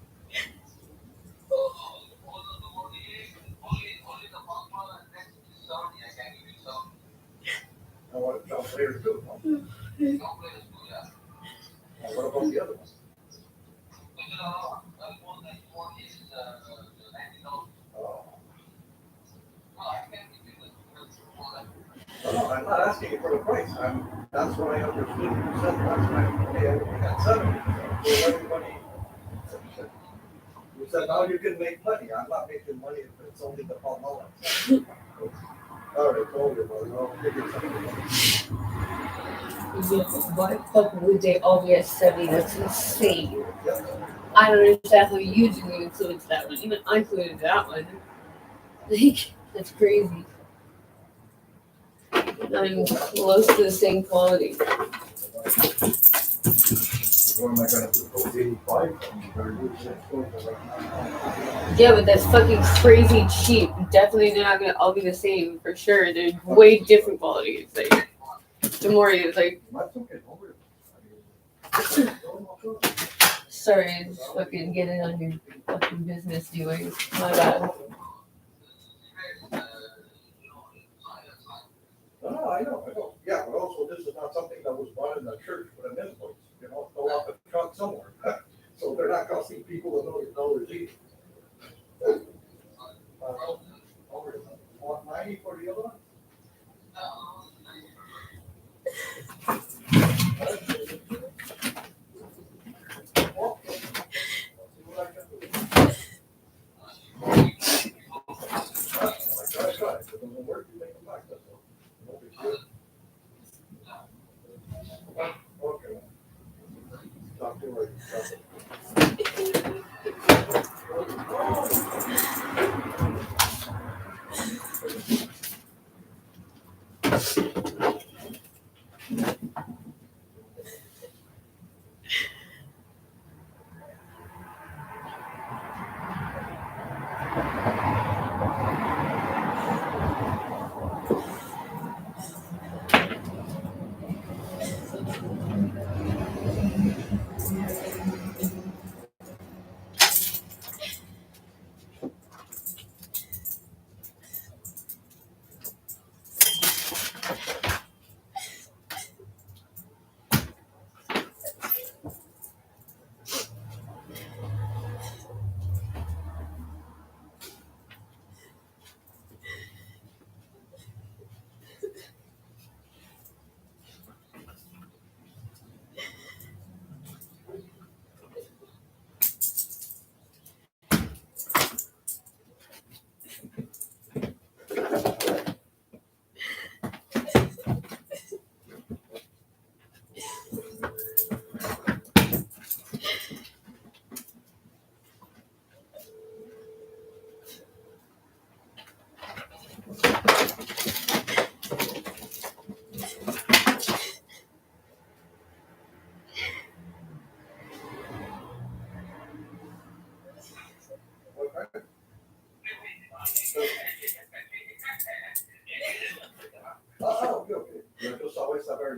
I want to jump later too. What about the other ones? No, I'm not asking you for the price. That's what I understood you said last time. Okay, I only got 7. So everybody, you said now you can make money. I'm not making money if it's only the Palmolive. All right, hold it, I'll figure something out. Why fuck would they all be at 70? That's insane. I don't understand how you didn't include that one. Even I included that one. Like, that's crazy. Not even close to the same quality. What am I going to do? Go 85? I'm going to do Yeah, but that's fucking crazy cheap. Definitely they're not gonna all be the same for sure. They're way different qualities. Like the more it's like sorry, I just fucking get in on your fucking business doing. My bad. No, I know. Yeah, but also this is not something that was bought in the church with an invoice. You know, go off the trunk somewhere. So they're not costing people $1 million each. Over 190 for the other one? If it doesn't work, you make them back. That's all. No big deal. Okay. Talk to you later.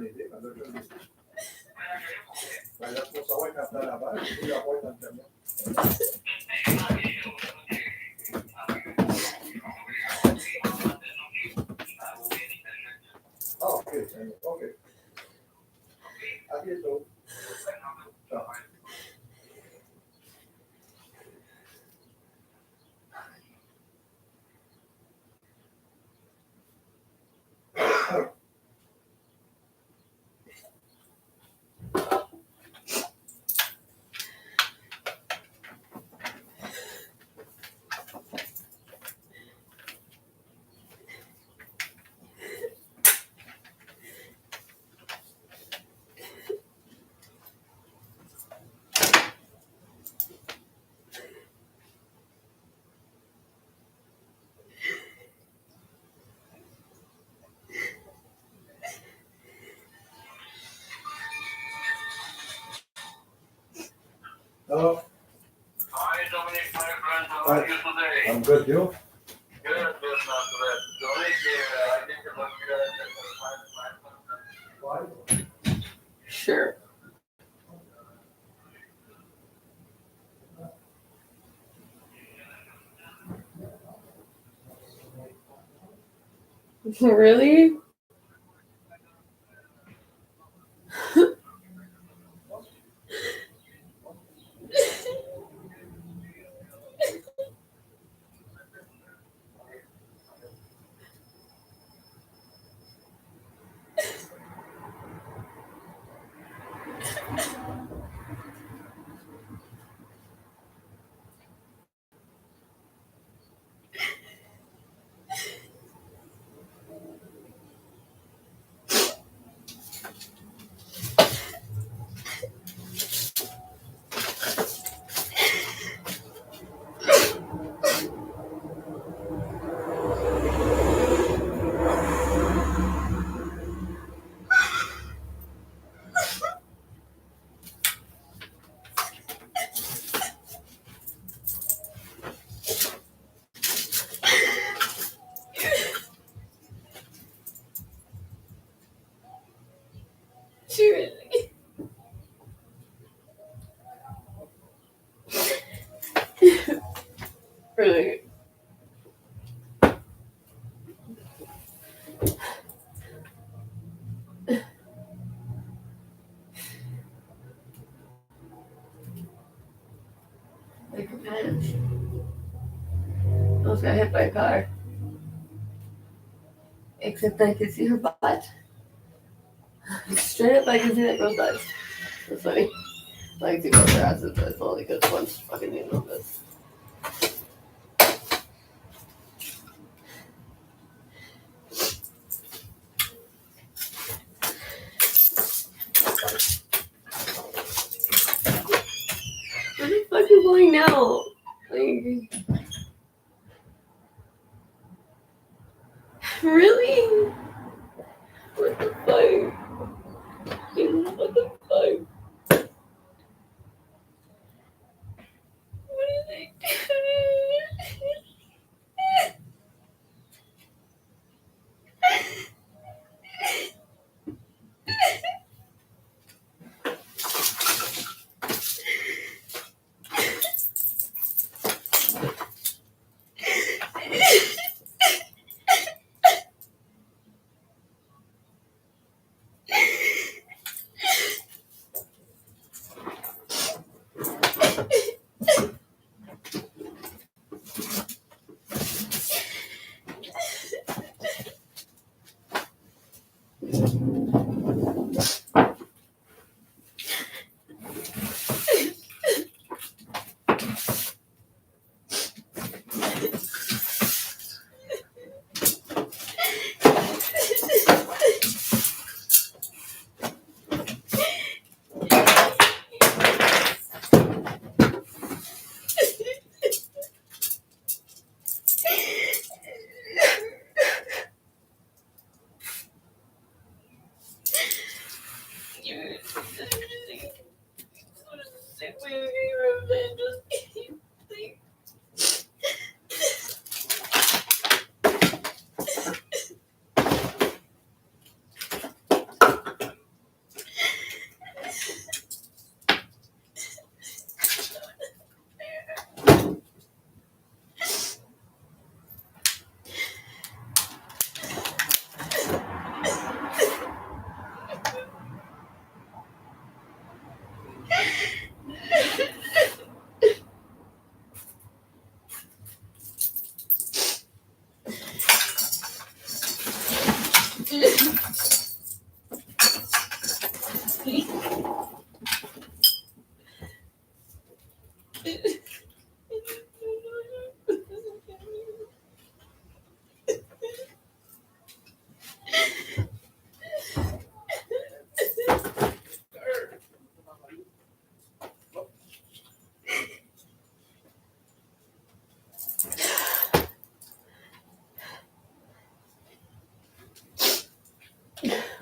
ni digan, they're gonna be. Vaya, pues, voy a cantar a varios, y ya voy a cantar. Oh, okay, okay. Aquí estoy. Chao. Hello. Hi, Dominic, my friend. How are you today? I'm good, you? Good, not bad. Dominic, I think about you. Sure. Really? Seriously. Really. Like a man. Almost got hit by a car. Except I can see her butt. Straight up, I can see that girl's butt. That's funny. I can see both her asses, but it's only because one's fucking in on this. Where the fuck are you going now? Like, really? What the fuck? What the fuck? What is it?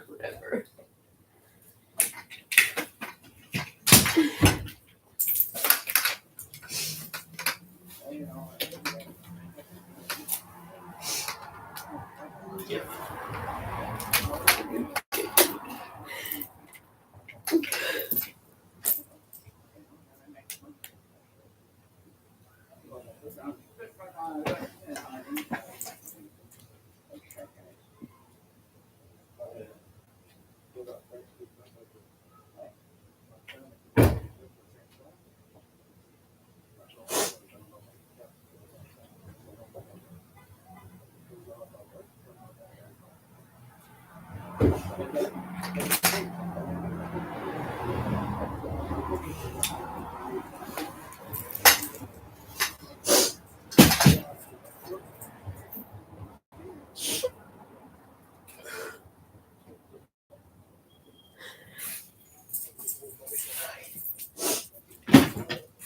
Whatever.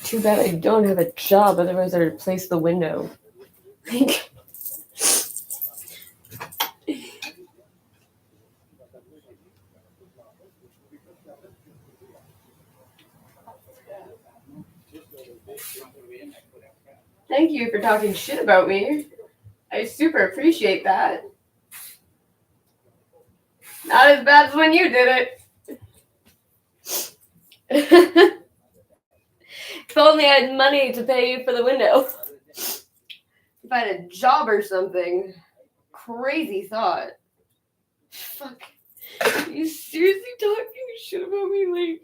Too bad I don't have a job, otherwise I'd replace the window. Thank you for talking shit about me. I super appreciate that. Not as bad as when you did it. If only I had money to pay you for the window. If I had a job or something. Crazy thought. Fuck. Are you seriously talking shit about me, like?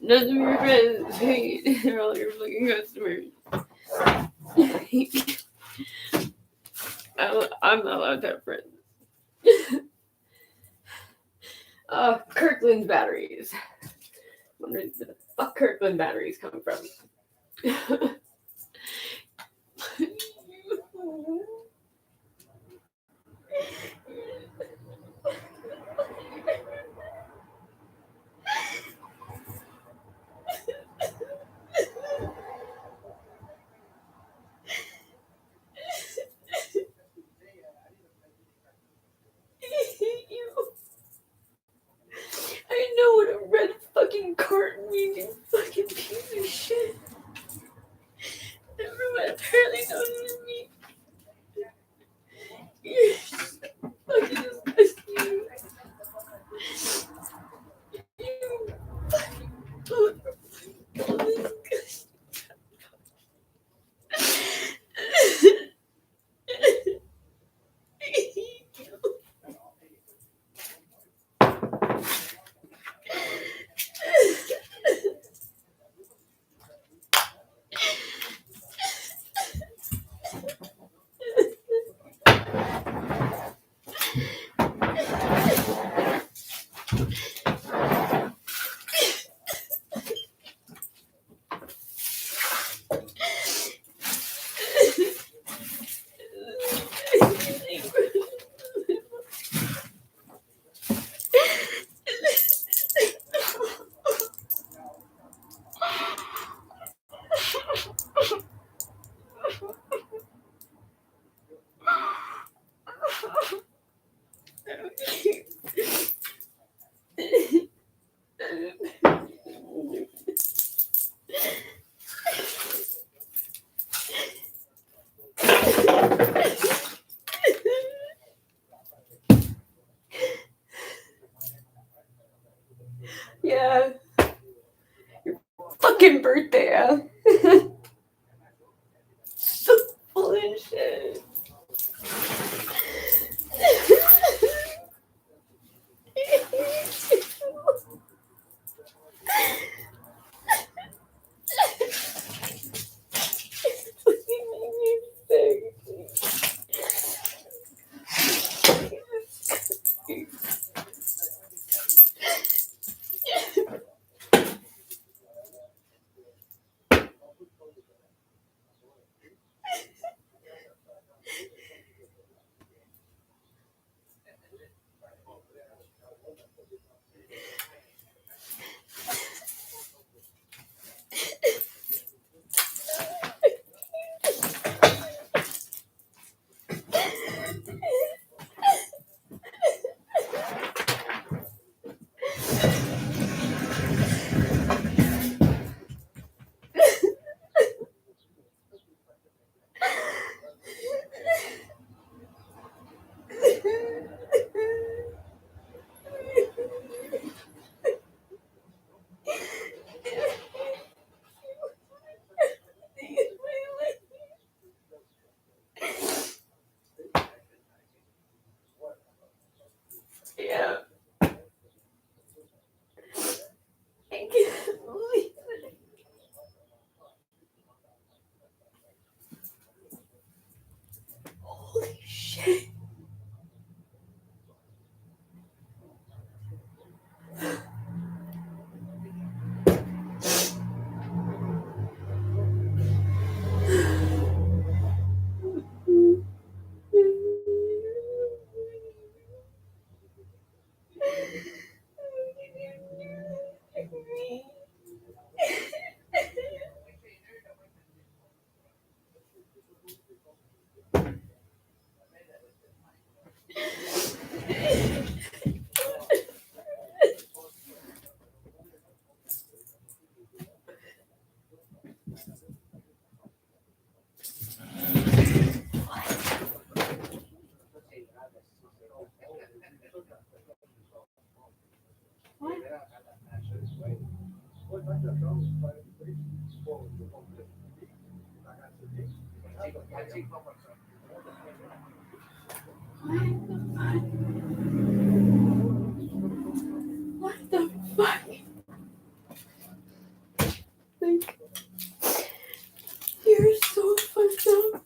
None of your friends hate. They're all your fucking customers. I'm not allowed to have friends. Kirkland's batteries. Wondering where the fuck Kirkland batteries come from. I know what a red fucking carton means, you fucking piece of shit. Yeah. So full of shit. Yeah. I can't believe it. Holy shit. What the fuck? Like, you're so fucked up.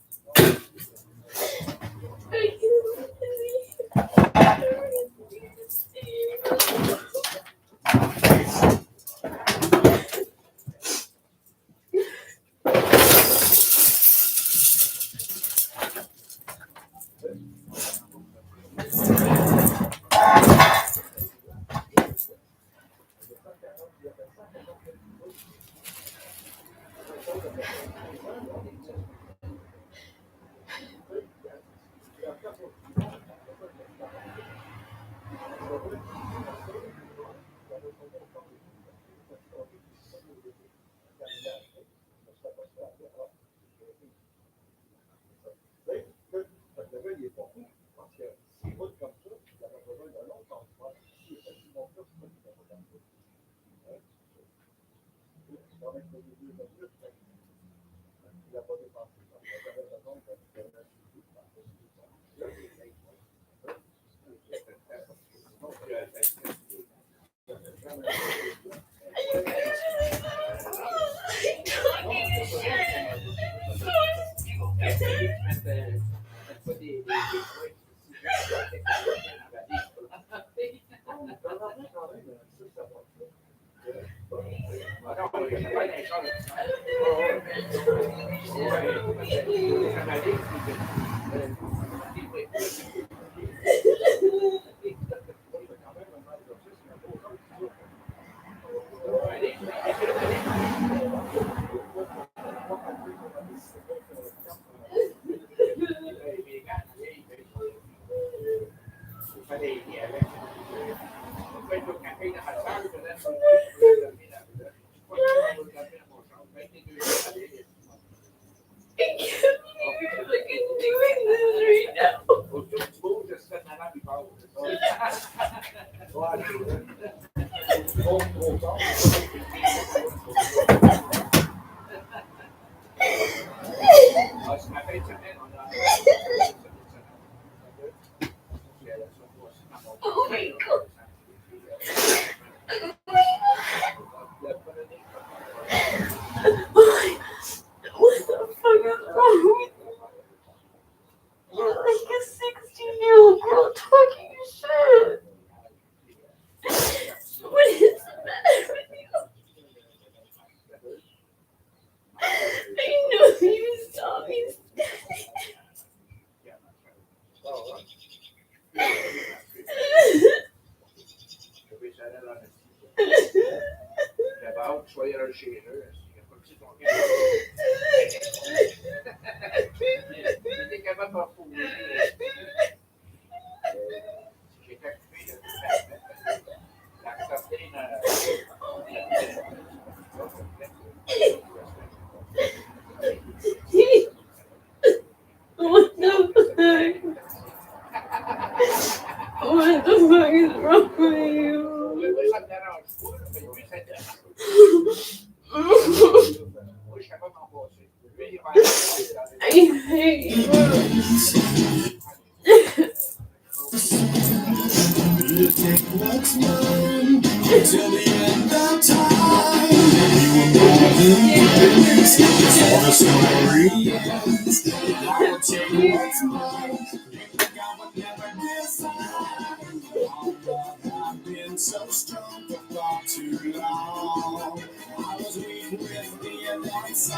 I can't Oh my god. What the fuck is wrong with you? You're like a 16-year-old girl talking shit. What is the matter with you? I know you saw me. What the fuck? What the fuck is wrong with you? I hate you. What's mine till the end of time? You were more than this. Before the story ends, I will take what's mine. I would never decide. Oh Lord, I've been so strong for far too long. I was weak with the advice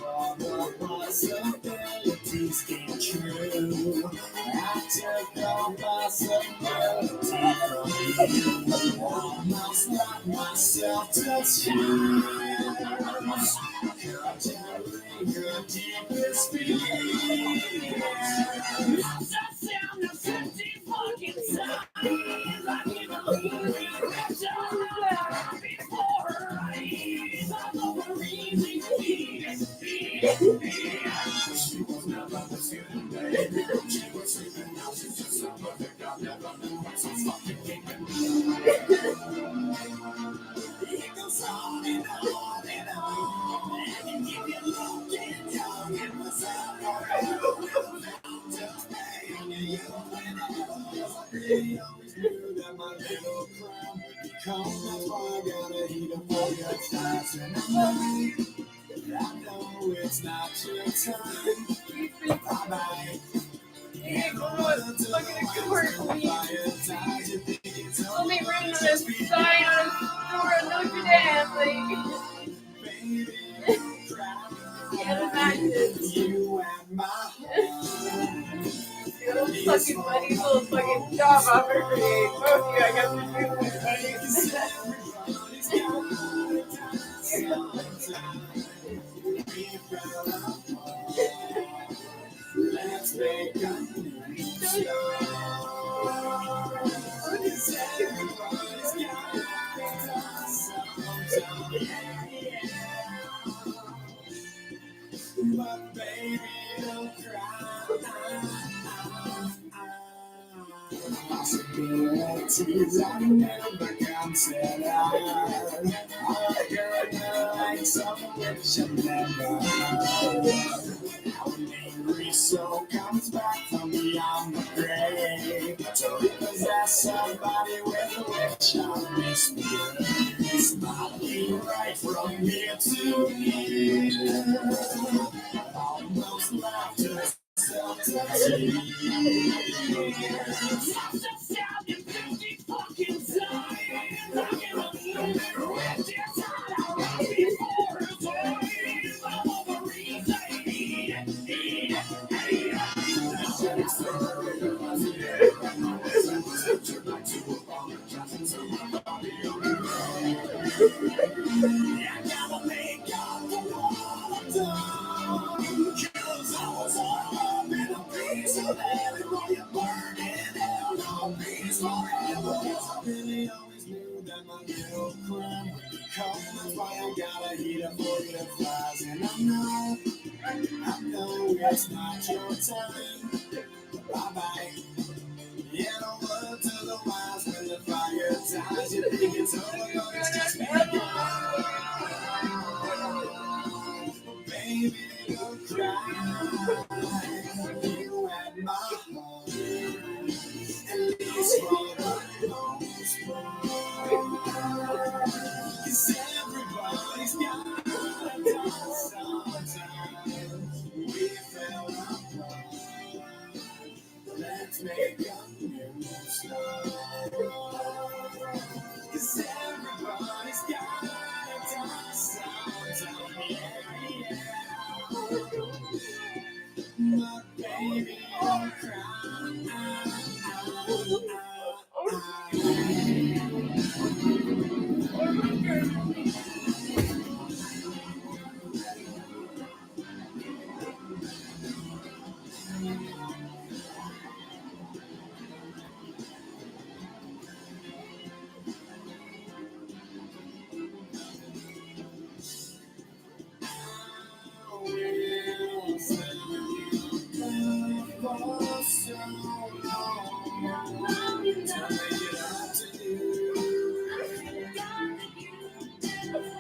all the possibilities came true. I took all possibility from you. Almost locked myself to choose. Your deepest feelings. That's the sound of empty fucking time. I can't believe it. It's all out before her eyes. I'm overeasy. She was never the same day. She was sleeping now. She's just a perfect. I never knew what so fucking keeping me. It goes on and on and on. And you get looking young and was up you always knew that my little crown would become. That's why I gotta eat a for your thighs. And I know it's not your time. Bye-bye. Ain't going to fucking a good work for me. Let me run to this sign on the door of Notre Dame, like. Can't imagine. You and my heart. Fucking funny little fucking job offer for me. Fuck you, I got to do Let's make a new start. Everybody's got sometime. But baby, don't cry. Possibilities I never considered. A girl like someone which I never heard. How an angry soul comes back from beyond the grave to repossess somebody with which I misbehaved. It's not right from here to here. Almost left to self-touching. It's not your time. Bye-bye. Yeah, no word to the wise when the fire dies. You think it's over, it's just begun.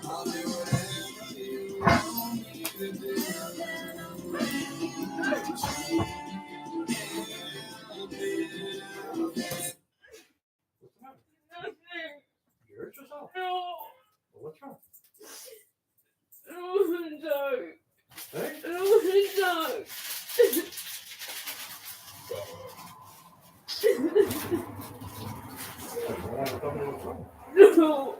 I'll do whatever you want me to do. You hurt yourself? No. Well, what's wrong? I don't want to die. Hey? I don't want to die. No.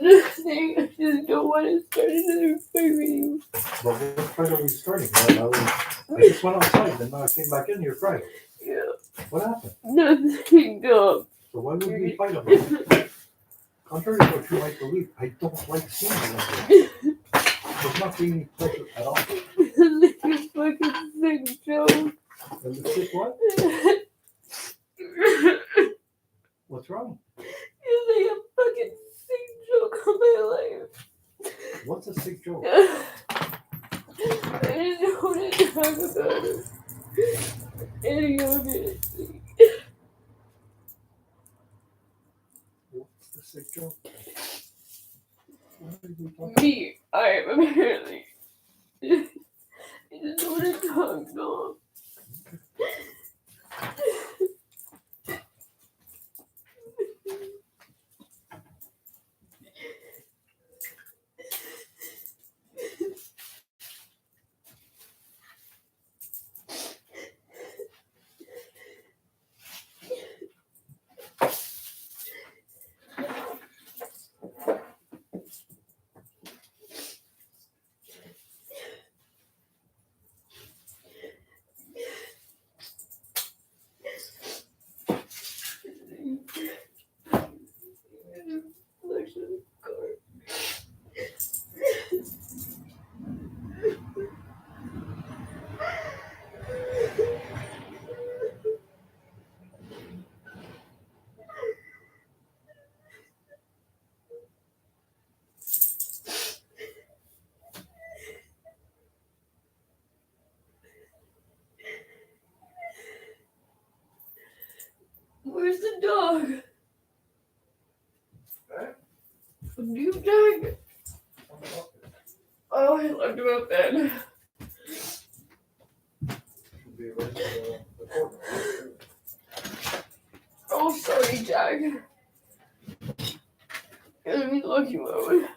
Nothing. I just don't want to start another fight with you. Well, what fight are we starting? I just went outside, then I came back in, you're crying. Yeah. What happened? Nothing, dog. So why would we fight about it? Contrary to what you might believe, I don't like seeing you like this. There's not being any pleasure at all. You fucking sick joke. And the sick what? What's wrong? You say a fucking sick joke on my life. What's a sick joke? I just don't want to talk about it. Any of it. What's the sick joke? Me, I am apparently. I just want to talk, dog. Where's the dog? A new dog? Oh, I left him up bed. Oh, sorry, Jack. Let me look you over.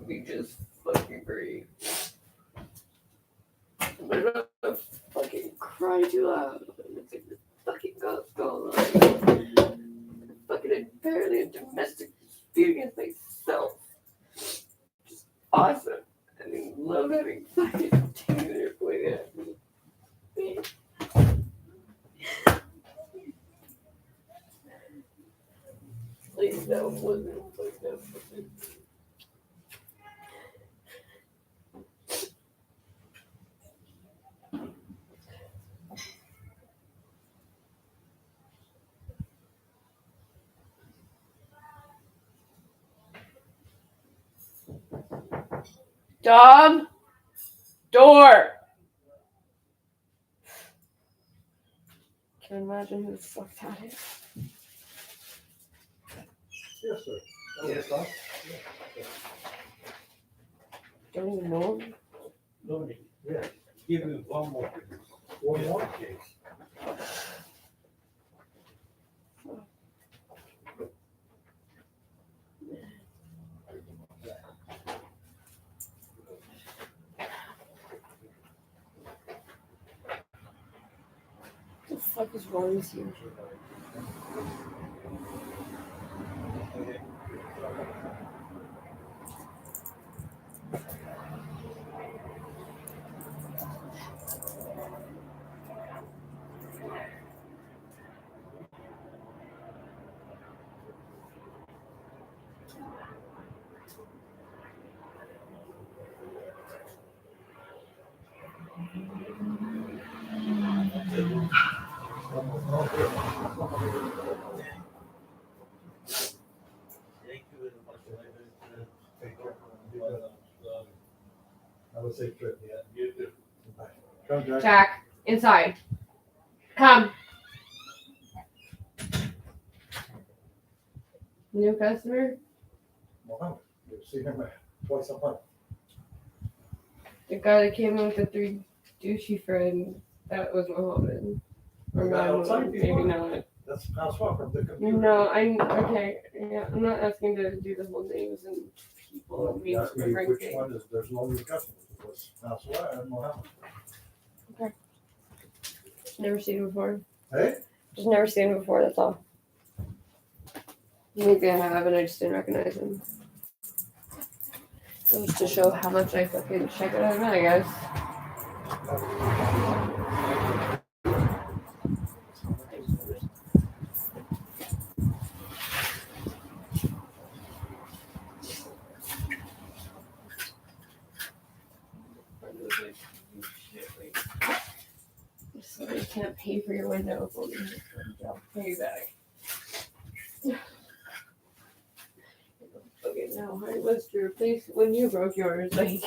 would be just fucking great. But I don't fucking cry too loud. It's like the fucking guts going on. Fucking apparently a domestic dispute against myself. Just awesome. I mean, love having fucking Taylor point at me. Please no, wasn't. Please no, wasn't. Dom, door. Can you imagine who the fuck that is? Yes, sir. Yes, sir. Don't even know him. Looney, yeah. Give me one more. One more case. What the fuck is wrong with you? I would say trip, yeah. You do. Come, Jack. Jack, inside. Come. New customer? Mohammed, you see him twice a month. The guy that came in with the 3 douchey friend, that was Mohammed. Or not, maybe not. That's Francois from the computer. No, okay. Yeah, I'm not asking to do the whole names and people and You asked me bring which things. one is, there's no new customers. It was Francois and Mohammed. Okay. Never seen him before. Hey? Just never seen him before, that's all. Maybe I have and I just didn't recognize him. Just to show how much I fucking check it out, I guess. Somebody can't pay for your window. I'll pay you back. Okay, now, how was your place when you broke yours? Like,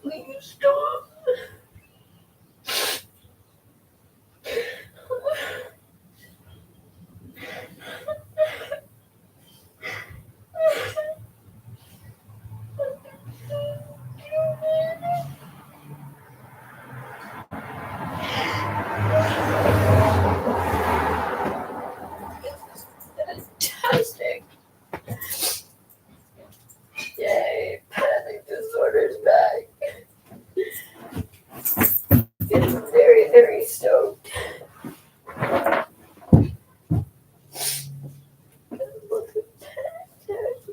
Please stop. Fantastic. Yay, panic disorder's back. Getting very, very stoked. Look at that.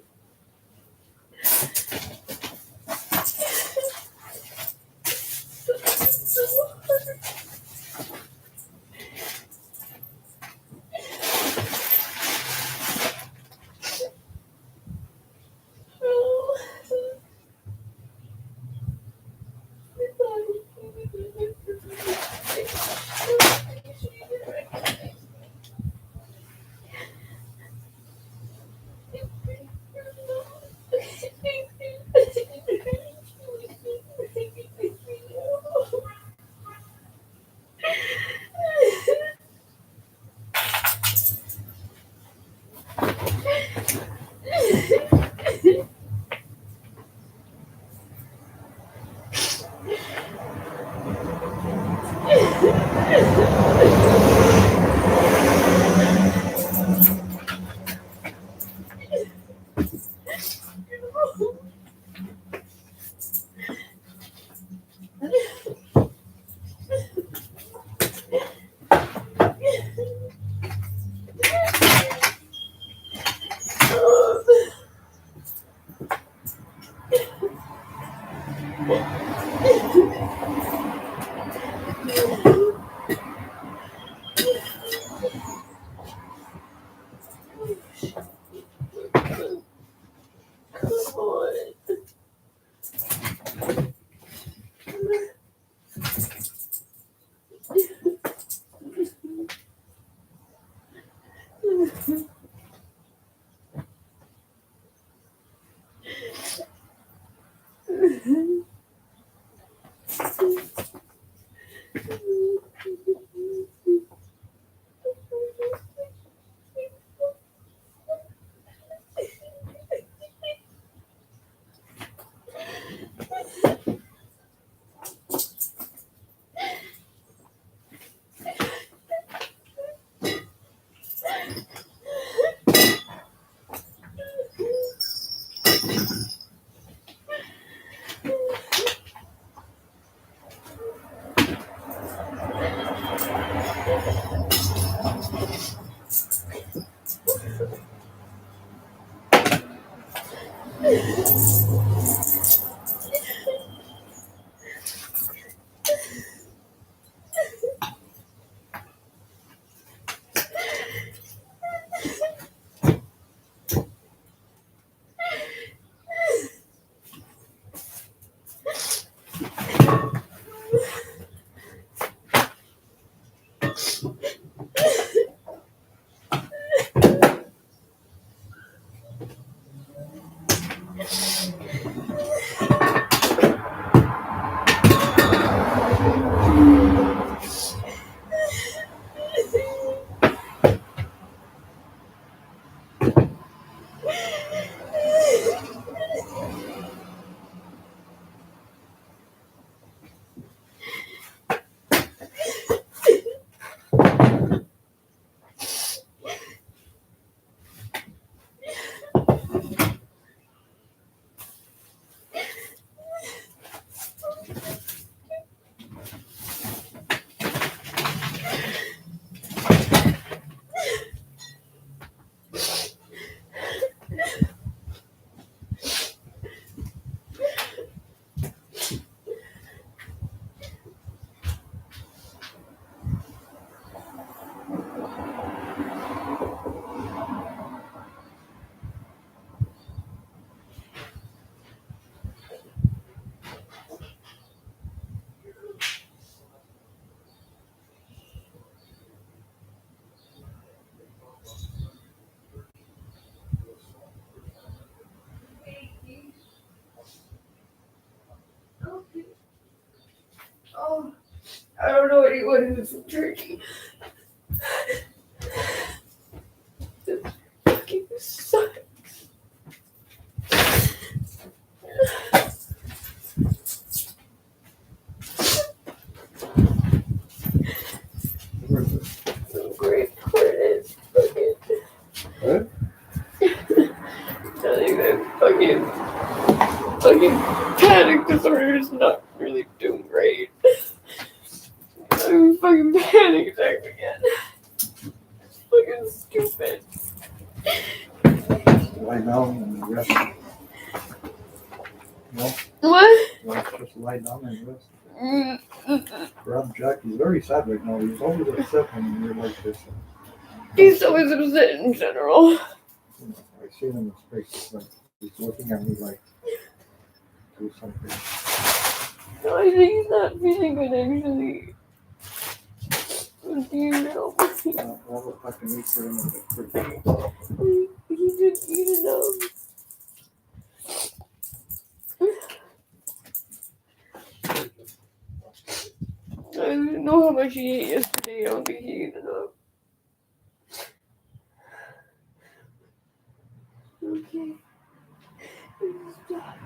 Oh, I don't know anyone who's from Turkey. This fucking sucks. Some great coordinates. Fucking. What? Telling that fucking panic disorder is not really doing great. I'm fucking panic attack again. Fucking stupid. Lie down and rest. No? What? No, just lie down and rest. Rob Jack is very sad right now. He's always upset when you're like this. He's always upset in general. I see him in his face. Like, he's looking at me like, do something. No, I think he's not feeling good actually. Do you know? I'll have a fucking eat for him in the fridge. He didn't eat enough. I don't know how much he ate yesterday. I don't think he ate enough. Okay. Stop.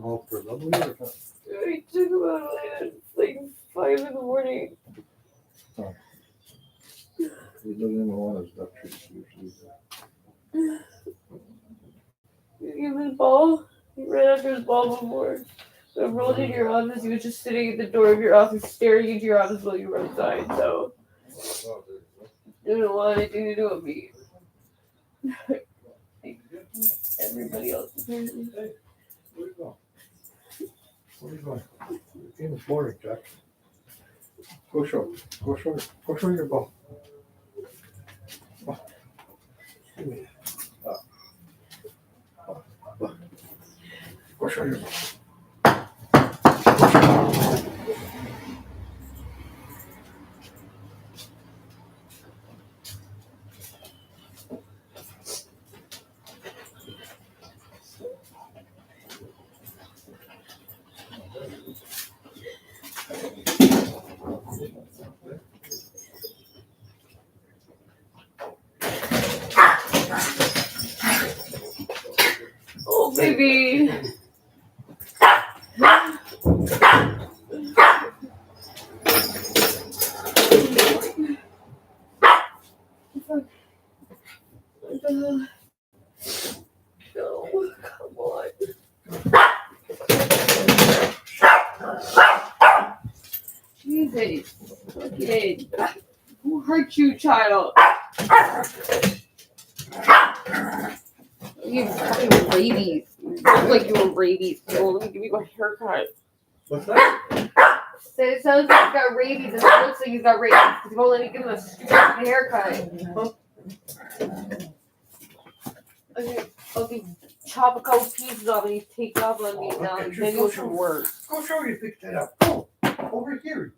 home for another one or not? I took him out at like 5 in the morning. He doesn't even want his duck treats usually. You give him the ball. He ran after his ball before. I rolled into your office. He was just sitting at the door of your office, staring into your office while you were outside. So, didn't want anything to do with me. Like everybody else apparently. Where you going? Where you going? You came this morning, Jack. Go show your ball. Give me. Go show your ball. Oh, baby. No, come on. Jesus. Okay. Who hurt you, child? You have fucking rabies. You look like you have rabies. Oh, let me give you a haircut. What's that? So it sounds like he's got rabies, and it looks like he's got rabies. Because you won't let me give him a stupid haircut. Okay, chop a couple pieces off and he's taking off on me now. Okay, Then you'll should work. Go show you picked that up. Go over here.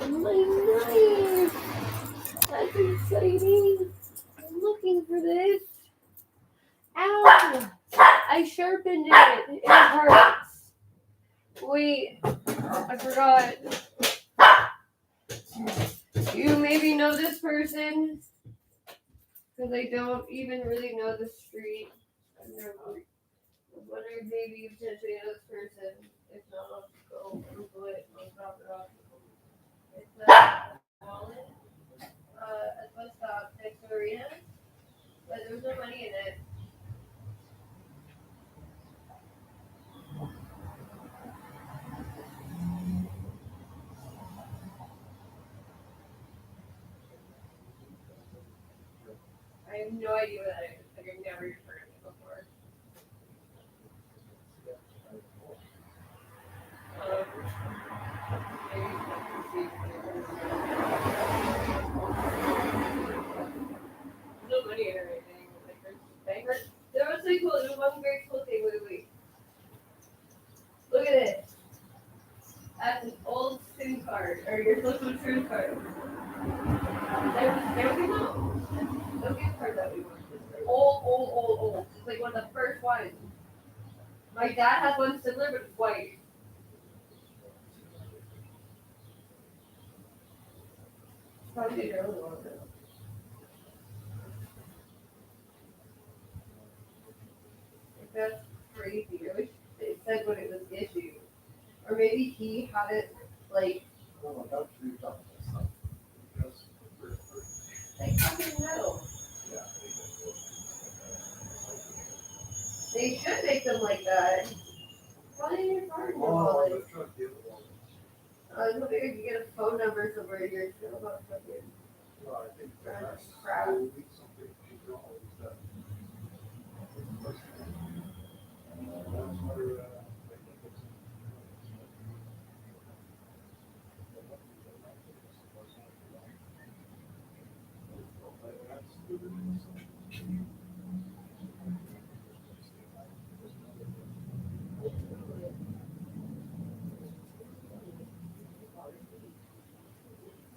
My knife! That's exciting. I'm looking for this. Ow! I sharpened it. It hurts. Wait, I forgot. You maybe know this person? Because I don't even really know the street. I've never. I was wondering if maybe you potentially know this person. If not, I'll go Google it and I'll drop it off. It's wallet. At the bus stop next to Arena. But there was no money in it. I have no idea what that is. Like, I've never heard of it before. No money or anything. Like, there's bankers. There was really cool. There was one very cool thing. Wait. Look at it. That's an old SIM card, or your social insurance card. There we go. No gift card that we want. It's old. It's like one of the first ones. My dad has one similar, but it's white. Probably the only one. That's crazy. I wish it said when it was issued. Or maybe he had it like. Like fucking metal. They should make make them like that. Why are you farting about it? I was hoping I could get a phone number somewhere here. Still about fucking crap.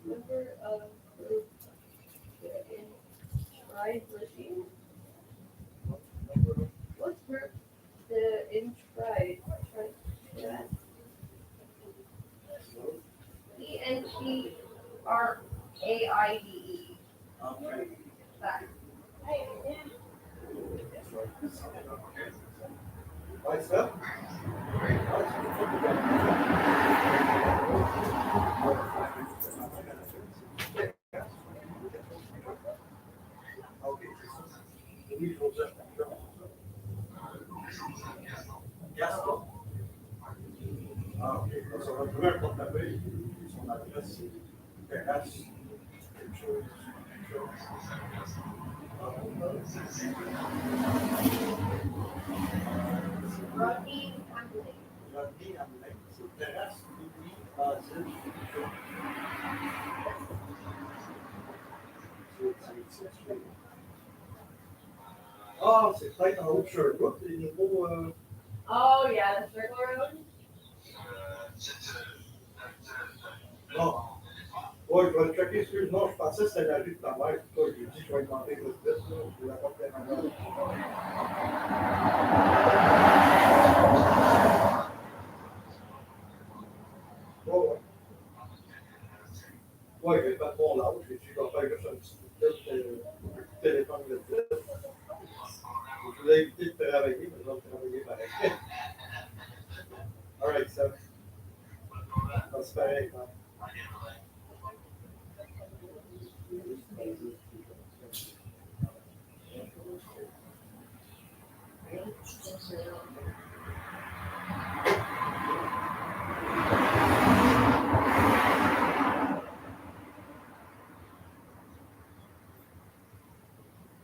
Number of group in tried machine. What's group the in tried? Yeah. ENTRAIDE. That. Nice stuff. Rodney Hamlin. Ah, c'est peut-être en haut de Sherbrooke, les niveaux. Oh yeah, the circle road. Non. Ouais, je vais le checker, excuse-moi, je pensais que c'était la rue de ta mère. J'ai dit, je vais demander le vite, là. Je vais la porter à ma mère. Ouais. Ouais, j'ai pas de mon large. J'ai dit, je vais faire juste un petit téléphone de vite. Je voulais éviter de travailler, mais je vais travailler pareil. All right, so. That's pareil, hein.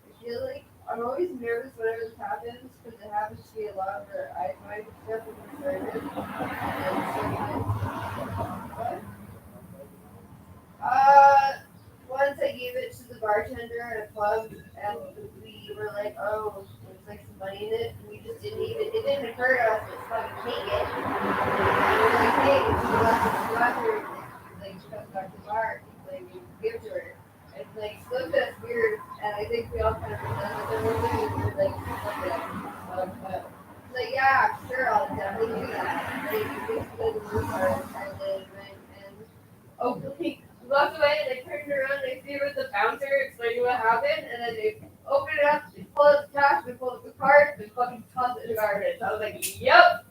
I feel like I'm always nervous whenever this happens because it happens to me a lot where I find stuff in the service once I gave it to the bartender at a pub and we were like, oh, there's like some money in it, and we just didn't even, it didn't occur to us to fucking take it. And we were like, hey, she left it to her, like she comes back to the bar, like we give it to her. It's like, she looked at us weird, and I think we all kind of pretended that we were like, like, yeah, sure, I'll definitely do that. Like, we just go to the room and oh, we walked away, and they turned around, and they see her with the bouncer, explaining what happened, and then they opened it up, they pulled out the cash, they pulled out the card, they fucking tossed it in the garbage. I was like, yep,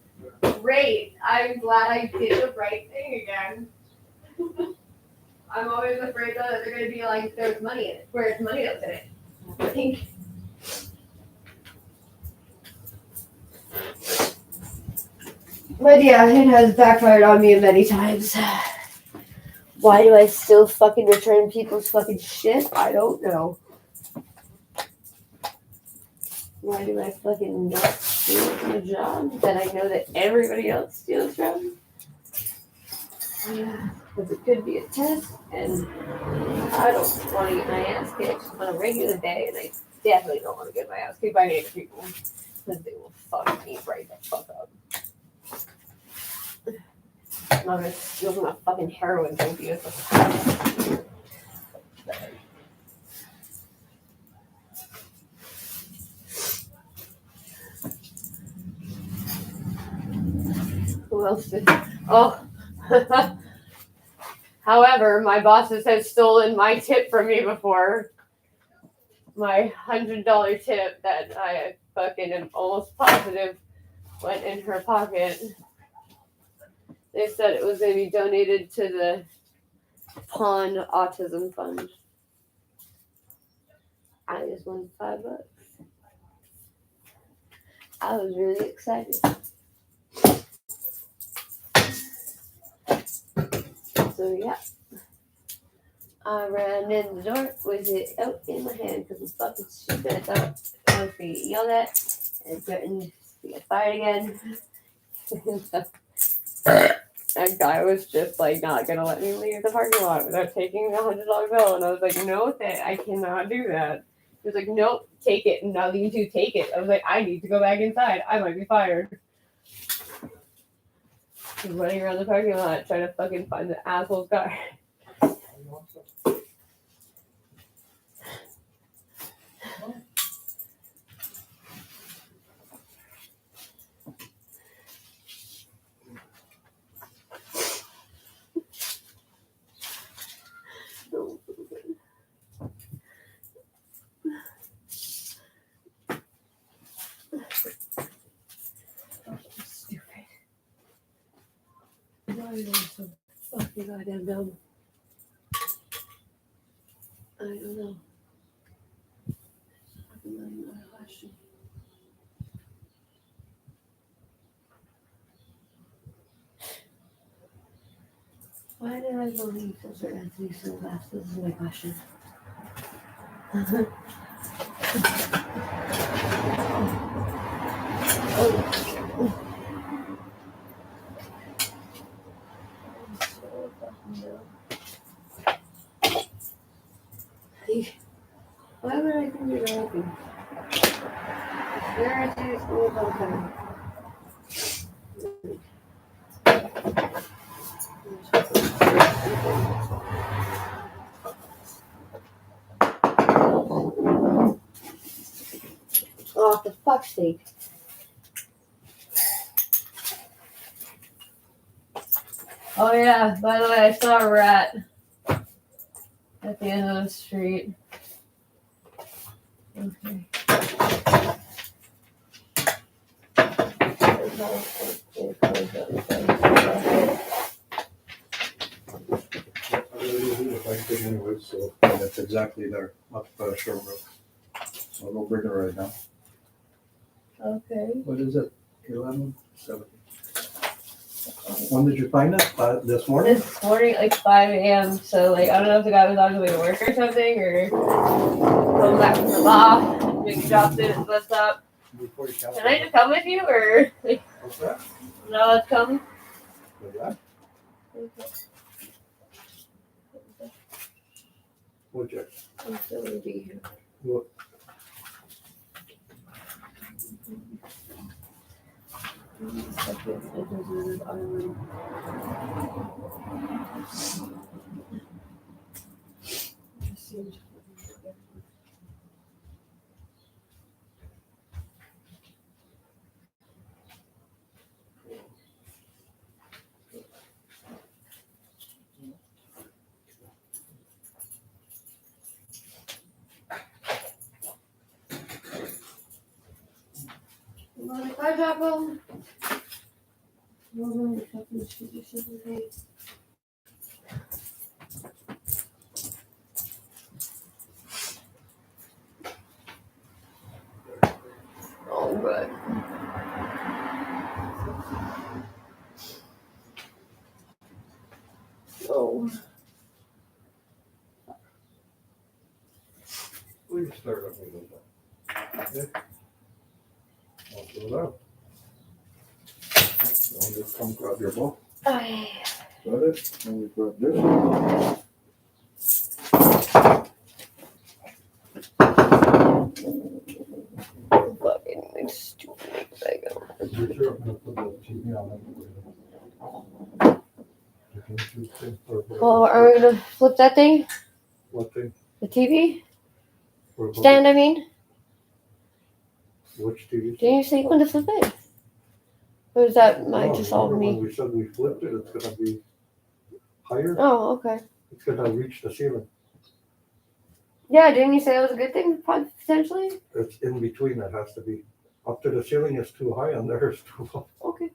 great. I'm glad I did the right thing again. I'm always afraid though that they're gonna be like, there's money in it. Where's money that's in it? I think. But yeah, it has backfired on me many times. Why do I still fucking return people's fucking shit? I don't know. Why do I fucking not steal from a job that I know that everybody else steals from? Yeah, because it could be a test, and I don't want to get my ass kicked on a regular day, and I definitely don't want to get my ass kicked by Native people, because they will fuck me right the fuck up. I'm not gonna steal from a fucking heroin junkie. Who else did? Oh. However, my bosses have stolen my tip from me before. My $100 tip that I fucking am almost positive went in her pocket. They said it was going to be donated to the Pawn Autism Fund. I just won $5. I was really excited. So yeah, I ran in the door with it out in my hand because it's fucking stupid. I thought I was being yelled at and threatened to get fired again. That guy was just like not gonna let me leave the parking lot without taking the $100 bill, and I was like, no, I cannot do that. He was like, nope, take it. And now you two take it. I was like, I need to go back inside. I might be fired. He's running around the parking lot trying to fucking find the asshole's car. Why am I so fucking goddamn dumb? I don't know. Fucking $1,000,000 question. Why did I believe Sir Anthony so fast? This is my question. Why would I think you're open? There are two schools open. Oh, for fuck's sake. Oh yeah, by the way, I saw a rat at the end of the street. Okay. Anyway, so that's exactly there, up Shore Road. So I'll go bring it right now. Okay. What is it? 11:70. When did you find it? This morning? This morning, like 5 a.m. So, like, I don't know if the guy was on his way to work or something, or coming back from the law. Maybe dropped it at the bus stop. Can I just come with you, or like, what's that? No, let's come. Yeah. Okay. We'll check. I'm still gonna be here. What? Bye, Jocko. Well, the fucking shit is okay. Oh, good. Oh. Please start up a little bit. Okay. I'll fill it out. I'll just come grab your book. Okay. Got it? And we grab this. Fucking stupid Lego. You're sure I'm gonna put the TV on it. You can choose things for- Well, are we gonna flip that thing? What thing? The TV? For- Stand, I mean? Which TV? Didn't you say you wanted to flip it? Or is that might No, just all remember me? when we said we flipped it, it's gonna be higher. Oh, okay. It's gonna reach the ceiling. Yeah, didn't you say that was a good thing, potentially? It's in between, it has to be. Up to the ceiling is too high, and there is too low. Okay.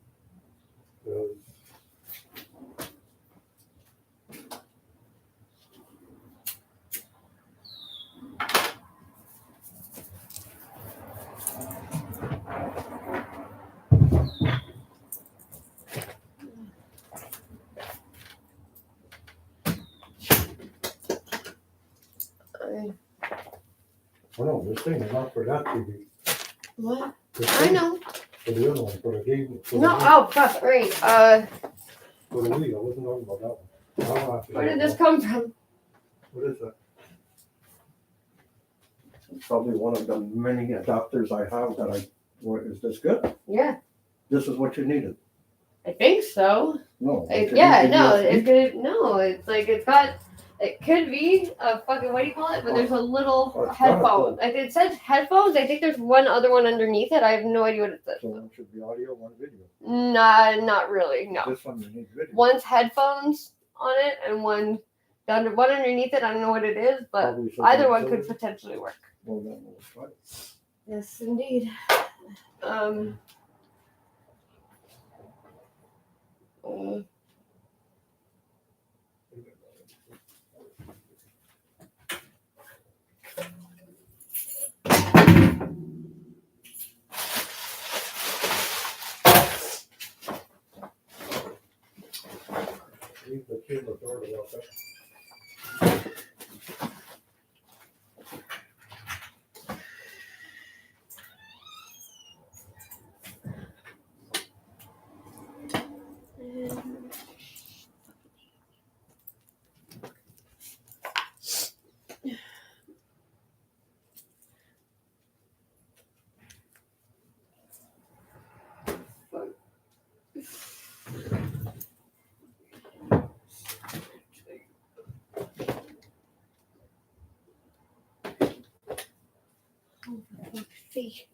Oh no, this thing is not for that TV. What? This I thing know. For the other one, for the game. For No, the, oh, fuck, right. For the Wii, I wasn't talking about that one. I'll have to Where go did this back. come from? What is that? It's probably one of the many adapters I have that is this good? Yeah, This is what you needed. I think so. No. It, don't you yeah, need the no, USB? it could, no, it's like, it could be a fucking, what do you call it? But there's a little Oh, it's headphone. Like, it says headphones. I think there's one other one underneath it. I have no idea what it says. So one should be audio, one video. Nah, not really, no. This one you need video. One's headphones on it and one underneath it. I don't know what it is, but Probably something either one similar. could potentially work. Well, then we'll try it. Yes, indeed. Uh, Leave the key in the door to lock up. see.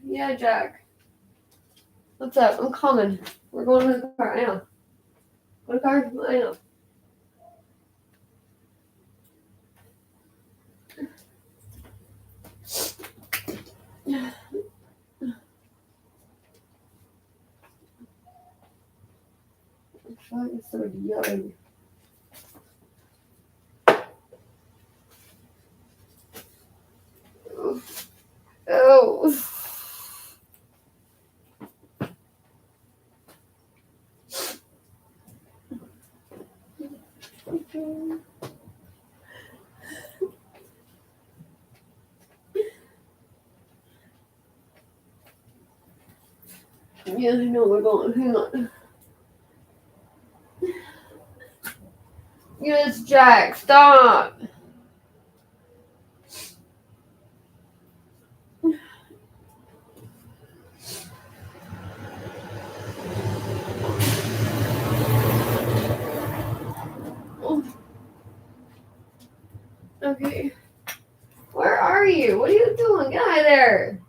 Yeah, Jack. What's up? I'm coming. We're going to the car. I know. What car? I know. I'm trying to sort of young. Oh. Yeah, I know we're going. Hang on. Yes, Jack, stop. Oh. Okay. Where are you? What are you doing? Get out of there.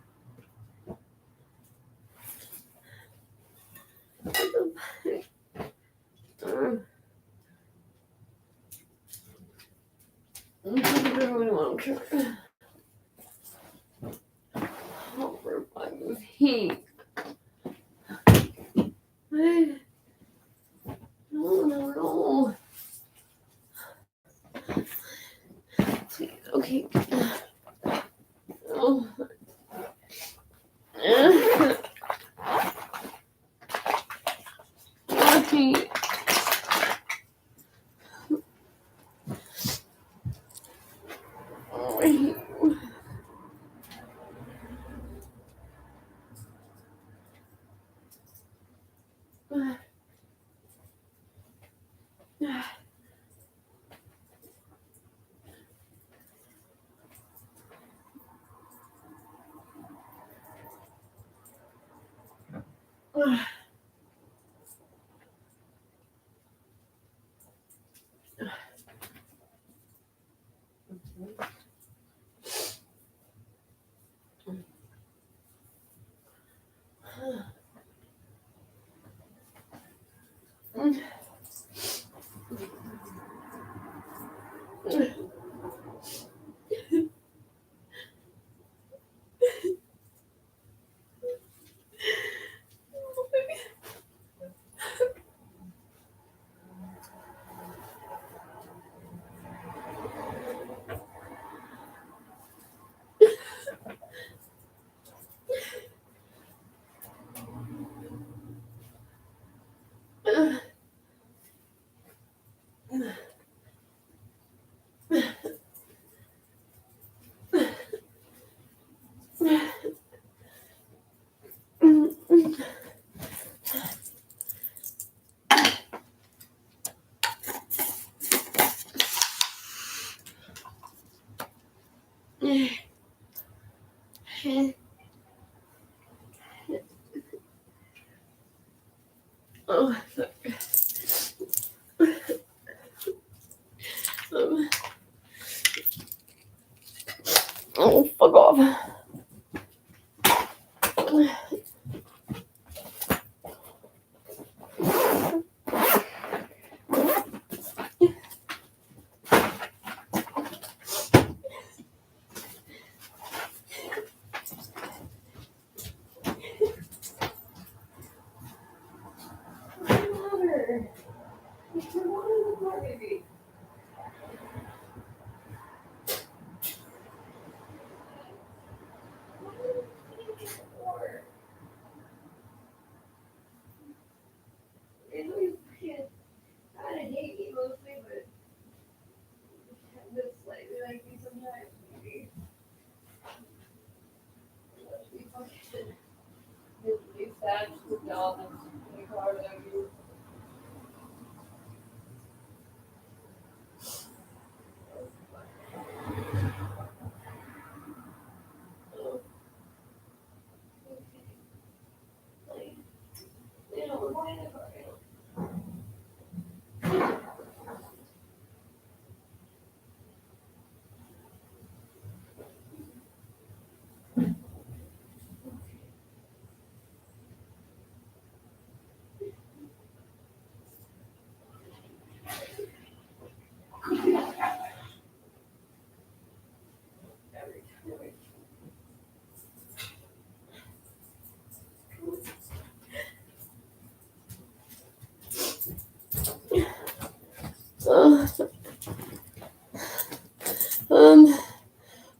What the fuck? Over by the heat. No. Please, okay. Oh. Okay. Oh, I hate you. Oh, oh, fuck off.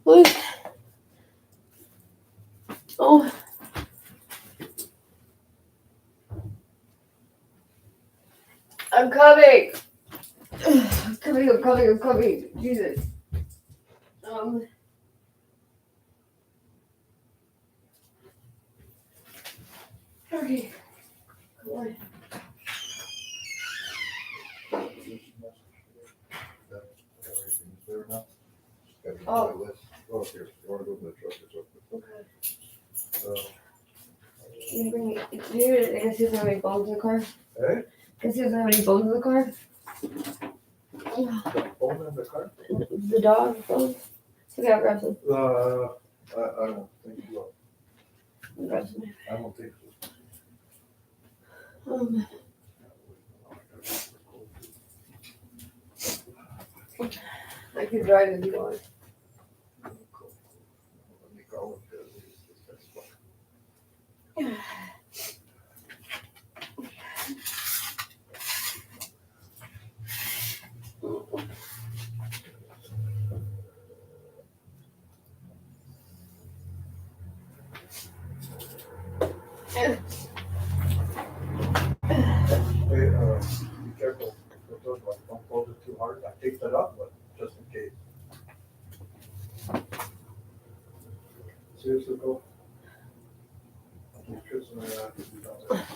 What? Oh. I'm coming. I'm coming. Jesus. Okay. Come on. Oh. Oh, here, you wanna go to the truck or something? Okay. You bring it. Do you I guess he doesn't have any bones in the car? Hey? Guess he doesn't have any bones in the car? Bone in the car? The dog bones? Okay, I'll grab some. I don't think you will. I'll grab some. I don't think so. I can drive if you want. Let me call him, 'cause that's fine. Hey, be careful with those ones. Don't close it too hard. I taped it up, but just in case. Seriously, go. Keep kissing her after you done that.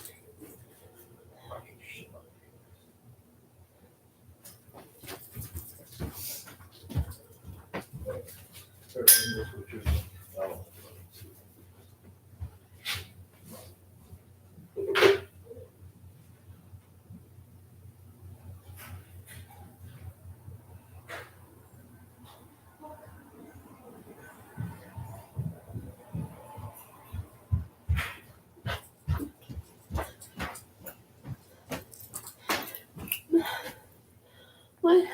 What?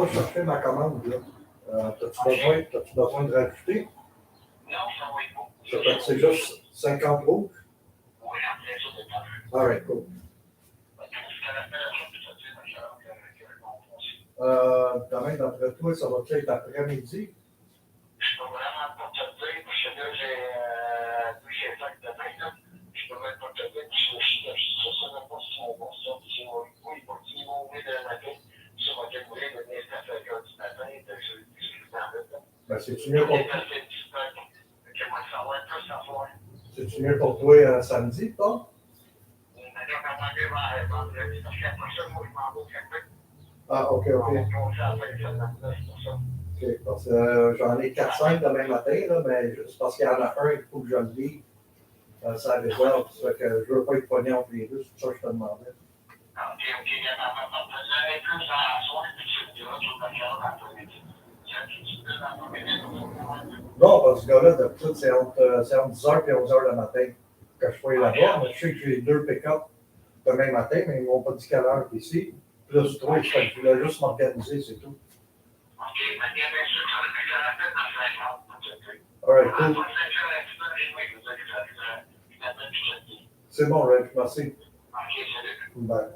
va chercher ma commande, là. T'as-tu besoin de rajouter? Non, ça va être bon. Ça fait que c'est juste 50 rouges? Oui, après ça, c'est pas plus. All right, cool. Demain, d'après toi, ça va être après-midi? Je peux vraiment pas te dire, parce que là, j'ai fait demain, là. Je peux même pas te dire, parce que je sais même pas si on va sortir. Oui, ils vont ouvrir le matin. Ça va être ouvert de 9 à 5 heures du matin, de jeudi jusqu'à là. Ben, c'est-tu mieux pour toi? J'aimerais savoir plus à voir. C'est-tu mieux pour toi samedi, toi? Ah, ok. Ok, parce que j'en ai 4-5 demain matin, là, mais c'est parce qu'il y en a un, il faut que je le livre. Ça réserve, ça fait que je veux pas être pogné entre les deux, c'est pour ça que je te demandais. Non, parce que ce gars-là, d'habitude, c'est entre 10h et 11h le matin que je sois là-bas. Mais je sais que j'ai 2 pick-up demain matin, mais ils m'ont pas dit quelle heure ici. Plus 3, je voulais juste m'organiser, c'est tout. Alright, cool. C'est bon, Reg, merci. Bye.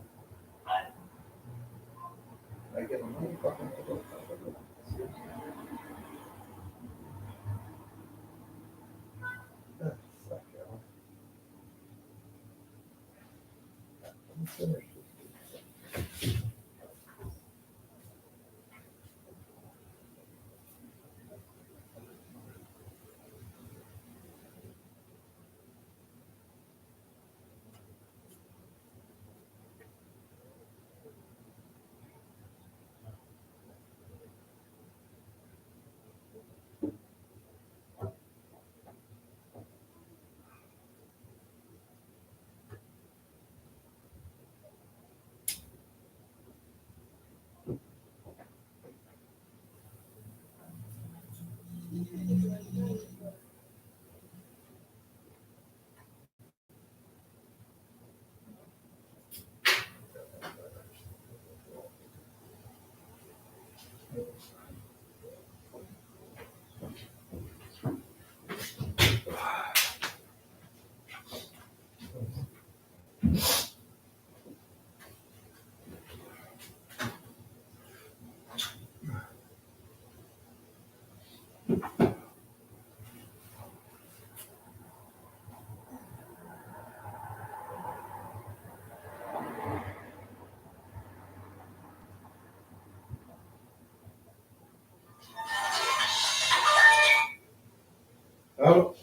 Allô?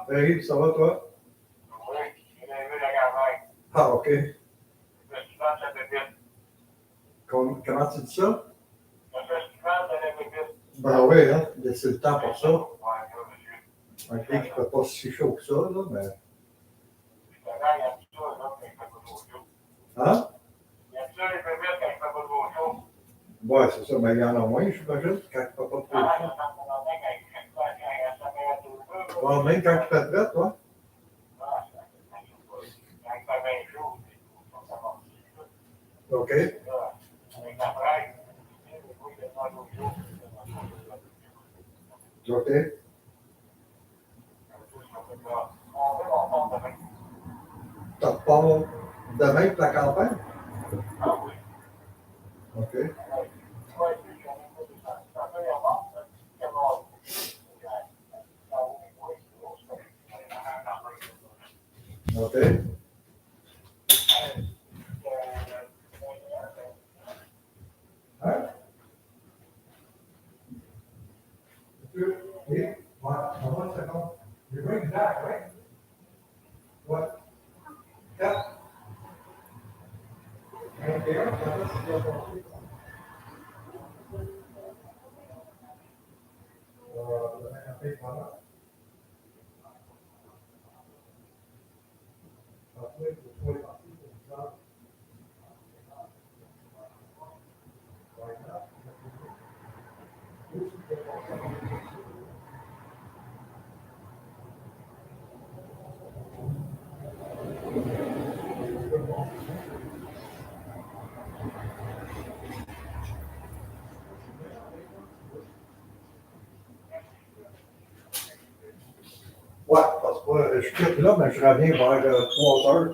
Hey, ça va toi? Oui, j'ai vu la gravette. Ah, ok. Je festival de la bébête. Comment tu dis ça? Le festival de la bébête. Ben oui, hein, laissez le temps pour ça. Ouais, monsieur. Un truc qui ne fait pas si chaud que ça, là, mais. Hein? Il y a ça les bébêtes quand il fait pas trop chaud. Ouais, c'est ça, mais il y en a moins, j'imagine, quand il ne fait pas trop chaud. Ouais, même quand il fait prêt, toi? OK. OK. T'as pas demain pour la campagne? OK. OK. Hein? Oui, voilà, on va se rendre. You bring it back, right? What? Yeah. And there, that's the Ouais, je quitte là, mais je reviens vers 3 heures.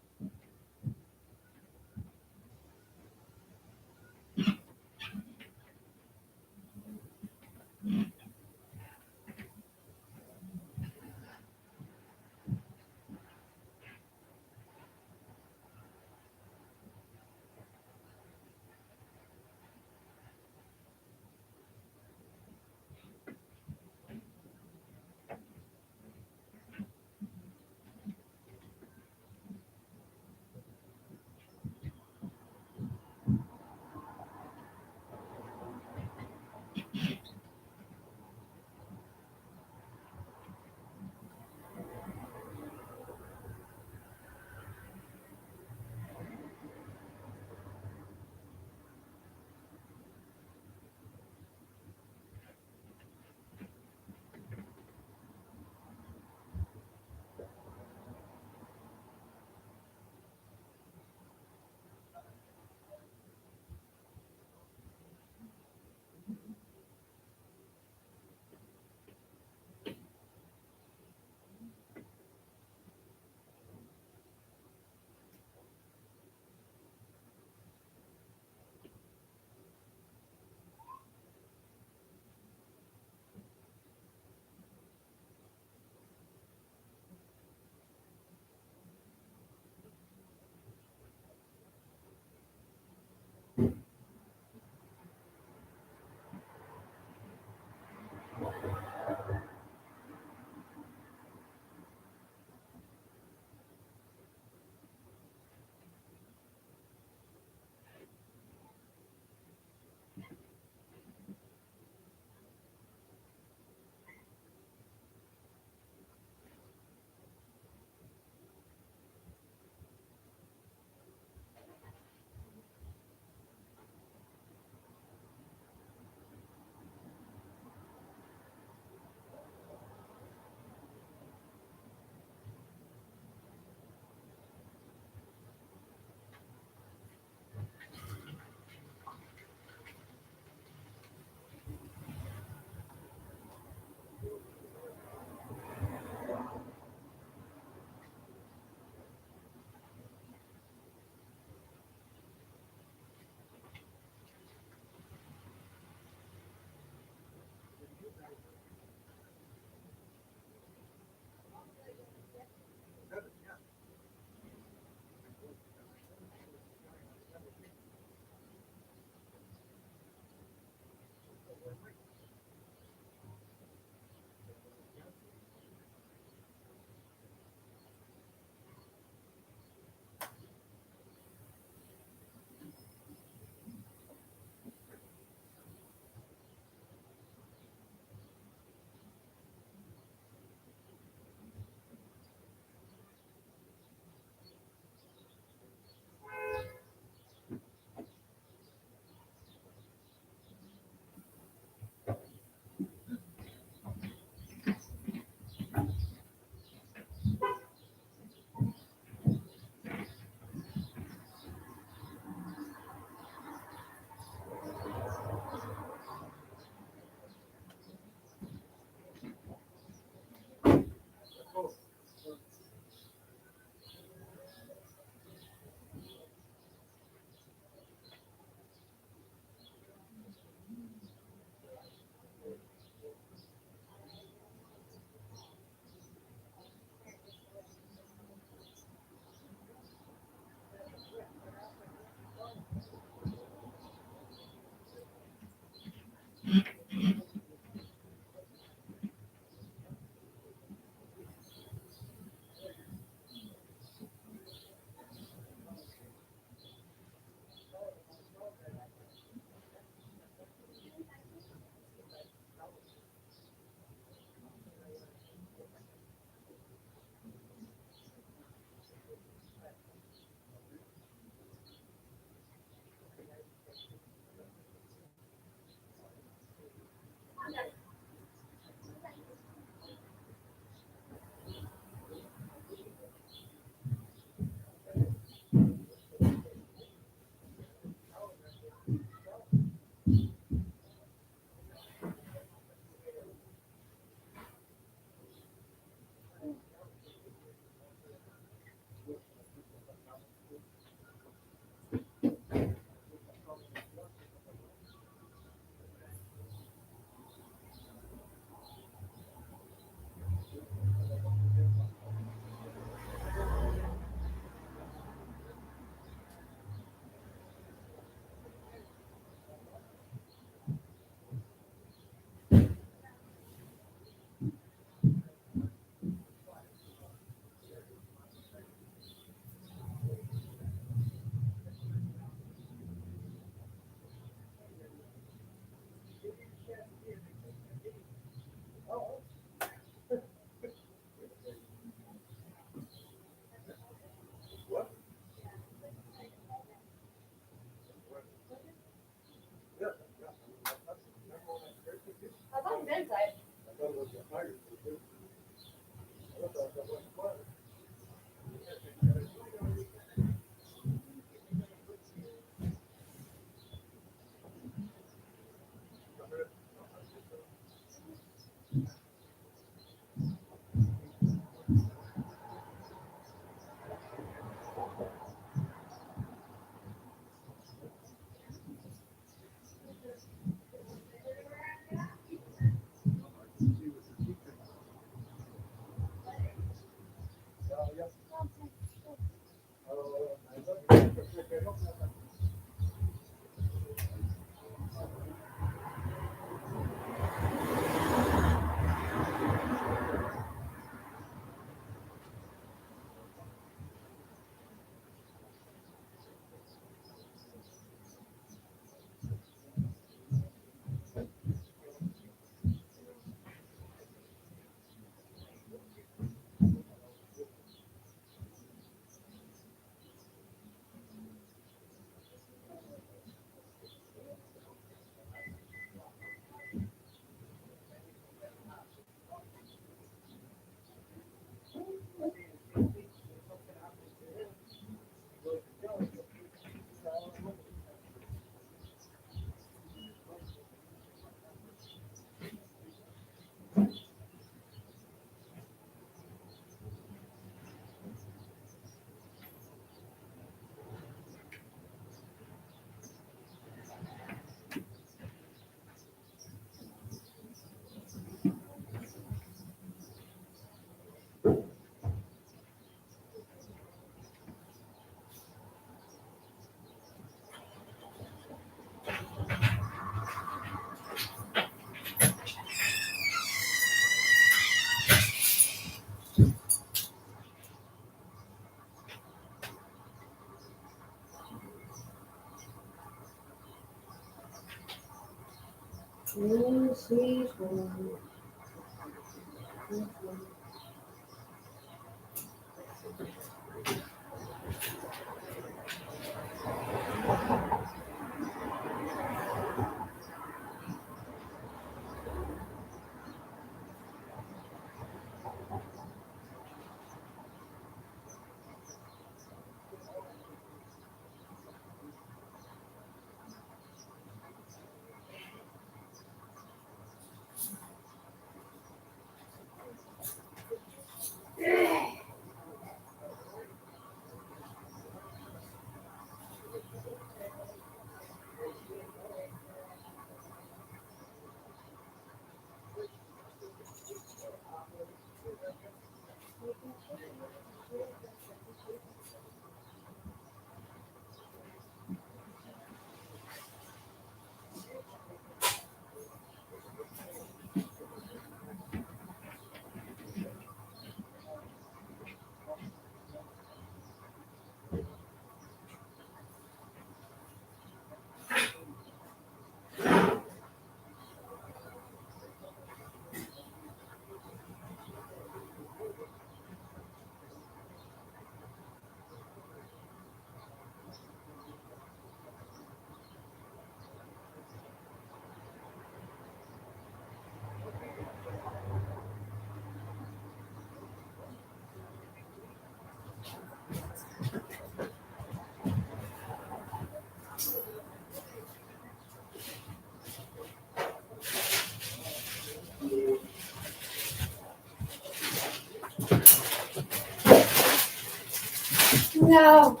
No.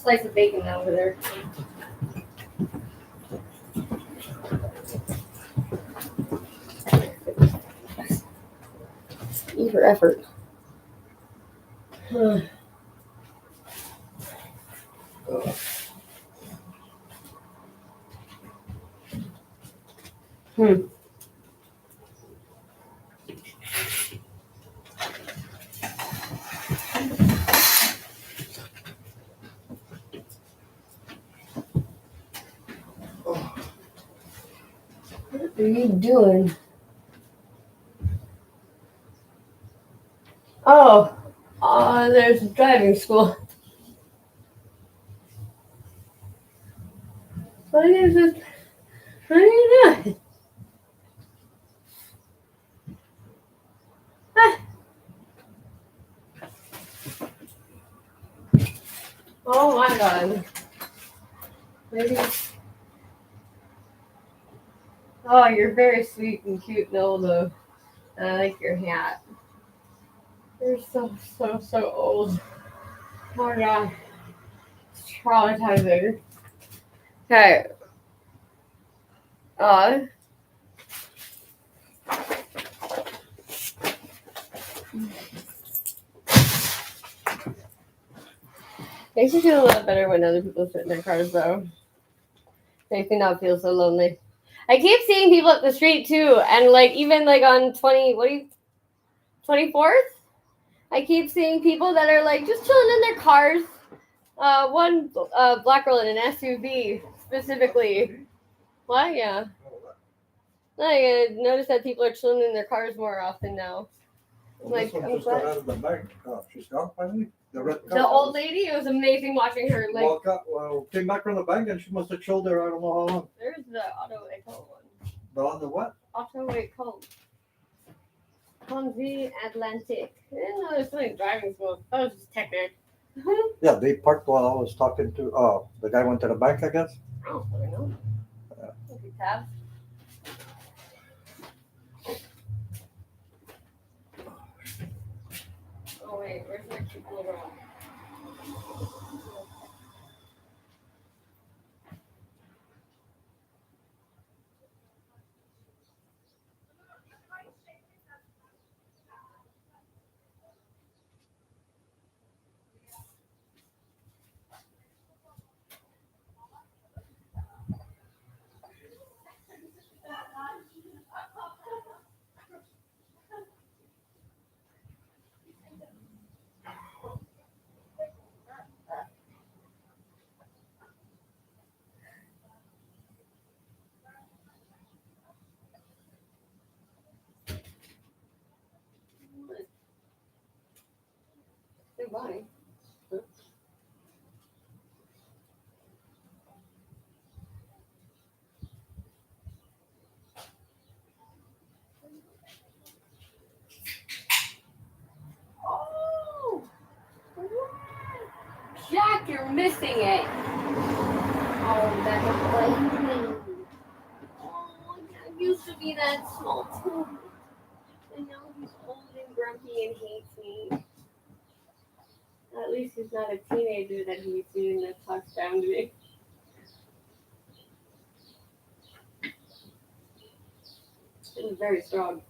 slice of bacon over there. E for effort. What are you doing? Oh, there's driving school. What are you doing? Ah. Oh my god. Maybe. Oh, you're very sweet and cute, Nilda. I like your hat. You're so old. Oh my god. It's traumatizing. Okay. Makes me feel a lot better when other people sit in their cars, though. Makes me not feel so lonely. I keep seeing people up the street too, and like even like on 24th, I keep seeing people that are like just chilling in their cars. One black girl in an SUV specifically. What? Yeah. I noticed that people are chilling in their cars more often now. Well, Like, this one I'm just got glad. out of the bank. She's gone finally. The red The old lady, it was amazing watching her. Like, came back from the bank and she must have chilled there. I don't know how long. there's the Auto Echo one. The on the what? Auto Echo. Convi Atlantic. I didn't know there's something driving school. That was just technic. Yeah, they parked while I was talking to. The guy went to the bank, I guess. I don't really know. Okay, tab. Oh wait, where's my cute little girl? Say bye. Oh! Jack, you're missing it. Oh, that's a Oh, Jack used to be that small too. And now he's old and grumpy and hates me. At least he's not a teenager that hates me and that talks down to me. It was very strong.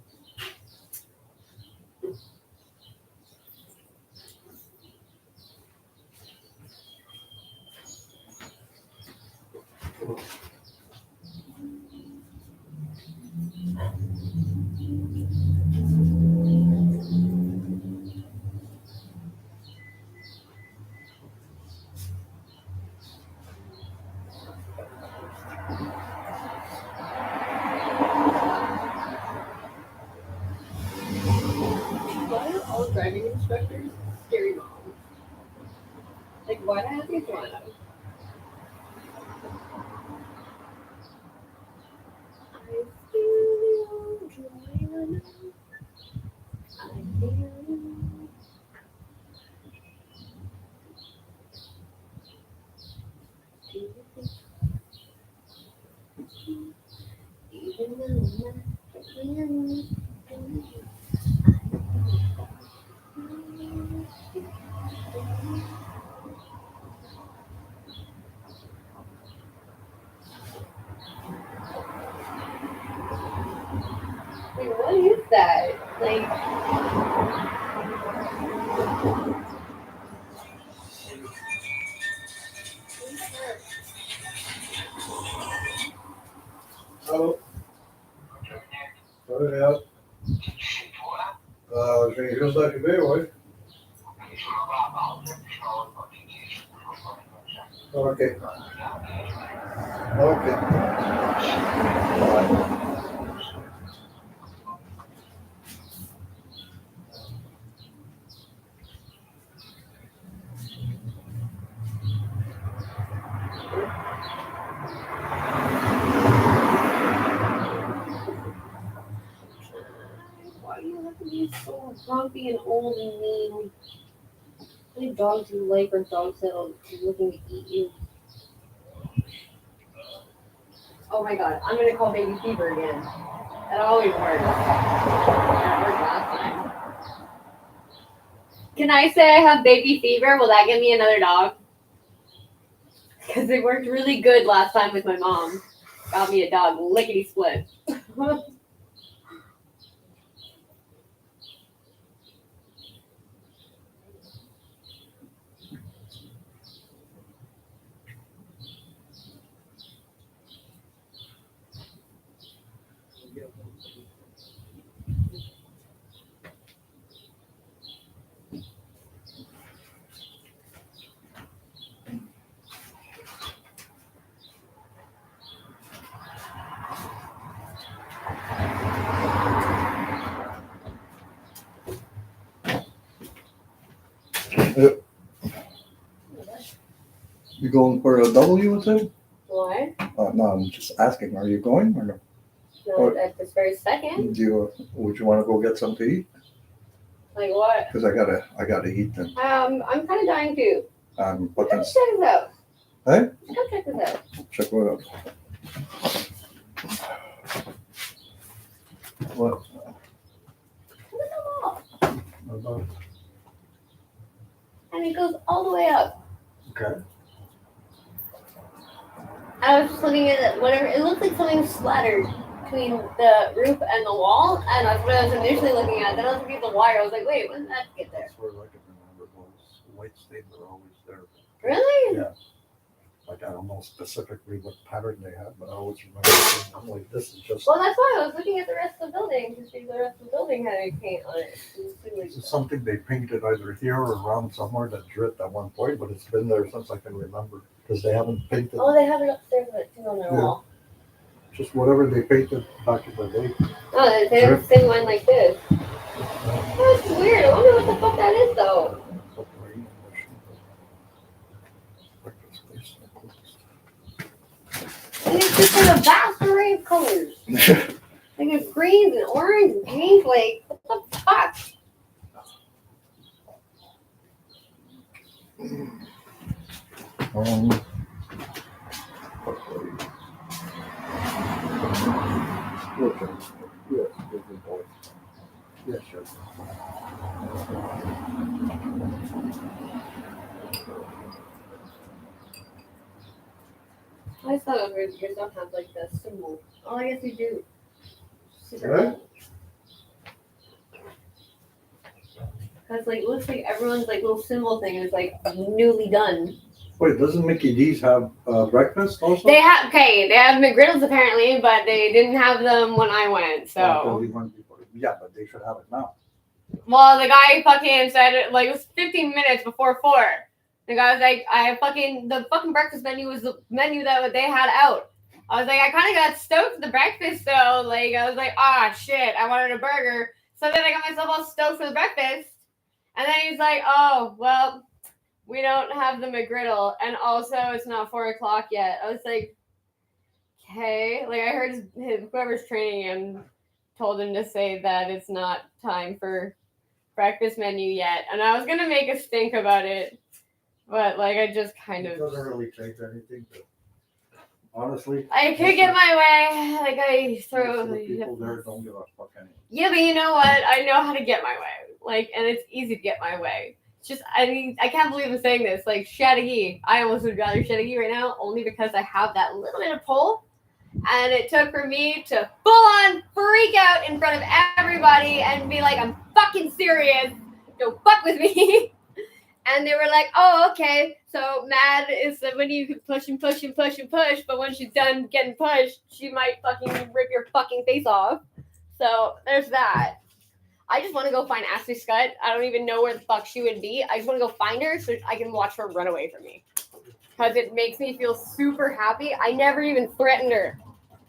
Why are all driving instructors scary moms? Like, why do I have to get one of them? I feel you driving. I feel you. Even though I'm not Like, what is that? Like, Hallo. Sorry, ja. Ik ben heel dat je weer hoor. Oké. Oké. why do you have to be so grumpy and old and mean? How many dogs do you like or dogs that are looking to eat you? Oh my god, I'm gonna call baby fever again. That always works. That worked last time. Can I say I have baby fever? Will that get me another dog? Because it worked really good last time with my mom. Got me a dog, lickety split. You going for a W with him? What? No, I'm just asking. Are you going or no? No, at this very second? Would you want to go get something to eat? Like what? Because I gotta eat then. I'm kind of dying too. But Come then, check this out. hey, Come check this out. check what out. What? Look at them all. What about? And it goes all the way up. Okay. I was just looking at it, whatever. It looked like something splattered between the roof and the wall, and that's what I was initially looking at. Then I was looking at the wire. I was like, wait, when did that get there? That's where I can remember was white stains are always there. Really? Yeah. Like I don't know specifically what pattern they had, but I always remember thinking, I'm like, this is just. Well, that's why I was looking at the rest of the building to see the rest of the building had any paint on it. This is something they painted either here or around somewhere that dripped at one point, but it's been there since I can remember because they haven't painted. Oh, they have it upstairs too on their Yeah. wall. Just whatever they painted back in the day. Oh, they have a thin one like this. That's weird. I wonder what the fuck that is, though. And it's just like a vast array of colors. Like it's greens and orange and pink. Like, what the fuck? Okay. Yes, good boy. Yes, sure. I just thought it was weird that yours don't have like the symbol. Oh, I guess you do. Super Right? Because like it looks like everyone's like little symbol thing is like newly done. Wait, doesn't Mickey D's have breakfast also? They have they have McGriddles apparently, but they didn't have them when I went. So Oh, he went before. Yeah, but they should have it now. well, the guy fucking said it like it was 15 minutes before 4. The guy was like, the fucking breakfast menu was the menu that they had out. I was like, I kind of got stoked for the breakfast though. Like I was like, shit, I wanted a burger. So then I got myself all stoked for the breakfast. And then he's like, oh, well, we don't have the McGriddle. And also it's not 4 o'clock yet. I was like, okay. Like I heard whoever's training him told him to say that it's not time for breakfast menu yet. And I was going to make a stink about it. But like I just kind It of doesn't really change anything. But honestly, I could get my way. Like I throw most of the people there don't give a fuck anyway. yeah, but you know what? I know how to get my way. Like, and it's easy to get my way. It's just, I mean, I can't believe I'm saying this. Like, Chattagee. I almost would rather Chattagee right now, only because I have that little bit of pull. And it took for me to full on freak out in front of everybody and be like, I'm fucking serious. Don't fuck with me. And they were like, oh, okay. So mad is that when you can push and push and push and push, but when she's done getting pushed, she might fucking rip your fucking face off. So there's that. I just want to go find Ashley Scott. I don't even know where the fuck she would be. I just want to go find her so I can watch her run away from me. Because it makes me feel super happy. I never even threatened her.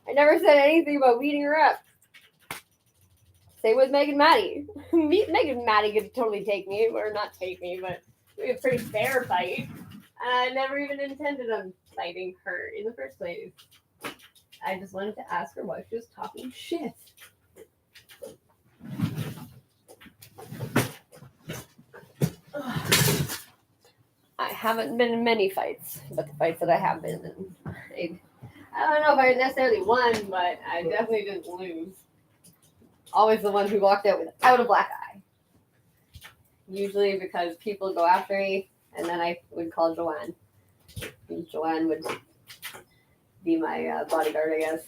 I never said anything about beating her up. Same with Megan Maddie. Megan Maddie could totally take me, or not take me, but we had a pretty fair fight. And I never even intended on fighting her in the first place. I just wanted to ask her why she was talking shit. I haven't been in many fights, but the fights that I have been in, I don't know if I necessarily won, but I definitely didn't lose. Always the one who walked out without a black eye. Usually because people go after me, and then I would call Joanne. And Joanne would be my bodyguard, I guess.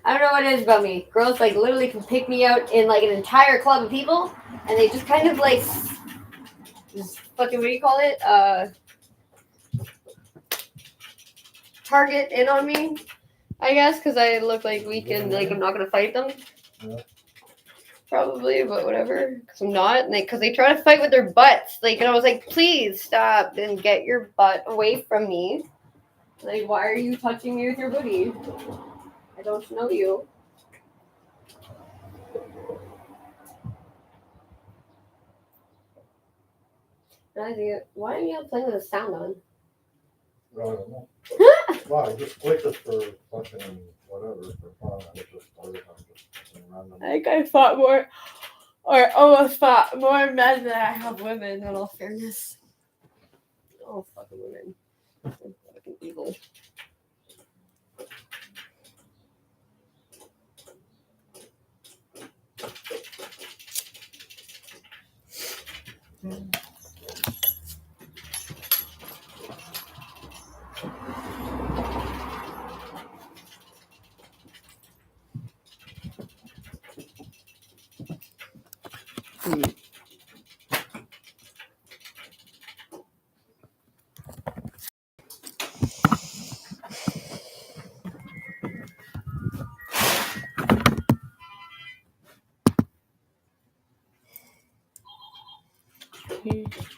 I don't know what it is about me. Girls like literally can pick me out in like an entire club of people, and they just kind of like just fucking, what do you call it? Target in on me, I guess, because I look like weak and like I'm not gonna fight them. Probably, but whatever. Because I'm not, because they try to fight with their butts. Like, and I was like, please stop and get your butt away from me. Like, why are you touching me with your booty? I don't know you. And I think, why are you not playing with the sound on? I don't know. Wow, I just clicked it for fucking whatever, for fun. I just started, I'm just random. I think I fought more, or almost fought more men than I have women, in all fairness. Oh, fucking women. They're fucking evil.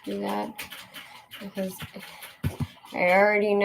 Do that because I already know.